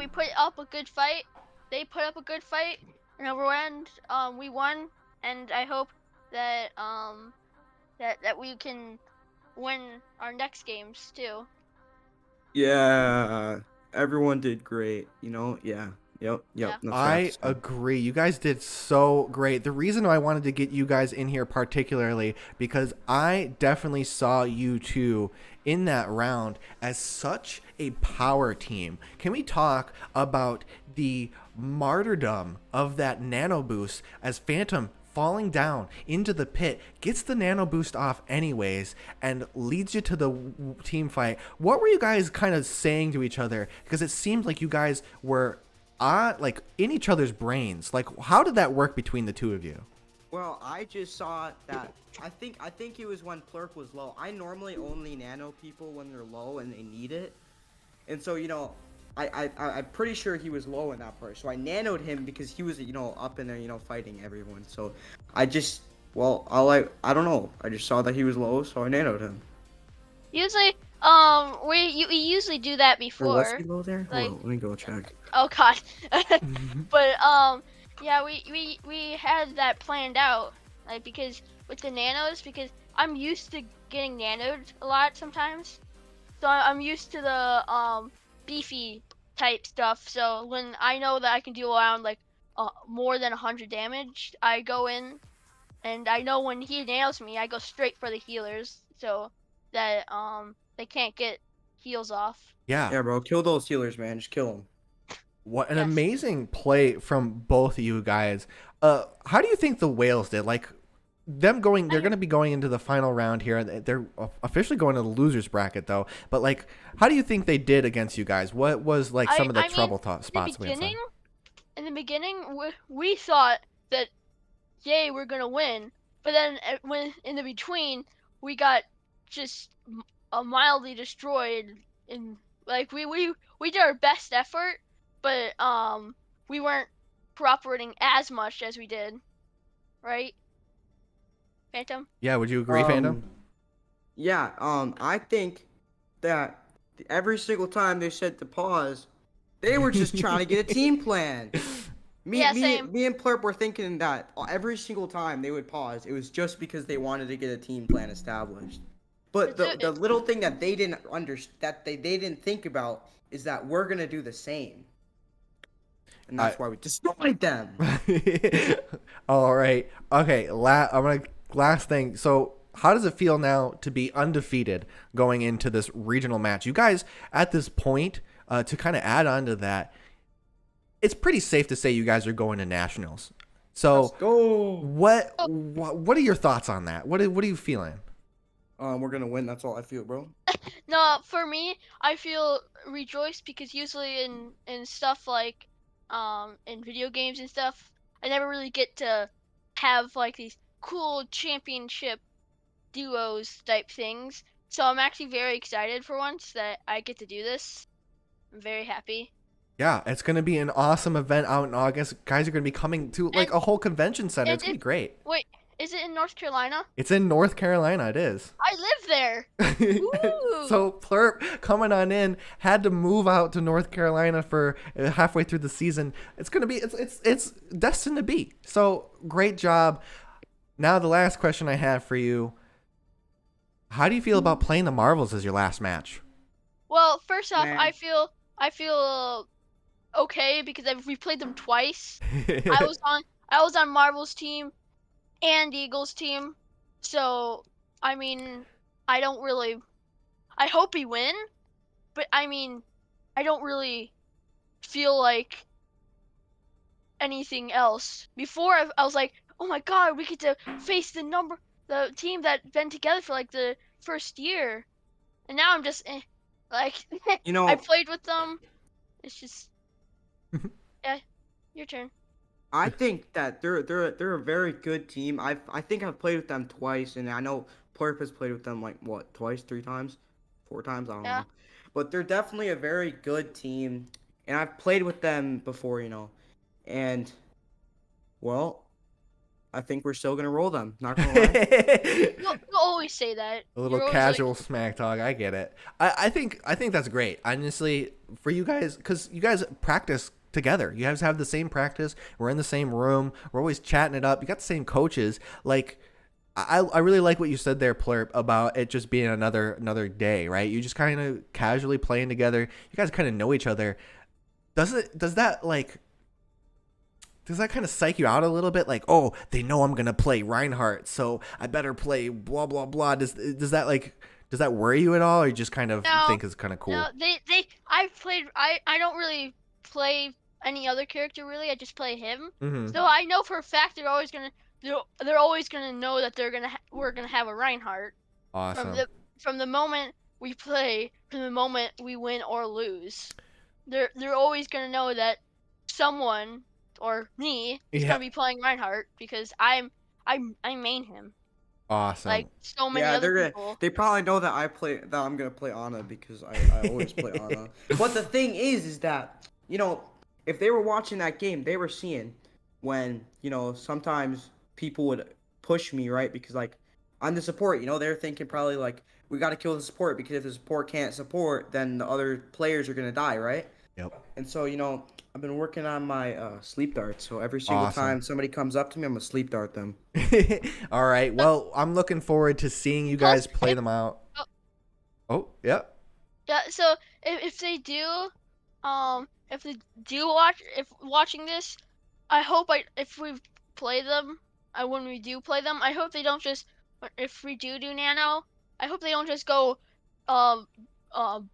put up a good fight. They put up a good fight, and in the end, we won. And I hope that that we can win our next games too. Yeah, everyone did great. You know, yeah. Yep. That's I agree. You guys did so great. The reason I wanted to get you guys in here particularly because I definitely saw you two in that round as such a power team. Can we talk about the martyrdom of that nano boost as Phantom falling down into the pit, gets the nano boost off anyways, and leads you to the team fight? What were you guys kind of saying to each other? Because it seemed like you guys were like in each other's brains. Like, how did that work between the two of you? Well, I just saw that. I think it was when Plurk was low. I normally only nano people when they're low and they need it, and so I'm pretty sure he was low in that part. So I nanoed him because he was up in there fighting everyone. So I just I don't know. I just saw that he was low, so I nanoed him. Usually, we usually do that before. Or was he low there? Like, Hold on, let me go check. Oh God. But yeah, we had that planned out, like, because with the nanos, because I'm used to getting nanoed a lot sometimes, so I'm used to the beefy type stuff. So when I know that I can deal around like more than 100 damage, I go in, and I know when he nails me, I go straight for the healers, so that they can't get heals off. Yeah, bro, kill those healers, man. Just kill them. What an amazing play from both of you guys. How do you think the Whales did? Like, they're going to be going into the final round here. They're officially going to the losers bracket though. But like, how do you think they did against you guys? What was like some of the trouble spots? In the beginning, we thought that, yay, we're gonna win. But then when in the between, we got just mildly destroyed. In like we did our best effort, but we weren't cooperating as much as we did, right, Phantom? Yeah, would you agree, Phantom? Yeah, I think that every single time they said to pause, they were just trying to get a team plan. Me and Plurp were thinking that every single time they would pause, it was just because they wanted to get a team plan established. But the little thing that they didn't that they didn't think about is that we're gonna do the same. And that's why we destroyed them. All right. Okay. Last thing. So, how does it feel now to be undefeated going into this regional match? You guys, at this point, to kind of add on to that, it's pretty safe to say you guys are going to nationals. So, let's go. What are your thoughts on that? What are you feeling? We're gonna win. That's all I feel, bro. No, for me, I feel rejoiced because usually in stuff like in video games and stuff, I never really get to have like these cool championship duos type things. So I'm actually very excited for once that I get to do this. I'm very happy. Yeah, it's going to be an awesome event out in August. Guys are going to be coming to like a whole convention center. It's going to be great. Wait, is it in North Carolina? It's in North Carolina. It is. I live there. Ooh. So Plurp coming on in had to move out to North Carolina for halfway through the season. It's going to be it's destined to be. So great job. Now the last question I have for you. How do you feel about playing the Marvels as your last match? Well, first off, I feel okay because we played them twice. I was on Marvel's team and Eagles team, so I mean, I hope we win, but I mean, I don't really feel like anything else. Before I was like, oh my god, we get to face the team that's been together for like the first year, and now I'm just like, I played with them. It's just Yeah, your turn. I think that they're a very good team. I think I've played with them twice, and I know Plurp has played with them like what, twice, 3 times, 4 times, I don't Yeah. know. But they're definitely a very good team, and I've played with them before, and well, I think we're still gonna roll them. Not gonna lie. You'll always say that. A little You're always casual smack talk. I get it. I think that's great. Honestly, for you guys, because you guys practice together. You guys have the same practice. We're in the same room. We're always chatting it up. You got the same coaches. Like, I really like what you said there, Plurp, about it just being another day, right? You just kind of casually playing together. You guys kind of know each other. Does that kind of psych you out a little bit? Like, oh, they know I'm gonna play Reinhardt, so I better play blah blah blah. Does that worry you at all, or you just kind of think it's kind of cool? No, I don't really play any other character really. I just play him. Mhm. So I know for a fact they're always gonna know that we're gonna have a Reinhardt. Awesome. From the moment we play, from the moment we win or lose, they're always gonna know that someone or me is gonna be playing Reinhardt because I main him. Awesome. Like so many other people. They probably know that I'm gonna play Ana because I always play Ana. But the thing is that if they were watching that game, they were seeing when sometimes people would push me, right? Because like I'm the support. They're thinking probably like we got to kill the support because if the support can't support, then the other players are gonna die, right? Yep. And so I've been working on my sleep darts. So every single time somebody comes up to me, I'm gonna sleep dart them. All right. Well, I'm looking forward to seeing you guys play them out. Oh, yeah. Yeah. So if they do watching this, I hope if we play them, when we do play them, I hope they don't just, if we do Nano, I hope they don't just go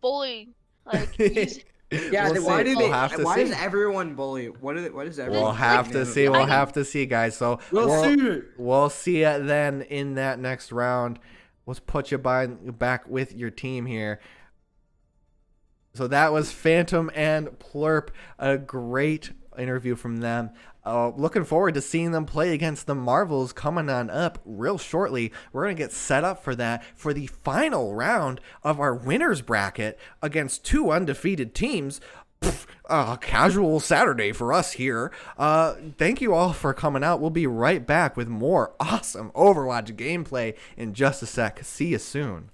bully like. Yeah, why does everyone bully? What does everyone? We'll have to see. We'll have to see, guys. So we'll see you then in that next round. Let's put you back with your team here. So that was Phantom and Plurp. A great interview from them. Looking forward to seeing them play against the Marvels coming on up real shortly. We're going to get set up for that for the final round of our winners bracket against 2 undefeated teams. Casual Saturday for us here. Thank you all for coming out. We'll be right back with more awesome Overwatch gameplay in just a sec. See you soon.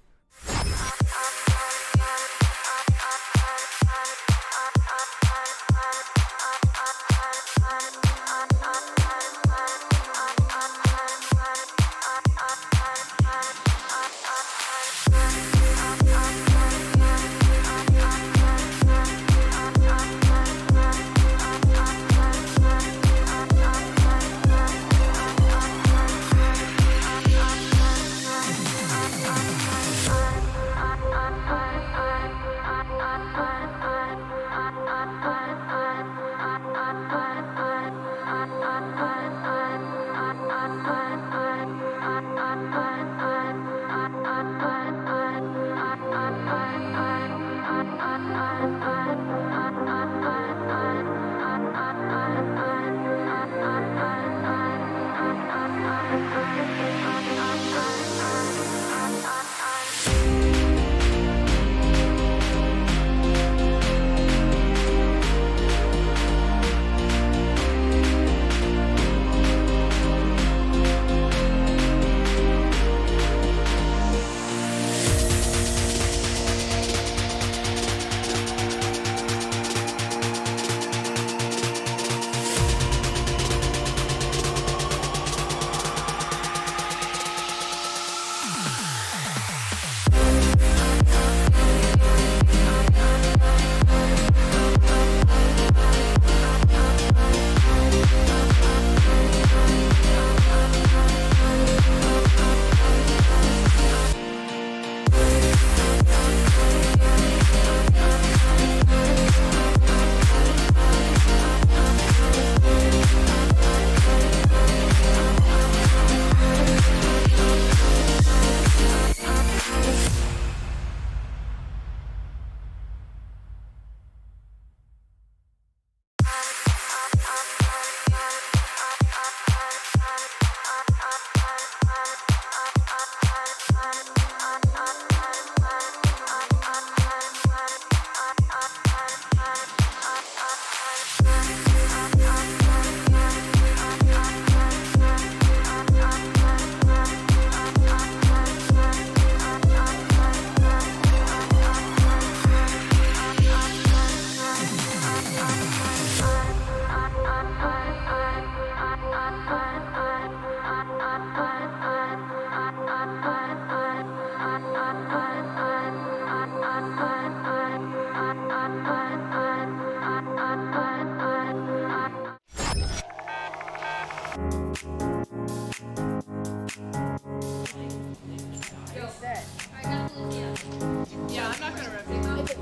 Yeah, I'm not gonna rotate.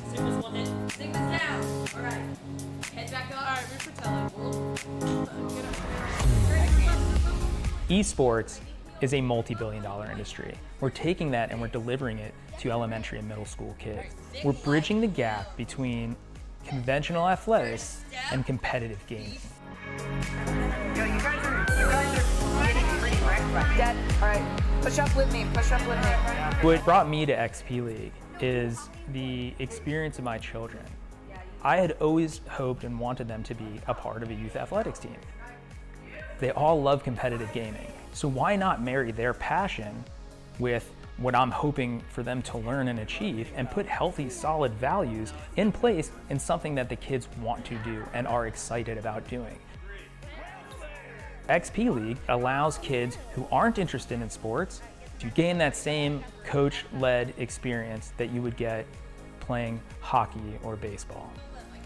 Sigma's one hit. Sigma's down. Alright. Head back up. Alright, we're Esports is a multi-billion-dollar industry. We're taking that and we're delivering it to elementary and middle school kids. We're bridging the gap between conventional athletics and competitive gaming. Yo, you guys are getting pretty wrecked right now. Dad, alright, push up with me, push up with me. What brought me to XP League is the experience of my children. I had always hoped and wanted them to be a part of a youth athletics team. They all love competitive gaming, so why not marry their passion with what I'm hoping for them to learn and achieve and put healthy, solid values in place in something that the kids want to do and are excited about doing. XP League allows kids who aren't interested in sports to gain that same coach-led experience that you would get playing hockey or baseball.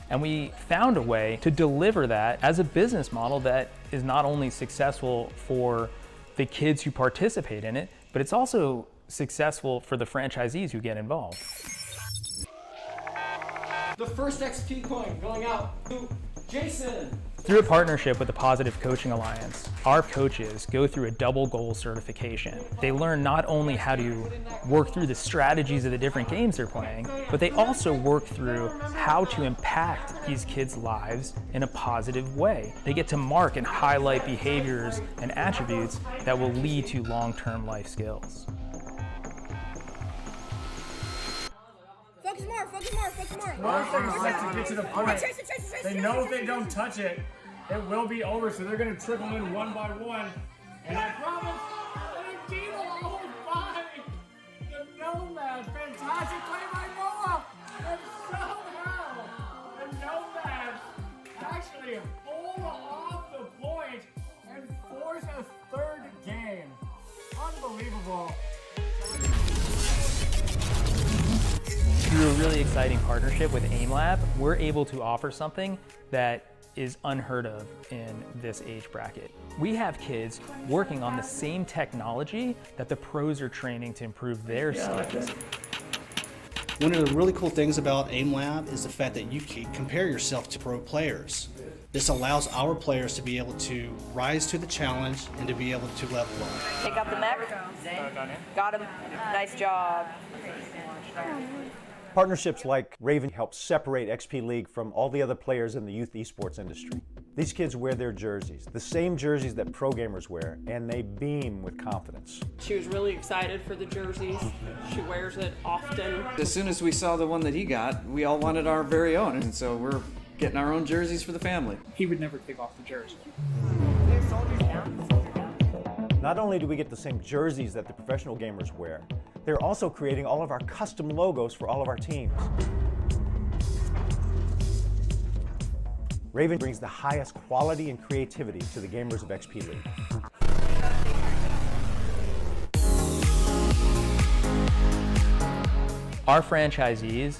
And we found a way to deliver that as a business model that is not only successful for the kids who participate in it, but it's also successful for the franchisees who get involved. The first XP coin going out to Jason. Through a partnership with the Positive Coaching Alliance, our coaches go through a double goal certification. They learn not only how to work through the strategies of the different games they're playing, but they also work through how to impact these kids' lives in a positive way. They get to mark and highlight behaviors and attributes that will lead to long-term life skills. Focus more, focus more, focus more. Most things like to get to the point. They know if they don't touch it, it will be over, so they're going to trickle in one by one. And I promise, they beat the whole 5. The Nomad, fantastic play by Noah. And somehow, the Nomad actually hold off the point and force a third game. Unbelievable. Through a really exciting partnership with AimLab, we're able to offer something that is unheard of in this age bracket. We have kids working on the same technology that the pros are training to improve their skills. One of the really cool things about AimLab is the fact that you can compare yourself to pro players. This allows our players to be able to rise to the challenge and to be able to level up. Take out the mech. Got him. Nice job. Partnerships like Raven help separate XP League from all the other players in the youth esports industry. These kids wear their jerseys, the same jerseys that pro gamers wear, and they beam with confidence. She was really excited for the jerseys. She wears it often. As soon as we saw the one that he got, we all wanted our very own, and so we're getting our own jerseys for the family. He would never take off the jersey. Not only do we get the same jerseys that the professional gamers wear, they're also creating all of our custom logos for all of our teams. Raven brings the highest quality and creativity to the gamers of XP League. Our franchisees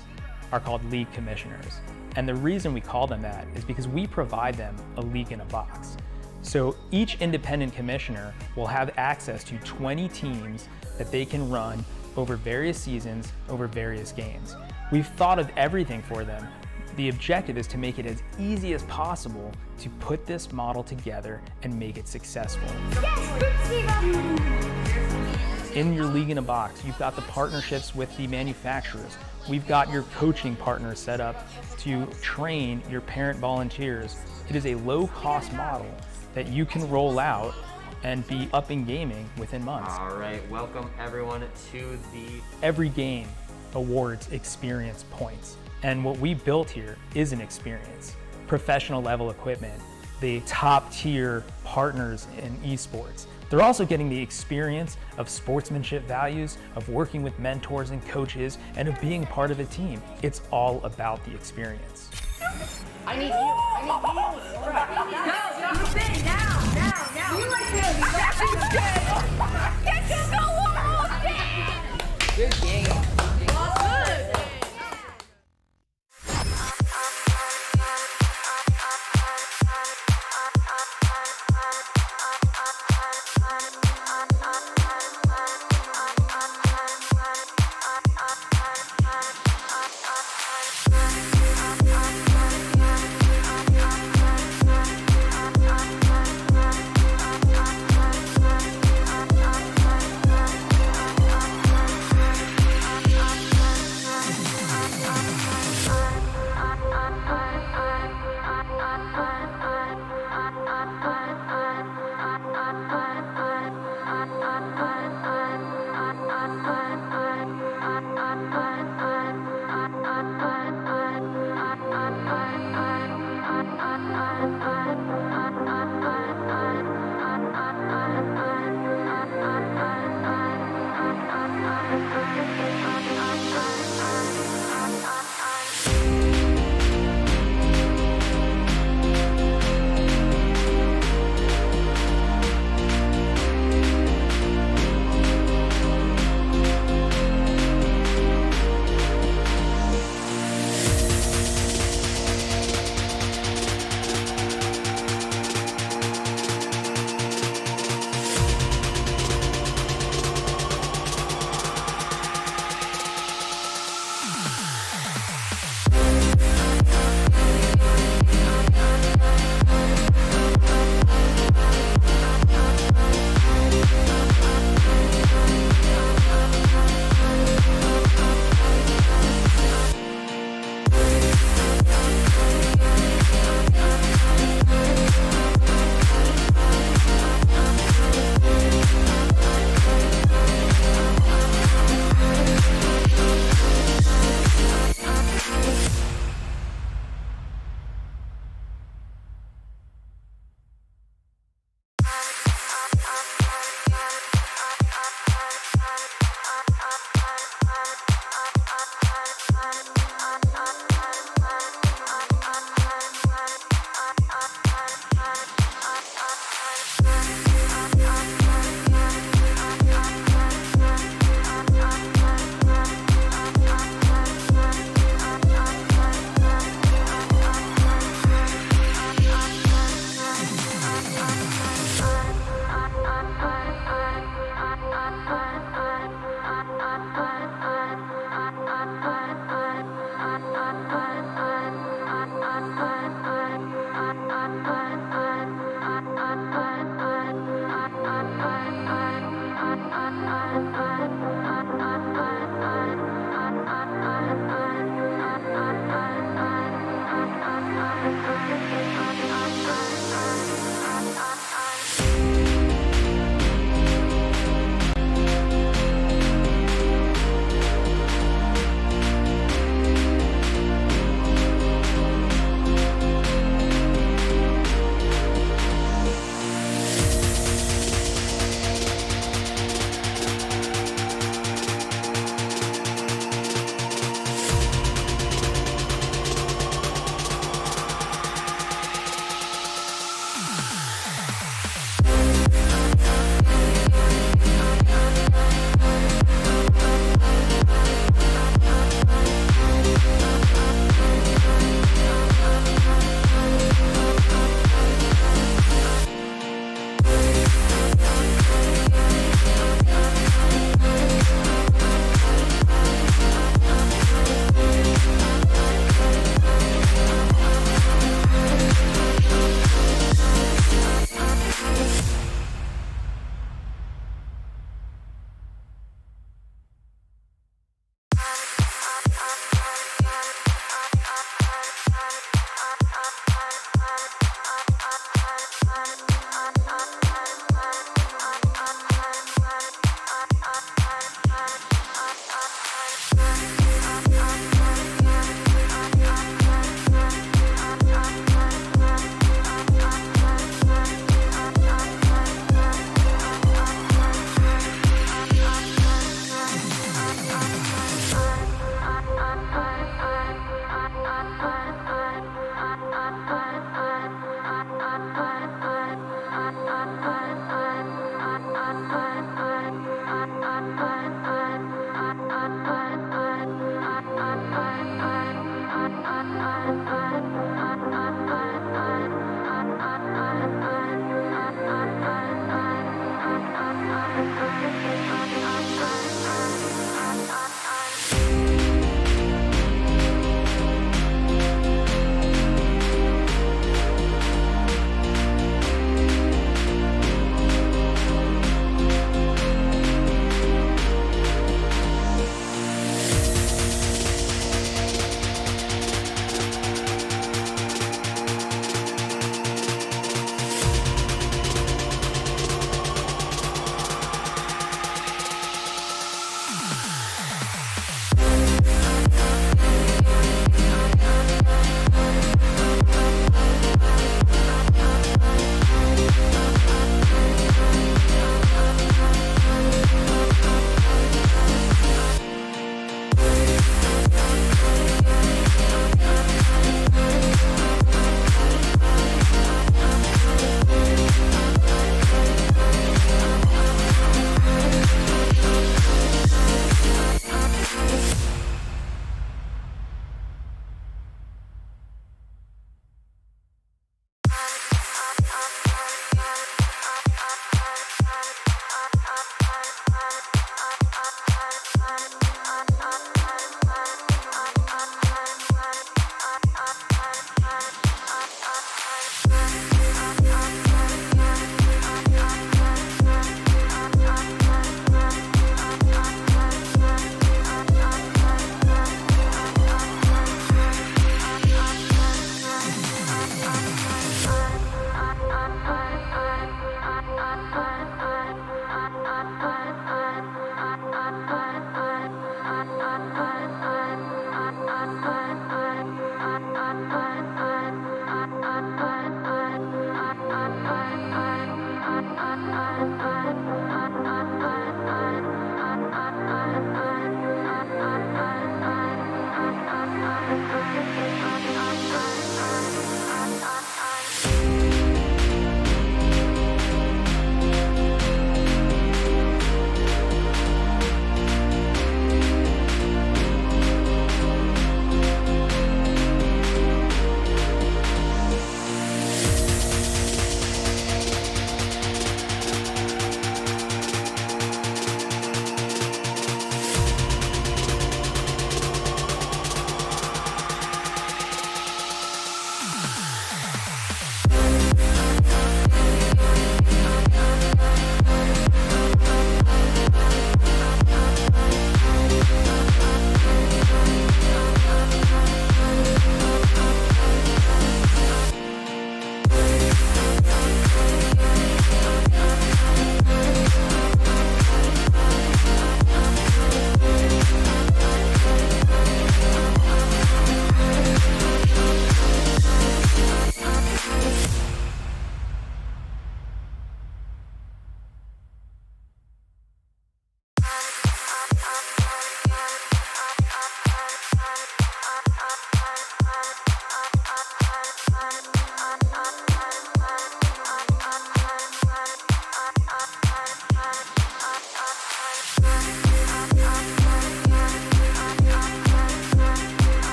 are called league commissioners. And the reason we call them that is because we provide them a league in a box. So each independent commissioner will have access to 20 teams that they can run over various seasons, over various games. We've thought of everything for them. The objective is to make it as easy as possible to put this model together and make it successful. In your league in a box, you've got the partnerships with the manufacturers. We've got your coaching partners set up to train your parent volunteers. It is a low-cost model that you can roll out and be up in gaming within months. All right, welcome everyone to the... Every game awards experience points. And what we built here is an experience. Professional level equipment, the top tier partners in esports. They're also getting the experience of sportsmanship values, of working with mentors and coaches, and of being part of a team. It's all about the experience. I need you. I need you. Right. Go. Spin. Down. You like this. Get to the wall. Good game. Good.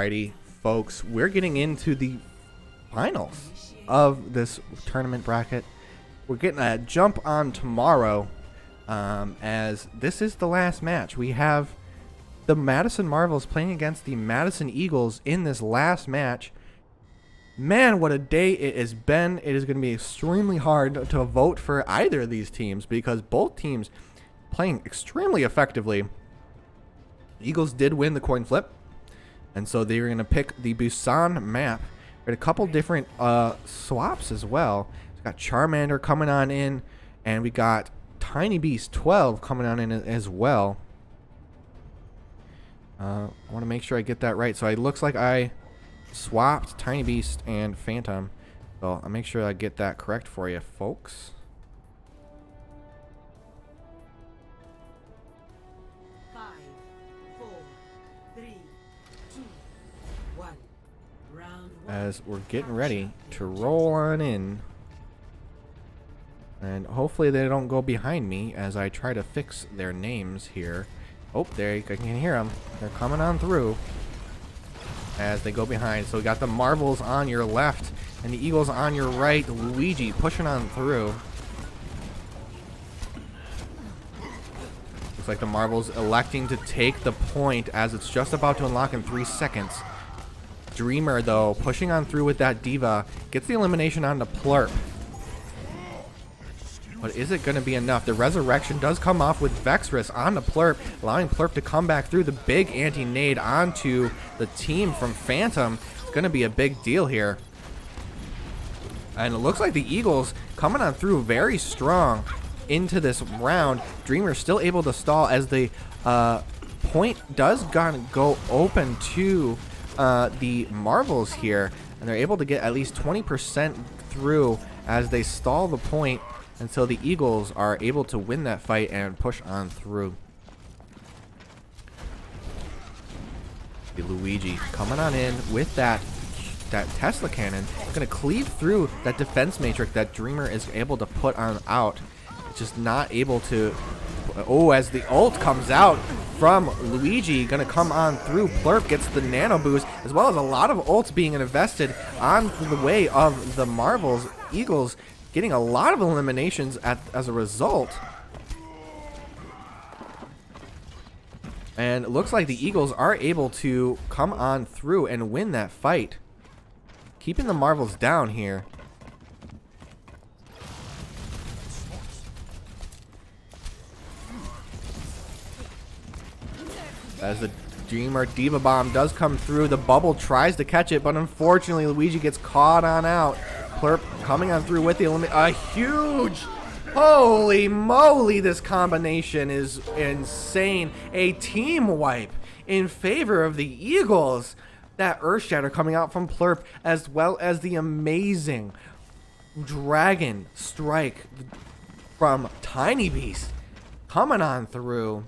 Alrighty, folks, we're getting into the finals of this tournament bracket. We're getting a jump on tomorrow, as this is the last match. We have the Madison Marvels playing against the Madison Eagles in this last match. Man, what a day it has been. It is going to be extremely hard to vote for either of these teams because both teams playing extremely effectively. The Eagles did win the coin flip, and so they're going to pick the Busan map. We had a couple different swaps as well. We got Charmander coming on in, and we got Tiny Beast 12 coming on in as well. I want to make sure I get that right. So it looks like I swapped Tiny Beast and Phantom. So I'll make sure I get that correct for you, folks. As we're getting ready to roll on in. And hopefully they don't go behind me as I try to fix their names here. Oh, there you can hear them. They're coming on through as they go behind. So we got the Marvels on your left and the Eagles on your right. Luigi pushing on through. Looks like the Marvels electing to take the point as it's just about to unlock in 3 seconds. Dreamer, though, pushing on through with that Diva, gets the elimination on the Plurp. But is it going to be enough? The Resurrection does come off with Vexrus on the Plurp, allowing Plurp to come back through. The big anti-nade onto the team from Phantom. It's going to be a big deal here. And it looks like the Eagles coming on through very strong into this round. Dreamer still able to stall as the point does go open to the Marvels here, and they're able to get at least 20% through as they stall the point until the Eagles are able to win that fight and push on through. The Luigi coming on in with that Tesla cannon, going to cleave through that defense matrix that Dreamer is able to put on out. Just not able to. Oh, as the ult comes out from Luigi, gonna come on through. Plurp gets the nano boost, as well as a lot of ults being invested on the way of the Marvels. Eagles getting a lot of eliminations as a result. And it looks like the Eagles are able to come on through and win that fight, keeping the Marvels down here. As the Dreamer Diva Bomb does come through, the bubble tries to catch it, but unfortunately Luigi gets caught on out. Plurp coming on through with the a huge, holy moly, this combination is insane. A team wipe in favor of the Eagles. That Earthshatter coming out from Plurp, as well as the amazing Dragon Strike from Tiny Beast coming on through.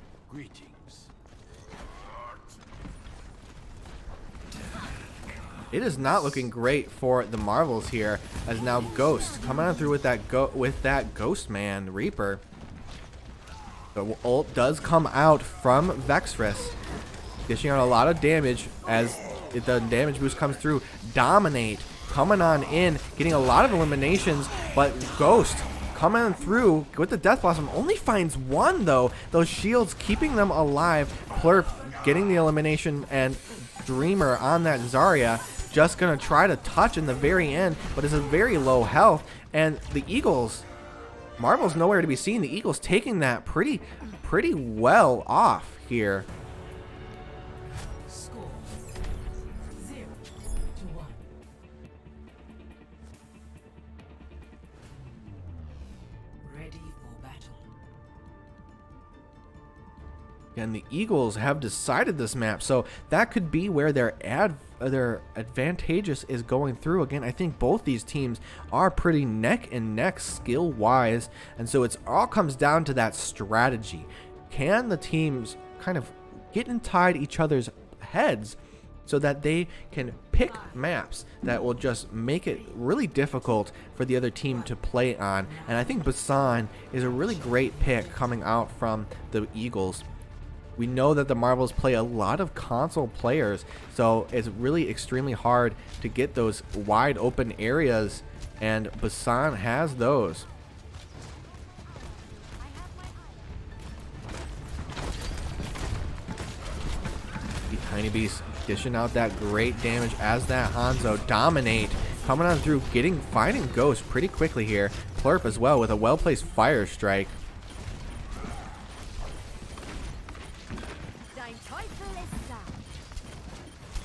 It is not looking great for the Marvels here, as now Ghost coming on through with that Ghost Man Reaper. The ult does come out from Vexrus, dishing out a lot of damage as the damage boost comes through. Dominate coming on in, getting a lot of eliminations, but Ghost coming on through with the Death Blossom only finds one though. Those shields keeping them alive. Plurp getting the elimination, and Dreamer on that Zarya just gonna try to touch in the very end, but it's a very low health. And the Eagles, Marvel's nowhere to be seen. The Eagles taking that pretty well off here. Score 0-1. Ready for battle. And the Eagles have decided this map, so that could be where their advantageous is going through. Again, I think both these teams are pretty neck and neck skill wise, and so it's all comes down to that strategy. Can the teams kind of get inside each other's heads so that they can pick maps that will just make it really difficult for the other team to play on? And I think Busan is a really great pick coming out from the Eagles. We know that the Marvels play a lot of console players, so it's really extremely hard to get those wide open areas, and Basan has those. The Tiny Beast dishing out that great damage as that Hanzo dominate. Coming on through, finding Ghost pretty quickly here. Plurp as well with a well-placed fire strike.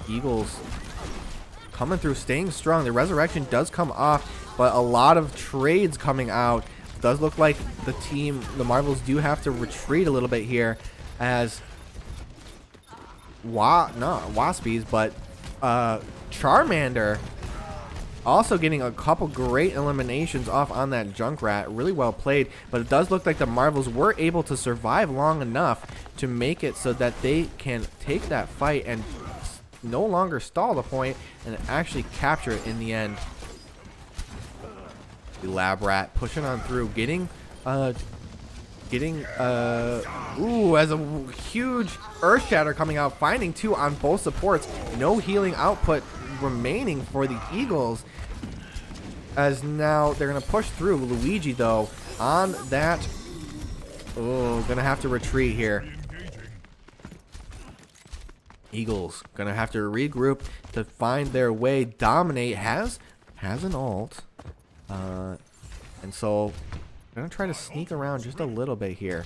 Eagles coming through, staying strong. The resurrection does come off, but a lot of trades coming out. Does look like the Marvels do have to retreat a little bit here, as not Waspies, but Charmander also getting a couple great eliminations off on that Junkrat. Really well played, but it does look like the Marvels were able to survive long enough to make it so that they can take that fight and no longer stall the point and actually capture it in the end. The Lab Rat pushing on through, getting as a huge Earth Shatter coming out, finding 2 on both supports. No healing output remaining for the Eagles, as now they're gonna push through. Luigi though on that, gonna have to retreat here. Eagles gonna have to regroup to find their way. Dominate has an ult, and so gonna try to sneak around just a little bit here.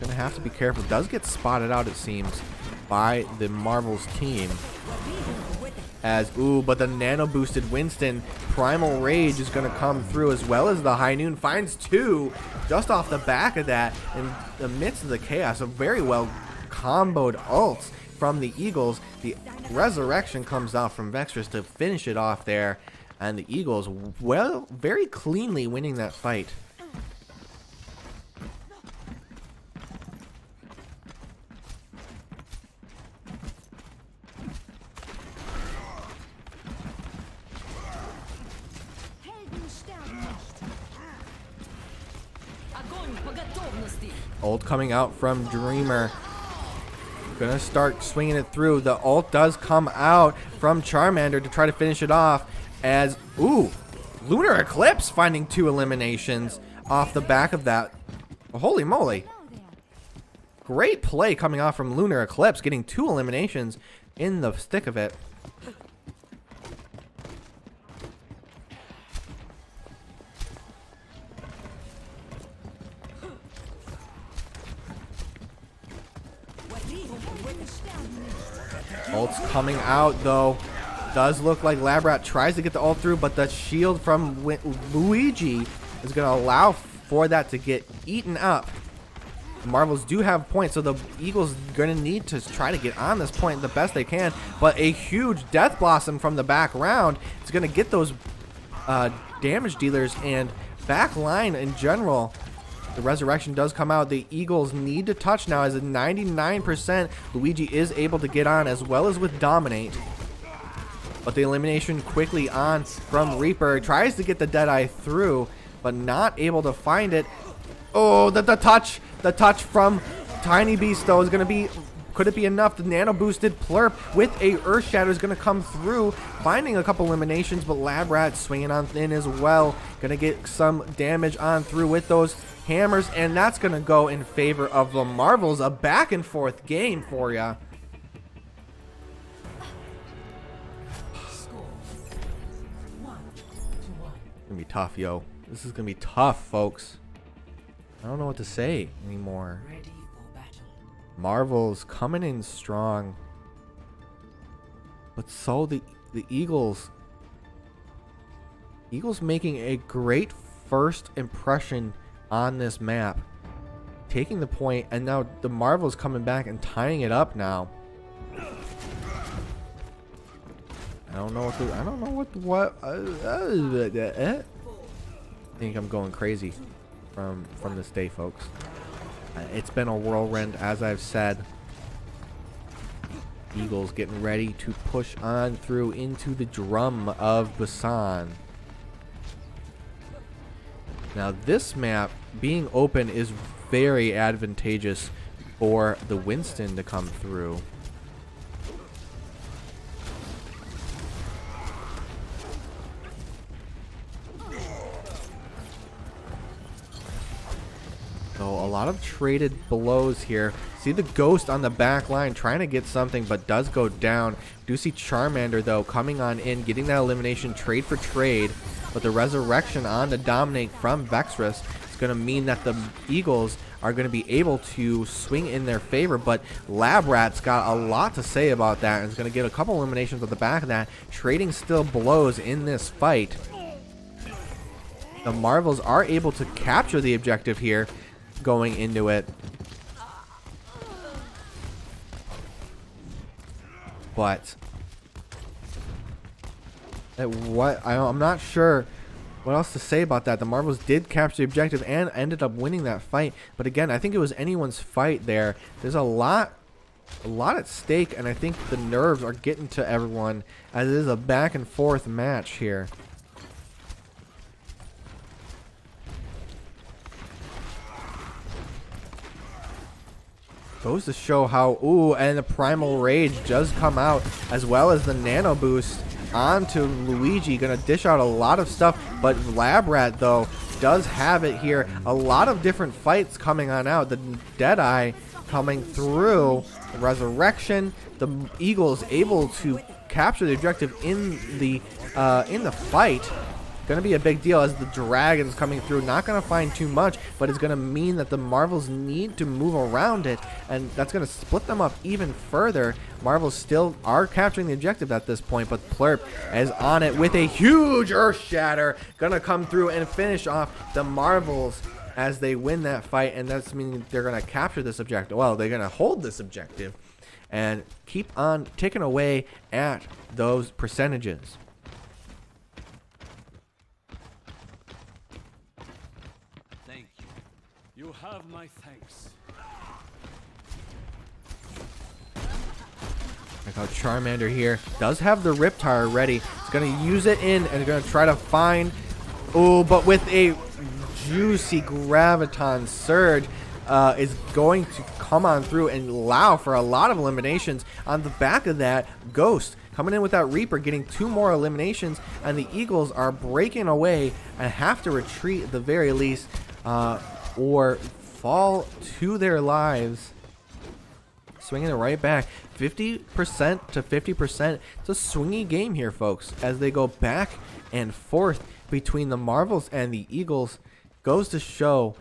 Gonna have to be careful. Does get spotted out, it seems, by the Marvels team. But the nano boosted Winston Primal Rage is gonna come through, as well as the High Noon finds 2 just off the back of that in the midst of the chaos. A very well comboed ults from the Eagles. The resurrection comes out from Vextress to finish it off there, and the Eagles, well, very cleanly winning that fight. Ult coming out from Dreamer. Gonna start swinging it through. The ult does come out from Charmander to try to finish it off, as Lunar Eclipse finding 2 eliminations off the back of that. Holy moly. Great play coming off from Lunar Eclipse, getting 2 eliminations in the thick of it. Ult's coming out though. Does look like Labrat tries to get the ult through, but the shield from Luigi is going to allow for that to get eaten up. The Marvels do have points, so the Eagles going to need to try to get on this point the best they can. But a huge Death Blossom from the back round is going to get those damage dealers and back line in general. The resurrection does come out. The Eagles need to touch now, as a 99% Luigi is able to get on, as well as with Dominate. But the elimination quickly on from Reaper. Tries to get the Deadeye through, but not able to find it. Oh, the touch from Tiny Beast though is going to be, could it be enough? The nano boosted Plurp with a Earth Shatter is going to come through, finding a couple eliminations, but Lab Rat swinging on in as well. Going to get some damage on through with those hammers, and that's going to go in favor of the Marvels. A back and forth game for ya. Gonna be tough, yo. This is gonna be tough, folks. I don't know what to say anymore. Marvel's coming in strong, but so the Eagles making a great first impression on this map, taking the point, and now the Marvel's coming back and tying it up now. I don't know what I think I'm going crazy from this day, folks. It's been a whirlwind, as I've said. Eagles getting ready to push on through into the drum of Basan. Now this map being open is very advantageous for the Winston to come through. So a lot of traded blows here. See the Ghost on the back line trying to get something, but does go down. Do see Charmander, though, coming on in, getting that elimination trade for trade. But the Resurrection on the Dominate from Vexrus is going to mean that the Eagles are going to be able to swing in their favor. But Labrat's got a lot to say about that and is going to get a couple eliminations at the back of that. Trading still blows in this fight. The Marvels are able to capture the objective here going into it. But I'm not sure what else to say about that. The Marvels did capture the objective and ended up winning that fight. But again, I think it was anyone's fight there. There's a lot at stake, and I think the nerves are getting to everyone as it is a back and forth match here. Goes to show how, and the Primal Rage does come out, as well as the Nano Boost onto Luigi. Gonna dish out a lot of stuff, but Labrat, though, does have it here. A lot of different fights coming on out. The Deadeye coming through. Resurrection. The Eagles able to capture the objective in the fight. Going to be a big deal as the Dragons coming through. Not going to find too much, but it's going to mean that the Marvels need to move around it, and that's going to split them up even further. Marvels still are capturing the objective at this point, but Plurp is on it with a huge Earth Shatter. Going to come through and finish off the Marvels as they win that fight, and that's meaning they're going to capture this objective. Well, they're going to hold this objective and keep on ticking away at those percentages. You have my thanks. Check out Charmander here. Does have the Riptire ready. He's going to use it in and going to try to find... but with a juicy Graviton Surge is going to come on through and allow for a lot of eliminations. On the back of that, Ghost coming in with that Reaper, getting 2 more eliminations, and the Eagles are breaking away and have to retreat at the very least. Or fall to their lives. Swinging it right back. 50% to 50%. It's a swingy game here, folks, as they go back and forth between the Marvels and the Eagles. Goes to show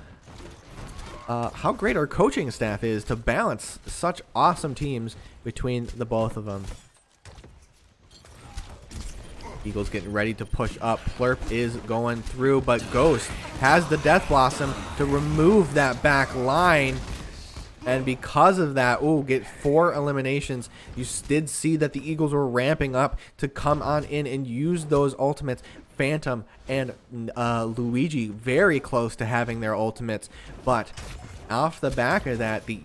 how great our coaching staff is to balance such awesome teams between the both of them. Eagles getting ready to push up. Plurp is going through, but Ghost has the Death Blossom to remove that back line. And because of that, get 4 eliminations. You did see that the Eagles were ramping up to come on in and use those ultimates. Phantom and Luigi very close to having their ultimates. But off the back of that, the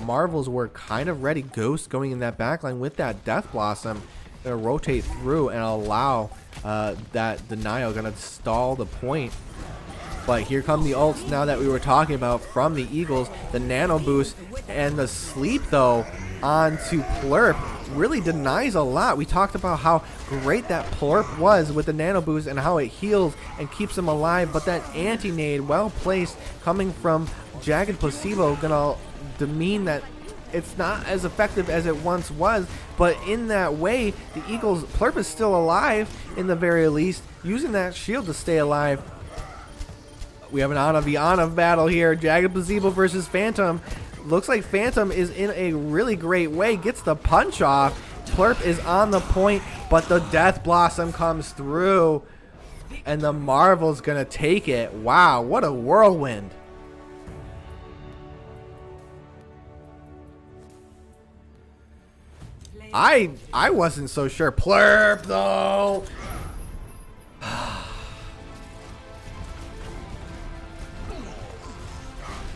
Marvels were kind of ready. Ghost going in that back line with that Death Blossom. Gonna rotate through and allow that denial, gonna stall the point. But here come the ults now that we were talking about from the Eagles. The Nano Boost and the Sleep, though, onto Plurp really denies a lot. We talked about how great that Plurp was with the Nano Boost and how it heals and keeps him alive. But that anti-nade, well placed, coming from Jagged Placebo, gonna demean that it's not as effective as it once was. But in that way, the Eagles, Plurp is still alive in the very least, using that shield to stay alive. We have an Ana v Ana battle here. Jagged Placebo versus Phantom. Looks like Phantom is in a really great way. Gets the punch off. Plurp is on the point, but the Death Blossom comes through. And the Marvel's gonna take it. Wow, what a whirlwind. I wasn't so sure. Plurp, though.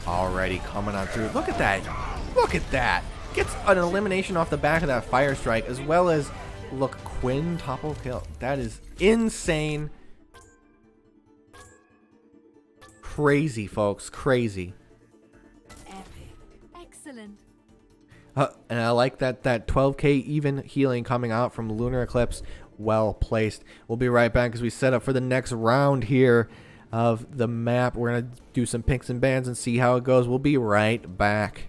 Already coming on through. Look at that. Look at that. Gets an elimination off the back of that Fire Strike, as well as, look, quintuple kill. That is insane. Crazy, folks. Crazy. Epic. Excellent. And I like that 12k even healing coming out from Lunar Eclipse. Well placed. We'll be right back as we set up for the next round here of the map. We're going to do some picks and bans and see how it goes. We'll be right back.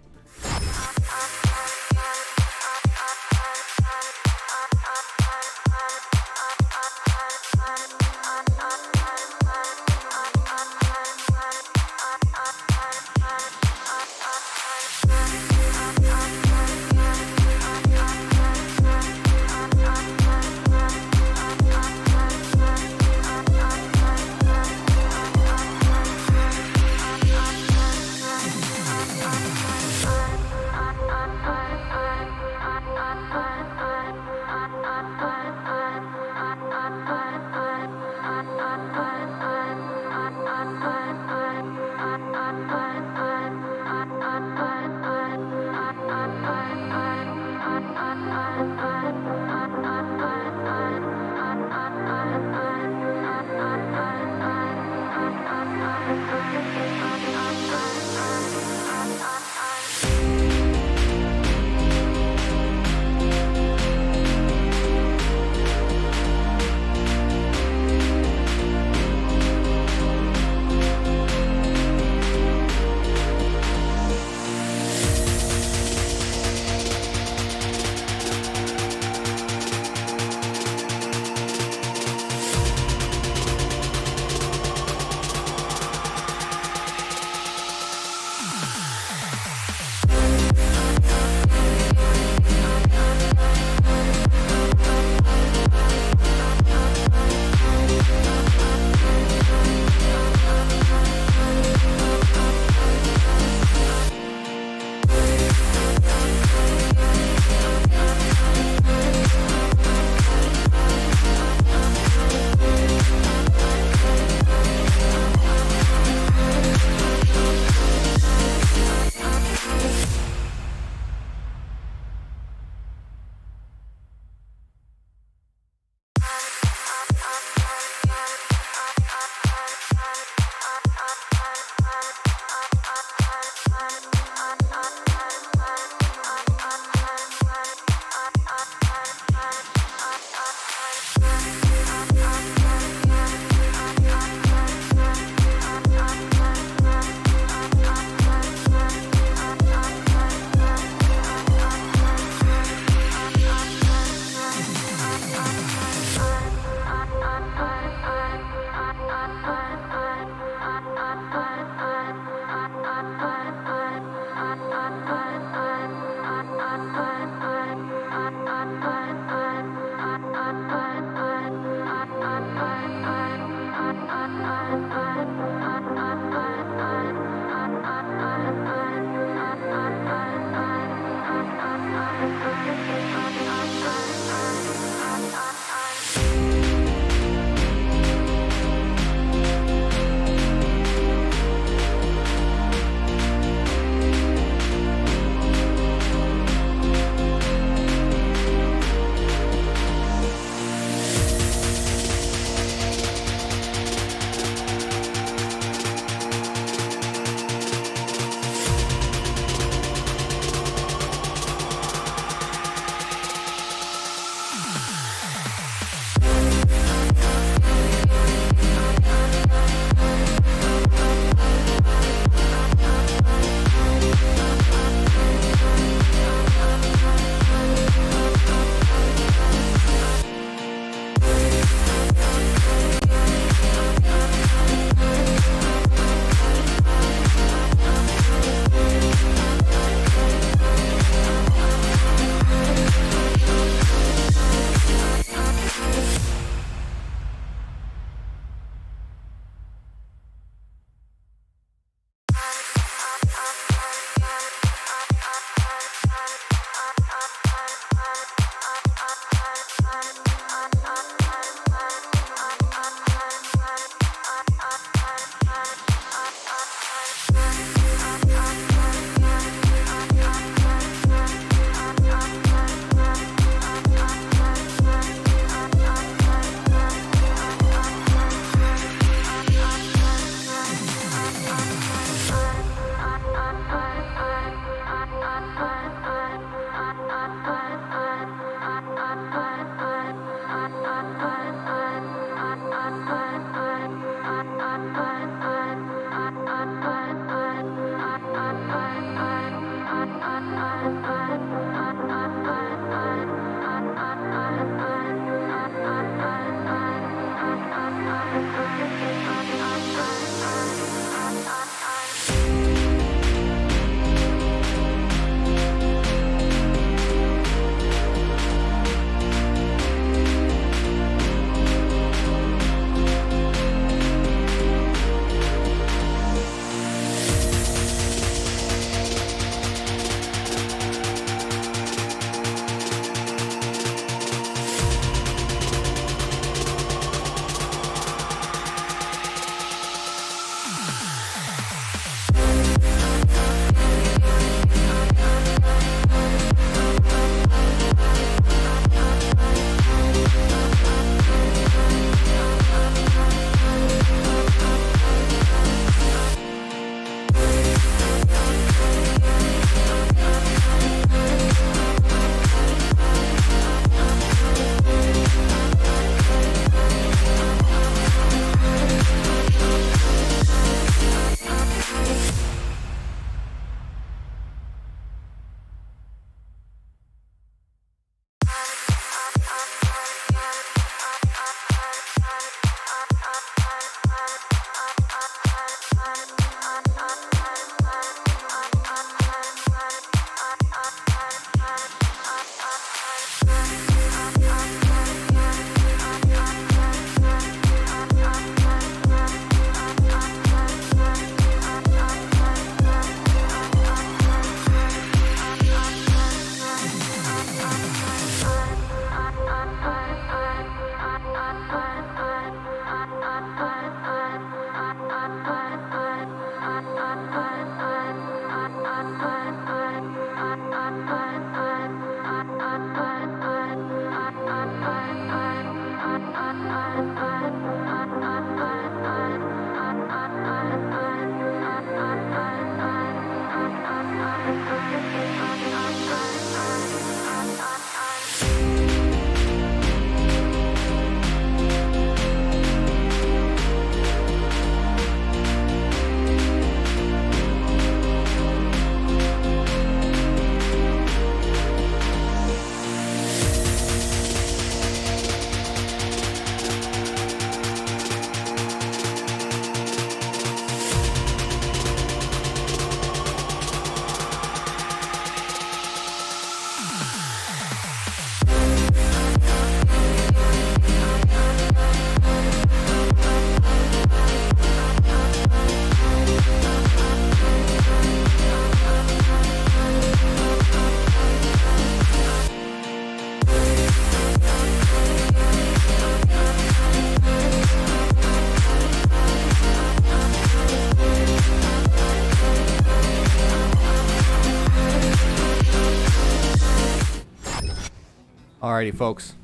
Alrighty, folks.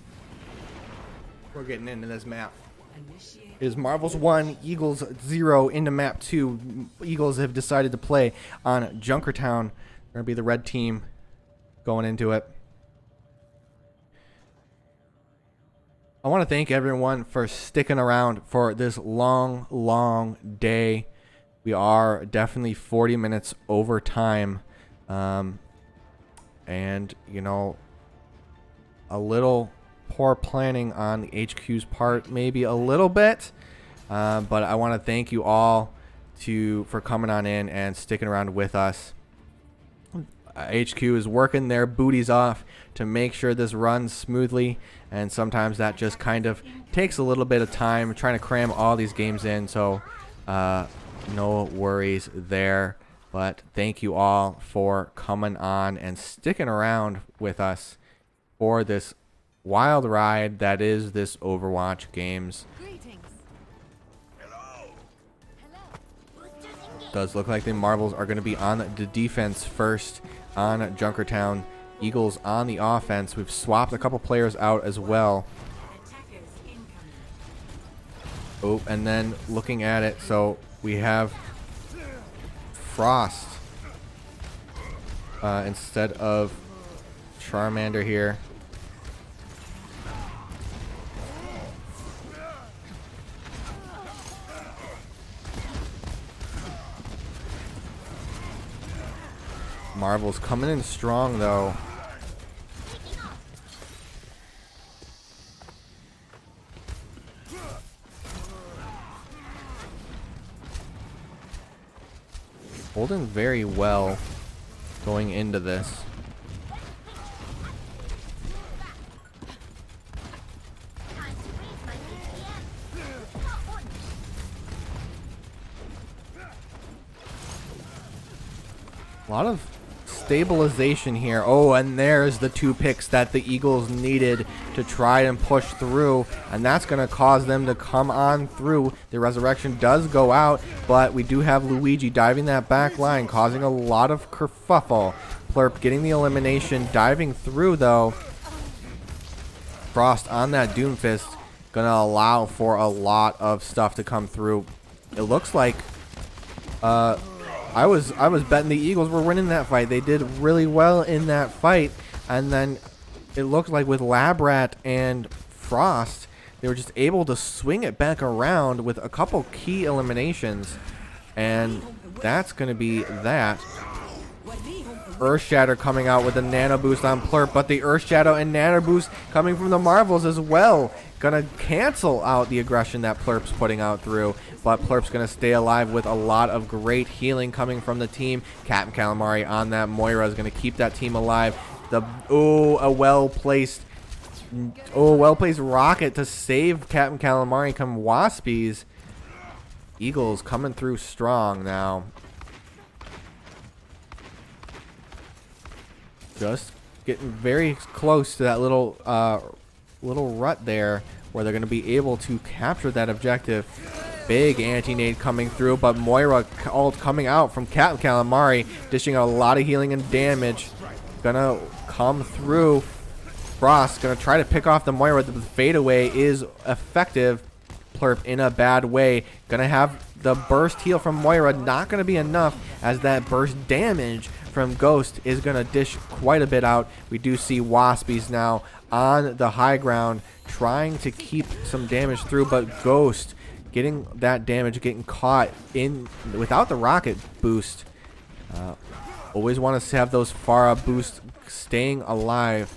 We're getting into this map. It is Marvels 1, Eagles 0 into map 2. Eagles have decided to play on Junkertown. They're going to be the red team going into it. I want to thank everyone for sticking around for this long, long day. We are definitely 40 minutes over time. And, you know, a little poor planning on the HQ's part, maybe a little bit. But I want to thank you all for coming on in and sticking around with us. HQ is working their booties off to make sure this runs smoothly, and sometimes that just kind of takes a little bit of time trying to cram all these games in, so no worries there. But thank you all for coming on and sticking around with us for this wild ride that is this Overwatch games. Does look like the Marvels are going to be on the defense first on Junkertown. Eagles on the offense. We've swapped a couple players out as well. Oh, and then looking at it, so we have Frost instead of Charmander here. Marvel's coming in strong, though. Holding very well going into this. A lot of stabilization here. Oh, and there's the 2 picks that the Eagles needed to try and push through, and that's going to cause them to come on through. The resurrection does go out, but we do have Luigi diving that back line, causing a lot of kerfuffle. Plurp getting the elimination, diving through though. Frost on that Doomfist, going to allow for a lot of stuff to come through. It looks like I was betting the Eagles were winning that fight. They did really well in that fight, and then it looked like with Labrat and Frost, they were just able to swing it back around with a couple key eliminations, and that's going to be that. Earthshatter coming out with a nano boost on Plurp, but the Earthshadow and nano boost coming from the Marvels as well. Gonna cancel out the aggression that Plurp's putting out through, but Plurp's gonna stay alive with a lot of great healing coming from the team. Captain Calamari on that Moira is gonna keep that team alive. A well-placed rocket to save Captain Calamari come Waspies. Eagles coming through strong now. Just getting very close to that little rut there where they're going to be able to capture that objective. Big anti-nade coming through, but Moira ult coming out from Captain Calamari, dishing a lot of healing and damage. Gonna come through. Frost gonna try to pick off the Moira. The fadeaway is effective. Plurp in a bad way. Gonna have the burst heal from Moira. Not gonna be enough, as that burst damage from Ghost is gonna dish quite a bit out. We do see Waspies now on the high ground trying to keep some damage through, but Ghost getting that damage, getting caught in without the rocket boost. Always want to have those Pharah boosts staying alive.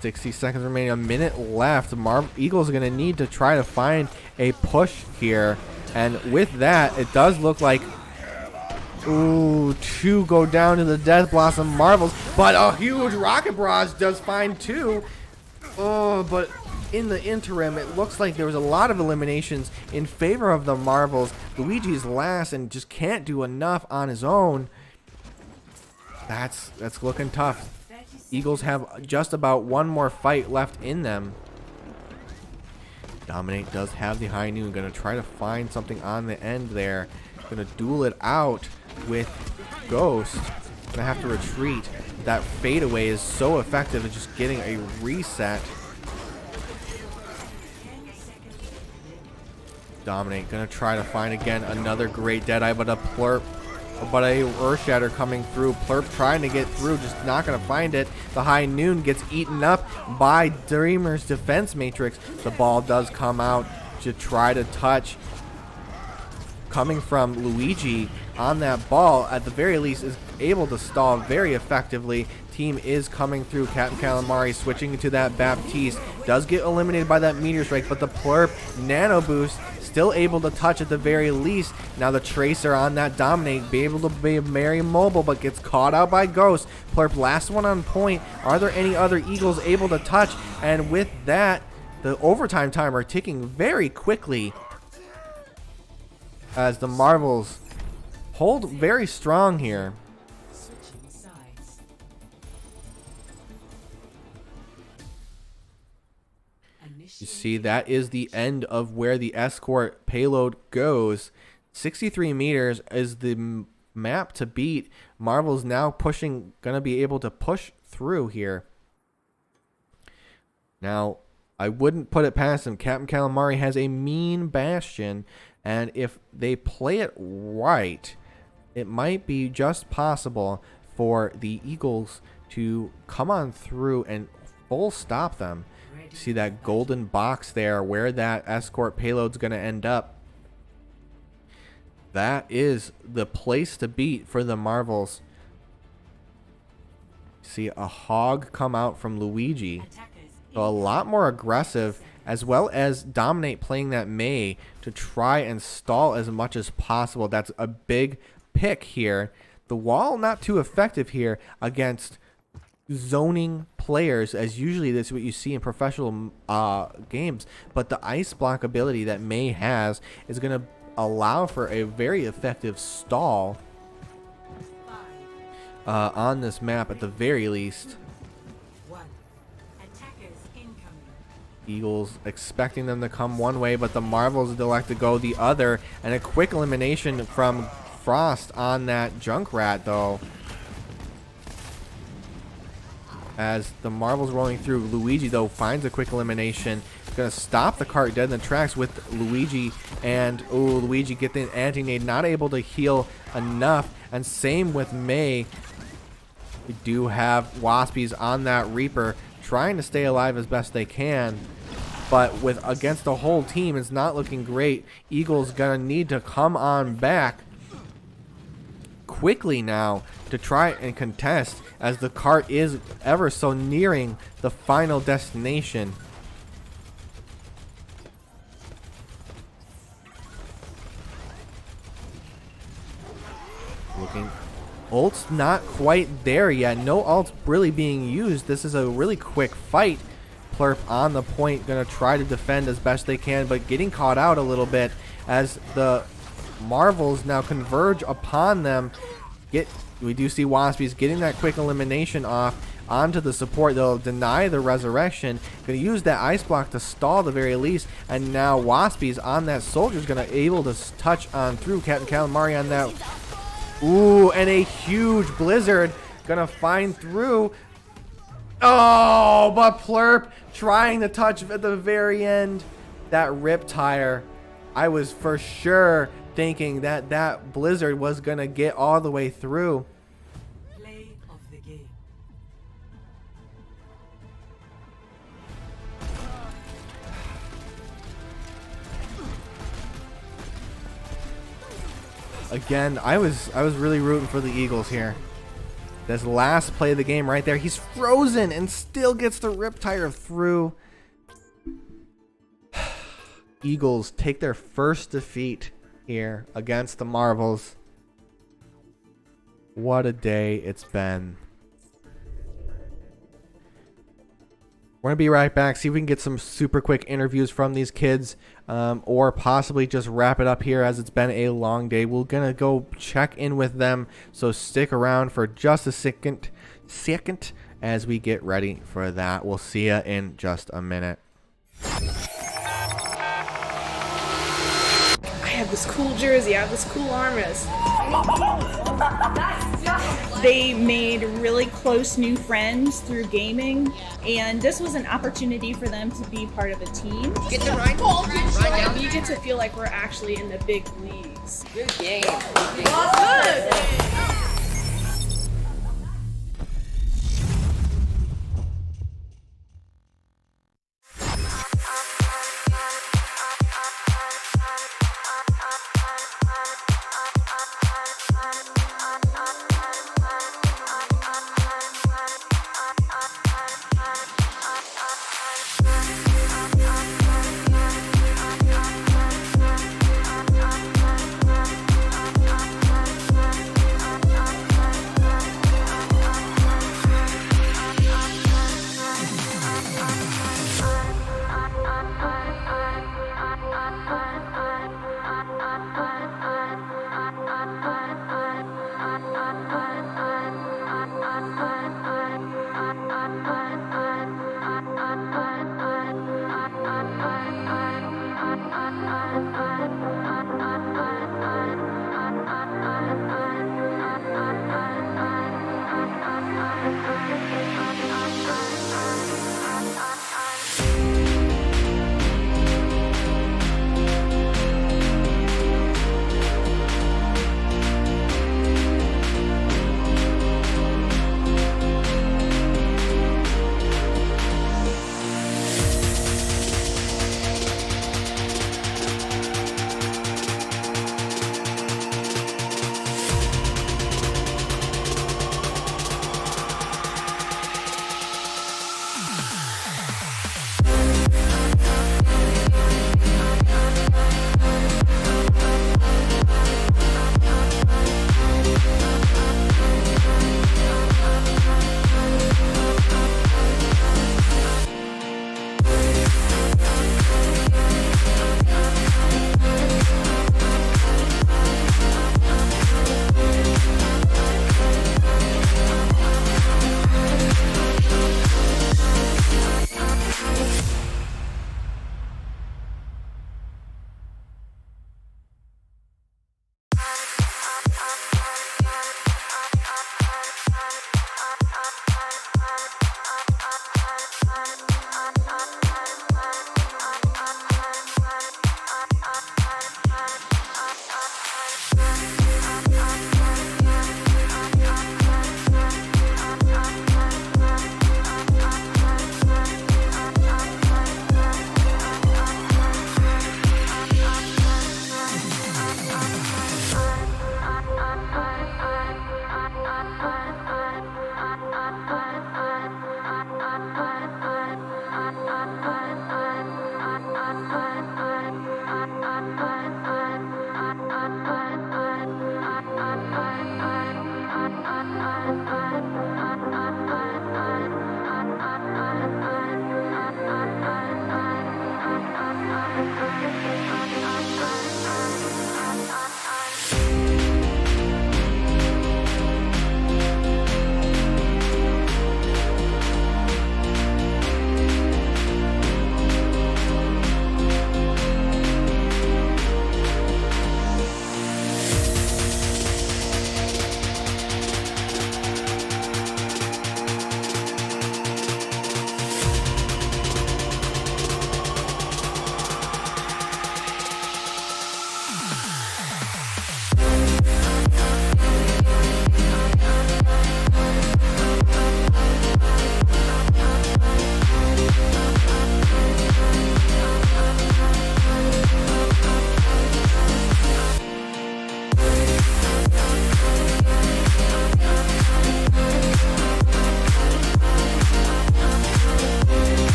60 seconds remaining, a minute left. Eagles are going to need to try to find a push here, and with that, it does look like 2 go down to the Death Blossom Marvels, but a huge Rocket Barrage does find 2. Oh, but in the interim, it looks like there was a lot of eliminations in favor of the Marvels. Luigi's last and just can't do enough on his own. That's looking tough. Eagles have just about one more fight left in them. Dominate does have the high noon. Going to try to find something on the end there. Going to duel it out with Ghost. gonna have to retreat. That fadeaway is so effective at just getting a reset. Dominate gonna try to find again another great Deadeye, but a Earth Shatter coming through. Plurp trying to get through, just not gonna find it. The High Noon gets eaten up by Dreamer's Defense Matrix. The ball does come out to try to touch. Coming from Luigi on that ball, at the very least, is able to stall very effectively. Team is coming through. Captain Calamari switching to that Baptiste. Does get eliminated by that Meteor Strike, but the Plurp Nano Boost still able to touch at the very least. Now the Tracer on that Dominate, be able to be very mobile, but gets caught out by Ghost. Plurp last one on point. Are there any other Eagles able to touch? And with that, the overtime timer ticking very quickly as the Marvels hold very strong here. You see, that is the end of where the escort payload goes. 63 meters is the map to beat. Marvel's now gonna be able to push through here. Now, I wouldn't put it past him. Captain Calamari has a mean Bastion, and if they play it right, it might be just possible for the Eagles to come on through and full stop them. See that golden box there where that escort payload's going to end up. That is the place to beat for the Marvels. See a hog come out from Luigi. So a lot more aggressive, as well as Dominate playing that Mei to try and stall as much as possible. That's a big pick here. The wall not too effective here against zoning players, as usually this is what you see in professional games, but the ice block ability that Mei has is going to allow for a very effective stall on this map at the very least. Eagles expecting them to come one way, but the Marvels elect to go the other, and a quick elimination from Frost on that Junkrat though. As the Marvels rolling through, Luigi though finds a quick elimination. Gonna stop the cart dead in the tracks with Luigi, and Luigi get the anti-nade, not able to heal enough, and same with Mei. We do have Waspies on that Reaper trying to stay alive as best they can, but with against the whole team, it's not looking great. Eagles gonna need to come on back quickly now to try and contest, as the cart is ever so nearing the final destination. Looking, ult's not quite there yet. No ult's really being used. This is a really quick fight. Plurp on the point, gonna try to defend as best they can, but getting caught out a little bit as the Marvels now converge upon them. We do see Waspies getting that quick elimination off onto the support. They'll deny the resurrection. Gonna use that ice block to stall the very least, and now Waspies on that soldier's gonna able to touch on through. Captain Calamari on that. Ooh, and a huge blizzard gonna find through. Oh, but Plurp trying to touch at the very end. That rip tire, I was for sure thinking that that blizzard was gonna get all the way through. Play of the game. Again, I was really rooting for the Eagles here. This last play of the game right there, he's frozen and still gets the rip tire through. Eagles take their first defeat here against the Marvels. What a day it's been. We're going to be right back, see if we can get some super quick interviews from these kids, or possibly just wrap it up here as it's been a long day. We're going to go check in with them, so stick around for just a second as we get ready for that. We'll see you in just a minute. I have have this cool jersey, I have this cool armrest. They made really close new friends through gaming, and this was an opportunity for them to be part of a team. Get the right ball. We get to feel like we're actually in the big leagues. Good game. Good.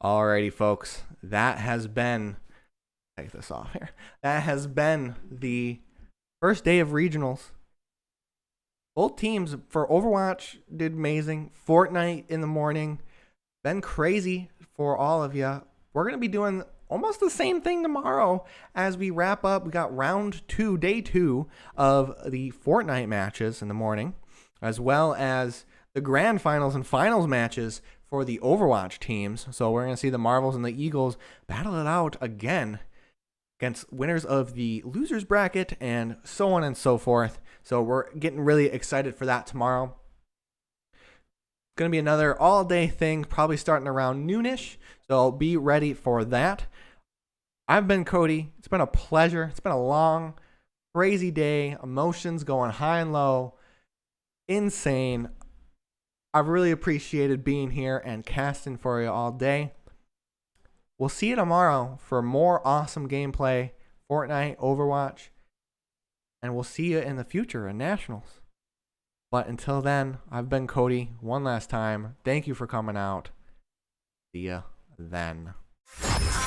Alrighty, folks. That has been, take this off here. That has been the first day of regionals. Both teams for Overwatch did amazing. Fortnite in the morning. Been crazy for all of you. We're going to be doing almost the same thing tomorrow as we wrap up. We got round 2, day 2 of the Fortnite matches in the morning, as well as the grand finals and finals matches for the Overwatch teams. So we're going to see the Marvels and the Eagles battle it out again against winners of the losers bracket and so on and so forth. So we're getting really excited for that tomorrow. It's going to be another all-day thing, probably starting around noonish. So be ready for that. I've been Cody. It's been a pleasure. It's been a long, crazy day. Emotions going high and low. Insane. I've really appreciated being here and casting for you all day. We'll see you tomorrow for more awesome gameplay, Fortnite, Overwatch, and we'll see you in the future in Nationals. But until then, I've been Cody one last time. Thank you for coming out. See ya then. Bye.